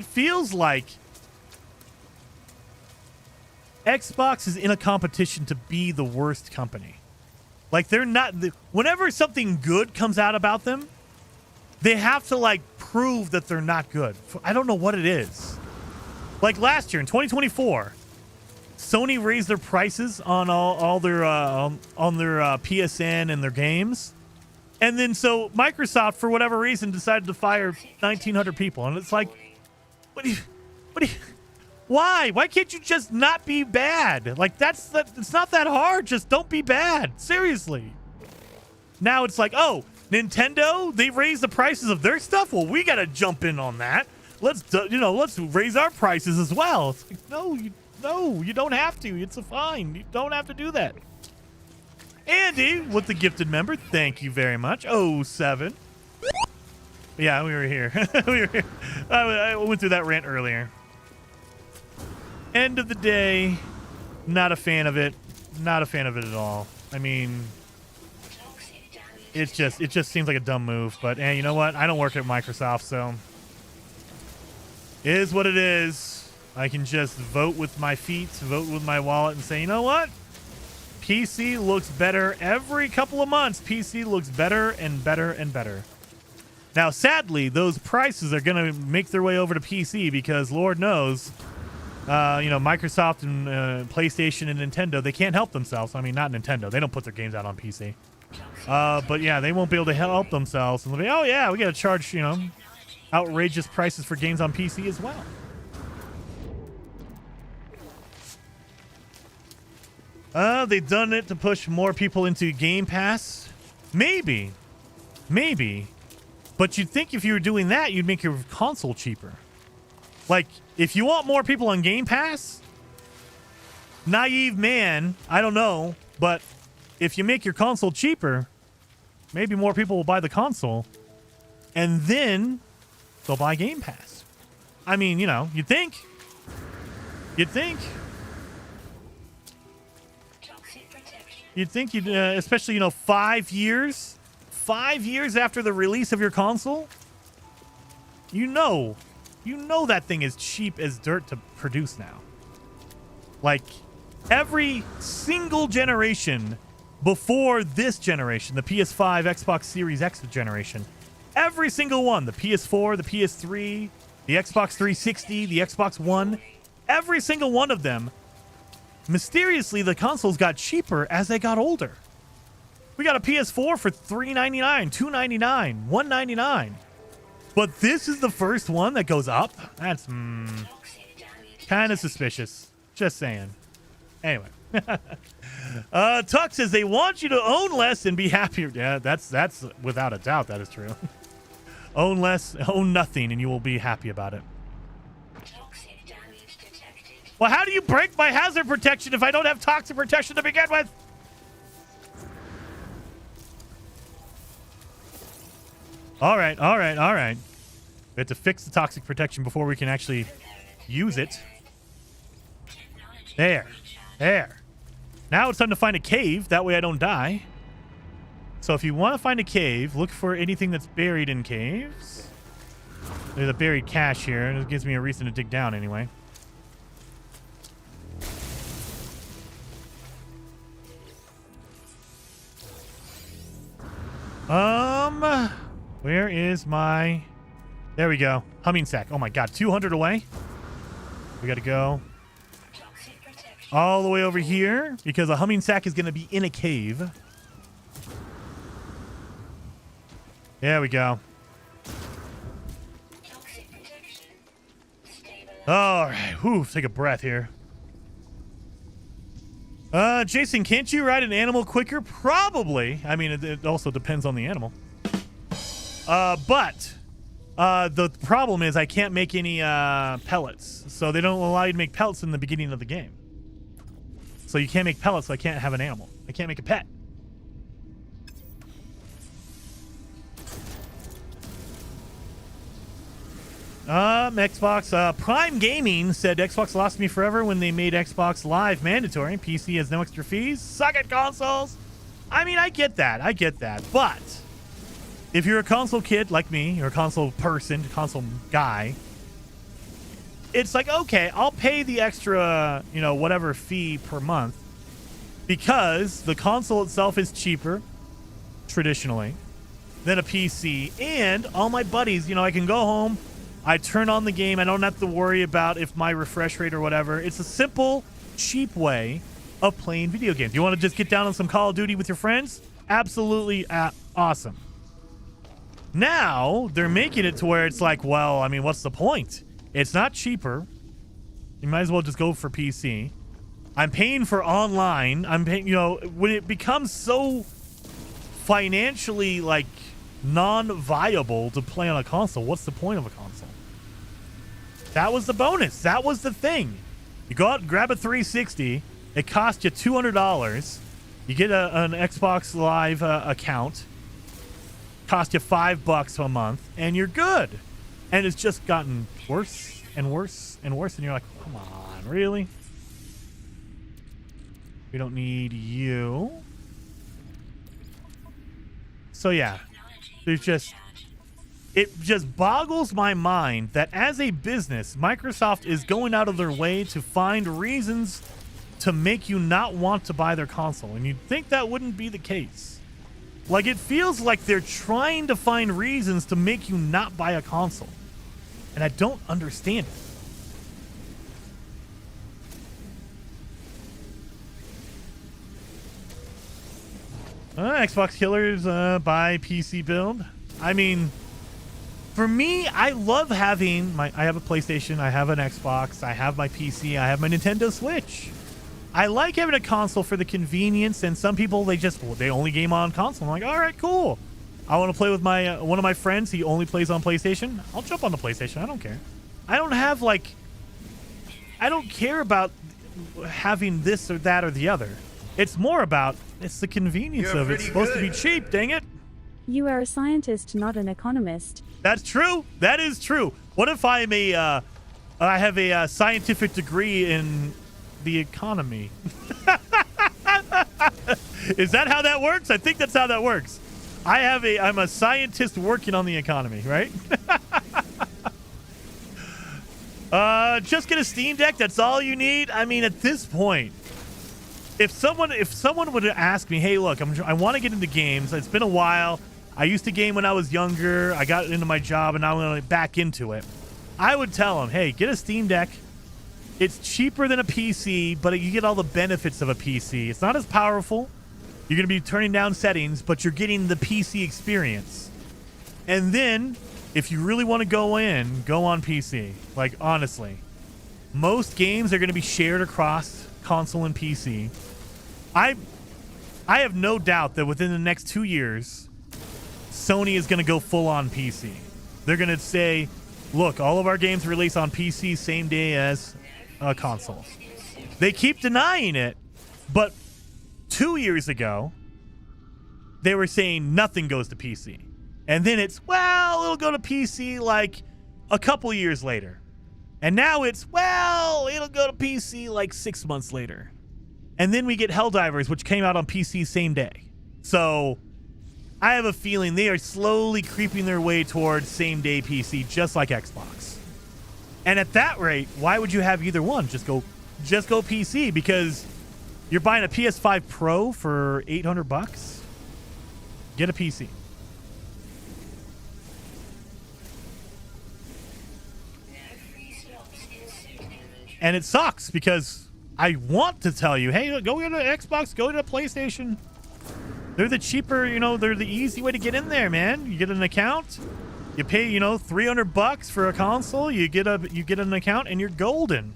feels like Xbox is in a competition to be the worst company. Like, they're not... Whenever something good comes out about them, they have to, like, prove that they're not good. I don't know what it is. Like, last year, in 2024, Sony raised their prices on all their PSN and their games. And then so Microsoft, for whatever reason, decided to fire 1,900 people. And it's like, why? Why can't you just not be bad? Like, it's not that hard. Just don't be bad. Seriously. Now it's like, oh, Nintendo, they raised the prices of their stuff. Well, we got to jump in on that. Let's raise our prices as well. It's like, no, you don't have to. It's fine. You don't have to do that. Andy, with the gifted member, thank you very much. 07. Yeah, we were here. We were here. I went through that rant earlier. End of the day, not a fan of it. Not a fan of it at all. I mean, it just seems like a dumb move. But you know what? I don't work at Microsoft, so it is what it is. I can just vote with my feet, vote with my wallet, and say, you know what? PC looks better every couple of months. PC looks better and better and better. Now, sadly, those prices are going to make their way over to PC because Lord knows, Microsoft and PlayStation and Nintendo, they can't help themselves. I mean, not Nintendo. They don't put their games out on PC. But yeah, they won't be able to help themselves. And they'll be, oh yeah, we got to charge, outrageous prices for games on PC as well. They've done it to push more people into Game Pass. Maybe. But you'd think if you were doing that, you'd make your console cheaper. Like, if you want more people on Game Pass, naive man, I don't know, but if you make your console cheaper, maybe more people will buy the console, and then they'll buy Game Pass. I mean, you'd think. You'd think especially, 5 years. 5 years after the release of your console. You know that thing is cheap as dirt to produce now. Like, every single generation before this generation, the PS5, Xbox Series X generation, every single one, the PS4, the PS3, the Xbox 360, the Xbox One, every single one of them, mysteriously, the consoles got cheaper as they got older. We got a PS4 for $399, $299, $199. But this is the first one that goes up? That's kind of suspicious. Just saying. Anyway. Tuck says they want you to own less and be happier. Yeah, that's without a doubt that is true. Own less, own nothing, and you will be happy about it. Toxic damage detected. Well, how do you break my hazard protection if I don't have toxic protection to begin with? All right. We have to fix the toxic protection before we can actually use it. There. Now it's time to find a cave. That way I don't die. So if you want to find a cave, look for anything that's buried in caves. There's a buried cache here, and it gives me a reason to dig down anyway. Where is my... There we go. Humming sack. Oh my god, 200 away. We gotta go Toxic protection. all the way over here because a humming sack is gonna be in a cave. There we go. Toxic protection. Stabilized. All right. Whew, take a breath here. Jason, can't you ride an animal quicker? Probably. I mean, it also depends on the animal. But the problem is I can't make any pellets. So they don't allow you to make pellets in the beginning of the game. So you can't make pellets, so I can't have an animal. I can't make a pet. Xbox Prime Gaming said Xbox lost me forever when they made Xbox Live mandatory. PC has no extra fees. Suck it, consoles. I mean, I get that. But if you're a console kid like me, you're a console person, console guy, it's like, okay, I'll pay the extra, whatever fee per month because the console itself is cheaper traditionally than a PC. And all my buddies, I can go home, I turn on the game. I don't have to worry about if my refresh rate or whatever. It's a simple, cheap way of playing video games. You want to just get down on some Call of Duty with your friends? Absolutely awesome. Now, they're making it to where it's like, well, I mean, what's the point? It's not cheaper. You might as well just go for PC. I'm paying for online. I'm paying, when it becomes so financially, non-viable to play on a console, what's the point of a console? That was the bonus. That was the thing. You go out and grab a 360. It costs you $200. You get an Xbox Live account. Cost you $5 a month, and you're good. And it's just gotten worse and worse and worse, and you're like, come on, really? We don't need you. So yeah, it just boggles my mind that as a business, Microsoft is going out of their way to find reasons to make you not want to buy their console. And you'd think that wouldn't be the case. Like, it feels like they're trying to find reasons to make you not buy a console. And I don't understand it. Xbox killers buy PC build. I mean, for me, I love having I have a PlayStation, I have an Xbox, I have my PC, I have my Nintendo Switch. I like having a console for the convenience, and some people, they only game on console. I'm like, all right, cool. I want to play with my one of my friends. He only plays on PlayStation. I'll jump on the PlayStation. I don't care. I don't care about having this or that or the other. It's more about it's the convenience You're of it. It's supposed to be cheap, dang it. You are a scientist, not an economist. That's true. That is true. What if I have a scientific degree in the economy? Is that how that works? I think that's how that works. I'm a scientist working on the economy, right? Just get a Steam Deck. That's all you need. I mean, at this point, if someone would ask me, hey, look, I want to get into games. It's been a while. I used to game when I was younger. I got into my job, and now I'm going to back into it. I would tell them, hey, get a Steam Deck. It's cheaper than a PC, but you get all the benefits of a PC. It's not as powerful. You're going to be turning down settings, but you're getting the PC experience. And then, if you really want to go on PC. Like, honestly. Most games are going to be shared across console and PC. I have no doubt that within the next 2 years, Sony is going to go full on PC. They're going to say, look, all of our games release on PC same day as a console. They keep denying it, but 2 years ago, they were saying nothing goes to PC. And then it's, well, it'll go to PC like a couple years later. And now it's, well, it'll go to PC like 6 months later. And then we get Helldivers, which came out on PC same day. So I have a feeling they are slowly creeping their way towards same day PC, just like Xbox. And at that rate, why would you have either one? Just go PC, because you're buying a PS5 Pro for $800. Get a PC. And it sucks because I want to tell you, hey, go to Xbox, go to PlayStation. They're the cheaper, they're the easy way to get in there, man. You get an account, you pay, $300 for a console, you get an account, and you're golden.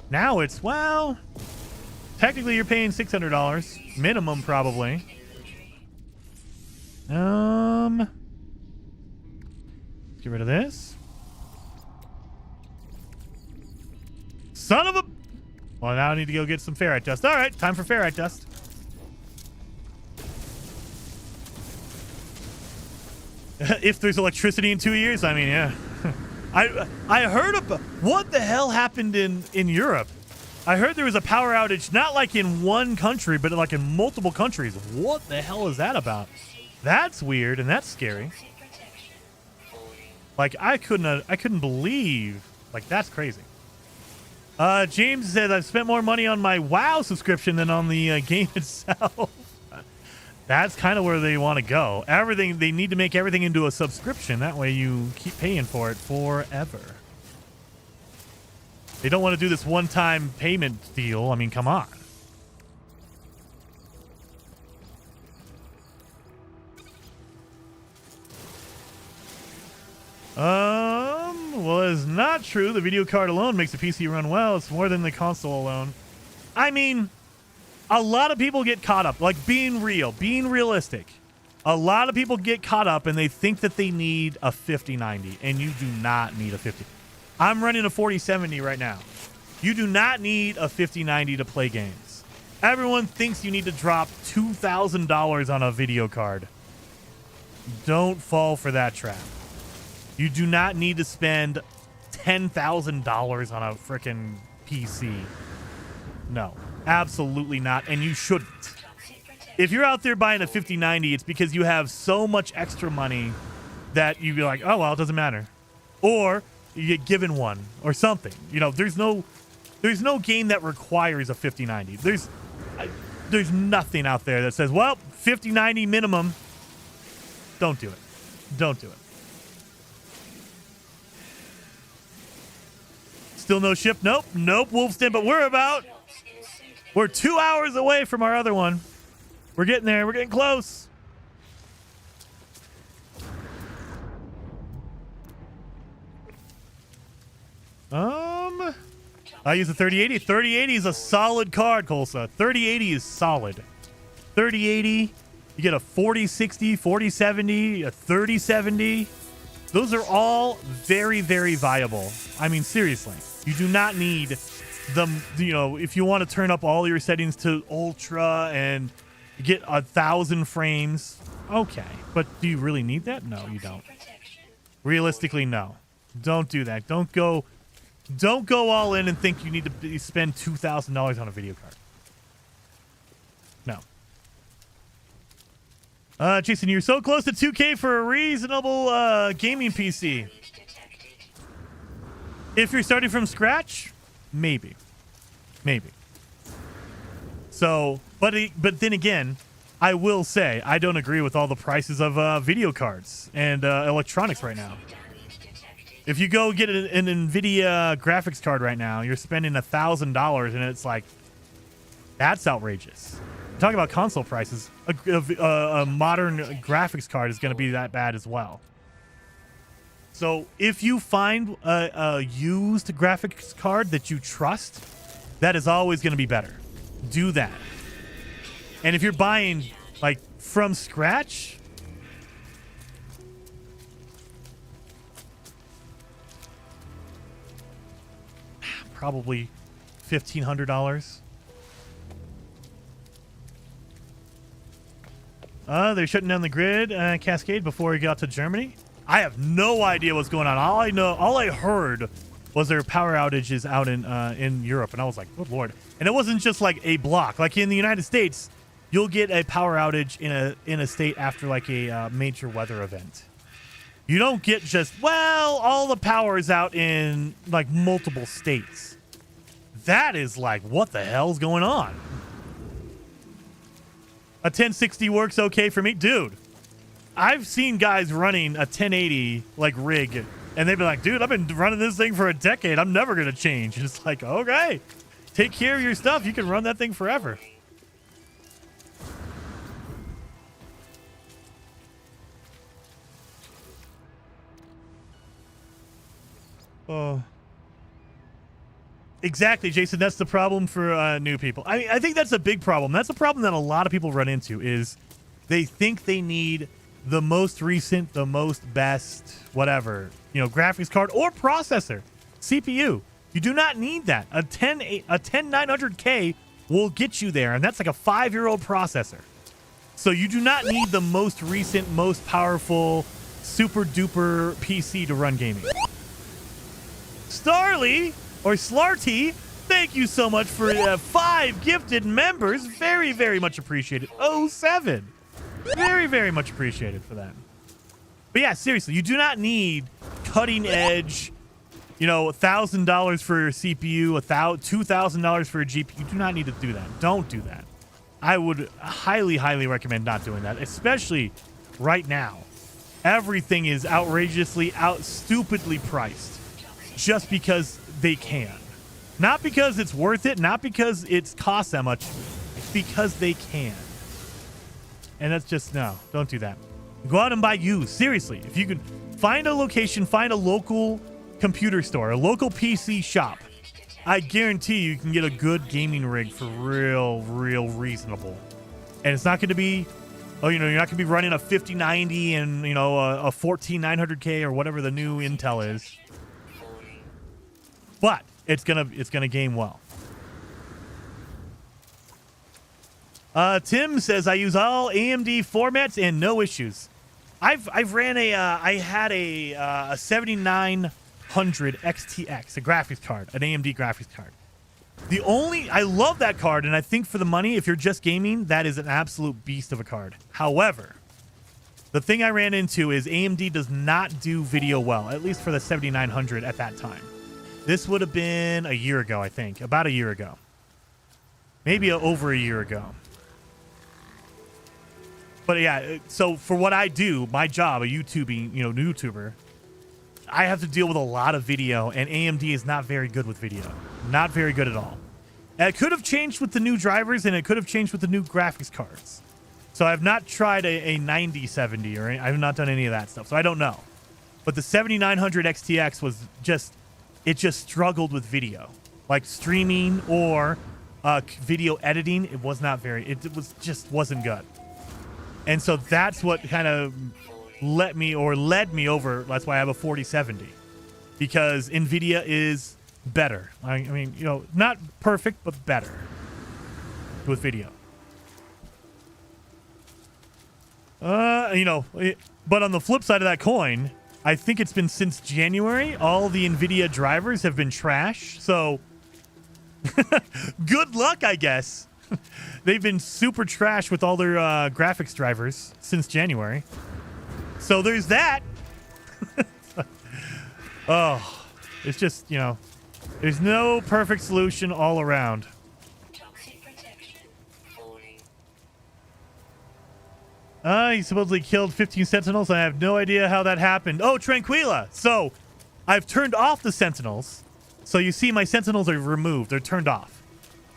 Now it's, well, technically you're paying $600 minimum, probably. Let's get rid of this. Son of a... Well, now I need to go get some ferrite dust. All right, time for ferrite dust. If there's electricity in 2 years, I mean, yeah. I heard about... What the hell happened in Europe? I heard there was a power outage, not like in one country, but like in multiple countries. What the hell is that about? That's weird, and that's scary. Like, I couldn't believe... Like, that's crazy. James says, I've spent more money on my WoW subscription than on the game itself. That's kind of where they want to go. Everything, they need to make everything into a subscription. That way you keep paying for it forever. They don't want to do this one-time payment deal. I mean, come on. Well, it's not true. The video card alone makes the PC run well. It's more than the console alone. I mean, a lot of people get caught up. Like, being realistic. A lot of people get caught up and they think that they need a 5090, and you do not need a 50. I'm running a 4070 right now. You do not need a 5090 to play games. Everyone thinks you need to drop $2,000 on a video card. Don't fall for that trap. You do not need to spend $10,000 on a freaking PC. No, absolutely not, and you shouldn't. If you're out there buying a 5090, it's because you have so much extra money that you'd be like, oh, well, it doesn't matter. Or you get given one or something. There's no game that requires a 5090. There's nothing out there that says, well, 5090 minimum. Don't do it. Don't do it. Still no ship? Nope. Wolfston, but we're 2 hours away from our other one. We're getting there. We're getting close. I use a 3080. 3080 is a solid card, Kolsa. 3080 is solid. 3080, you get a 4060, 4070, a 3070. Those are all very, very viable. I mean, seriously. You do not need them, if you want to turn up all your settings to ultra and get 1,000 frames. Okay. But do you really need that? No, you don't. Realistically, no. Don't do that. Don't go all in and think you need to spend $2,000 on a video card. No. Jason, you're so close to 2K for a reasonable gaming PC. If you're starting from scratch, maybe. So, but then again, I will say I don't agree with all the prices of video cards and electronics right now. If you go get an NVIDIA graphics card right now, you're spending $1,000, and it's like, that's outrageous. Talking about console prices, a modern graphics card is going to be that bad as well. So if you find a used graphics card that you trust, that is always going to be better. Do that. And if you're buying like from scratch, probably $1,500. They're shutting down the grid Cascade before we got to Germany. I have no idea what's going on. All I heard was there power outages out in Europe, and I was like, good lord. And it wasn't just like a block. Like in the United States, you'll get a power outage in a state after like a major weather event. You don't get just, well, all the power is out in like multiple states. That is like, what the hell's going on? A 1060 works okay for me. Dude, I've seen guys running a 1080 like rig, and they've been like, dude, I've been running this thing for a decade. I'm never going to change. And it's like, okay, take care of your stuff. You can run that thing forever. Oh. Exactly, Jason. That's the problem for new people. I think that's a big problem. That's a problem that a lot of people run into is they think they need the most recent, the most best, whatever, graphics card or processor, CPU. You do not need that. A 10900K will get you there, and that's like a 5-year-old processor. So you do not need the most recent, most powerful, super duper PC to run gaming. Starly or Slarty, thank you so much for 5 gifted members. Very, very much appreciated. 07. Very, very much appreciated for that. But yeah, seriously, you do not need cutting edge, $1,000 for your CPU, $2,000 for a GPU. You do not need to do that. Don't do that. I would highly, highly recommend not doing that, especially right now. Everything is outrageously, stupidly priced just because they can. Not because it's worth it, not because it costs that much, because they can. And that's just, no, don't do that. Go out and buy used. Seriously, if you can find a location, find a local computer store, a local PC shop, I guarantee you can get a good gaming rig for real reasonable. And it's not going to be, you're not going to be running a 5090 and, a 14900K or whatever the new Intel is. But it's gonna game well. Tim says I use all AMD formats and no issues. I've ran I had a 7900 XTX, a graphics card, an AMD graphics card. I love that card, and I think for the money, if you're just gaming, that is an absolute beast of a card. However, the thing I ran into is AMD does not do video well, at least for the 7900 at that time. This would have been a year ago, I think. About a year ago. Maybe over a year ago. But yeah, so for what I do, my job, a YouTuber, I have to deal with a lot of video, and AMD is not very good with video. Not very good at all. And it could have changed with the new drivers, and it could have changed with the new graphics cards. So I've not tried a 9070, or I've not done any of that stuff, so I don't know. But the 7900 XTX was just... It just struggled with video, like streaming or video editing. It was not wasn't good. And so that's what kind of led me over. That's why I have a 4070, because NVIDIA is better. I mean, not perfect, but better with video. But on the flip side of that coin, I think it's been since January, all the NVIDIA drivers have been trash. So good luck, I guess. They've been super trash with all their graphics drivers since January. So there's that. Oh, it's just, there's no perfect solution all around. He supposedly killed 15 Sentinels. I have no idea how that happened. Oh, Tranquila. So I've turned off the Sentinels. So you see my Sentinels are removed. They're turned off.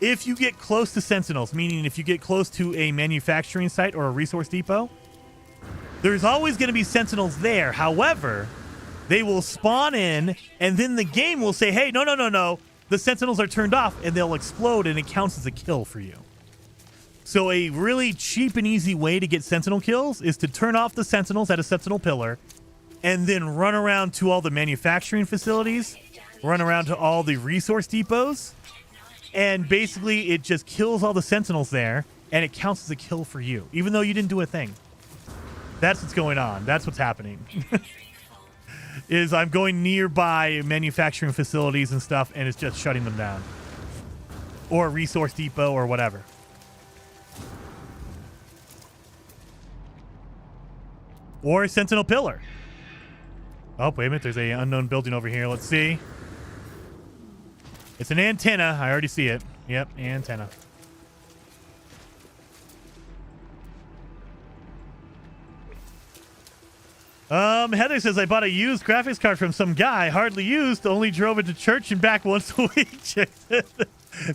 If you get close to Sentinels, meaning if you get close to a manufacturing site or a resource depot, there's always going to be Sentinels there. However, they will spawn in, and then the game will say, hey, no. The Sentinels are turned off, and they'll explode, and it counts as a kill for you. So a really cheap and easy way to get Sentinel kills is to turn off the Sentinels at a Sentinel pillar, and then run around to all the manufacturing facilities, run around to all the resource depots, and basically it just kills all the Sentinels there, and it counts as a kill for you, even though you didn't do a thing. That's what's going on. That's what's happening. Is I'm going nearby manufacturing facilities and stuff, and it's just shutting them down. Or a resource depot or whatever. Or a Sentinel pillar. Oh, wait a minute. There's a unknown building over here. Let's see. It's an antenna. I already see it. Yep, antenna. Heather says, I bought a used graphics card from some guy, hardly used, only drove it to church and back once a week.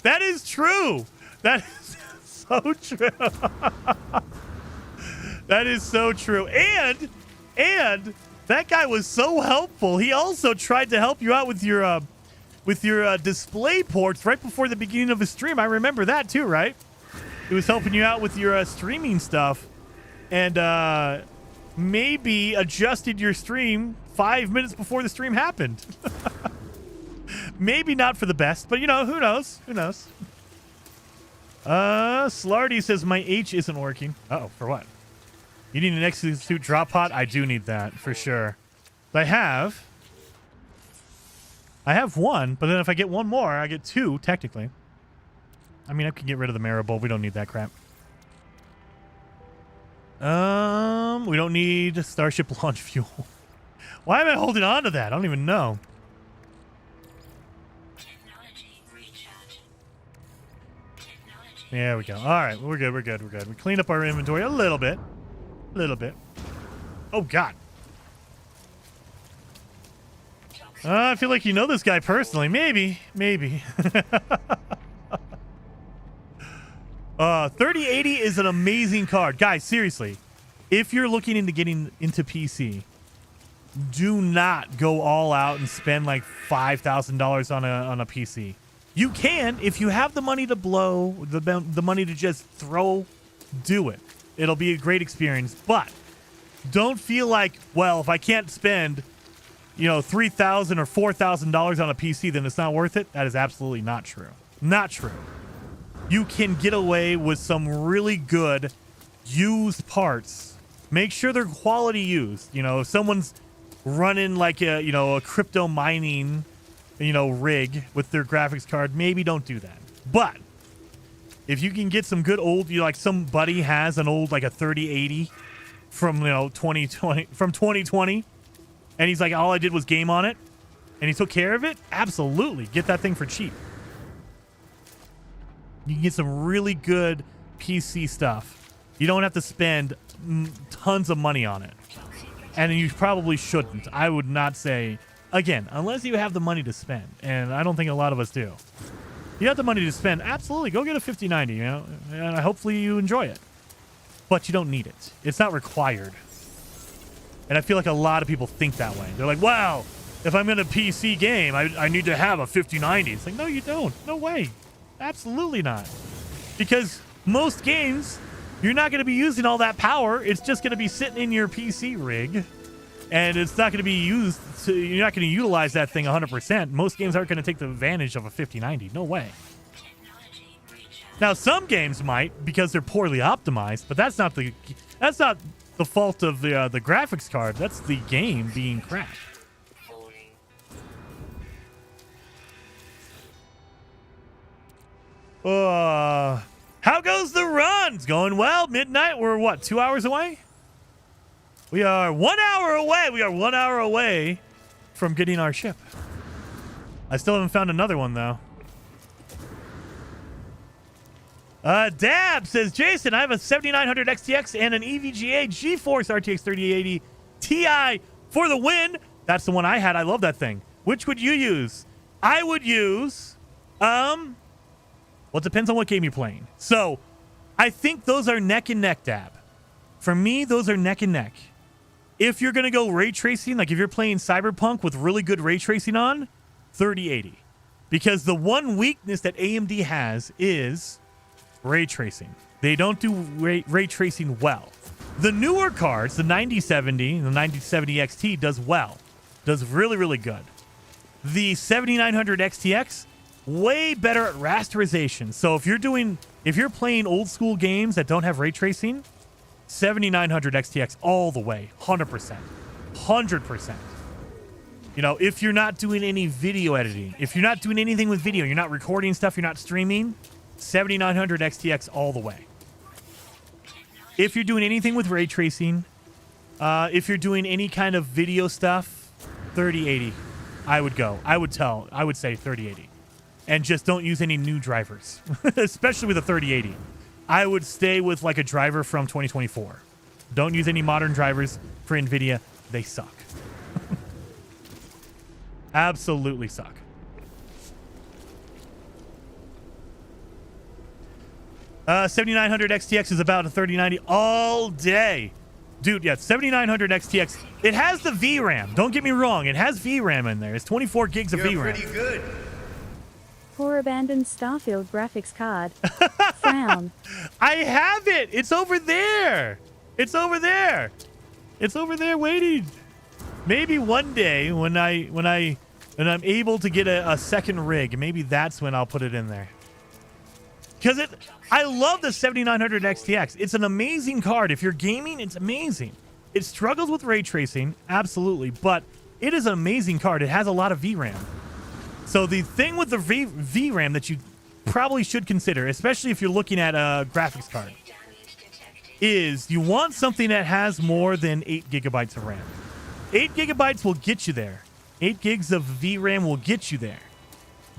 That is true. That is so true. That is so true. And that guy was so helpful. He also tried to help you out with your display ports right before the beginning of the stream. I remember that too, right? He was helping you out with your streaming stuff. And maybe adjusted your stream 5 minutes before the stream happened. Maybe not for the best, but who knows? Who knows? Slarty says my H isn't working. Uh-oh, for what? You need an execute drop pod? I do need that, for sure. I have one, but then if I get one more, I get two, technically. I mean, I can get rid of the Maribel. We don't need that crap. We don't need Starship launch fuel. Why am I holding on to that? I don't even know. There we go. All right, we're good. We cleaned up our inventory a little bit. Oh, God. I feel like you know this guy personally. Maybe. 3080 is an amazing card. Guys, seriously. If you're looking into getting into PC, do not go all out and spend like $5,000 on a PC. You can, if you have the money to blow, the money to just throw, do it. It'll be a great experience. But don't feel like, well, if I can't spend, $3,000 or $4,000 on a PC, then it's not worth it. That is absolutely not true. Not true. You can get away with some really good used parts. Make sure they're quality used. If someone's running like a crypto mining, rig with their graphics card, maybe don't do that. But if you can get some good old, like somebody has an old, like a 3080 from, 2020, and he's like, all I did was game on it, and he took care of it, absolutely. Get that thing for cheap. You can get some really good PC stuff. You don't have to spend tons of money on it. And you probably shouldn't. I would not say, again, unless you have the money to spend. And I don't think a lot of us do. You have the money to spend, absolutely. Go get a 5090, and hopefully you enjoy it. But you don't need it. It's not required. And I feel like a lot of people think that way. They're like, wow, if I'm in a PC game, I need to have a 5090. It's like, no, you don't. No way. Absolutely not. Because most games, you're not going to be using all that power. It's just going to be sitting in your PC rig. And it's not going to be used. You're not going to utilize that thing 100%. Most games aren't going to take the advantage of a 5090. No way. Now, some games might because they're poorly optimized, but that's not the fault of the graphics card. That's the game being crashed. How goes the run? It's going well. Midnight. We're what, 2 hours away? We are 1 hour away. We are 1 hour away from getting our ship. I still haven't found another one, though. Dab says, Jason, I have a 7900 XTX and an EVGA GeForce RTX 3080 Ti for the win. That's the one I had. I love that thing. Which would you use? I would use, well, it depends on what game you're playing. So, I think those are neck and neck, Dab. For me, those are neck and neck. If you're going to go ray tracing, like if you're playing Cyberpunk with really good ray tracing on, 3080. Because the one weakness that AMD has is ray tracing. They don't do ray tracing well. The newer cards, the 9070, the 9070 XT does well. Does really, really good. The 7900 XTX, way better at rasterization. So if you're playing old school games that don't have ray tracing, 7900 XTX all the way, 100%. 100%. You know, if you're not doing any video editing, if you're not doing anything with video, you're not recording stuff, you're not streaming, 7900 XTX all the way. If you're doing anything with ray tracing, if you're doing any kind of video stuff, 3080. I would say 3080. And just don't use any new drivers, especially with a 3080. I would stay with like a driver from 2024. Don't use any modern drivers for NVIDIA. They suck. Absolutely suck. Uh, 7900 XTX is about a 3090 all day. Dude, yeah, 7900 XTX. It has the VRAM. Don't get me wrong. It has VRAM in there. It's 24 gigs of You're VRAM. pretty good. Poor abandoned Starfield graphics card. Frown. I have it. It's over there. It's over there. It's over there waiting. Maybe one day when I'm able to get a second rig, maybe that's when I'll put it in there. Because I love the 7900 XTX. It's an amazing card. If you're gaming, it's amazing. It struggles with ray tracing, absolutely, but it is an amazing card. It has a lot of VRAM. So the thing with the VRAM that you probably should consider, especially if you're looking at a graphics card, is you want something that has more than 8 gigabytes of RAM. 8 gigabytes will get you there. 8 gigs of VRAM will get you there.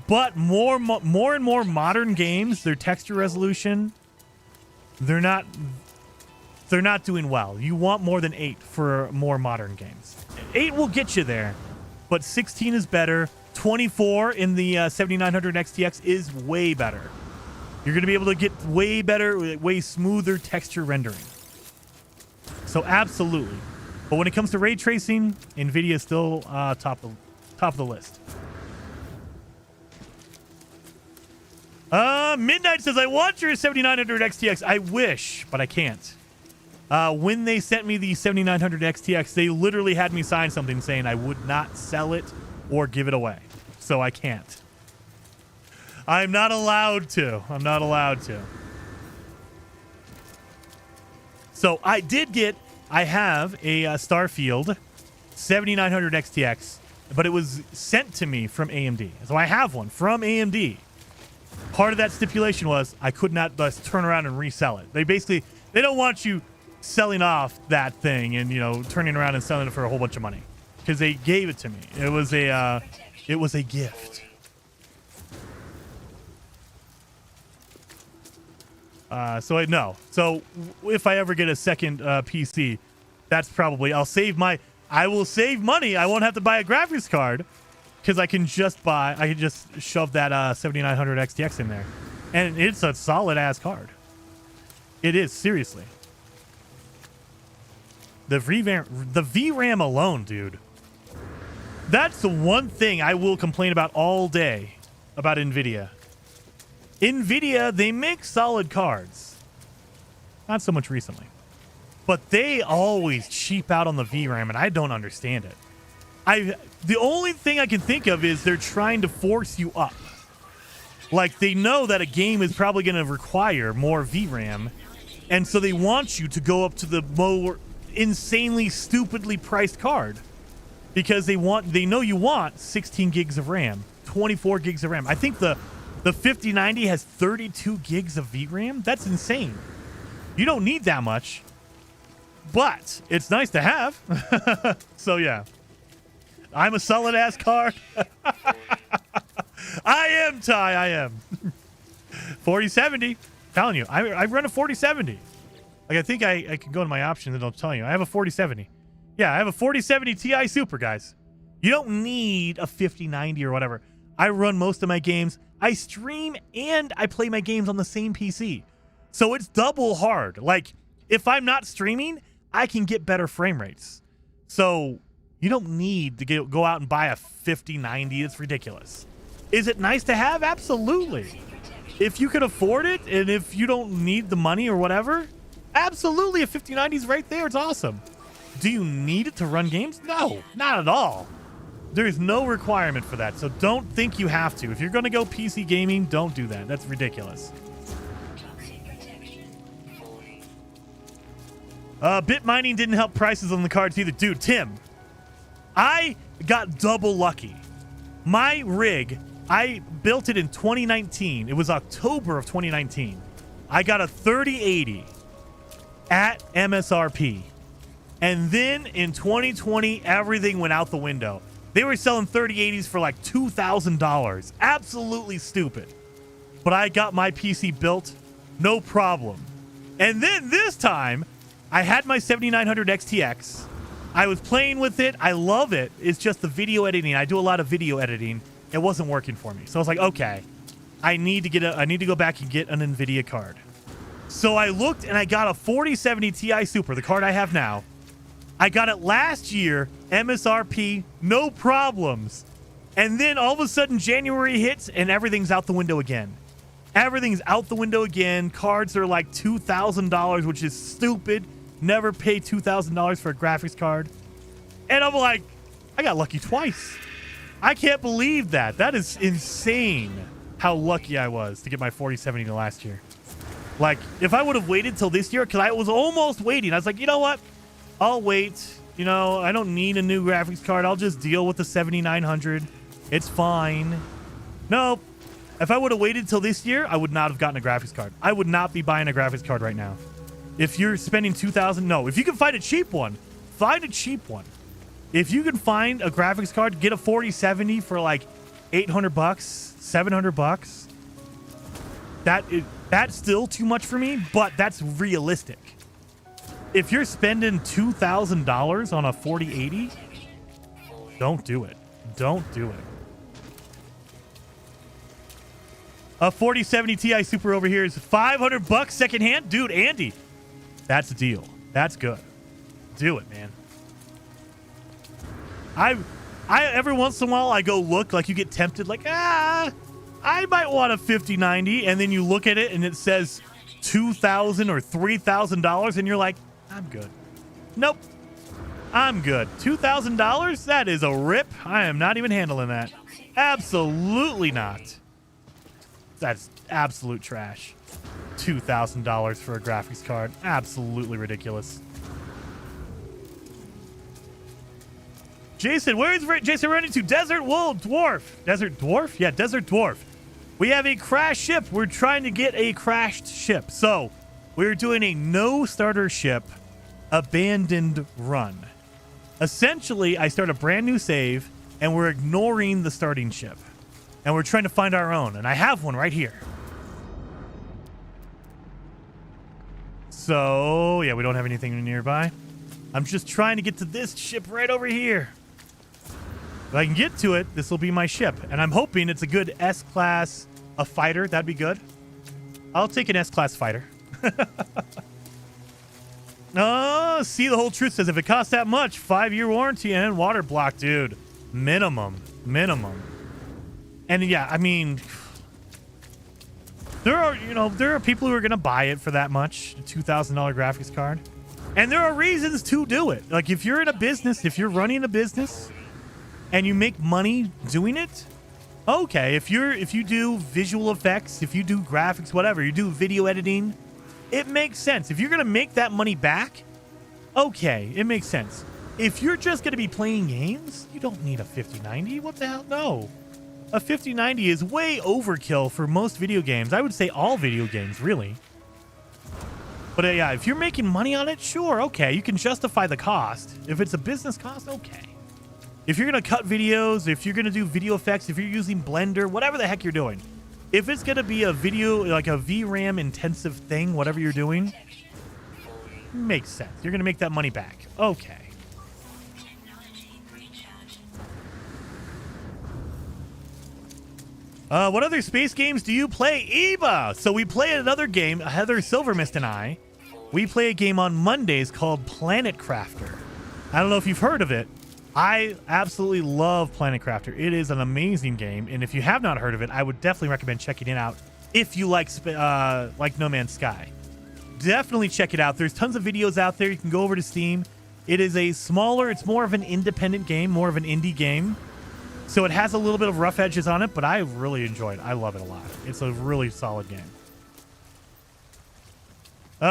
But more and more modern games, their texture resolution, they're not doing well. You want more than 8 for more modern games. 8 will get you there, but 16 is better. 24 in the 7900 XTX is way better. You're going to be able to get way better, way smoother texture rendering. So absolutely. But when it comes to ray tracing, NVIDIA is still top of the list. Midnight says, I want your 7900 XTX. I wish, but I can't. When they sent me the 7900 XTX, they literally had me sign something saying I would not sell it or give it away. So I can't. I'm not allowed to. I'm not allowed to. So I have a Starfield 7900 XTX, but it was sent to me from AMD. So I have one from AMD. Part of that stipulation was I could not thus turn around and resell it. They don't want you selling off that thing and, you know, turning around and selling it for a whole bunch of money because they gave it to me. It was a gift. So if I ever get a second PC, that's probably I will save money. I won't have to buy a graphics card. Because I can just shove that 7900 XTX in there. And it's a solid ass card. It is, seriously. The VRAM alone, dude. That's the one thing I will complain about all day about NVIDIA. NVIDIA, they make solid cards. Not so much recently. But they always cheap out on the VRAM, and I don't understand it. The only thing I can think of is they're trying to force you up. Like, they know that a game is probably going to require more VRAM, and so they want you to go up to the more insanely, stupidly priced card. Because they know you want 16 gigs of RAM, 24 gigs of RAM. I think the 5090 has 32 gigs of VRAM. That's insane. You don't need that much, but it's nice to have. So, yeah. I'm a solid ass card. I am, Ty. I am. 4070. Telling you, I run a 4070. Like, I think I can go to my options and it'll tell you. I have a 4070. Yeah, I have a 4070 Ti Super, guys. You don't need a 5090 or whatever. I run most of my games. I stream and I play my games on the same PC. So it's double hard. Like, if I'm not streaming, I can get better frame rates. So you don't need to go out and buy a 5090. It's ridiculous. Is it nice to have? Absolutely. If you can afford it and if you don't need the money or whatever, absolutely, a 5090 is right there. It's awesome. Do you need it to run games? No, not at all. There is no requirement for that, so don't think you have to. If you're going to go PC gaming, don't do that. That's ridiculous. Bit mining didn't help prices on the cards either. Dude, Tim, I got double lucky. My rig, I built it in 2019. It was October of 2019. I got a 3080 at MSRP. And then in 2020, everything went out the window. They were selling 3080s for like $2,000. Absolutely stupid. But I got my PC built, no problem. And then this time, I had my 7900 XTX. I was playing with it. I love it. It's just the video editing. I do a lot of video editing. It wasn't working for me. So I was like, okay, I need to go back and get an NVIDIA card. So I looked and I got a 4070 Ti Super, the card I have now. I got it last year, MSRP, no problems. And then all of a sudden January hits and everything's out the window again. Everything's out the window again. Cards are like $2,000, which is stupid. Never pay $2,000 for a graphics card. And I'm like, I got lucky twice. I can't believe that. That is insane how lucky I was to get my 4070 last year. Like, if I would have waited till this year, because I was almost waiting. I was like, you know what? I'll wait. You know, I don't need a new graphics card. I'll just deal with the 7900. It's fine. Nope. If I would have waited till this year, I would not have gotten a graphics card. I would not be buying a graphics card right now. If you're spending $2,000, no. If you can find a cheap one, find a cheap one. If you can find a graphics card, get a 4070 for like $800, $700. That's still too much for me, but that's realistic. If you're spending $2,000 on a 4080, don't do it. Don't do it. A 4070 Ti Super over here is $500 secondhand. Dude, Andy, that's a deal. That's good. Do it, man. I every once in a while I go look, like you get tempted, like, I might want a 5090, and then you look at it and it says $2,000 or $3,000, and you're like, I'm good. Nope. I'm good. $2,000? That is a rip. I am not even handling that. Absolutely not. That's absolute trash. $2,000 for a graphics card. Absolutely ridiculous. Jason, where is Jason running to? Desert Dwarf. Desert Dwarf? Yeah, Desert Dwarf. We have a crashed ship. We're trying to get a crashed ship. So, we're doing a no starter ship abandoned run. Essentially, I start a brand new save, and we're ignoring the starting ship. And we're trying to find our own. And I have one right here. So, yeah, we don't have anything nearby. I'm just trying to get to this ship right over here. If I can get to it, this will be my ship. And I'm hoping it's a good S-Class, a fighter. That'd be good. I'll take an S-Class fighter. Oh, see, the whole truth says if it costs that much, 5-year warranty and water block, dude. Minimum. And yeah, I mean, there are people who are going to buy it for that much, a $2,000 graphics card. And there are reasons to do it. Like if you're in a business, if you're running a business and you make money doing it, okay. If you do visual effects, if you do graphics, whatever, you do video editing, it makes sense. If you're going to make that money back, okay, it makes sense. If you're just going to be playing games, you don't need a 5090. What the hell? No. A 5090 is way overkill for most video games. I would say all video games, really. But yeah, if you're making money on it, sure, okay. You can justify the cost. If it's a business cost, okay. If you're going to cut videos, if you're going to do video effects, if you're using Blender, whatever the heck you're doing, if it's going to be a video, like a VRAM intensive thing, whatever you're doing, makes sense. You're going to make that money back. Okay. What other space games do you play? Eba! So we play another game, Heather Silvermist and I. We play a game on Mondays called Planet Crafter. I don't know if you've heard of it. I absolutely love Planet Crafter. It is an amazing game, and if you have not heard of it, I would definitely recommend checking it out if you like No Man's Sky. Definitely check it out. There's tons of videos out there. You can go over to Steam. It is it's more of an independent game, more of an indie game. So it has a little bit of rough edges on it, but I really enjoy it. I love it a lot. It's a really solid game.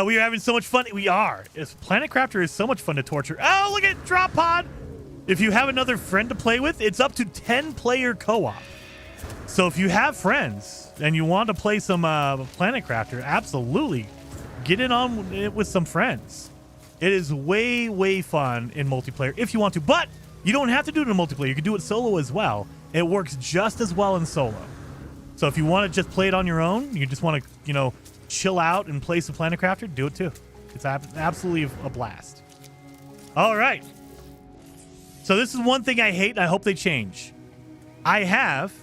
We are having so much fun. We are. Planet Crafter is so much fun to torture. Oh, look at Drop Pod. If you have another friend to play with, it's up to 10-player co-op. So if you have friends and you want to play some Planet Crafter, absolutely get in on it with some friends. It is way, way fun in multiplayer if you want to. But you don't have to do it in multiplayer. You can do it solo as well. It works just as well in solo. So if you want to just play it on your own, you just want to, chill out and play some Planet Crafter, do it too. It's absolutely a blast. All right. So this is one thing I hate, and I hope they change. I have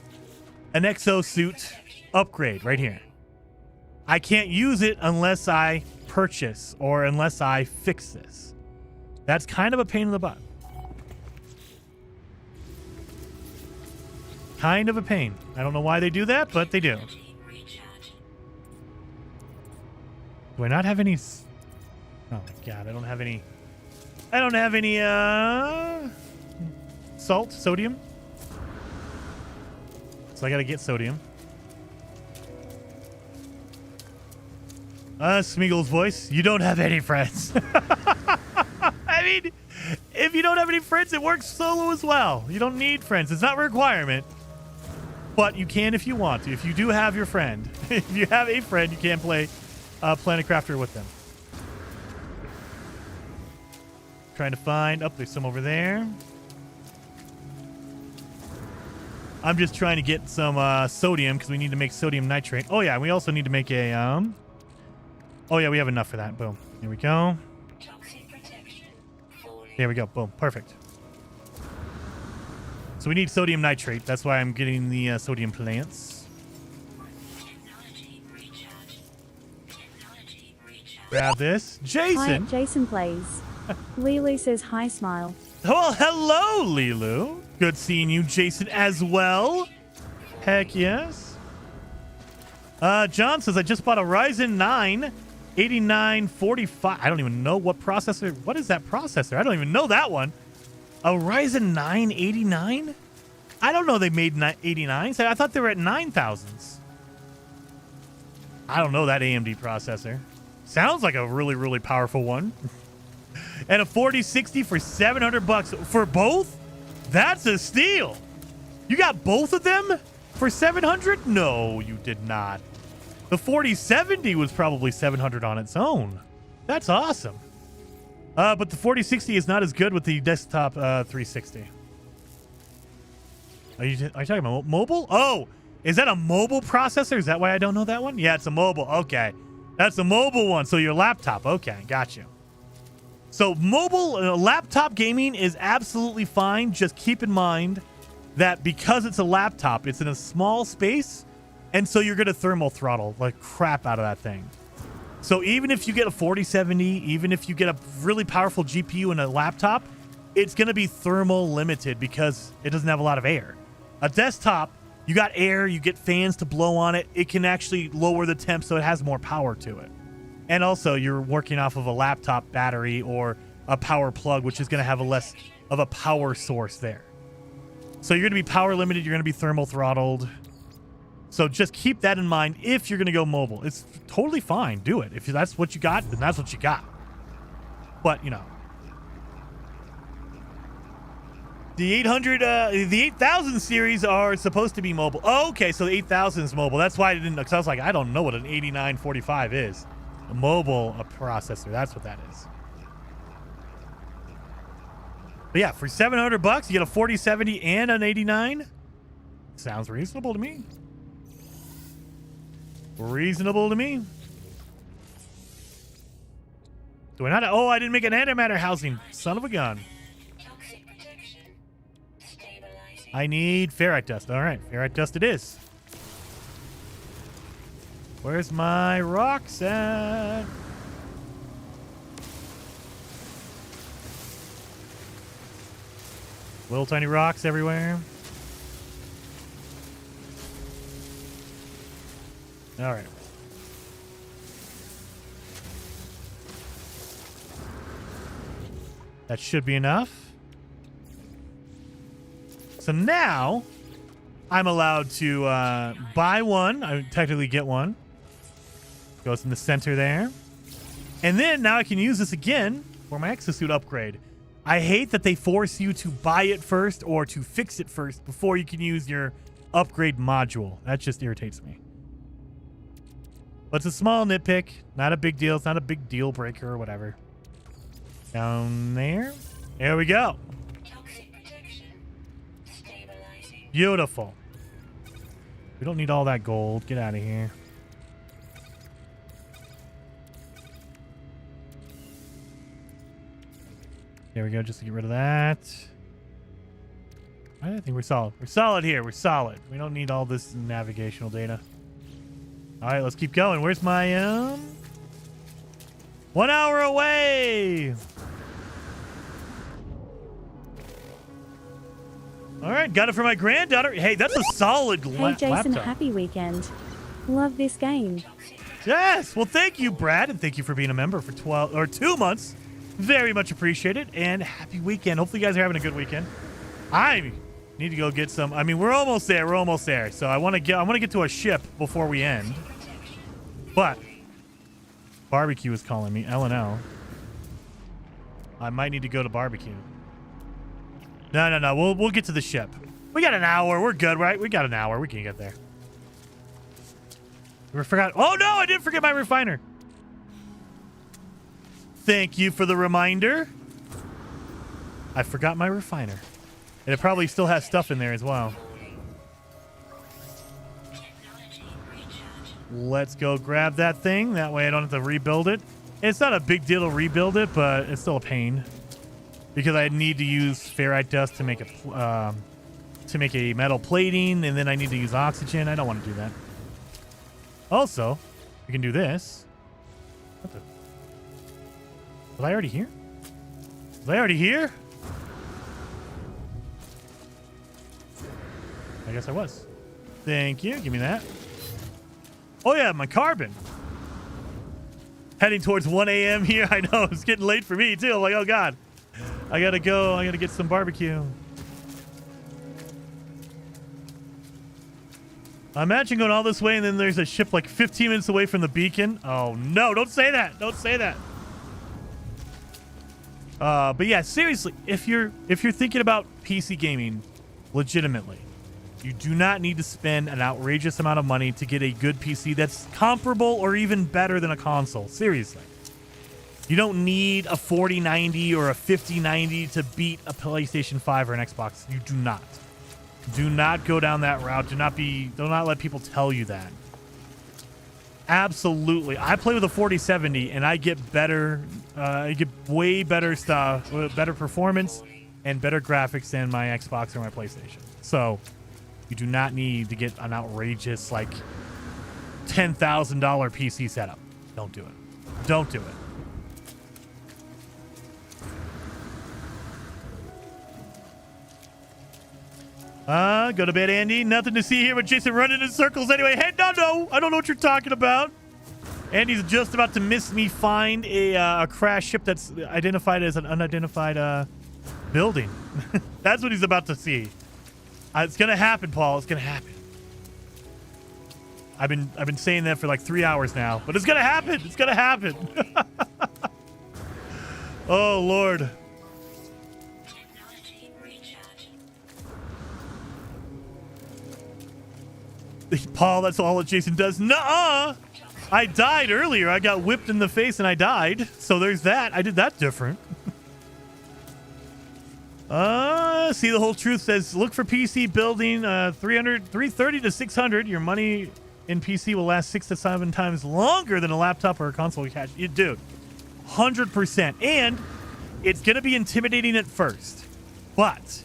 an exosuit upgrade right here. I can't use it unless I purchase or unless I fix this. That's kind of a pain in the butt. Kind of a pain. I don't know why they do that, but they do. Do I not have any? Oh my god, I don't have any sodium. So I gotta get sodium. Smeagol's voice. You don't have any friends. I mean, if you don't have any friends, it works solo as well. You don't need friends. It's not a requirement. But you can if you want to. If you do have your friend. If you have a friend, you can play Planet Crafter with them. Trying to find... Oh, there's some over there. I'm just trying to get some sodium because we need to make sodium nitrate. Oh, yeah. We also need to make a... Oh, yeah. We have enough for that. Boom. Here we go. There we go. Boom. Perfect. So we need sodium nitrate. That's why I'm getting the sodium plants. Grab this. Jason. Hi, Jason plays. Lilu says hi, smile. Well, hello, Lilu. Good seeing you, Jason, as well. Heck yes. John says, I just bought a Ryzen 9 8945. I don't even know what processor. What is that processor? I don't even know that one. A Ryzen 9 89? I don't know they made 89s. I thought they were at 9000s. I don't know that AMD processor. Sounds like a really, really powerful one. And a 4060 for $700 for both? That's a steal. You got both of them for $700? No, you did not. The 4070 was probably $700 on its own. That's awesome. But the 4060 is not as good with the desktop 360. Are you talking about mobile? Oh, is that a mobile processor? Is that why I don't know that one? Yeah, it's a mobile. Okay. That's a mobile one. So your laptop. Okay, got you. So mobile laptop gaming is absolutely fine. Just keep in mind that because it's a laptop, it's in a small space. And so you're going to thermal throttle like crap out of that thing. So even if you get a 4070, even if you get a really powerful GPU in a laptop, it's going to be thermal limited because it doesn't have a lot of air. A desktop, you got air, you get fans to blow on it. It can actually lower the temp so it has more power to it. And also you're working off of a laptop battery or a power plug, which is going to have a less of a power source there. So you're going to be power limited. You're going to be thermal throttled. So just keep that in mind if you're going to go mobile. It's totally fine. Do it. If that's what you got, then that's what you got. But, you know. The 8000 series are supposed to be mobile. Oh, okay, so the 8000 is mobile. That's why I didn't know, because I was like, I don't know what an 8945 is. A mobile processor. That's what that is. But yeah, for $700, you get a 4070 and an 89. Sounds reasonable to me. Reasonable to me. Do I not? Oh, I didn't make an antimatter housing. Son of a gun. I need ferrite dust. All right, ferrite dust it is. Where's my rocks at? Little tiny rocks everywhere. All right. That should be enough. So now I'm allowed to buy one. I technically get one. Goes in the center there. And then now I can use this again for my exosuit upgrade. I hate that they force you to buy it first or to fix it first before you can use your upgrade module. That just irritates me. But it's a small nitpick. Not a big deal. It's not a big deal breaker or whatever. Down there. There we go. Toxic protection. Stabilizing. Beautiful. We don't need all that gold. Get out of here. There we go, just to get rid of that. I think we're solid. We're solid here. We're solid. We don't need all this navigational data. All right, let's keep going. Where's my 1 hour away? All right, got it for my granddaughter. Hey, that's a solid Hey Jason, laptop. happy weekend. Love this game. Yes. Well, thank you, Brad, and thank you for being a member for 2 months. Very much appreciated, and happy weekend. Hopefully you guys are having a good weekend. I need to go get some. I mean, we're almost there. We're almost there. So I want to get to a ship before we end. But barbecue is calling me. L&L. I might need to go to barbecue. No. We'll get to the ship. We got an hour. We're good, right? We got an hour. We can get there. We forgot. Oh no, I did forget my refiner. Thank you for the reminder. I forgot my refiner. And it probably still has stuff in there as well. Let's go grab that thing. That way I don't have to rebuild it. It's not a big deal to rebuild it, but it's still a pain. Because I need to use ferrite dust to make a metal plating, and then I need to use oxygen. I don't want to do that. Also, we can do this. What the? Was I already here? Was I already here? I guess I was. Thank you. Give me that. Oh, yeah, my carbon. Heading towards 1 a.m. here. I know. It's getting late for me, too. I'm like, oh, God. I got to go. I got to get some barbecue. Imagine going all this way and then there's a ship like 15 minutes away from the beacon. Oh, no. Don't say that. Don't say that. But yeah, seriously, if you're thinking about PC gaming legitimately, you do not need to spend an outrageous amount of money to get a good PC that's comparable or even better than a console. Seriously. You don't need a 4090 or a 5090 to beat a PlayStation 5 or an Xbox. You do not. Do not go down that route. Do not let people tell you that. Absolutely. I play with a 4070 and I get better, I get way better stuff, better performance and better graphics than my Xbox or my PlayStation. So you do not need to get an outrageous like $10,000 PC setup. Don't do it. Don't do it. Go to bed, Andy. Nothing to see here but Jason running in circles anyway. Hey, no. I don't know what you're talking about. Andy's just about to miss me find a crash ship that's identified as an unidentified building. That's what he's about to see. It's going to happen, Paul. It's going to happen. I've been saying that for like 3 hours now, but it's going to happen. It's going to happen. Oh, Lord. Paul, that's all that Jason does. Nuh-uh. I died earlier. I got whipped in the face and I died. So there's that. I did that different. See, the whole truth says look for PC building 330 to 600. Your money in PC will last 6 to 7 times longer than a laptop or a console. Dude, 100%. And it's going to be intimidating at first. But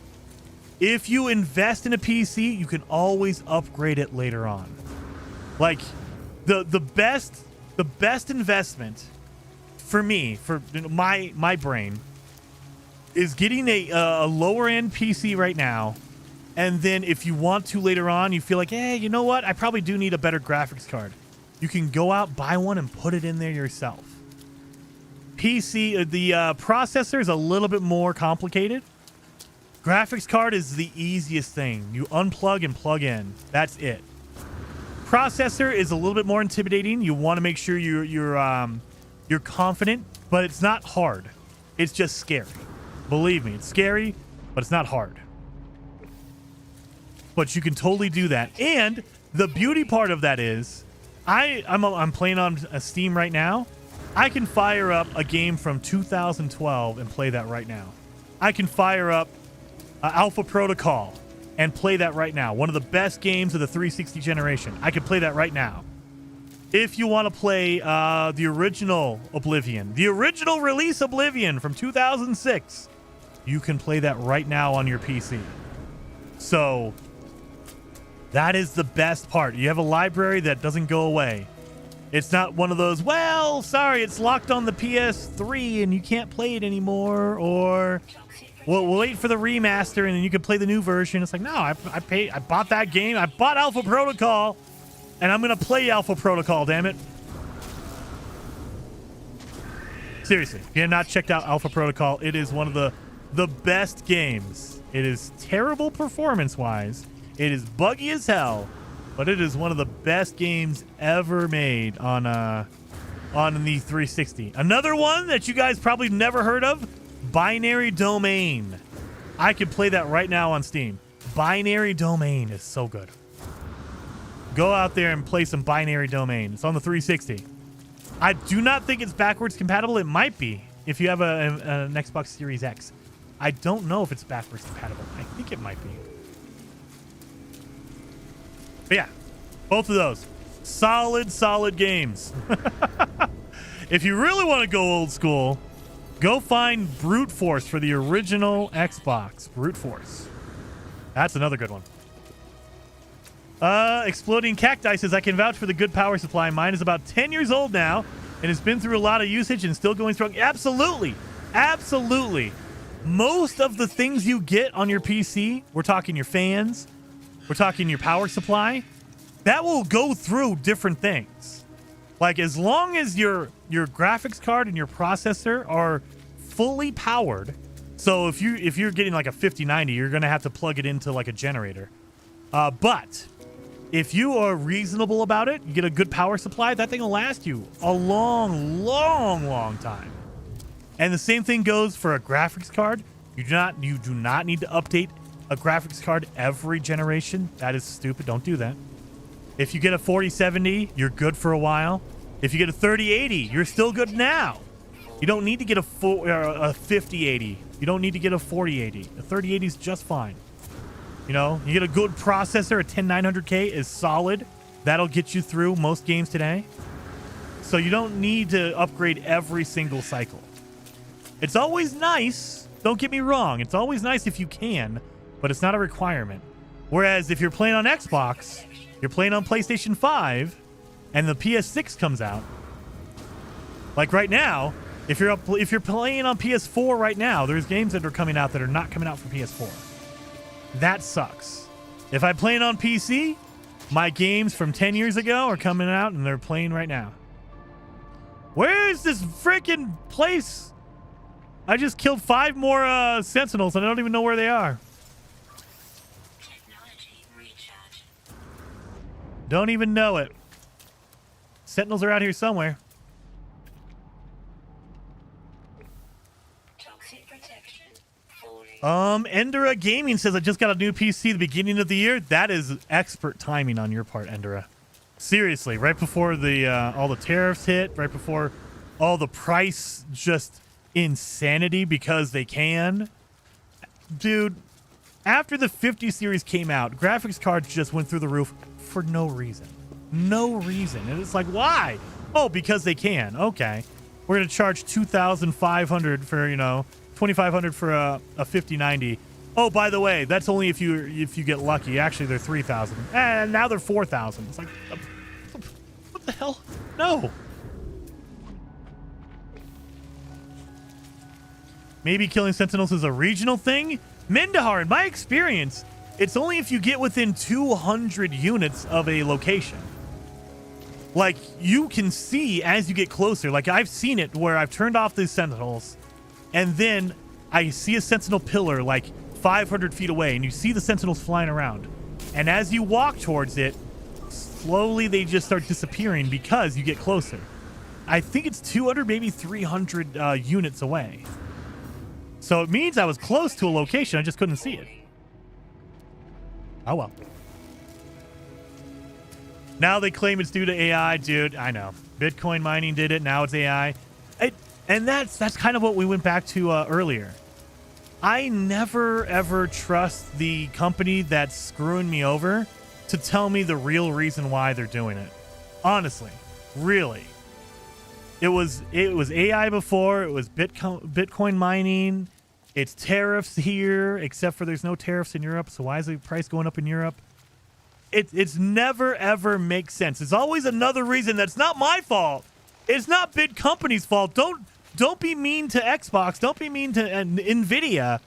if you invest in a PC, you can always upgrade it later on. Like the best investment for me, for my brain, is getting a lower end PC right now. And then if you want to later on, you feel like, hey, you know what? I probably do need a better graphics card. You can go out, buy one, and put it in there yourself. PC, the processor is a little bit more complicated. Graphics card is the easiest thing. You unplug and plug in. That's it. Processor is a little bit more intimidating. You want to make sure you're confident, but it's not hard. It's just scary. Believe me, it's scary, but it's not hard. But you can totally do that. And the beauty part of that is, I'm playing on Steam right now. I can fire up a game from 2012 and play that right now. I can fire up Alpha Protocol and play that right now. One of the best games of the 360 generation. I can play that right now. If you want to play the original Oblivion, the original release Oblivion from 2006, you can play that right now on your PC. So that is the best part. You have a library that doesn't go away. It's not one of those, well, sorry, it's locked on the PS3 and you can't play it anymore, or we'll wait for the remaster and then you can play the new version. It's like, no, I bought that game. I bought Alpha Protocol and I'm going to play Alpha Protocol, damn it. Seriously, if you have not checked out Alpha Protocol, it is one of the best games. It is terrible performance-wise. It is buggy as hell, but it is one of the best games ever made on the 360. Another one that you guys probably never heard of, Binary Domain. I can play that right now on Steam. Binary Domain is so good. Go out there and play some Binary Domain. It's on the 360. I do not think it's backwards compatible. It might be if you have an Xbox Series X. I don't know if it's backwards compatible. I think it might be. But yeah, both of those. Solid games. If you really want to go old school, go find Brute Force for the original Xbox. Brute Force. That's another good one. Exploding Cacti says, I can vouch for the good power supply. Mine is about 10 years old now and has been through a lot of usage and still going strong. Absolutely. Absolutely. Most of the things you get on your PC, we're talking your fans, we're talking your power supply, that will go through different things. Like, as long as your graphics card and your processor are fully powered, so if you're getting like a 5090, you're going to have to plug it into like a generator. But if you are reasonable about it, you get a good power supply, that thing will last you a long time. And the same thing goes for a graphics card. You do not need to update a graphics card every generation. That is stupid. Don't do that. If you get a 4070, you're good for a while. If you get a 3080, you're still good now. You don't need to get a 5080. You don't need to get a 4080. A 3080 is just fine. You know, you get a good processor. A 10900K is solid. That'll get you through most games today. So you don't need to upgrade every single cycle. It's always nice. Don't get me wrong. It's always nice if you can, but it's not a requirement. Whereas if you're playing on Xbox, you're playing on PlayStation 5, and the PS6 comes out. Like right now, if you're playing on PS4 right now, there's games that are coming out that are not coming out for PS4. That sucks. If I'm playing on PC, my games from 10 years ago are coming out and they're playing right now. Where is this freaking place? I just killed 5 more Sentinels and I don't even know where they are. Technology recharge. Don't even know it. Sentinels are out here somewhere. Toxic protection. Falling. Endera Gaming says, I just got a new PC at the beginning of the year. That is expert timing on your part, Endera. Seriously, right before the all the tariffs hit, right before all the price just insanity because they can. Dude, after the 50 series came out, graphics cards just went through the roof for no reason. No reason. And it's like, why? Oh, because they can. Okay. We're going to charge $2,500 for, $2,500 for a 5090. Oh, by the way, that's only if you get lucky. Actually, they're $3,000. And now they're $4,000. It's like, what the hell? No. Maybe killing Sentinels is a regional thing. Mendahar, in my experience, it's only if you get within 200 units of a location. Like, you can see as you get closer. Like, I've seen it where I've turned off the Sentinels, and then I see a Sentinel pillar, like, 500 feet away, and you see the Sentinels flying around. And as you walk towards it, slowly they just start disappearing because you get closer. I think it's 200, maybe 300 units away. So it means I was close to a location. I just couldn't see it. Oh, well. Now they claim it's due to AI. Dude, I know. Bitcoin mining did it. Now it's AI. And that's kind of what we went back to earlier. I never, ever trust the company that's screwing me over to tell me the real reason why they're doing it. Honestly. Really. It was AI before. It was Bitcoin mining. It's tariffs here, except for there's no tariffs in Europe. So why is the price going up in Europe? It's never, ever makes sense. It's always another reason that's not my fault. It's not big company's fault. Don't be mean to Xbox. Don't be mean to Nvidia.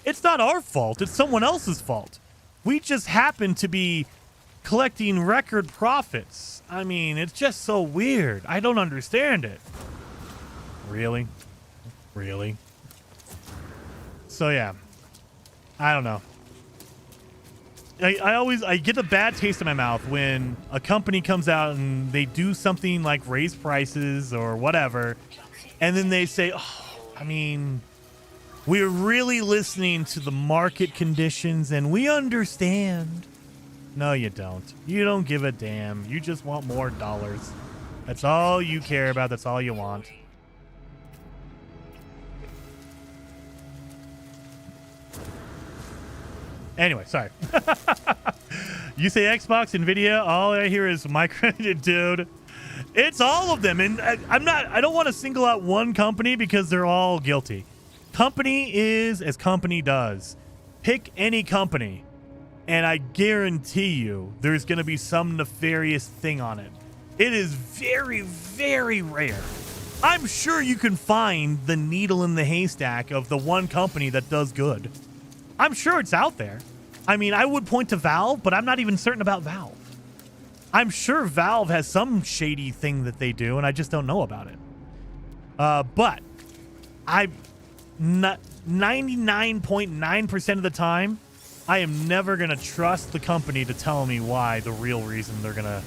It's not our fault. It's someone else's fault. We just happen to be collecting record profits. I mean, it's just so weird. I don't understand it. Really? Really? So yeah, I don't know. I get a bad taste in my mouth when a company comes out and they do something like raise prices or whatever, and then they say, oh, I mean, we're really listening to the market conditions and we understand. No, you don't. You don't give a damn. You just want more dollars. That's all you care about. That's all you want. Anyway, sorry. You say Xbox, Nvidia, all I hear is micro. Dude, it's all of them. And I don't want to single out one company because they're all guilty. Company is as company does. Pick any company, and I guarantee you there's going to be some nefarious thing on it. It is very, very rare. I'm sure you can find the needle in the haystack of the one company that does good. I'm sure it's out there. I mean, I would point to Valve, but I'm not even certain about Valve. I'm sure Valve has some shady thing that they do, and I just don't know about it. But 99.9% of the time, I am never going to trust the company to tell me why the real reason they're going to,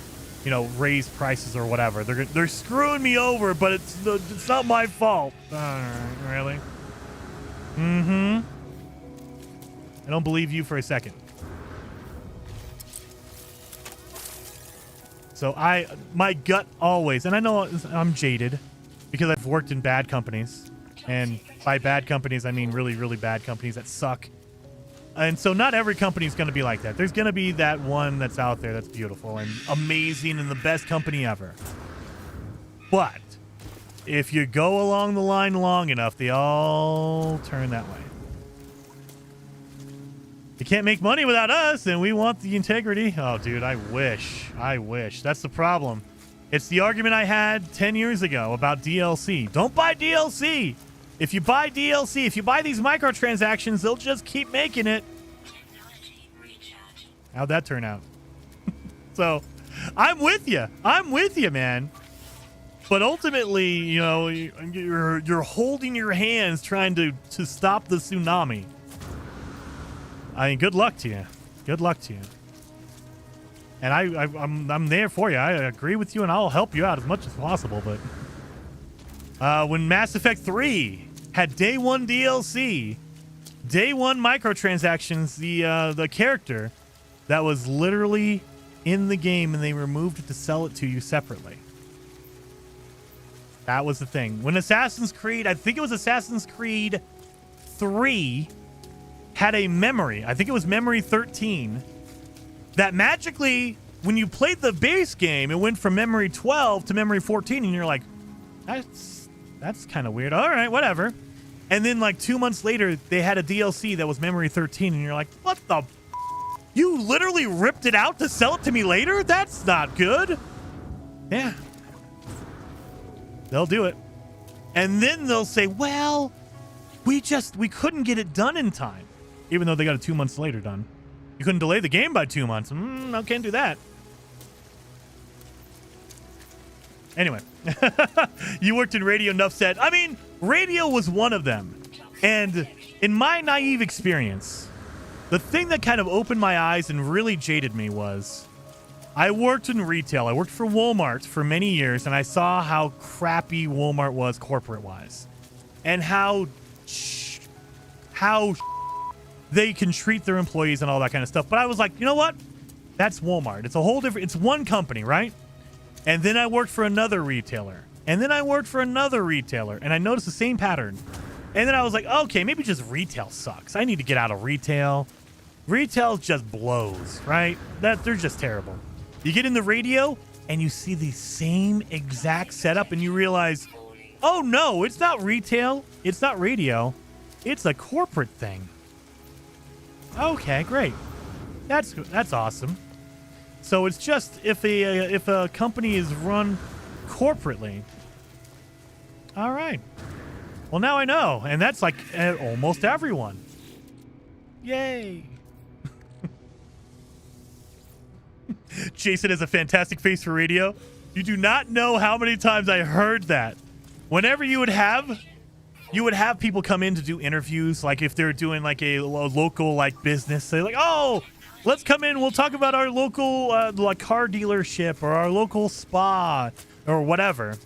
raise prices or whatever. They're screwing me over, but it's not my fault. Really? Mm-hmm. I don't believe you for a second. So my gut always, and I know I'm jaded because I've worked in bad companies, and by bad companies I mean really, really bad companies that suck. And so not every company is going to be like that. There's going to be that one that's out there that's beautiful and amazing and the best company ever. But if you go along the line long enough, they all turn that way. You can't make money without us, and we want the integrity. Oh, dude, I wish. That's the problem. It's the argument I had 10 years ago about DLC. Don't buy DLC. If you buy DLC, if you buy these microtransactions, they'll just keep making it. How'd that turn out? So, I'm with you. Man. But ultimately, you're holding your hands trying to stop the tsunami. I mean, good luck to you. And I'm there for you. I agree with you, and I'll help you out as much as possible. But when Mass Effect 3 had day one DLC, day one microtransactions, the character that was literally in the game, and they removed it to sell it to you separately. That was the thing. When Assassin's Creed, I think it was Assassin's Creed 3, had a memory, I think it was memory 13, that magically, when you played the base game, it went from memory 12 to memory 14, and you're like, that's kind of weird. All right, whatever. And then like 2 months later, they had a DLC that was memory 13, and you're like, what the? You literally ripped it out to sell it to me later? That's not good. Yeah. They'll do it. And then they'll say, well, we couldn't get it done in time, even though they got it 2 months later done. You couldn't delay the game by 2 months. I can't do that. Anyway, you worked in radio, enough said. I mean, radio was one of them. And in my naive experience, the thing that kind of opened my eyes and really jaded me was I worked in retail. I worked for Walmart for many years, and I saw how crappy Walmart was corporate-wise and how they can treat their employees and all that kind of stuff. But I was like, you know what? That's Walmart. It's a whole different, it's one company, right? And then I worked for another retailer. And then I worked for another retailer. And I noticed the same pattern. And then I was like, okay, maybe just retail sucks. I need to get out of retail. Retail just blows, right? They're just terrible. You get in the radio and you see the same exact setup and you realize, oh no, it's not retail. It's not radio. It's a corporate thing. Okay, great. That's awesome. So it's just if a company is run corporately. All right. Well, now I know, and that's like almost everyone. Yay! Jason has a fantastic face for radio. You do not know how many times I heard that. Whenever you would have people come in to do interviews, like if they're doing like a local like business, they're like, oh, let's come in. We'll talk about our local like car dealership or our local spa or whatever.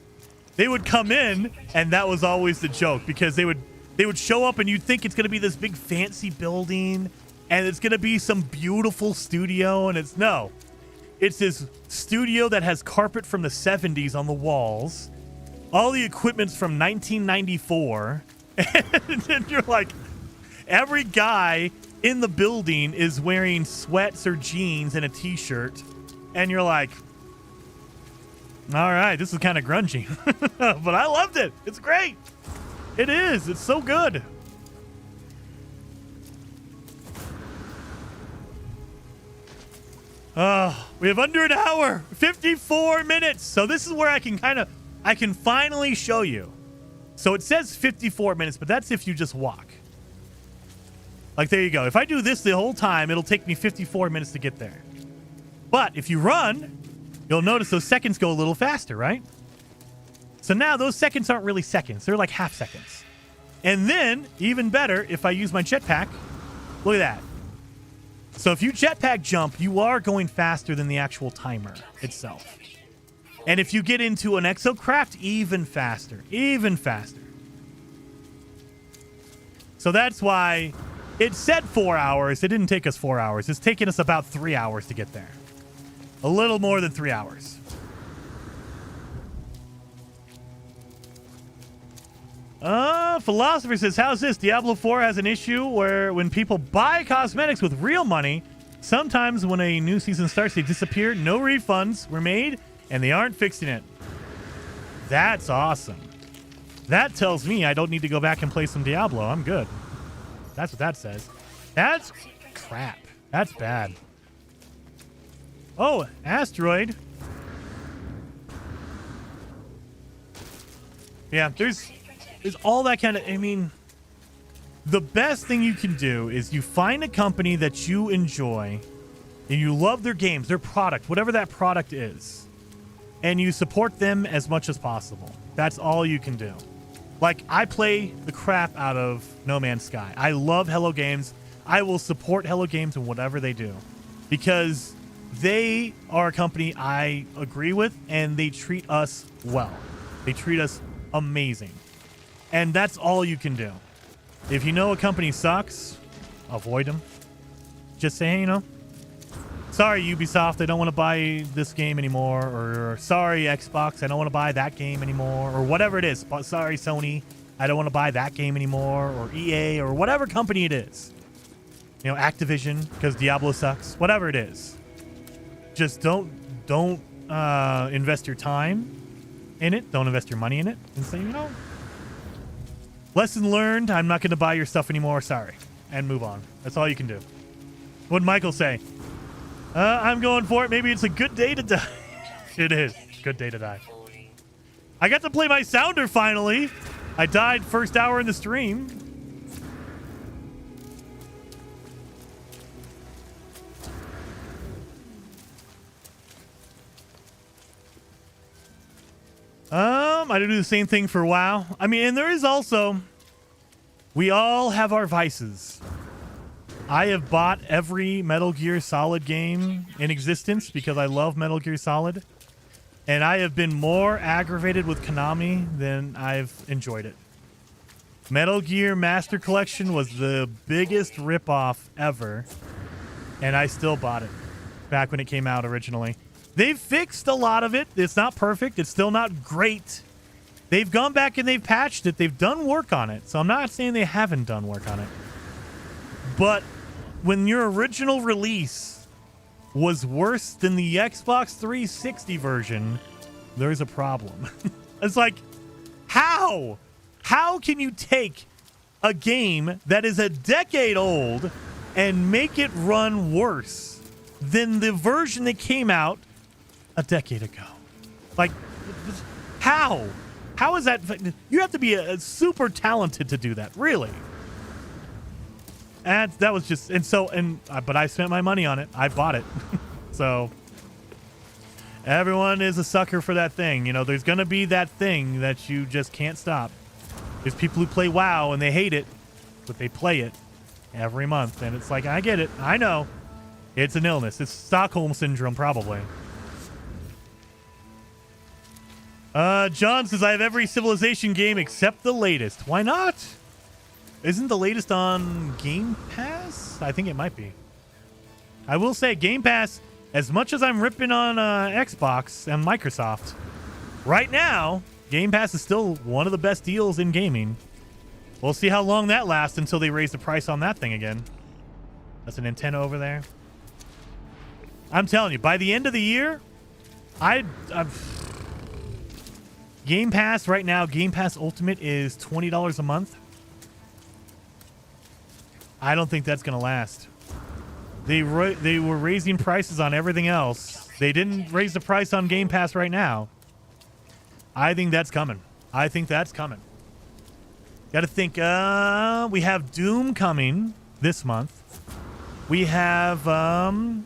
They would come in, and that was always the joke because they would show up, and you'd think it's gonna be this big fancy building, and it's gonna be some beautiful studio, and it's this studio that has carpet from the 70s on the walls. All the equipment's from 1994, and then you're like, every guy in the building is wearing sweats or jeans and a t-shirt, and you're like, all right, this is kind of grungy, but I loved it. It's great. It is. It's so good. We have under an hour, 54 minutes. So this is where I can finally show you. So it says 54 minutes, but that's if you just walk. Like, there you go. If I do this the whole time, it'll take me 54 minutes to get there. But if you run, you'll notice those seconds go a little faster, right? So now those seconds aren't really seconds. They're like half seconds. And then, even better, if I use my jetpack, look at that. So if you jetpack jump, you are going faster than the actual timer itself. And if you get into an exocraft, even faster. Even faster. So that's why it said 4 hours. It didn't take us 4 hours. It's taken us about 3 hours to get there. A little more than 3 hours. Philosopher says, how's this? Diablo 4 has an issue where when people buy cosmetics with real money, sometimes when a new season starts, they disappear. No refunds were made, and they aren't fixing it. That's awesome. That tells me I don't need to go back and play some Diablo. I'm good. That's what that says. That's crap. That's bad. Oh, asteroid. Yeah, there's all that kind of, I mean, the best thing you can do is you find a company that you enjoy and you love their games, their product, whatever that product is, and you support them as much as possible. That's all you can do. Like, I play the crap out of No Man's Sky. I love Hello Games. I will support Hello Games in whatever they do because they are a company I agree with, and they treat us well. They treat us amazing. And that's all you can do. If you know a company sucks, avoid them. Just say, hey, you know, sorry, Ubisoft, I don't want to buy this game anymore. Or sorry, Xbox, I don't want to buy that game anymore. Or whatever it is. Sorry, Sony, I don't want to buy that game anymore. Or EA, or whatever company it is. You know, Activision, because Diablo sucks. Whatever it is. Just don't invest your time in it. Don't invest your money in it. And say, you know, lesson learned. I'm not going to buy your stuff anymore. Sorry. And move on. That's all you can do. What'd Michael say? I'm going for it. Maybe it's a good day to die. It is. Good day to die. I got to play my sounder finally. I died first hour in the stream. I do the same thing for WoW. I mean, and there is also, we all have our vices. I have bought every Metal Gear Solid game in existence because I love Metal Gear Solid. And I have been more aggravated with Konami than I've enjoyed it. Metal Gear Master Collection was the biggest ripoff ever. And I still bought it back when it came out originally. They've fixed a lot of it. It's not perfect. It's still not great. They've gone back and they've patched it. They've done work on it. So I'm not saying they haven't done work on it. But when your original release was worse than the Xbox 360 version, there's a problem. It's like, how? How can you take a game that is a decade old and make it run worse than the version that came out a decade ago? Like, how? How is that? You have to be a super talented to do that, really. And that was just, but I spent my money on it. I bought it. So everyone is a sucker for that thing. You know, there's going to be that thing that you just can't stop. There's people who play WoW and they hate it, but they play it every month. And it's like, I get it. I know. It's an illness. It's Stockholm Syndrome, probably. John says, I have every Civilization game except the latest. Why not? Isn't the latest on Game Pass? I think it might be. I will say, Game Pass, as much as I'm ripping on Xbox and Microsoft, right now, Game Pass is still one of the best deals in gaming. We'll see how long that lasts until they raise the price on that thing again. That's an antenna over there. I'm telling you, by the end of the year, Game Pass right now, Game Pass Ultimate is $20 a month. I don't think that's going to last. They were raising prices on everything else. They didn't raise the price on Game Pass right now. I think that's coming. I think that's coming. Got to think, we have Doom coming this month. We have Outer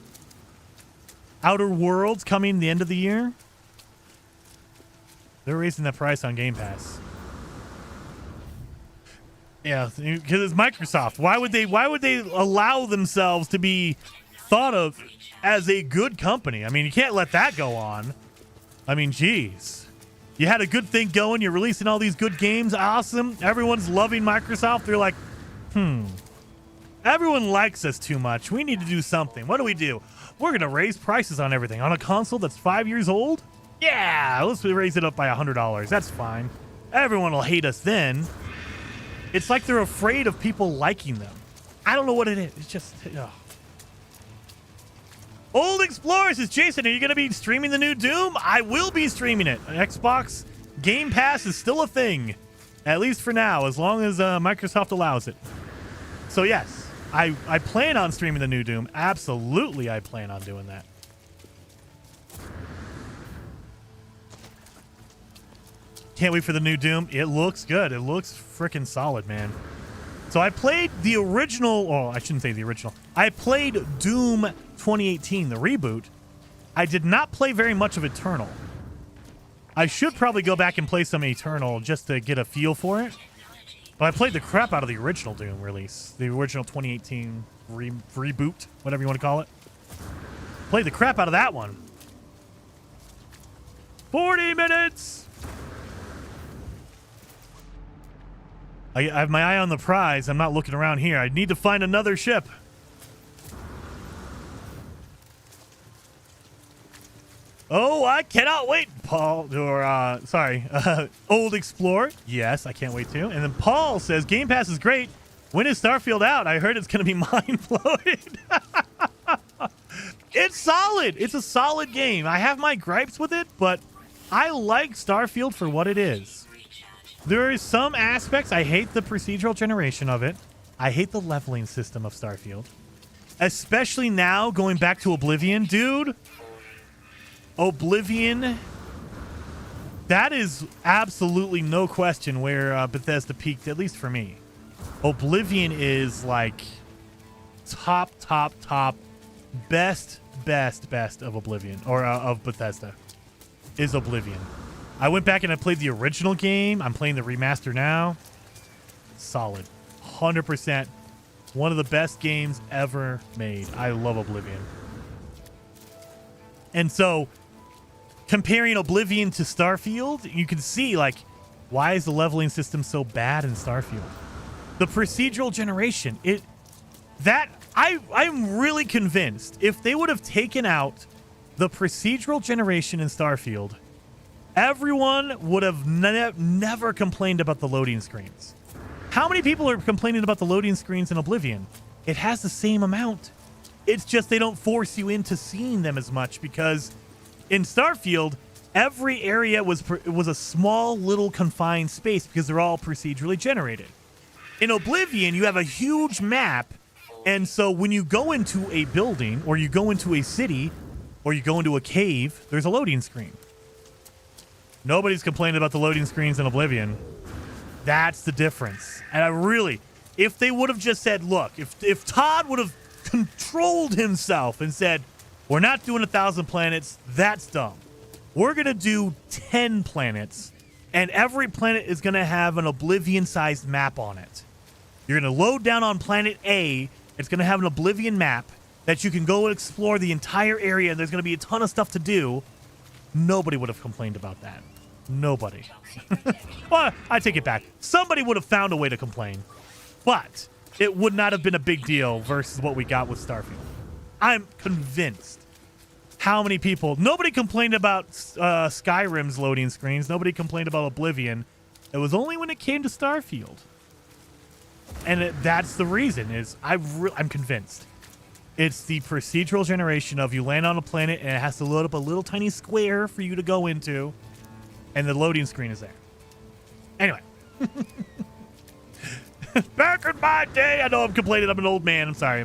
Worlds coming the end of the year. They're raising the price on Game Pass. Yeah, because it's Microsoft. Why would they allow themselves to be thought of as a good company? I mean, you can't let that go on. I mean, geez. You had a good thing going. You're releasing all these good games. Awesome. Everyone's loving Microsoft. They're like, everyone likes us too much. We need to do something. What do? We're going to raise prices on everything. On a console that's 5 years old? Yeah, let's raise it up by $100. That's fine. Everyone will hate us then. It's like they're afraid of people liking them. I don't know what it is. It's just... Ugh. Old Explorer says, Jason, are you going to be streaming the new Doom? I will be streaming it. Xbox Game Pass is still a thing. At least for now, as long as Microsoft allows it. So yes, I plan on streaming the new Doom. Absolutely, I plan on doing that. Can't wait for the new Doom. It looks good. It looks freaking solid, man. So I played the original, oh, I shouldn't say the original. I played Doom 2018, the reboot. I did not play very much of Eternal. I should probably go back and play some Eternal just to get a feel for it. But I played the crap out of the original Doom release. The original 2018 reboot, whatever you want to call it. Played the crap out of that one. 40 minutes! I have my eye on the prize. I'm not looking around here. I need to find another ship. Oh, I cannot wait, Paul. Or, Old Explorer. Yes, I can't wait to. And then Paul says, Game Pass is great. When is Starfield out? I heard it's going to be mind-blowing. It's solid. It's a solid game. I have my gripes with it, but I like Starfield for what it is. There are some aspects. I hate the procedural generation of it. I hate the leveling system of Starfield. Especially now, going back to Oblivion. Dude, Oblivion, that is absolutely no question where Bethesda peaked, at least for me. Oblivion is like top, best of Oblivion, or of Bethesda, is Oblivion. I went back and I played the original game. I'm playing the remaster now. Solid. 100%. One of the best games ever made. I love Oblivion. And so, comparing Oblivion to Starfield, you can see, like, why is the leveling system so bad in Starfield? The procedural generation, I'm really convinced if they would have taken out the procedural generation in Starfield, everyone would have never complained about the loading screens. How many people are complaining about the loading screens in Oblivion? It has the same amount. It's just they don't force you into seeing them as much because in Starfield, every area was a small little confined space because they're all procedurally generated. In Oblivion, you have a huge map, and so when you go into a building or you go into a city or you go into a cave, there's a loading screen. Nobody's complaining about the loading screens in Oblivion. That's the difference. And I really, if they would have just said, look, if Todd would have controlled himself and said, we're not doing 1,000 planets, that's dumb. We're going to do 10 planets, and every planet is going to have an Oblivion-sized map on it. You're going to load down on planet A. It's going to have an Oblivion map that you can go and explore the entire area, and there's going to be a ton of stuff to do. Nobody would have complained about that. Nobody. Well, I take it back. Somebody would have found a way to complain, but it would not have been a big deal versus what we got with Starfield. I'm convinced. How many people? Nobody complained about Skyrim's loading screens. Nobody complained about Oblivion. It was only when it came to Starfield. And that's the reason is I'm convinced. It's the procedural generation of you land on a planet and it has to load up a little tiny square for you to go into. And the loading screen is there. Anyway. Back in my day. I know I'm complaining. I'm an old man. I'm sorry.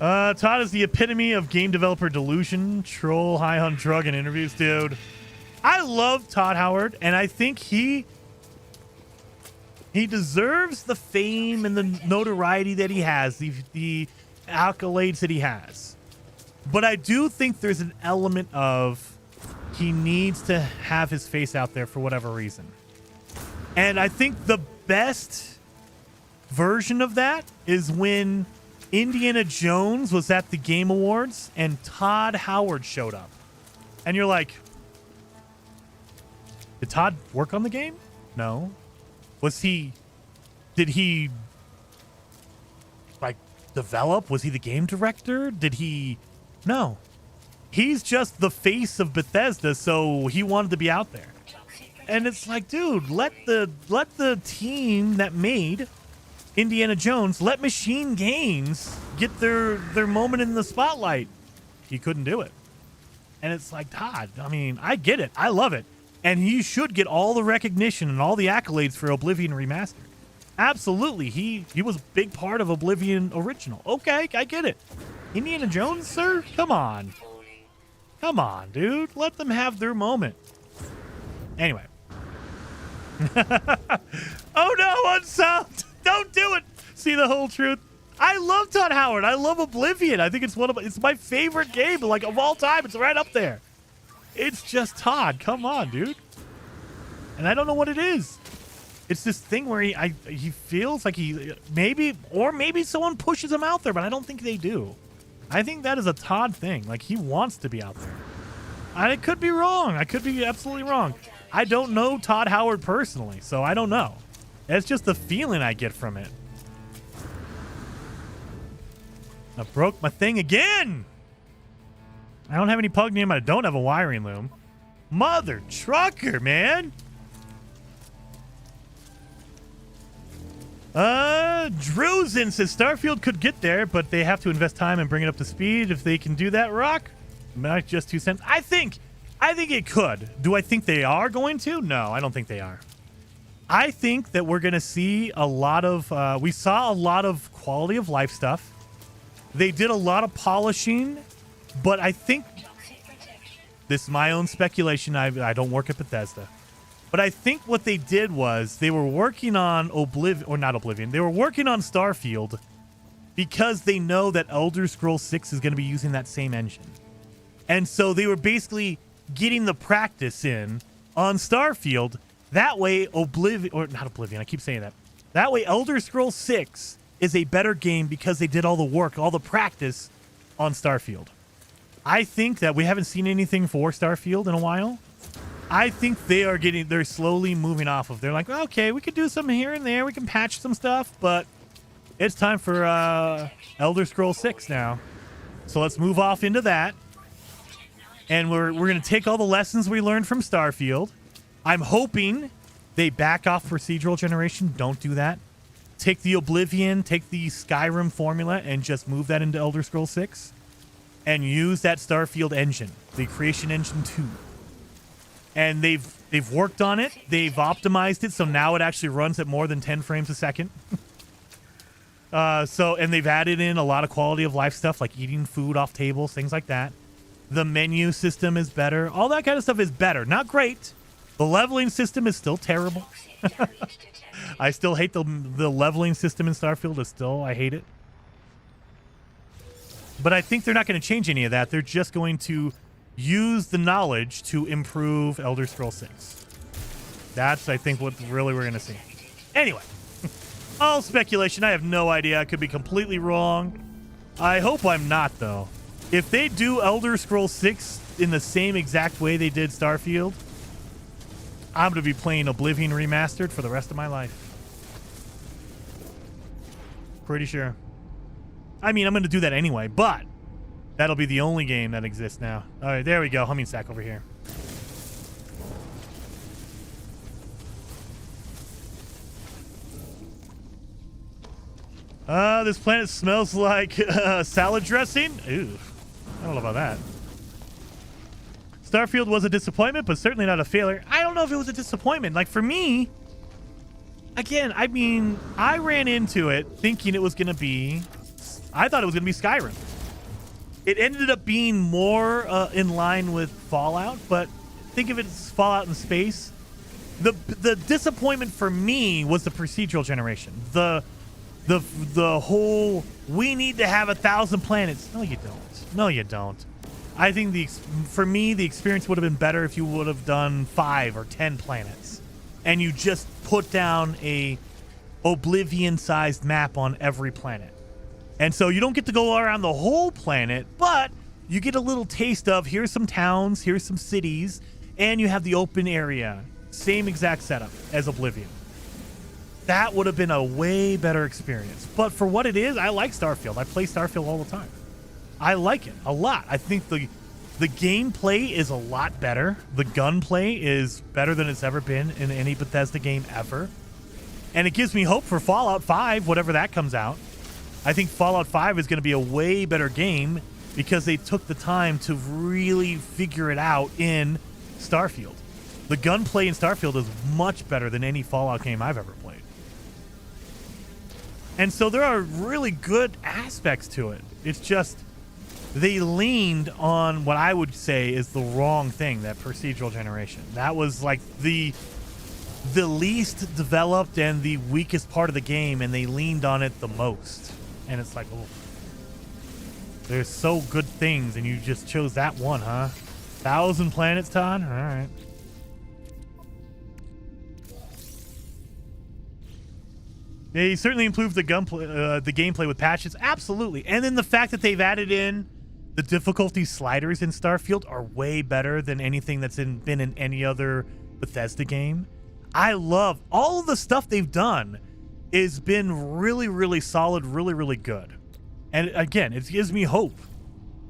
Todd is the epitome of game developer delusion. Troll high on drug and interviews. Dude, I love Todd Howard, and I think he deserves the fame and the notoriety that he has, the accolades that he has. But I do think there's an element of he needs to have his face out there for whatever reason. And I think the best version of that is when Indiana Jones was at the Game Awards and Todd Howard showed up. And you're like, did Todd work on the game? No. Did he like develop? Was he the game director? No. He's just the face of Bethesda, so he wanted to be out there. And it's like, dude, let the team that made Indiana Jones, let Machine Games get their moment in the spotlight. He couldn't do it. And it's like, Todd, I mean, I get it. I love it. And he should get all the recognition and all the accolades for Oblivion Remastered. Absolutely. He was a big part of Oblivion Original. Okay, I get it. Indiana Jones, sir? Come on. Come on, dude. Let them have their moment. Anyway. Oh no, unsolved. Don't do it. See the whole truth. I love Todd Howard. I love Oblivion. I think it's my favorite game, like of all time. It's right up there. It's just Todd. Come on, dude. And I don't know what it is. It's this thing where he feels like maybe someone pushes him out there, but I don't think they do. I think that is a Todd thing. Like he wants to be out there. I could be wrong. I could be absolutely wrong. I don't know Todd Howard personally, so I don't know. It's just the feeling I get from it. I broke my thing again. I don't have any pug name. I don't have a wiring loom. Mother trucker, man. Druzen says Starfield could get there, but they have to invest time and bring it up to speed. If they can do that, Rock, not just 2 cents. I think it could. Do I think they are going to? No, I don't think they are. I think that we're going to see a lot of, we saw a lot of quality of life stuff. They did a lot of polishing, but I think, this is my own speculation, I don't work at Bethesda, but I think what they did was they were working on they were working on Starfield because they know that Elder Scrolls 6 is going to be using that same engine. And so they were basically getting the practice in on Starfield. That way, I keep saying that. That way, Elder Scrolls 6 is a better game because they did all the work, all the practice on Starfield. I think that we haven't seen anything for Starfield in a while. I think they're slowly moving off of. They're like, okay, we could do some here and there. We can patch some stuff, but it's time for Elder Scrolls 6 now. So let's move off into that. And we're going to take all the lessons we learned from Starfield. I'm hoping they back off procedural generation. Don't do that. Take the Oblivion, take the Skyrim formula, and just move that into Elder Scrolls 6. And use that Starfield engine, the Creation Engine 2. And they've worked on it. They've optimized it, so now it actually runs at more than 10 frames a second. And they've added in a lot of quality of life stuff, like eating food off tables, things like that. The menu system is better. All that kind of stuff is better. Not great. The leveling system is still terrible. I still hate the leveling system in Starfield. I hate it. But I think they're not going to change any of that. They're just going to use the knowledge to improve Elder Scrolls 6. That's, I think, what really we're going to see. Anyway, all speculation. I have no idea. I could be completely wrong. I hope I'm not, though. If they do Elder Scrolls 6 in the same exact way they did Starfield, I'm going to be playing Oblivion Remastered for the rest of my life. Pretty sure. I mean, I'm going to do that anyway, but that'll be the only game that exists now. All right, there we go. Humming sack over here. This planet smells like salad dressing. Ooh, I don't know about that. Starfield was a disappointment, but certainly not a failure. I don't know if it was a disappointment. Like, for me, again, I mean, I ran into it thinking it was going to be... I thought it was going to be Skyrim. It ended up being more in line with Fallout, but think of it as Fallout in space. The disappointment for me was the procedural generation. The whole, we need to have 1,000 planets. No, you don't. No, you don't. I think for me, the experience would have been better if you would have done 5 or 10 planets. And you just put down a Oblivion-sized map on every planet. And so you don't get to go around the whole planet, but you get a little taste of, here's some towns, here's some cities, and you have the open area. Same exact setup as Oblivion. That would have been a way better experience. But for what it is, I like Starfield. I play Starfield all the time. I like it a lot. I think the gameplay is a lot better. The gunplay is better than it's ever been in any Bethesda game ever. And it gives me hope for Fallout 5, whatever that comes out. I think Fallout 5 is going to be a way better game because they took the time to really figure it out in Starfield. The gunplay in Starfield is much better than any Fallout game I've ever played. And so there are really good aspects to it. It's just they leaned on what I would say is the wrong thing, that procedural generation. That was like the least developed and the weakest part of the game, and they leaned on it the most. And it's like, oh, there's so good things, and you just chose that one, huh? 1,000 planets, Todd? All right. They certainly improved the gameplay with patches. Absolutely. And then the fact that they've added in the difficulty sliders in Starfield are way better than anything that's been in any other Bethesda game. I love all of the stuff they've done. Has been really, really solid, really, really good. And again, it gives me hope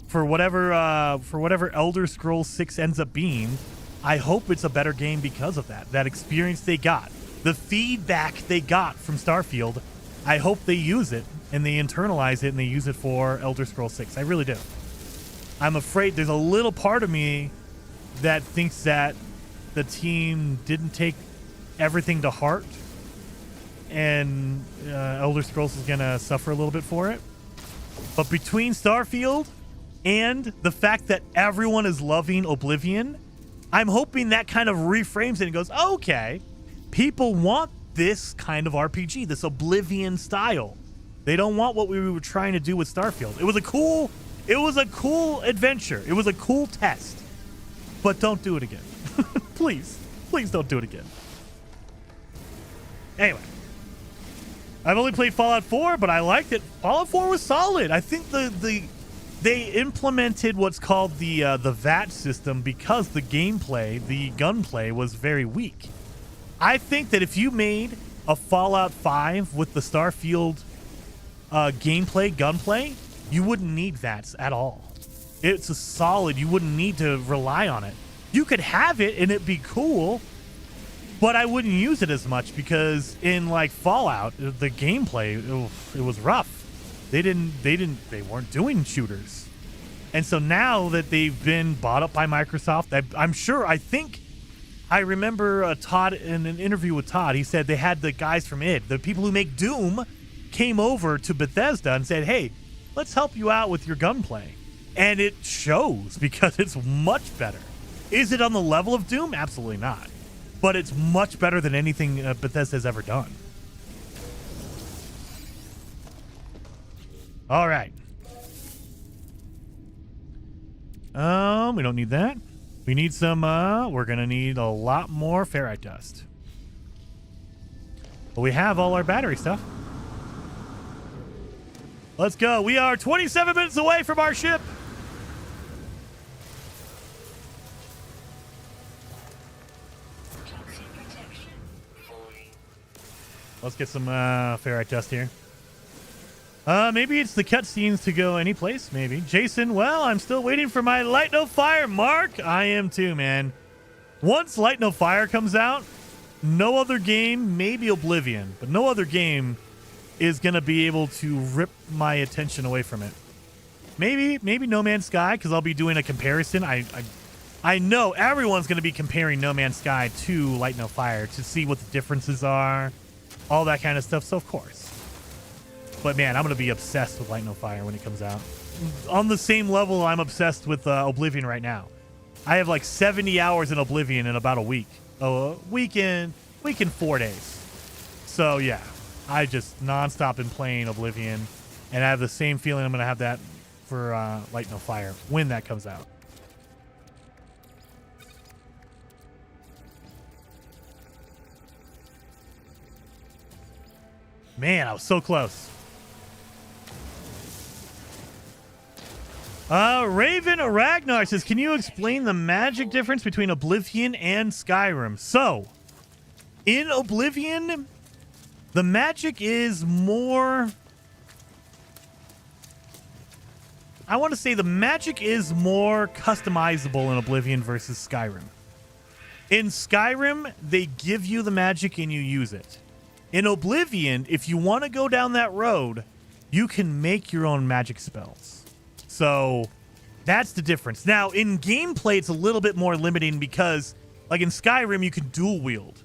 for whatever Elder Scrolls 6 ends up being. I hope it's a better game because of that experience they got. The feedback they got from Starfield, I hope they use it and they internalize it and they use it for Elder Scrolls 6. I really do. I'm afraid there's a little part of me that thinks that the team didn't take everything to heart, and Elder Scrolls is going to suffer a little bit for it. But between Starfield and the fact that everyone is loving Oblivion, I'm hoping that kind of reframes it and goes, okay, people want this kind of RPG, this Oblivion style. They don't want what we were trying to do with Starfield. It was a cool adventure. It was a cool test. but don't do it again. Please don't do it again. Anyway, I've only played Fallout 4, but I liked it. Fallout 4 was solid. I think they implemented what's called the VAT system because the gameplay, the gunplay, was very weak. I think that if you made a Fallout 5 with the Starfield gameplay, gunplay, you wouldn't need VATs at all. It's a solid. You wouldn't need to rely on it. You could have it and it'd be cool, but I wouldn't use it as much because in like Fallout, the gameplay, it was rough. They weren't doing shooters. And so now that they've been bought up by Microsoft, I remember Todd in an interview with Todd, he said they had the guys from id, the people who make Doom, came over to Bethesda and said, hey, let's help you out with your gunplay. And it shows because it's much better. Is it on the level of Doom? Absolutely not. But it's much better than anything Bethesda's ever done. All right. We don't need that. We need some, we're going to need a lot more ferrite dust. But we have all our battery stuff. Let's go. We are 27 minutes away from our ship. Toxic protection falling. Let's get some ferrite dust here. Maybe it's the cutscenes to go any place, maybe. Jason, well, I'm still waiting for my Light No Fire. Mark, I am too, man. Once Light No Fire comes out, no other game, maybe Oblivion, but no other game is going to be able to rip my attention away from it. Maybe No Man's Sky, because I'll be doing a comparison. I know everyone's going to be comparing No Man's Sky to Light No Fire to see what the differences are, all that kind of stuff, so of course. But man, I'm going to be obsessed with Light No Fire when it comes out. On the same level I'm obsessed with Oblivion right now. I have like 70 hours in Oblivion in about a week. A week in 4 days. So yeah, I just nonstop been playing Oblivion. And I have the same feeling I'm going to have that for Light No Fire when that comes out. Man, I was so close. Raven Ragnar says, can you explain the magic difference between Oblivion and Skyrim? So, in Oblivion, the magic is more... I want to say the magic is more customizable in Oblivion versus Skyrim. In Skyrim, they give you the magic and you use it. In Oblivion, if you want to go down that road, you can make your own magic spells. So that's the difference. Now, in gameplay, it's a little bit more limiting because, like in Skyrim, you can dual wield.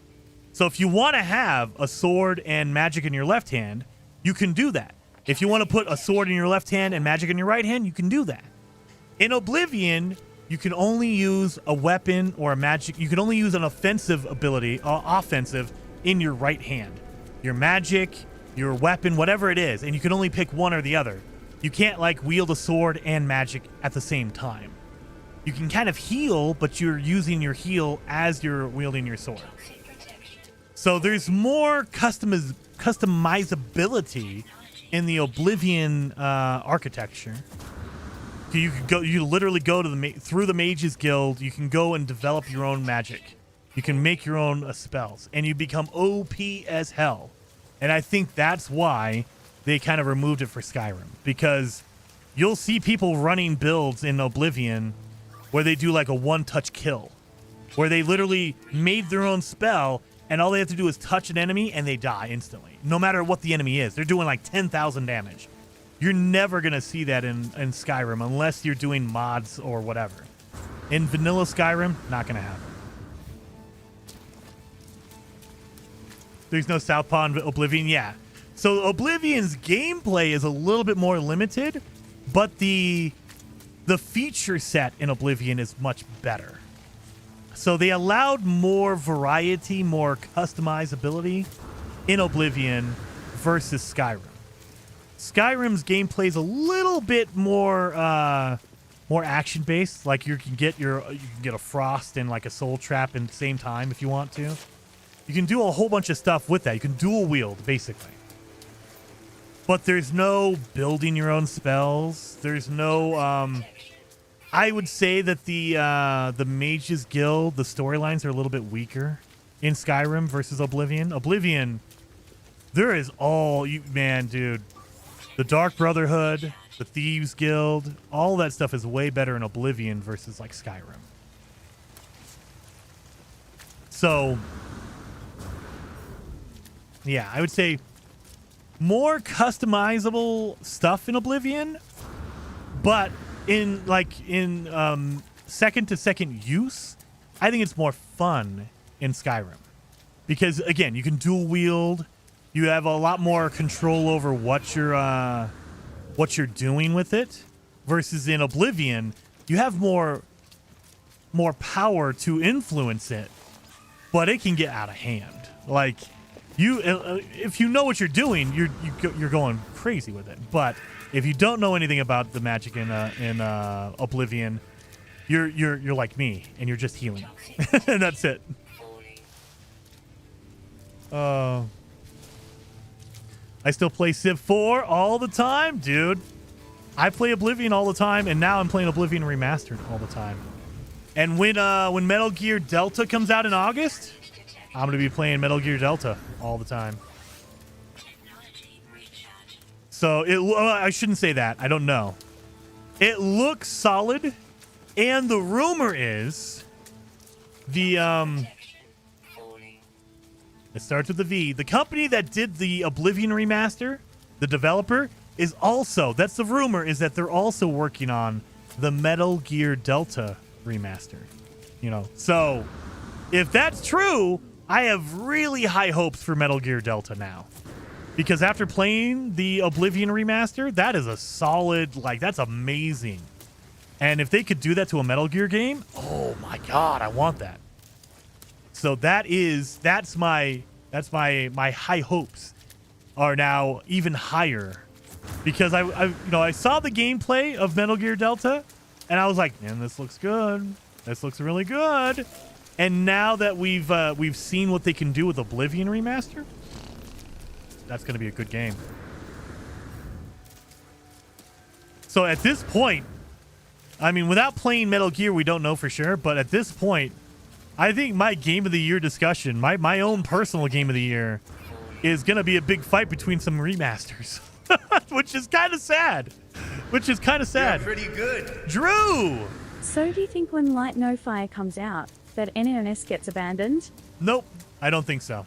So if you want to have a sword and magic in your left hand, you can do that. If you want to put a sword in your left hand and magic in your right hand, you can do that. In Oblivion, you can only use a weapon or a magic. You can only use an offensive ability, offensive, in your right hand. Your magic, your weapon, whatever it is, and you can only pick one or the other. You can't, like, wield a sword and magic at the same time. You can kind of heal, but you're using your heal as you're wielding your sword. So there's more customizability in the Oblivion architecture. You could go. You literally go to through the Mages Guild. You can go and develop your own magic. You can make your own spells, and you become OP as hell. And I think that's why they kind of removed it for Skyrim, because you'll see people running builds in Oblivion where they do like a one-touch kill, where they literally made their own spell and all they have to do is touch an enemy and they die instantly, no matter what the enemy is. They're doing like 10,000 damage. You're never going to see that in Skyrim unless you're doing mods or whatever. In vanilla Skyrim, not going to happen. There's no Southpaw in Oblivion, yeah. So Oblivion's gameplay is a little bit more limited, but the feature set in Oblivion is much better. So they allowed more variety, more customizability in Oblivion versus Skyrim. Skyrim's gameplay is a little bit more more action based. Like you can get a frost and like a soul trap in the same time if you want to. You can do a whole bunch of stuff with that. You can dual wield basically. But there's no building your own spells. There's no I would say that the Mages Guild, the storylines are a little bit weaker in Skyrim versus Oblivion. Oblivion, there is man, dude. The Dark Brotherhood, the Thieves Guild, all that stuff is way better in Oblivion versus like Skyrim. So, yeah, I would say more customizable stuff in Oblivion, but in second to second use, I think it's more fun in Skyrim because again, you can dual wield. You have a lot more control over what you're doing with it, versus in Oblivion, you have more power to influence it, but it can get out of hand. Like if you know what you're doing, you're going crazy with it. But if you don't know anything about the magic in Oblivion, you're like me and you're just healing, and that's it. I still play Civ 4 all the time, dude. I play Oblivion all the time, and now I'm playing Oblivion Remastered all the time. And when Metal Gear Delta comes out in August, I'm going to be playing Metal Gear Delta all the time. So I shouldn't say that. I don't know. It looks solid, and the rumor is it starts with the V. The company that did the Oblivion remaster, the developer, is also, that's the rumor, is that they're also working on the Metal Gear Delta remaster. You know, so if that's true, I have really high hopes for Metal Gear Delta now. Because after playing the Oblivion remaster, that is a solid, like, that's amazing. And if they could do that to a Metal Gear game, oh my God, I want that. So that's my high hopes are now even higher, because I saw the gameplay of Metal Gear Delta and I was like, man, this looks good. This looks really good. And now that we've seen what they can do with Oblivion remaster, that's going to be a good game. So at this point, I mean, without playing Metal Gear, we don't know for sure, but at this point, I think my game of the year discussion, my own personal game of the year, is going to be a big fight between some remasters, which is kind of sad. You're pretty good. Drew! So do you think when Light No Fire comes out, that NNS gets abandoned? Nope, I don't think so.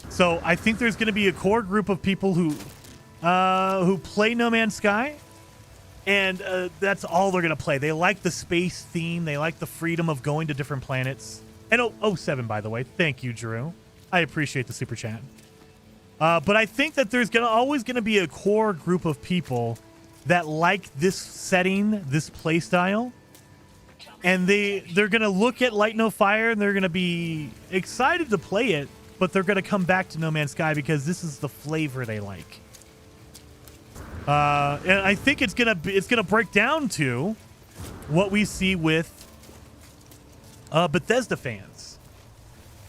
So I think there's going to be a core group of people who play No Man's Sky, and that's all they're going to play. They like the space theme. They like the freedom of going to different planets. And 07, by the way. Thank you, Drew. I appreciate the super chat. But I think that there's always going to be a core group of people that like this setting, this play style. And they're going to look at Light No Fire and they're going to be excited to play it, but they're going to come back to No Man's Sky because this is the flavor they like. And I think it's gonna break down to what we see with Bethesda fans.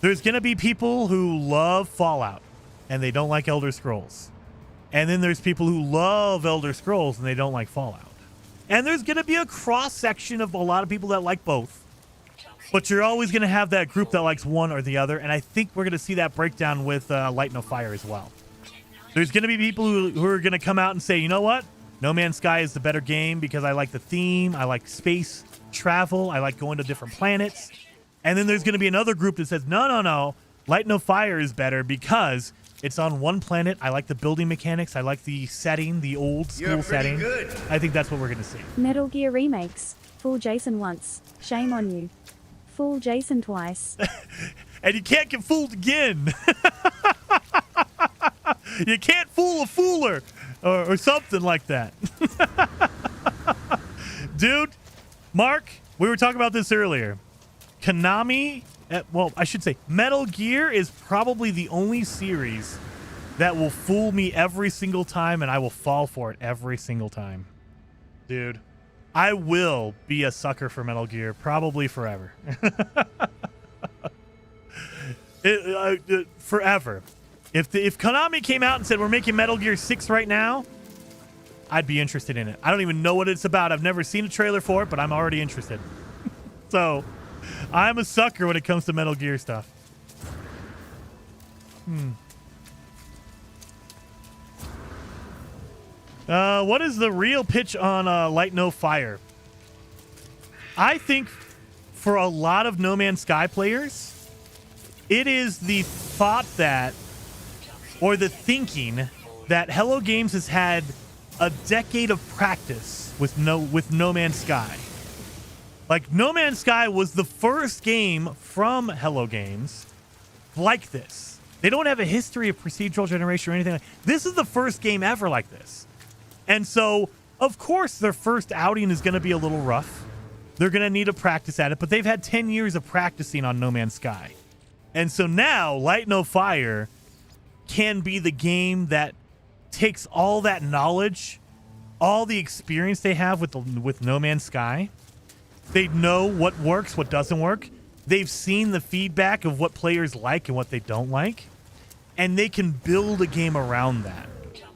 There's gonna be people who love Fallout and they don't like Elder Scrolls, and then there's people who love Elder Scrolls and they don't like Fallout. And there's gonna be a cross section of a lot of people that like both, but you're always gonna have that group that likes one or the other. And I think we're gonna see that breakdown with Light No Fire as well. There's going to be people who are going to come out and say, you know what? No Man's Sky is the better game because I like the theme. I like space travel. I like going to different planets. And then there's going to be another group that says, no. Light No Fire is better because it's on one planet. I like the building mechanics. I like the setting, the old school setting. Good. I think that's what we're going to see. Metal Gear remakes. Fool Jason once. Shame on you. Fool Jason twice. And you can't get fooled again. You can't fool a fooler or something like that. Dude, Mark, we were talking about this earlier. Konami, I should say Metal Gear is probably the only series that will fool me every single time, and I will fall for it every single time. Dude, I will be a sucker for Metal Gear, probably forever. Forever. If Konami came out and said we're making Metal Gear 6 right now, I'd be interested in it. I don't even know what it's about. I've never seen a trailer for it, but I'm already interested. So, I'm a sucker when it comes to Metal Gear stuff. What is the real pitch on Light No Fire? I think for a lot of No Man's Sky players, it is the thought that, or the thinking that Hello Games has had a decade of practice with No Man's Sky. Like, No Man's Sky was the first game from Hello Games like this. They don't have a history of procedural generation or anything like that. This is the first game ever like this. And so, of course, their first outing is going to be a little rough. They're going to need to practice at it, but they've had 10 years of practicing on No Man's Sky. And so now, Light No Fire can be the game that takes all that knowledge, all the experience they have with No Man's Sky. They know what works, what doesn't work. They've seen the feedback of what players like and what they don't like. And they can build a game around that.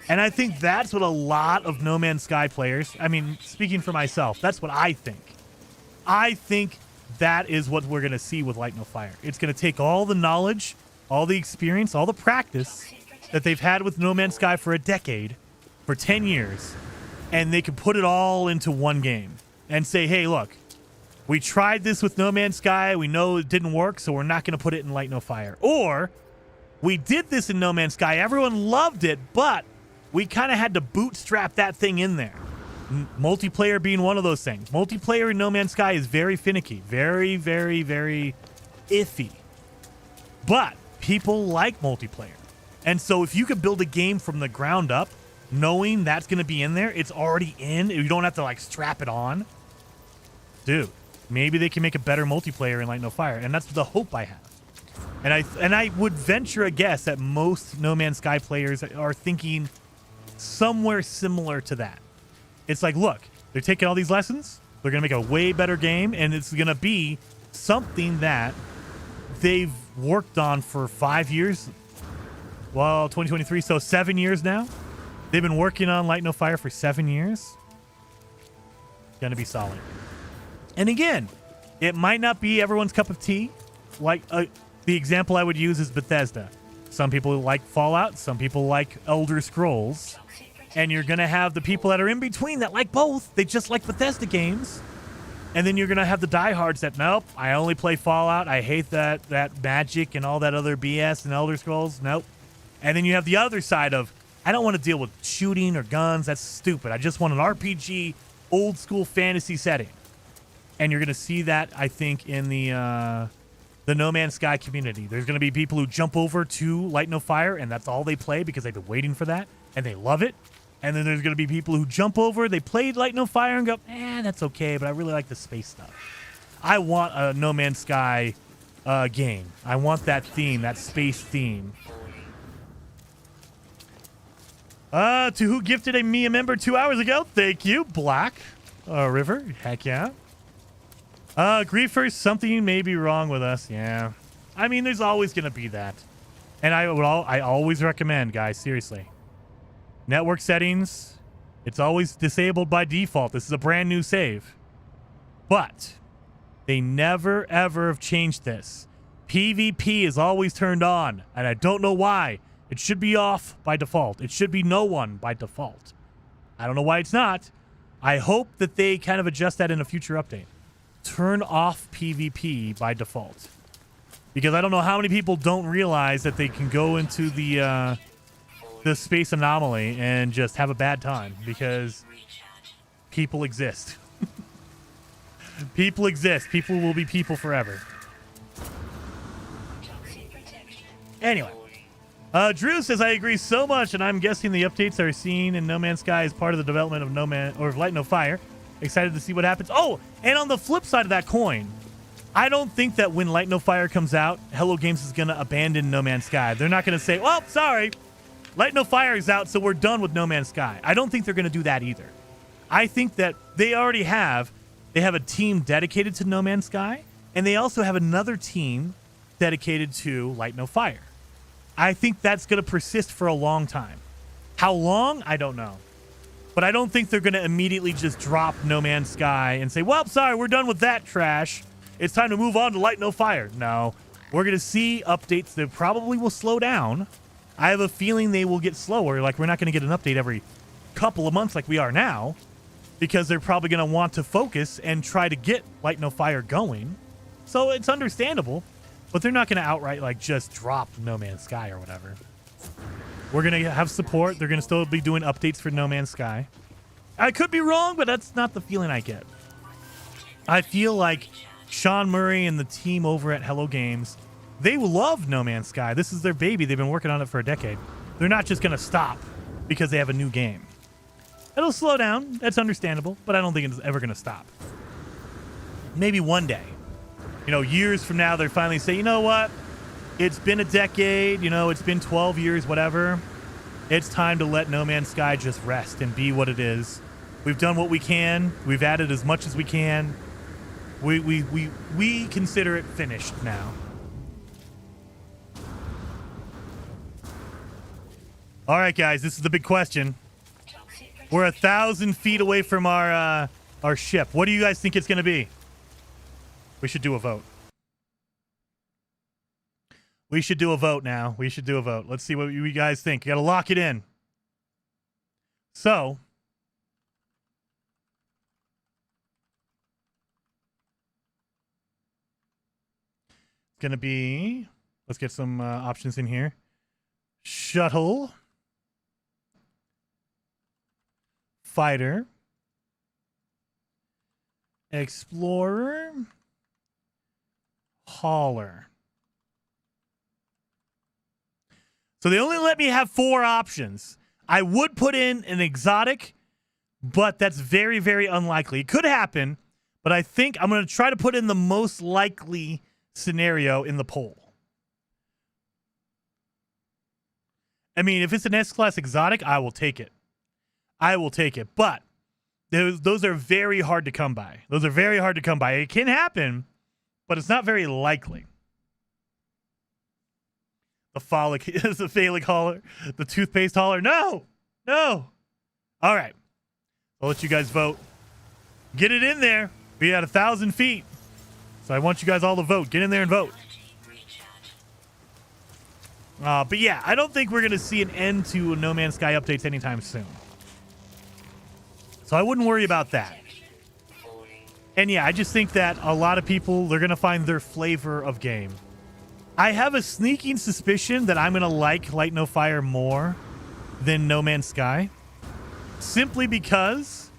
And I think that's what a lot of No Man's Sky players, I mean, speaking for myself, that's what I think. I think that is what we're going to see with Light No Fire. It's going to take all the knowledge, all the experience, all the practice that they've had with No Man's Sky for a decade, for 10 years, and they can put it all into one game and say, hey, look, we tried this with No Man's Sky. We know it didn't work, so we're not going to put it in Light No Fire. Or we did this in No Man's Sky. Everyone loved it, but we kind of had to bootstrap that thing in there. Multiplayer being one of those things. Multiplayer in No Man's Sky is very finicky. Very, very, very iffy. But people like multiplayer. And so if you could build a game from the ground up, knowing that's going to be in there, it's already in, you don't have to, like, strap it on. Dude, maybe they can make a better multiplayer in Light No Fire. And that's the hope I have. And I would venture a guess that most No Man's Sky players are thinking somewhere similar to that. It's like, look, they're taking all these lessons. They're going to make a way better game. And it's going to be something that they've worked on for 5 years. Well, 2023, so 7 years now. They've been working on Light No Fire for 7 years. Going to be solid. And again, it might not be everyone's cup of tea. Like the example I would use is Bethesda. Some people like Fallout. Some people like Elder Scrolls. And you're going to have the people that are in between that like both. They just like Bethesda games. And then you're going to have the diehards that, nope, I only play Fallout. I hate that magic and all that other BS and Elder Scrolls. Nope. And then you have the other side of, I don't want to deal with shooting or guns. That's stupid. I just want an RPG, old school fantasy setting. And you're going to see that, I think, in the No Man's Sky community. There's going to be people who jump over to Light No Fire, and that's all they play because they've been waiting for that, and they love it. And then there's going to be people who jump over, they played Light No Fire and go, that's okay, but I really like the space stuff. I want a No Man's Sky game. I want that theme, that space theme. To who gifted me a member 2 hours ago? Thank you, Black River. Heck yeah. Griefers, something may be wrong with us. Yeah. I mean, there's always going to be that. And I always recommend, guys, seriously. Network settings, it's always disabled by default. This is a brand new save. But they never, ever have changed this. PvP is always turned on, and I don't know why. It should be off by default. It should be no one by default. I don't know why it's not. I hope that they kind of adjust that in a future update. Turn off PvP by default. Because I don't know how many people don't realize that they can go into the space anomaly and just have a bad time because people exist. People exist. People will be people forever. Anyway. Drew says, I agree so much, and I'm guessing the updates are seen in No Man's Sky as part of the development of Light No Fire. Excited to see what happens. Oh, and on the flip side of that coin, I don't think that when Light No Fire comes out, Hello Games is going to abandon No Man's Sky. They're not going to say, well, sorry, Light No Fire is out, so we're done with No Man's Sky. I don't think they're going to do that either. I think that they have a team dedicated to No Man's Sky, and they also have another team dedicated to Light No Fire. I think that's going to persist for a long time. How long? I don't know. But I don't think they're going to immediately just drop No Man's Sky and say, well, sorry, we're done with that trash. It's time to move on to Light No Fire. No, we're going to see updates that probably will slow down. I have a feeling they will get slower. Like, we're not going to get an update every couple of months like we are now, because they're probably going to want to focus and try to get Light No Fire going. So it's understandable, but they're not going to outright like just drop No Man's Sky or whatever. We're going to have support. They're going to still be doing updates for No Man's Sky. I could be wrong, but that's not the feeling I get. I feel like Sean Murray and the team over at Hello Games, they love No Man's Sky. This is their baby. They've been working on it for a decade. They're not just going to stop because they have a new game. It'll slow down. That's understandable, but I don't think it's ever going to stop. Maybe one day, years from now, they'll finally say, you know what? It's been a decade, it's been 12 years, whatever. It's time to let No Man's Sky just rest and be what it is. We've done what we can. We've added as much as we can. We consider it finished now. All right, guys, this is the big question. We're 1,000 feet away from our ship. What do you guys think it's going to be? We should do a vote. We should do a vote now. We should do a vote. Let's see what you guys think. You got to lock it in. So, it's going to be, let's get some options in here. Shuttle. Fighter. Explorer. Hauler. So they only let me have 4 options. I would put in an exotic, but that's very, very unlikely. It could happen, but I think I'm going to try to put in the most likely scenario in the poll. I mean, if it's an S-Class exotic, I will take it. I will take it, but those are very hard to come by. Those are very hard to come by. It can happen, but it's not very likely. The phallic hauler, the toothpaste hauler. No. All right. I'll let you guys vote. Get it in there. Be at 1,000 feet. So I want you guys all to vote. Get in there and vote. But yeah, I don't think we're going to see an end to No Man's Sky updates anytime soon. So I wouldn't worry about that. And yeah, I just think that a lot of people, they're going to find their flavor of game. I have a sneaking suspicion that I'm going to like Light No Fire more than No Man's Sky. Simply because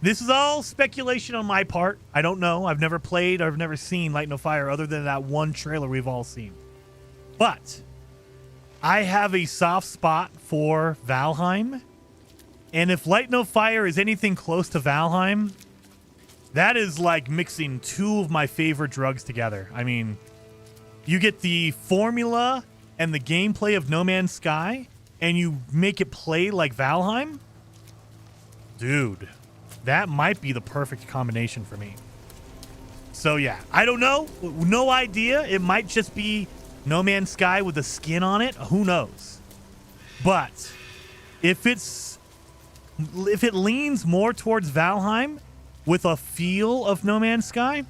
this is all speculation on my part. I don't know. I've never played or I've never seen Light No Fire other than that one trailer we've all seen. But I have a soft spot for Valheim. And if Light No Fire is anything close to Valheim, that is like mixing 2 of my favorite drugs together. I mean, you get the formula and the gameplay of No Man's Sky, and you make it play like Valheim? Dude, that might be the perfect combination for me. So yeah, I don't know. No idea. It might just be No Man's Sky with a skin on it. Who knows? But if it leans more towards Valheim with a feel of No Man's Sky,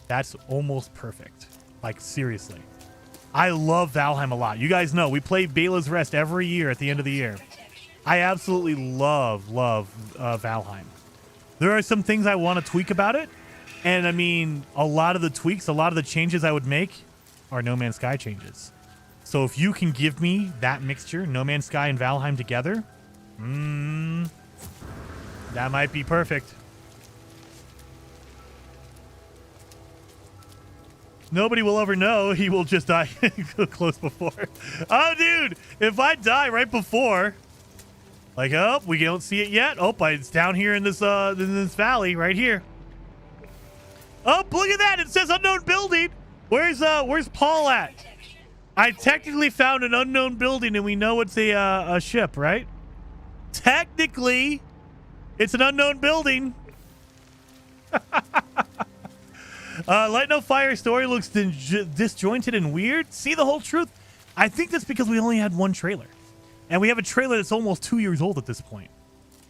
that's almost perfect. Like, seriously. I love Valheim a lot. You guys know, we play Bela's Rest every year at the end of the year. I absolutely love Valheim. There are some things I want to tweak about it. And, I mean, a lot of the tweaks, a lot of the changes I would make are No Man's Sky changes. So if you can give me that mixture, No Man's Sky and Valheim together, that might be perfect. Nobody will ever know. He will just die close before. Oh, dude, if I die right before, like, oh, we don't see it yet. Oh, it's down here in this valley right here. Oh, look at that. It says unknown building. Where's Paul at? I technically found an unknown building and we know it's a ship, right? Technically, It's an unknown building. Light No Fire story looks disjointed and weird. See the whole truth? I think that's because we only had one trailer. And we have a trailer that's almost 2 years old at this point.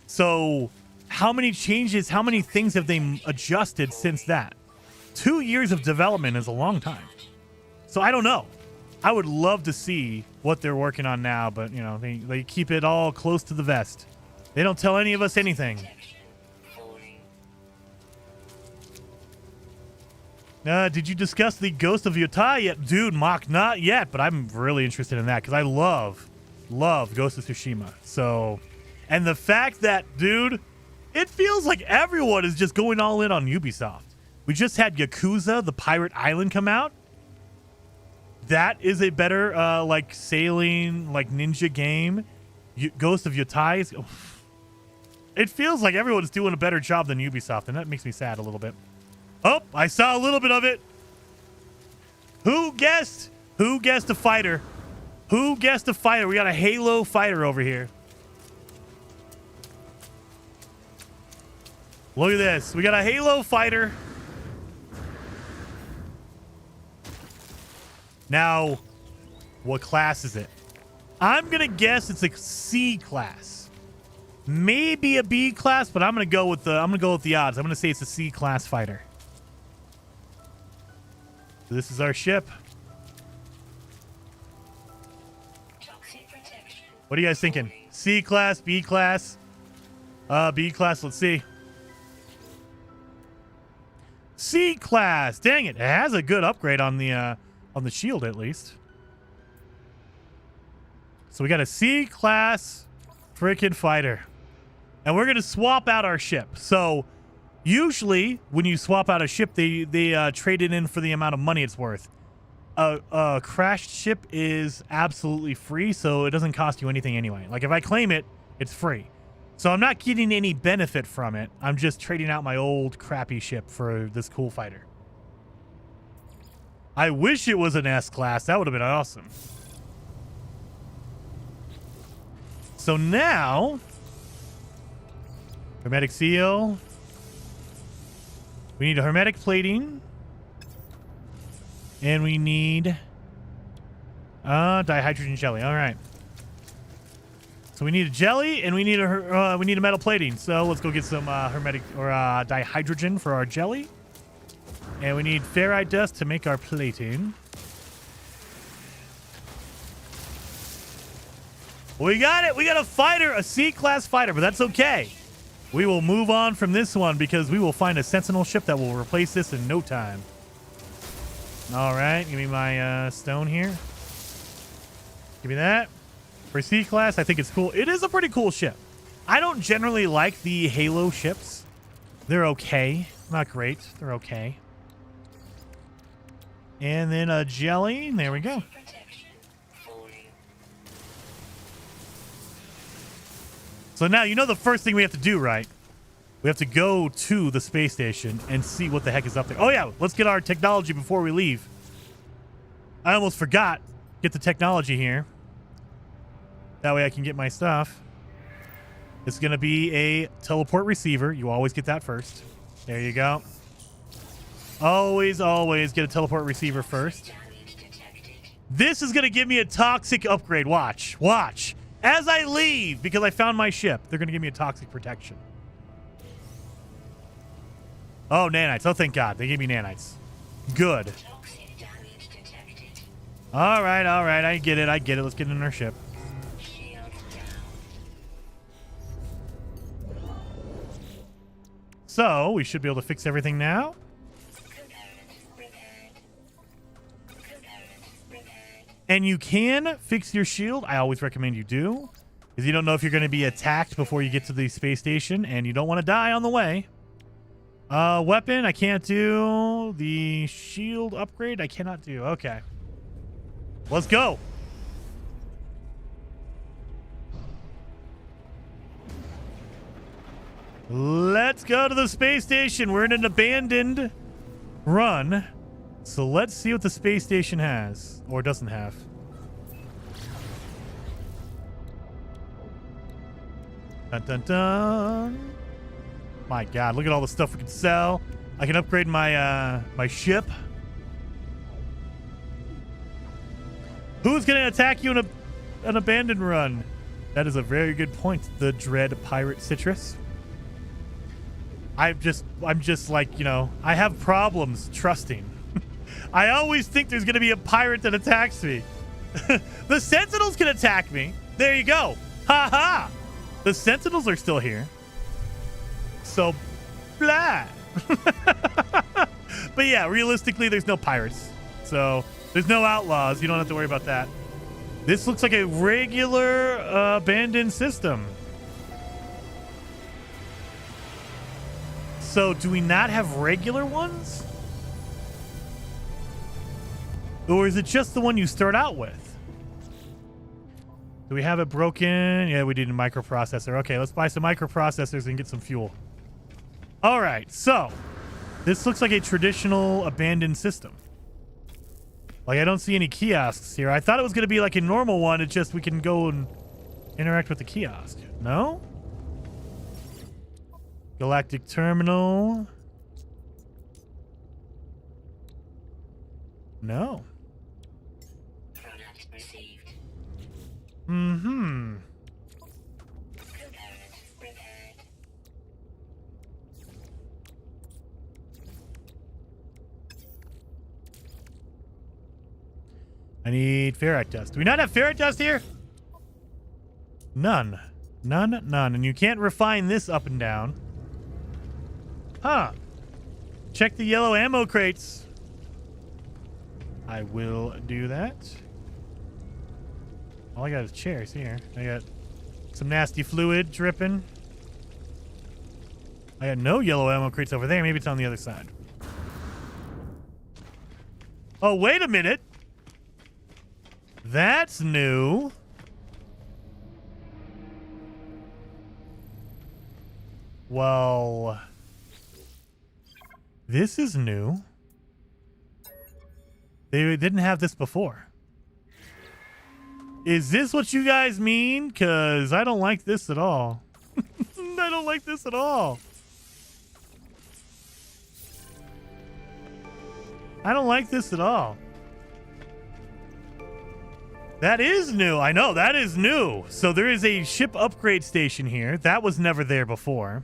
So how many changes, how many things have they adjusted since that? 2 years of development is a long time. So I don't know. I would love to see what they're working on now, but, you know, they keep it all close to the vest. They don't tell any of us anything. Did you discuss the Ghost of Yotai yet? Dude, Mock, not yet, but I'm really interested in that because I love Ghost of Tsushima. So, and the fact that, dude, it feels like everyone is just going all in on Ubisoft. We just had Yakuza, the Pirate Island, come out. That is a better, like, sailing, like, ninja game. Ghost of Yotai is... It feels like everyone's doing a better job than Ubisoft, and that makes me sad a little bit. Oh, I saw a little bit of it. Who guessed? Who guessed a fighter? Who guessed a fighter? We got a Halo fighter over here. Look at this. We got a Halo fighter. Now, what class is it? I'm going to guess it's a C class. Maybe a B class, but I'm going to go with the odds. I'm going to say it's a C class fighter. This is our ship. What are you guys thinking? C class, B class? B class, let's see. C class. Dang it. It has a good upgrade on the shield at least. So we got a C class freaking fighter. And we're going to swap out our ship. So usually when you swap out a ship, they trade it in for the amount of money it's worth. A crashed ship is absolutely free, so it doesn't cost you anything anyway. Like if I claim it, it's free. So I'm not getting any benefit from it. I'm just trading out my old crappy ship for this cool fighter. I wish it was an S class. That would have been awesome. So now, hermetic seal. We need a hermetic plating. And we need dihydrogen jelly. All right. So we need a jelly and we need a metal plating. So let's go get some hermetic or dihydrogen for our jelly. And we need ferrite dust to make our plating. We got it. We got a fighter, a C-class fighter, but that's okay. We will move on from this one because we will find a Sentinel ship that will replace this in no time. All right. Give me my stone here. Give me that. For C-class, I think it's cool. It is a pretty cool ship. I don't generally like the Halo ships. They're okay. Not great. They're okay. And then a jelly. There we go. So now you know the first thing we have to do, right? We have to go to the space station and see what the heck is up there. Oh, yeah. Let's get our technology before we leave. I almost forgot. Get the technology here. That way I can get my stuff. It's going to be a teleport receiver. You always get that first. There you go. Always, always get a teleport receiver first. This is going to give me a toxic upgrade. Watch. Watch. As I leave, because I found my ship, they're going to give me a toxic protection. Oh, nanites. Oh, thank God. They gave me nanites. Good. All right, all right. I get it. I get it. Let's get in our ship. So, we should be able to fix everything now. And you can fix your shield. I always recommend you do. Because you don't know if you're going to be attacked before you get to the space station. And you don't want to die on the way. Weapon, I can't do. The shield upgrade, I cannot do. Okay. Let's go. Let's go to the space station. We're in an abandoned run. So let's see what the space station has. Or doesn't have. Dun, dun, dun. My God, look at all the stuff we can sell. I can upgrade my my ship. Who's gonna attack you in an abandoned run? That is a very good point. The dread pirate citrus. I'm just like, you know, I have problems trusting. I always think there's gonna be a pirate that attacks me. The sentinels can attack me. There you go. Ha ha. The sentinels are still here. So, blah. But yeah, realistically, there's no pirates. So, there's no outlaws. You don't have to worry about that. This looks like a regular abandoned system. So, do we not have regular ones? Or is it just the one you start out with? Do we have it broken? Yeah, we need a microprocessor. Okay, let's buy some microprocessors and get some fuel. All right, so this looks like a traditional abandoned system. Like, I don't see any kiosks here. I thought it was going to be like a normal one. It's just we can go and interact with the kiosk. No? Galactic Terminal. No. Product received. Mm-hmm. Repaired. I need ferrite dust. Do we not have ferrite dust here? None. None, none. And you can't refine this up and down. Huh. Check the yellow ammo crates. I will do that. All I got is chairs here. I got some nasty fluid dripping. I got no yellow ammo crates over there. Maybe it's on the other side. Oh, wait a minute. That's new. Well, this is new. They didn't have this before. Is this what you guys mean? Because I don't like this at all. I don't like this at all. I don't like this at all. That is new. I know, that is new. So there is a ship upgrade station here. That was never there before.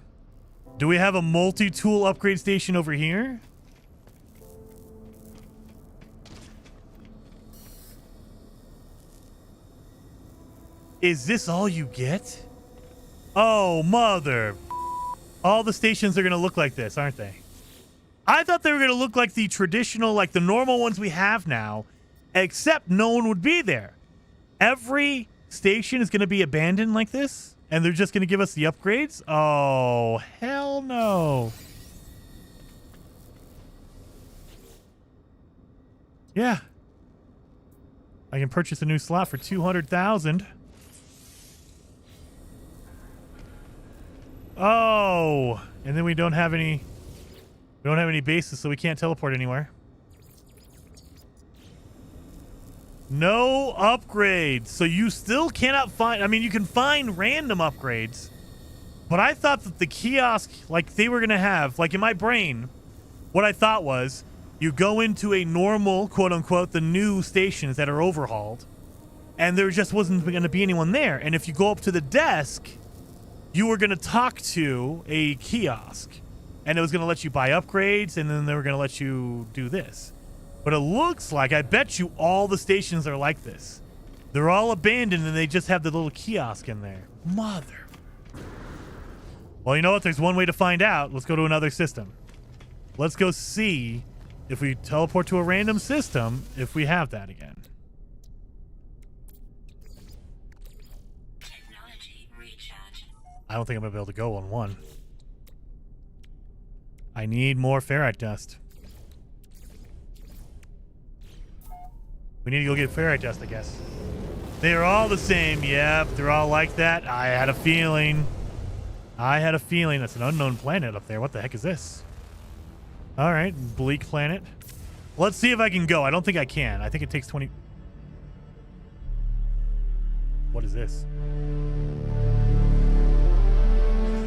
Do we have a multi-tool upgrade station over here? Is this all you get? Oh, mother. All the stations are going to look like this, aren't they? I thought they were going to look like the traditional, like the normal ones we have now, except no one would be there. Every station is going to be abandoned like this, and they're just going to give us the upgrades? Oh, hell no. Yeah. I can purchase a new slot for 200,000. Oh, and then we don't have any bases, so we can't teleport anywhere. No upgrades. So you still cannot find, I mean, you can find random upgrades, but I thought that the kiosk, like they were going to have, like in my brain, what I thought was you go into a normal, quote unquote, the new stations that are overhauled, and there just wasn't going to be anyone there. And if you go up to the desk, you were going to talk to a kiosk, and it was going to let you buy upgrades, and then they were going to let you do this. But it looks like, I bet you all the stations are like this. They're all abandoned, and they just have the little kiosk in there. Mother. Well, you know what? There's one way to find out. Let's go to another system. Let's go see if we teleport to a random system, if we have that again. Technology recharge. I don't think I'm going to be able to go on one. I need more ferrite dust. We need to go get ferrite dust, I guess. They're all the same. Yep, they're all like that. I had a feeling. That's an unknown planet up there. What the heck is this? All right, bleak planet. Let's see if I can go. I don't think I can. I think it takes 20... What is this?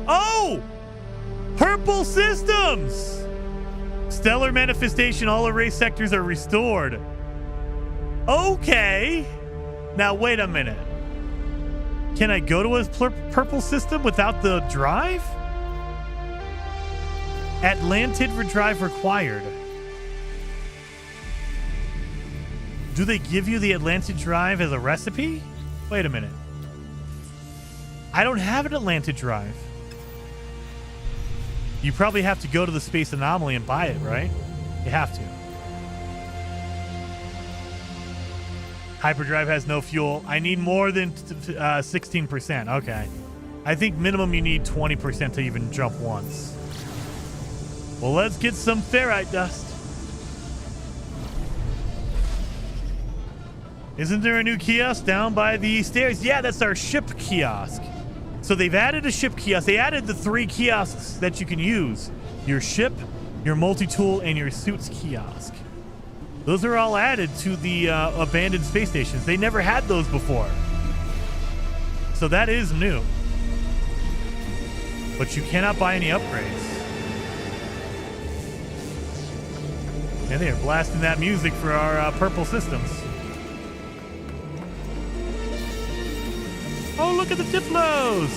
Oh! Purple systems! Stellar manifestation, all array sectors are restored. Okay. Now, wait a minute. Can I go to a purple system without the drive? Atlantid for drive required. Do they give you the Atlantid drive as a recipe? Wait a minute. I don't have an Atlantid drive. You probably have to go to the Space Anomaly and buy it, right? You have to. Hyperdrive has no fuel. I need more than 16%. Okay. I think minimum you need 20% to even jump once. Well, let's get some ferrite dust. Isn't there a new kiosk down by the stairs? Yeah, that's our ship kiosk. So they've added a ship kiosk. They added the 3 kiosks that you can use. Your ship, your multi-tool, and your suits kiosk. Those are all added to the abandoned space stations. They never had those before. So that is new. But you cannot buy any upgrades. And they are blasting that music for our purple systems. Oh, look at the Diplos!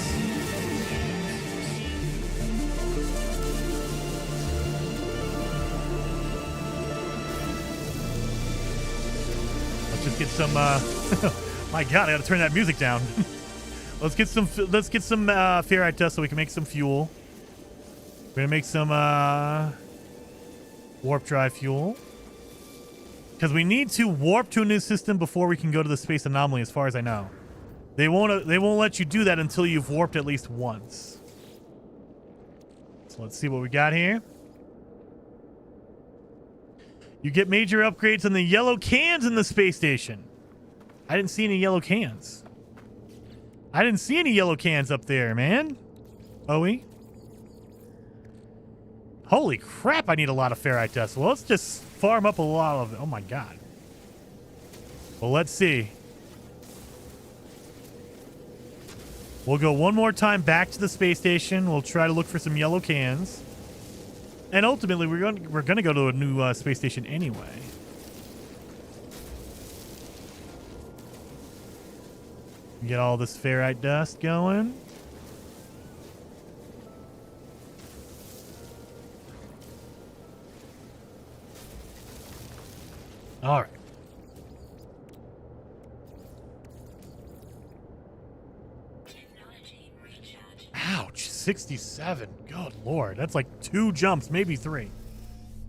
Let's just get some. My God, I gotta turn that music down. Let's get some ferrite dust so we can make some fuel. We're gonna make some warp drive fuel because we need to warp to a new system before we can go to the Space Anomaly. As far as I know. They won't let you do that until you've warped at least once. So let's see what we got here. You get major upgrades on the yellow cans in the space station. I didn't see any yellow cans. I didn't see any yellow cans up there, man. Owie. Holy crap, I need a lot of ferrite dust. Well, let's just farm up a lot of it. Oh my God. Well, let's see. We'll go one more time back to the space station. We'll try to look for some yellow cans. And ultimately, we're going to go to a new space station anyway. Get all this ferrite dust going. All right. Ouch, 67. Good Lord. That's like 2 jumps, maybe 3.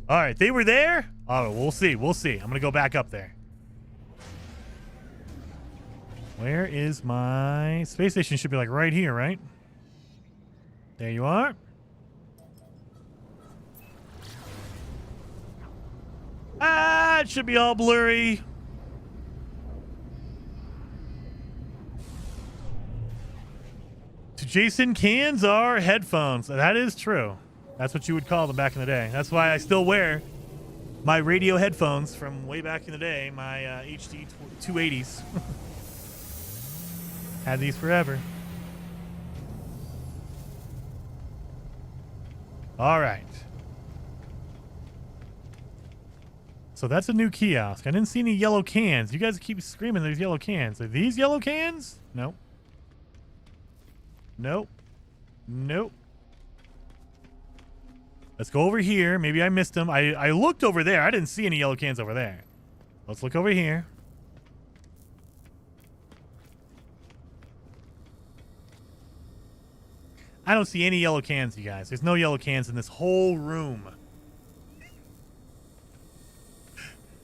All right, they were there? Oh, we'll see. We'll see. I'm going to go back up there. Where is my space station? Should be like right here, right? There you are. Ah, it should be all blurry. Jason, cans are headphones. That is true. That's what you would call them back in the day. That's why I still wear my radio headphones from way back in the day, my HD 280s. Had these forever. All right. So that's a new kiosk. I didn't see any yellow cans. You guys keep screaming there's yellow cans. Are these yellow cans? Nope. Nope. Nope. Let's go over here. Maybe I missed them. I looked over there. I didn't see any yellow cans over there. Let's look over here. I don't see any yellow cans, you guys. There's no yellow cans in this whole room.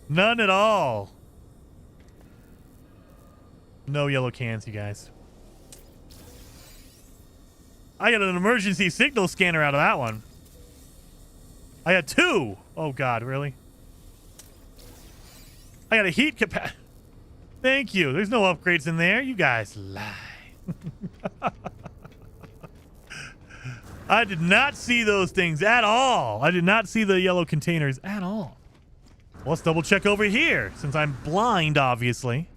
None at all. No yellow cans, you guys. I got an emergency signal scanner out of that one. I got 2. Oh, God, really? I got a heat capacity. Thank you. There's no upgrades in there. You guys lie. I did not see those things at all. I did not see the yellow containers at all. Well, let's double check over here since I'm blind, obviously.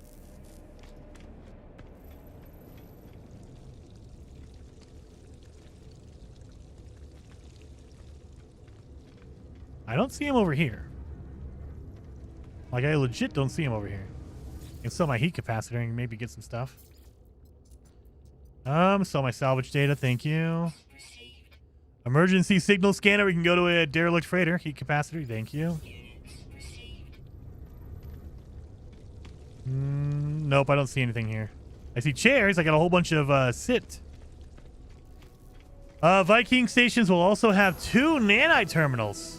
don't see him over here. Like, I legit don't see him over here. I can sell my heat capacitor and maybe get some stuff. Sell my salvage data. Thank you. Emergency signal scanner. We can go to a derelict freighter. Heat capacitor. Thank you. Nope, I don't see anything here. I see chairs. I got a whole bunch of sit. Viking stations will also have 2 nanite terminals.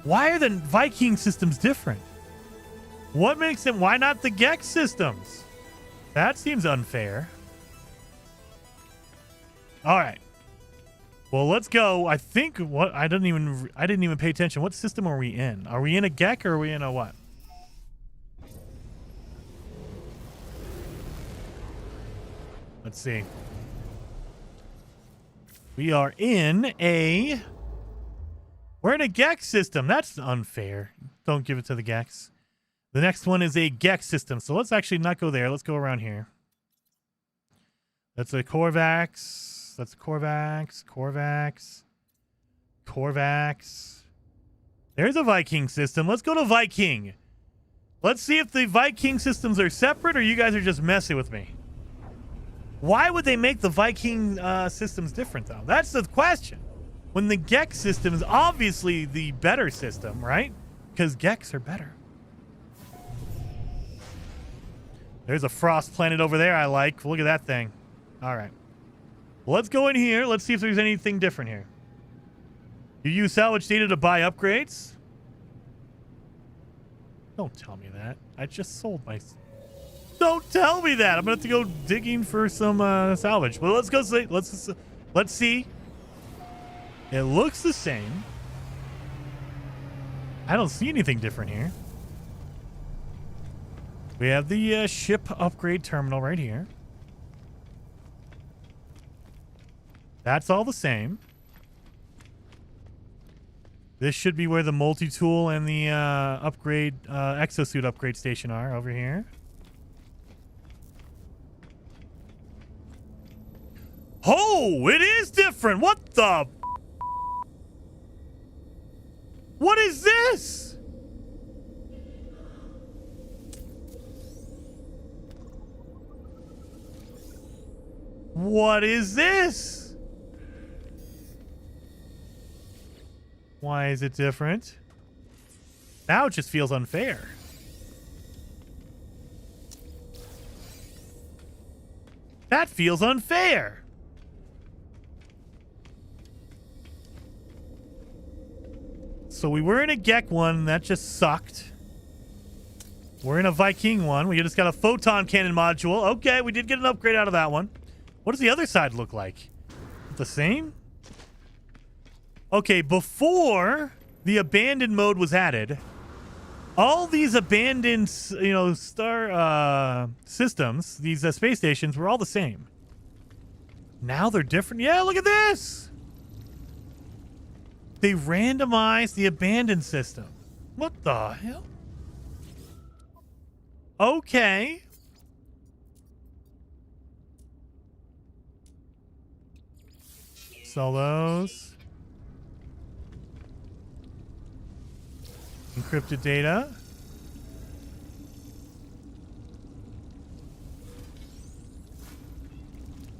Why are the Viking systems different? What makes them? Why not the Gex systems? That seems unfair. All right. Well, let's go. I think what I didn't even pay attention. What system are we in? Are we in a Gek or are we in a what? Let's see. We are in a... We're in a Gex system. That's unfair. Don't give it to the Gex. The next one is a Gex system. So let's actually not go there. Let's go around here. That's a Korvax. That's a Korvax. Korvax. Korvax. There's a Viking system. Let's go to Viking. Let's see if the Viking systems are separate or you guys are just messing with me. Why would they make the Viking systems different, though? That's the question. When the Gex system is obviously the better system, right? Because Gex are better. There's a frost planet over there I like. Look at that thing. All right. Well, let's go in here. Let's see if there's anything different here. You use salvage data to buy upgrades? Don't tell me that. I just sold my... Don't tell me that. I'm going to have to go digging for some salvage. Well, let's go see. Let's see. It looks the same. I don't see anything different here. We have the ship upgrade terminal right here. That's all the same. This should be where the multi-tool and the upgrade exosuit upgrade station are over here. Oh, it is different. What the? What is this? What is this? Why is it different? Now it just feels unfair. That feels unfair. So we were in a Gek one. That just sucked. We're in a Viking one. We just got a photon cannon module. Okay, we did get an upgrade out of that one. What does the other side look like? The same? Okay, before the abandoned mode was added, all these abandoned, star systems, these space stations, were all the same. Now they're different. Yeah, look at this. They randomized the abandoned system. What the hell? Okay. Sell those. Encrypted data.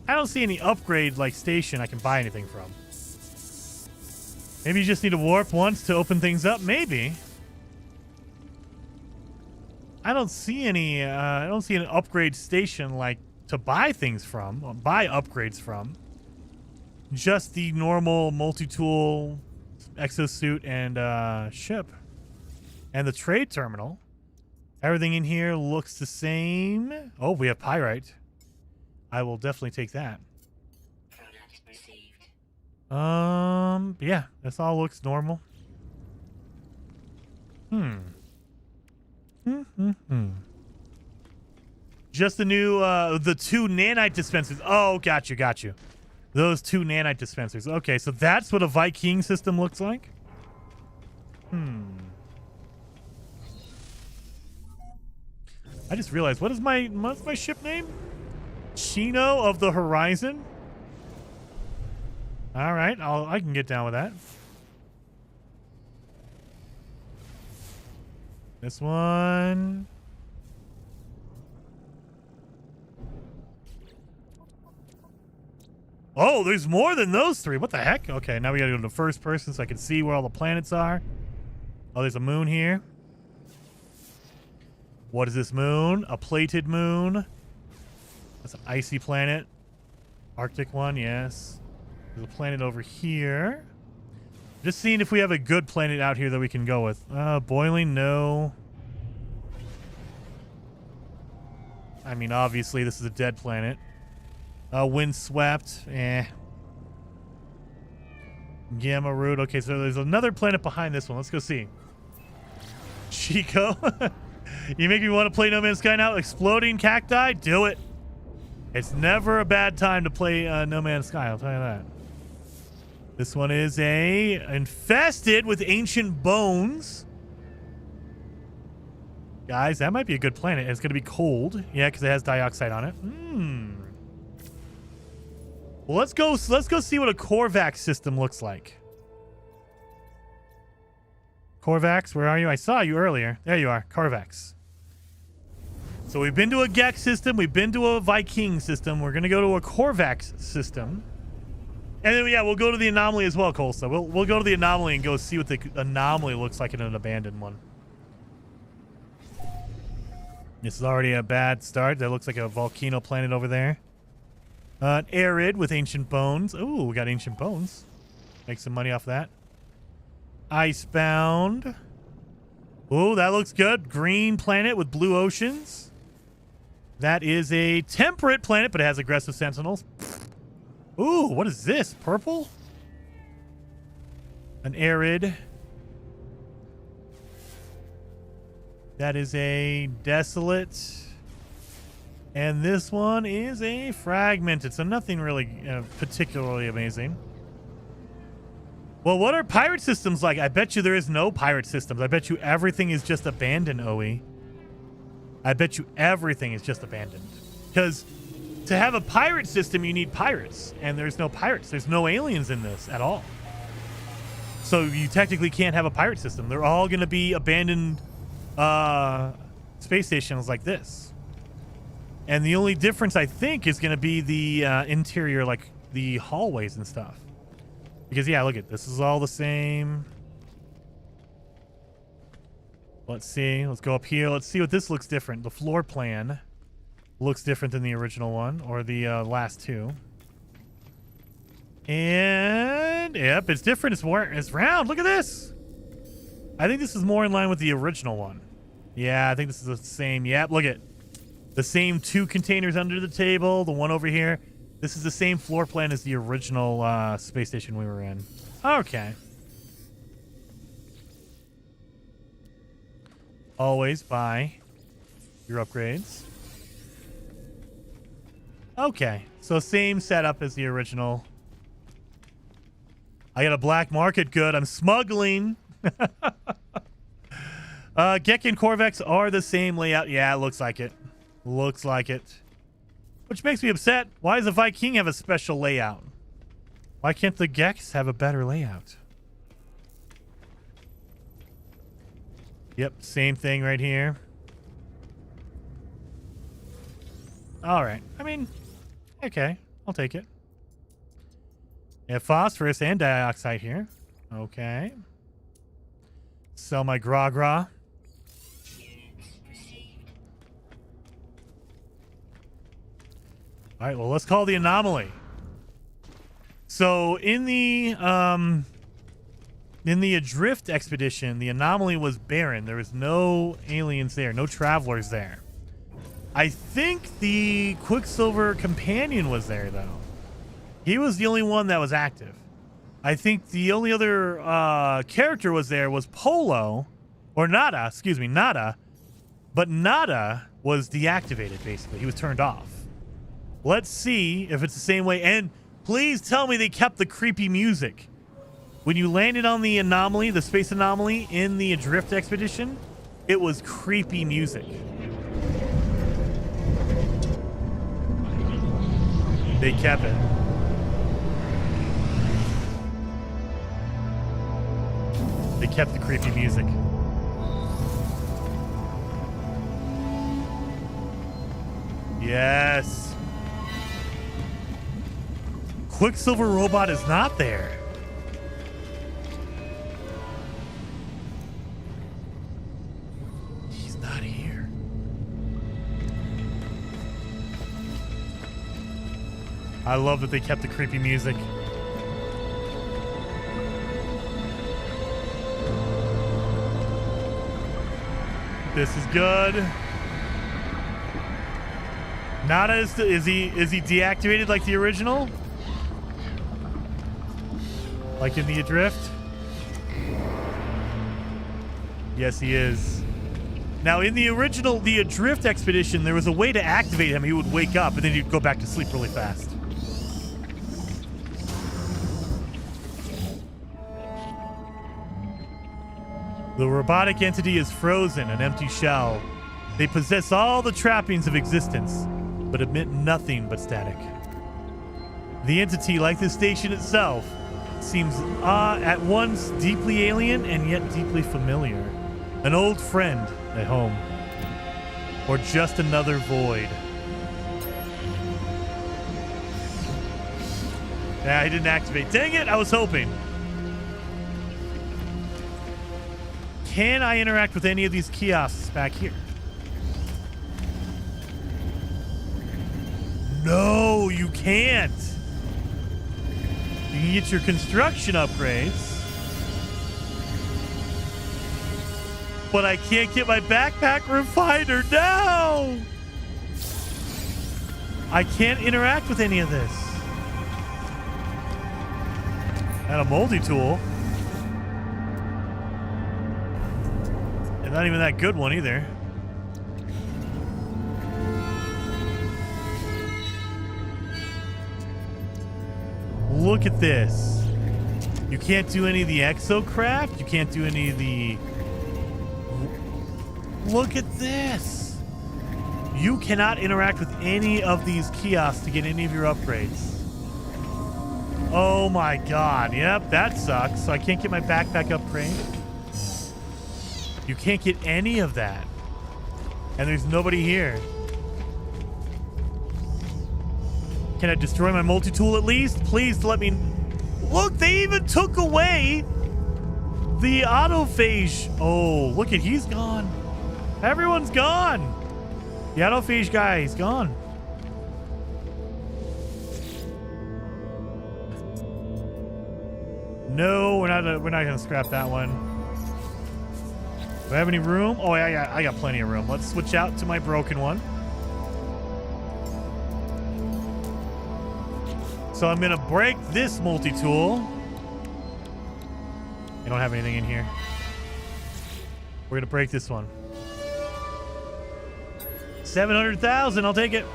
I don't see any upgrade like station I can buy anything from. Maybe you just need to warp once to open things up. Maybe. I don't see any. I don't see an upgrade station like to buy things from, or buy upgrades from. Just the normal multi-tool, exosuit, and ship, and the trade terminal. Everything in here looks the same. Oh, we have pyrite. I will definitely take that. Yeah, this all looks normal. Just the new, the 2 nanite dispensers. Oh, got you. Those 2 nanite dispensers. Okay, so that's what a Viking system looks like. I just realized, what's my ship name? Chino of the Horizon? All right, I can get down with that. This one. Oh, there's more than those three. What the heck? Okay, now we gotta go to the first person so I can see where all the planets are. Oh, there's a moon here. What is this moon? A plated moon. That's an icy planet. Arctic one, yes. There's a planet over here. Just seeing if we have a good planet out here that we can go with. Boiling, no. I mean, obviously, this is a dead planet. Windswept, eh. Gamma root. Okay, so there's another planet behind this one. Let's go see. Chico. You make me want to play No Man's Sky now. Exploding cacti? Do it. It's never a bad time to play No Man's Sky, I'll tell you that. This one is infested with ancient bones. Guys, that might be a good planet. It's going to be cold. Yeah, because it has dioxide on it. Well, let's go see what a Korvax system looks like. Korvax, where are you? I saw you earlier. There you are, Korvax. So we've been to a Gex system. We've been to a Viking system. We're going to go to a Korvax system. And then, yeah, we'll go to the anomaly as well, Colsa. We'll go to the anomaly and go see what the anomaly looks like in an abandoned one. This is already a bad start. That looks like a volcano planet over there. Arid with ancient bones. Ooh, we got ancient bones. Make some money off that. Icebound. Ooh, that looks good. Green planet with blue oceans. That is a temperate planet, but it has aggressive sentinels. Ooh, what is this? Purple? An arid. That is a desolate. And this one is a fragmented, so nothing really particularly amazing. Well, what are pirate systems like? I bet you there is no pirate systems. I bet you everything is just abandoned, OE. I bet you everything is just abandoned. Because to have a pirate system, you need pirates. And there's no pirates. There's no aliens in this at all. So you technically can't have a pirate system. They're all going to be abandoned space stations like this. And the only difference, I think, is going to be the interior, like the hallways and stuff. Because, yeah, look at this. Is all the same. Let's see. Let's go up here. Let's see what this looks different. The floor plan looks different than the original one, or the last two. And, yep, it's different. It's round. Look at this. I think this is more in line with the original one. Yeah, I think this is the same. Yep, look at the same two containers under the table, the one over here. This is the same floor plan as the original space station we were in. Okay. Always buy your upgrades. Okay, so same setup as the original. I got a black market good. I'm smuggling. Gek and Korvax are the same layout. Yeah, it looks like it. Looks like it. Which makes me upset. Why does the Viking have a special layout? Why can't the Gex have a better layout? Yep, same thing right here. All right. I mean, okay. I'll take it. Yeah, phosphorus and dioxide here. Okay. Sell my gra-gra. All right, well, let's call the anomaly. So in the Adrift expedition, the anomaly was barren. There was no aliens there, no travelers there. I think the Quicksilver companion was there, though. He was the only one that was active. I think the only other character was there was Polo, or Nada, excuse me, Nada. But Nada was deactivated, basically. He was turned off. Let's see if it's the same way. And please tell me they kept the creepy music. When you landed on the anomaly, the space anomaly in the Adrift expedition, it was creepy music. They kept it. They kept the creepy music. Yes. Quicksilver robot is not there. He's not here. I love that they kept the creepy music. This is good. Nada is he deactivated like the original? Like in the Adrift? Yes, he is. Now, in the original, the Adrift expedition, there was a way to activate him. He would wake up, and then he'd go back to sleep really fast. The robotic entity is frozen, an empty shell. They possess all the trappings of existence, but emit nothing but static. The entity, like the station itself, seems at once deeply alien and yet deeply familiar. An old friend at home. Or just another void. Yeah, I didn't activate. Dang it, I was hoping. Can I interact with any of these kiosks back here? No, you can't. You can get your construction upgrades. But I can't get my backpack refiner now. I can't interact with any of this. And a multi-tool. And not even that good one either. Look at this. You can't do any of the exocraft. You can't do any of the... Look at this. You cannot interact with any of these kiosks to get any of your upgrades. Oh my god. Yep, that sucks. So I can't get my backpack upgrade. You can't get any of that. And there's nobody here. Can I destroy my multi-tool at least? Please let me... Look, they even took away the autophage. Oh, look at, he's gone. Everyone's gone. The autophage guy, he's gone. No, we're not gonna scrap that one. Do I have any room? Oh, yeah, I got plenty of room. Let's switch out to my broken one. So I'm gonna break this multi-tool. I don't have anything in here. We're gonna break this one. 700,000, I'll take it.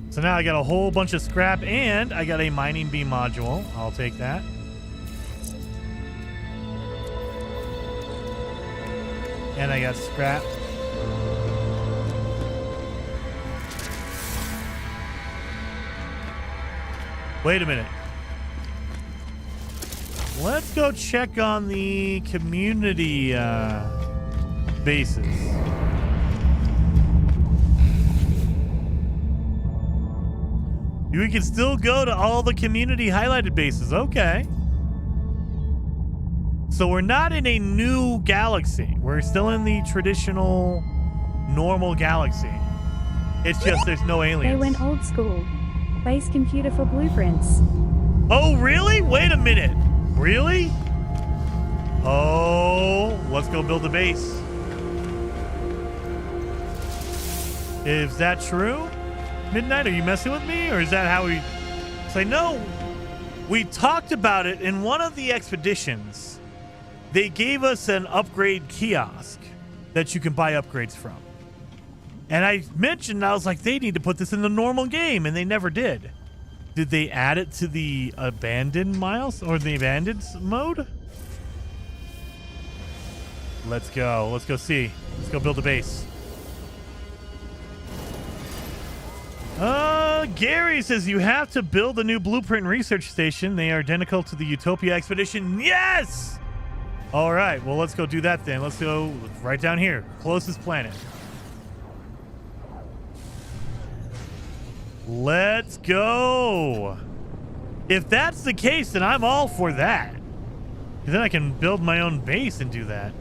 So now I got a whole bunch of scrap and I got a mining beam module. I'll take that. And I got scrap. Wait a minute. Let's go check on the community bases. We can still go to all the community highlighted bases. Okay. So we're not in a new galaxy. We're still in the traditional, normal galaxy. It's just there's no aliens. They went old school. Base computer for blueprints. Oh, really? Wait a minute. Really? Oh, let's go build a base. Is that true? Midnight, are you messing with me? Or is that how we... Say, no. We talked about it in one of the expeditions. They gave us an upgrade kiosk that you can buy upgrades from. And I mentioned, I was like, they need to put this in the normal game, and they never did. Did they add it to the abandoned miles or the abandoned mode? Let's go. Let's go see. Let's go build a base. Gary says you have to build a new blueprint research station. They are identical to the Utopia expedition. Yes! All right, well, let's go do that then. Let's go right down here. Closest planet. Let's go. If that's the case, then I'm all for that. 'Cause then I can build my own base and do that.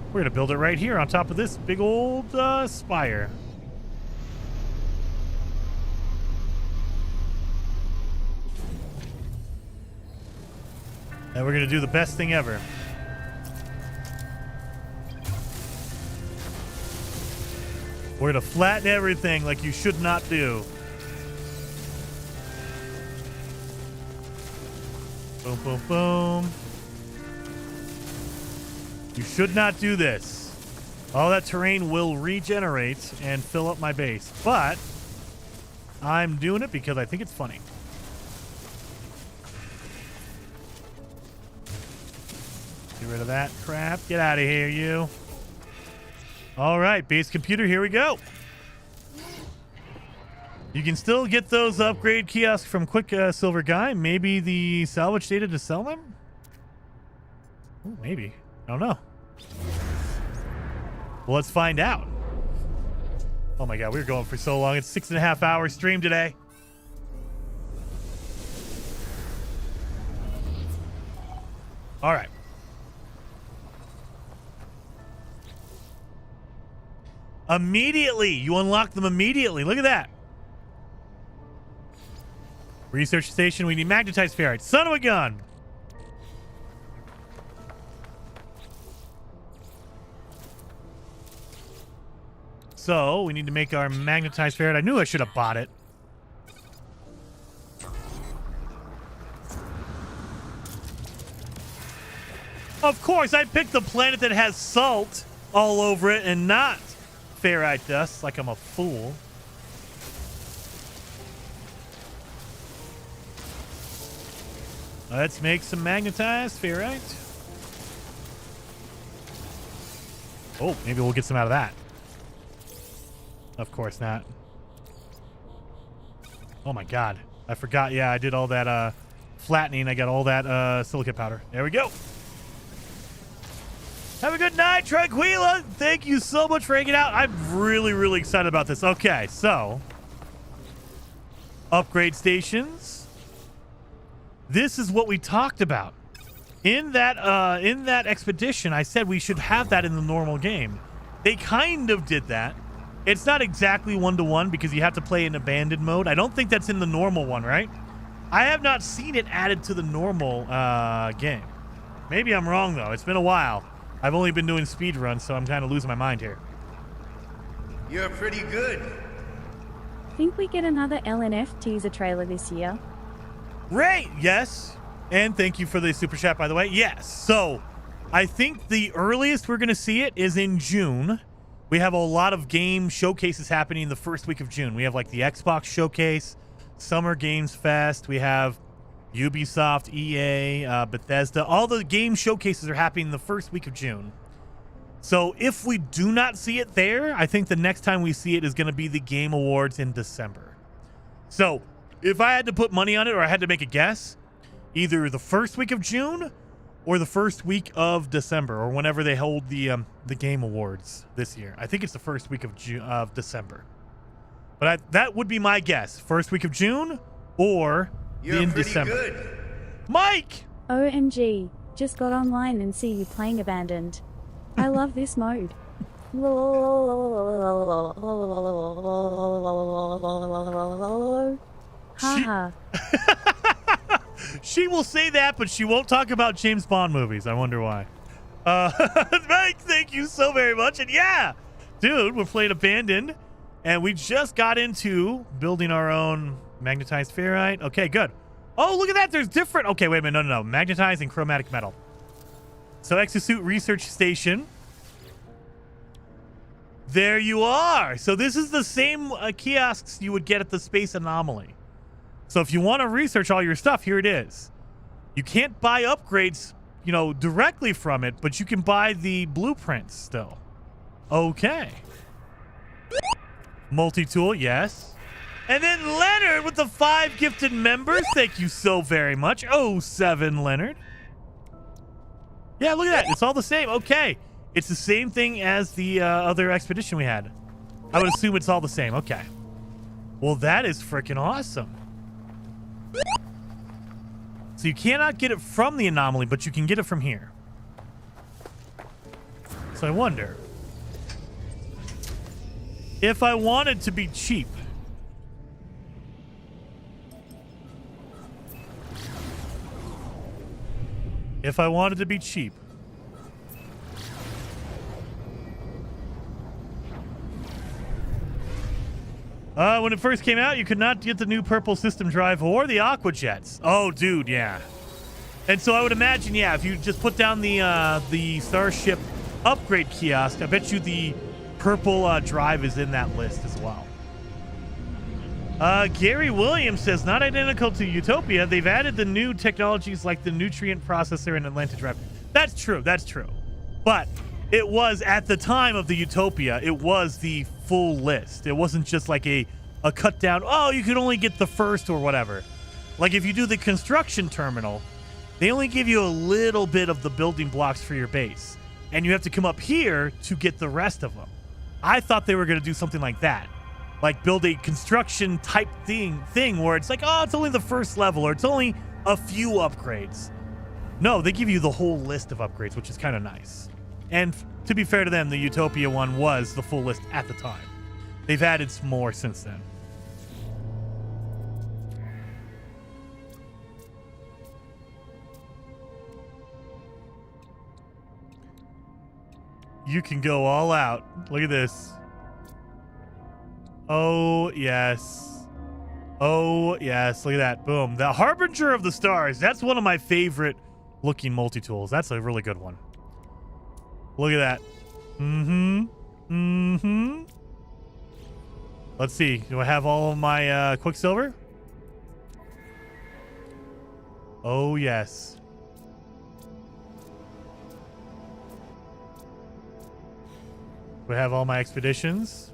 We're going to build it right here on top of this big old spire. And we're going to do the best thing ever. We're going to flatten everything like you should not do. Boom, boom, boom. You should not do this. All that terrain will regenerate and fill up my base. But I'm doing it because I think it's funny. Get rid of that crap. Get out of here, you. All right, base computer, here we go. You can still get those upgrade kiosks from Quick Silver Guy. Maybe the salvage data to sell them? Ooh, maybe. I don't know. Well, let's find out. Oh my god, we were going for so long. It's 6.5 hour stream today. All right. Immediately. You unlock them immediately. Look at that. Research station. We need magnetized ferrite. Son of a gun. So, we need to make our magnetized ferrite. I knew I should have bought it. Of course, I picked the planet that has salt all over it and not ferrite dust, like I'm a fool. Let's make some magnetized ferrite. Oh, maybe we'll get some out of that. Of course not. Oh my god. I forgot. Yeah, I did all that flattening. I got all that silicate powder. There we go. Have a good night, Tranquila. Thank you so much for hanging out. I'm really, really excited about this. Okay, so upgrade stations. This is what we talked about. In that expedition, I said we should have that in the normal game. They kind of did that. It's not exactly 1-to-1 because you have to play in abandoned mode. I don't think that's in the normal one, right? I have not seen it added to the normal game. Maybe I'm wrong, though. It's been a while. I've only been doing speed runs, so I'm kind of losing my mind here. You're pretty good. Think we get another LNF teaser trailer this year? Ray, yes. And thank you for the super chat, by the way. Yes. So I think the earliest we're going to see it is in June. We have a lot of game showcases happening the first week of June. We have like the Xbox showcase, Summer Games Fest. We have Ubisoft, EA, Bethesda. All the game showcases are happening the first week of June. So if we do not see it there, I think the next time we see it is going to be the Game Awards in December. So if I had to put money on it, or I had to make a guess, either the first week of June or the first week of December, or whenever they hold the Game Awards this year. I think it's the first week of December. But that would be my guess. First week of June or in December. Good. Mike! OMG, just got online and see you playing Abandoned. I love this mode. Haha. She will say that, but she won't talk about James Bond movies. I wonder why. Mike, thank you so very much. And yeah, dude, we're playing Abandoned, and we just got into building our own magnetized ferrite. Okay, good. Oh, look at that. There's different. Okay, wait a minute. No. Magnetized and chromatic metal. So, Exosuit Research Station. There you are. So, this is the same kiosks you would get at the Space Anomaly. So, if you want to research all your stuff, here it is. You can't buy upgrades, directly from it, but you can buy the blueprints still. Okay. Multi-tool, yes. And then Leonard with the 5 gifted members. Thank you so very much. 07 Leonard. Yeah, look at that. It's all the same. Okay. It's the same thing as the other expedition we had. I would assume it's all the same. Okay. Well, that is freaking awesome. So you cannot get it from the anomaly, but you can get it from here. So I wonder if I wanted to be cheap. If I wanted to be cheap. When it first came out, you could not get the new purple system drive or the aqua jets. Oh, dude, yeah. And so I would imagine, yeah, if you just put down the Starship upgrade kiosk, I bet you the purple drive is in that list as well. Gary Williams says, not identical to Utopia. They've added the new technologies like the nutrient processor and Atlanta drive. That's true. That's true. But it was, at the time of the Utopia, it was the full list. It wasn't just like a cut down, oh, you could only get the first or whatever. Like if you do the construction terminal, they only give you a little bit of the building blocks for your base. And you have to come up here to get the rest of them. I thought they were going to do something like that. Like build a construction type thing where it's like, oh, it's only the first level or it's only a few upgrades. No, they give you the whole list of upgrades, which is kind of nice. And to be fair to them, the Utopia one was the full list at the time. They've added some more since then. You can go all out. Look at this. Oh, yes. Oh, yes. Look at that. Boom. The Harbinger of the Stars. That's one of my favorite looking multi-tools. That's a really good one. Look at that. Let's see. Do I have all of my Quicksilver? Oh, yes. Do I have all my expeditions?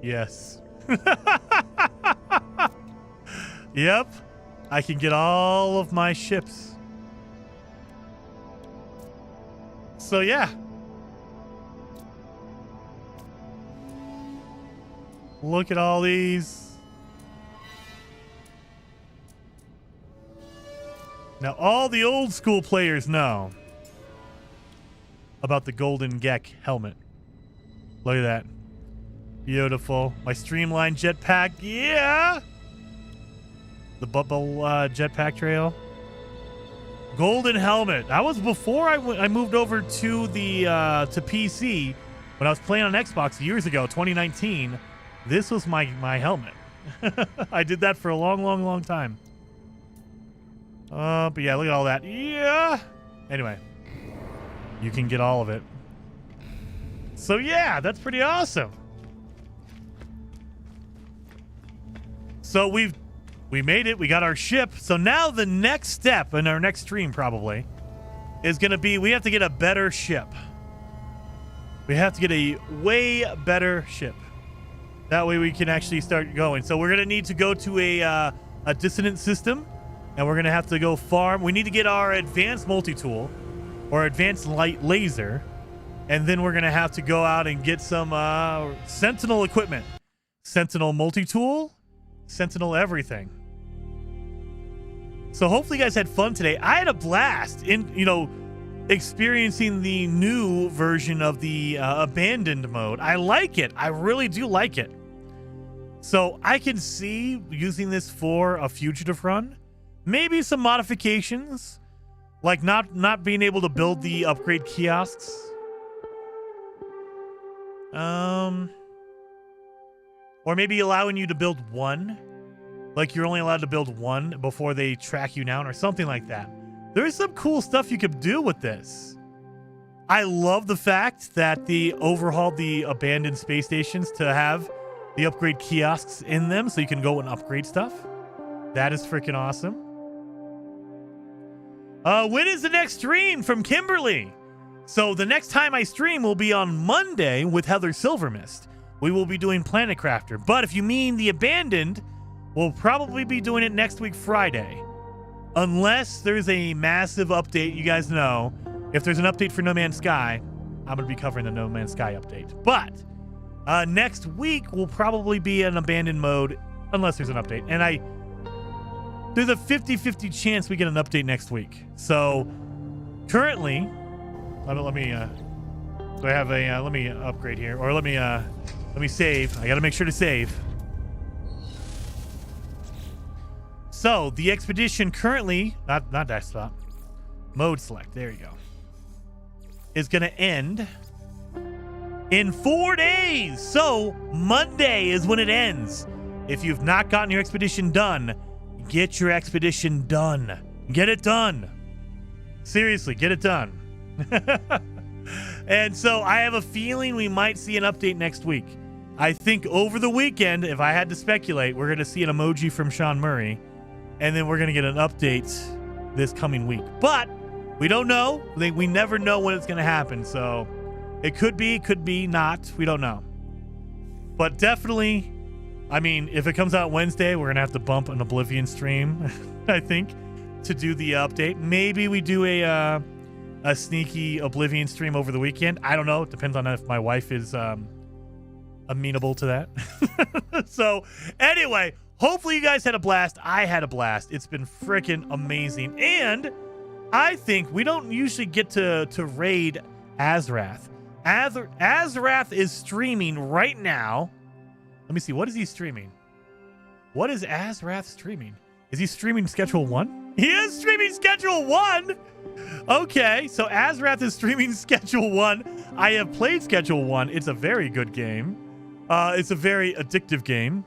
Yes. Yep. I can get all of my ships. So, yeah. Look at all these. Now, all the old school players know about the Golden Gek helmet. Look at that. Beautiful. My streamlined jetpack. Yeah. The bubble jetpack trail. Golden helmet. That was before I moved over to the to PC when I was playing on Xbox years ago, 2019. This was my helmet. I did that for a long time. But yeah, look at all that. Yeah. Anyway, you can get all of it. So yeah, that's pretty awesome. So we made it. We got our ship. So now the next step in our next stream probably is going to be we have to get a better ship. We have to get a way better ship. That way we can actually start going. So we're going to need to go to a dissonant system, and we're going to have to go farm. We need to get our advanced multi-tool or advanced light laser, and then we're going to have to go out and get some Sentinel equipment. Sentinel multi-tool, Sentinel everything. So hopefully you guys had fun today. I had a blast in, experiencing the new version of the abandoned mode. I like it. I really do like it. So I can see using this for a fugitive run. Maybe some modifications, like not being able to build the upgrade kiosks. Or maybe allowing you to build one. Like you're only allowed to build one before they track you down or something like that. There is some cool stuff you could do with this. I love the fact that they overhauled the abandoned space stations to have the upgrade kiosks in them so you can go and upgrade stuff. That is freaking awesome. When is the next stream from Kimberly? So the next time I stream will be on Monday with Heather Silvermist. We will be doing Planet Crafter. But if you mean the abandoned, we'll probably be doing it next week Friday. unless there's a massive update, you guys know, if there's an update for No Man's Sky, I'm going to be covering the No Man's Sky update. But next week will probably be an abandoned mode, unless there's an update. And there's a 50-50 chance we get an update next week. So currently, let me upgrade here, or let me save. I got to make sure to save. So the expedition currently, not desktop, mode select. There you go. Is going to end in 4 days. So Monday is when it ends. If you've not gotten your expedition done, get your expedition done. Get it done. Seriously, get it done. And so I have a feeling we might see an update next week. I think over the weekend, if I had to speculate, we're going to see an emoji from Sean Murray, and then we're going to get an update this coming week. But we don't know. We never know when it's going to happen. So it could be not. We don't know. But definitely, I mean, if it comes out Wednesday, we're going to have to bump an Oblivion stream, I think, to do the update. Maybe we do a sneaky Oblivion stream over the weekend. I don't know. It depends on if my wife is amenable to that. So anyway, hopefully you guys had a blast. I had a blast. It's been freaking amazing. And I think we don't usually get to raid Azrath. Azrath is streaming right now. Let me see. What is he streaming? What is Azrath streaming? Is he streaming Schedule 1? He is streaming Schedule 1! Okay, so Azrath is streaming Schedule 1. I have played Schedule 1. It's a very good game. It's a very addictive game.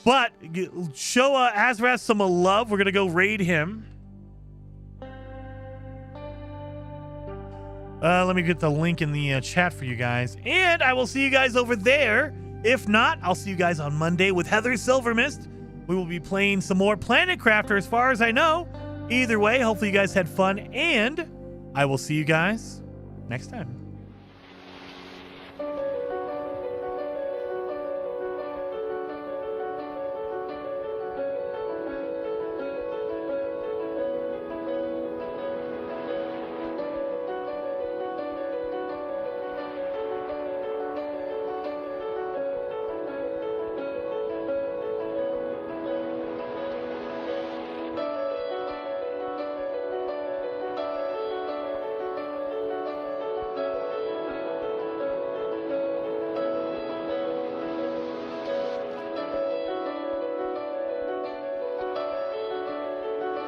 But show Azrath some love. We're going to go raid him. Let me get the link in the chat for you guys. And I will see you guys over there. If not, I'll see you guys on Monday with Heather Silvermist. We will be playing some more Planet Crafter as far as I know. Either way, hopefully you guys had fun. And I will see you guys next time.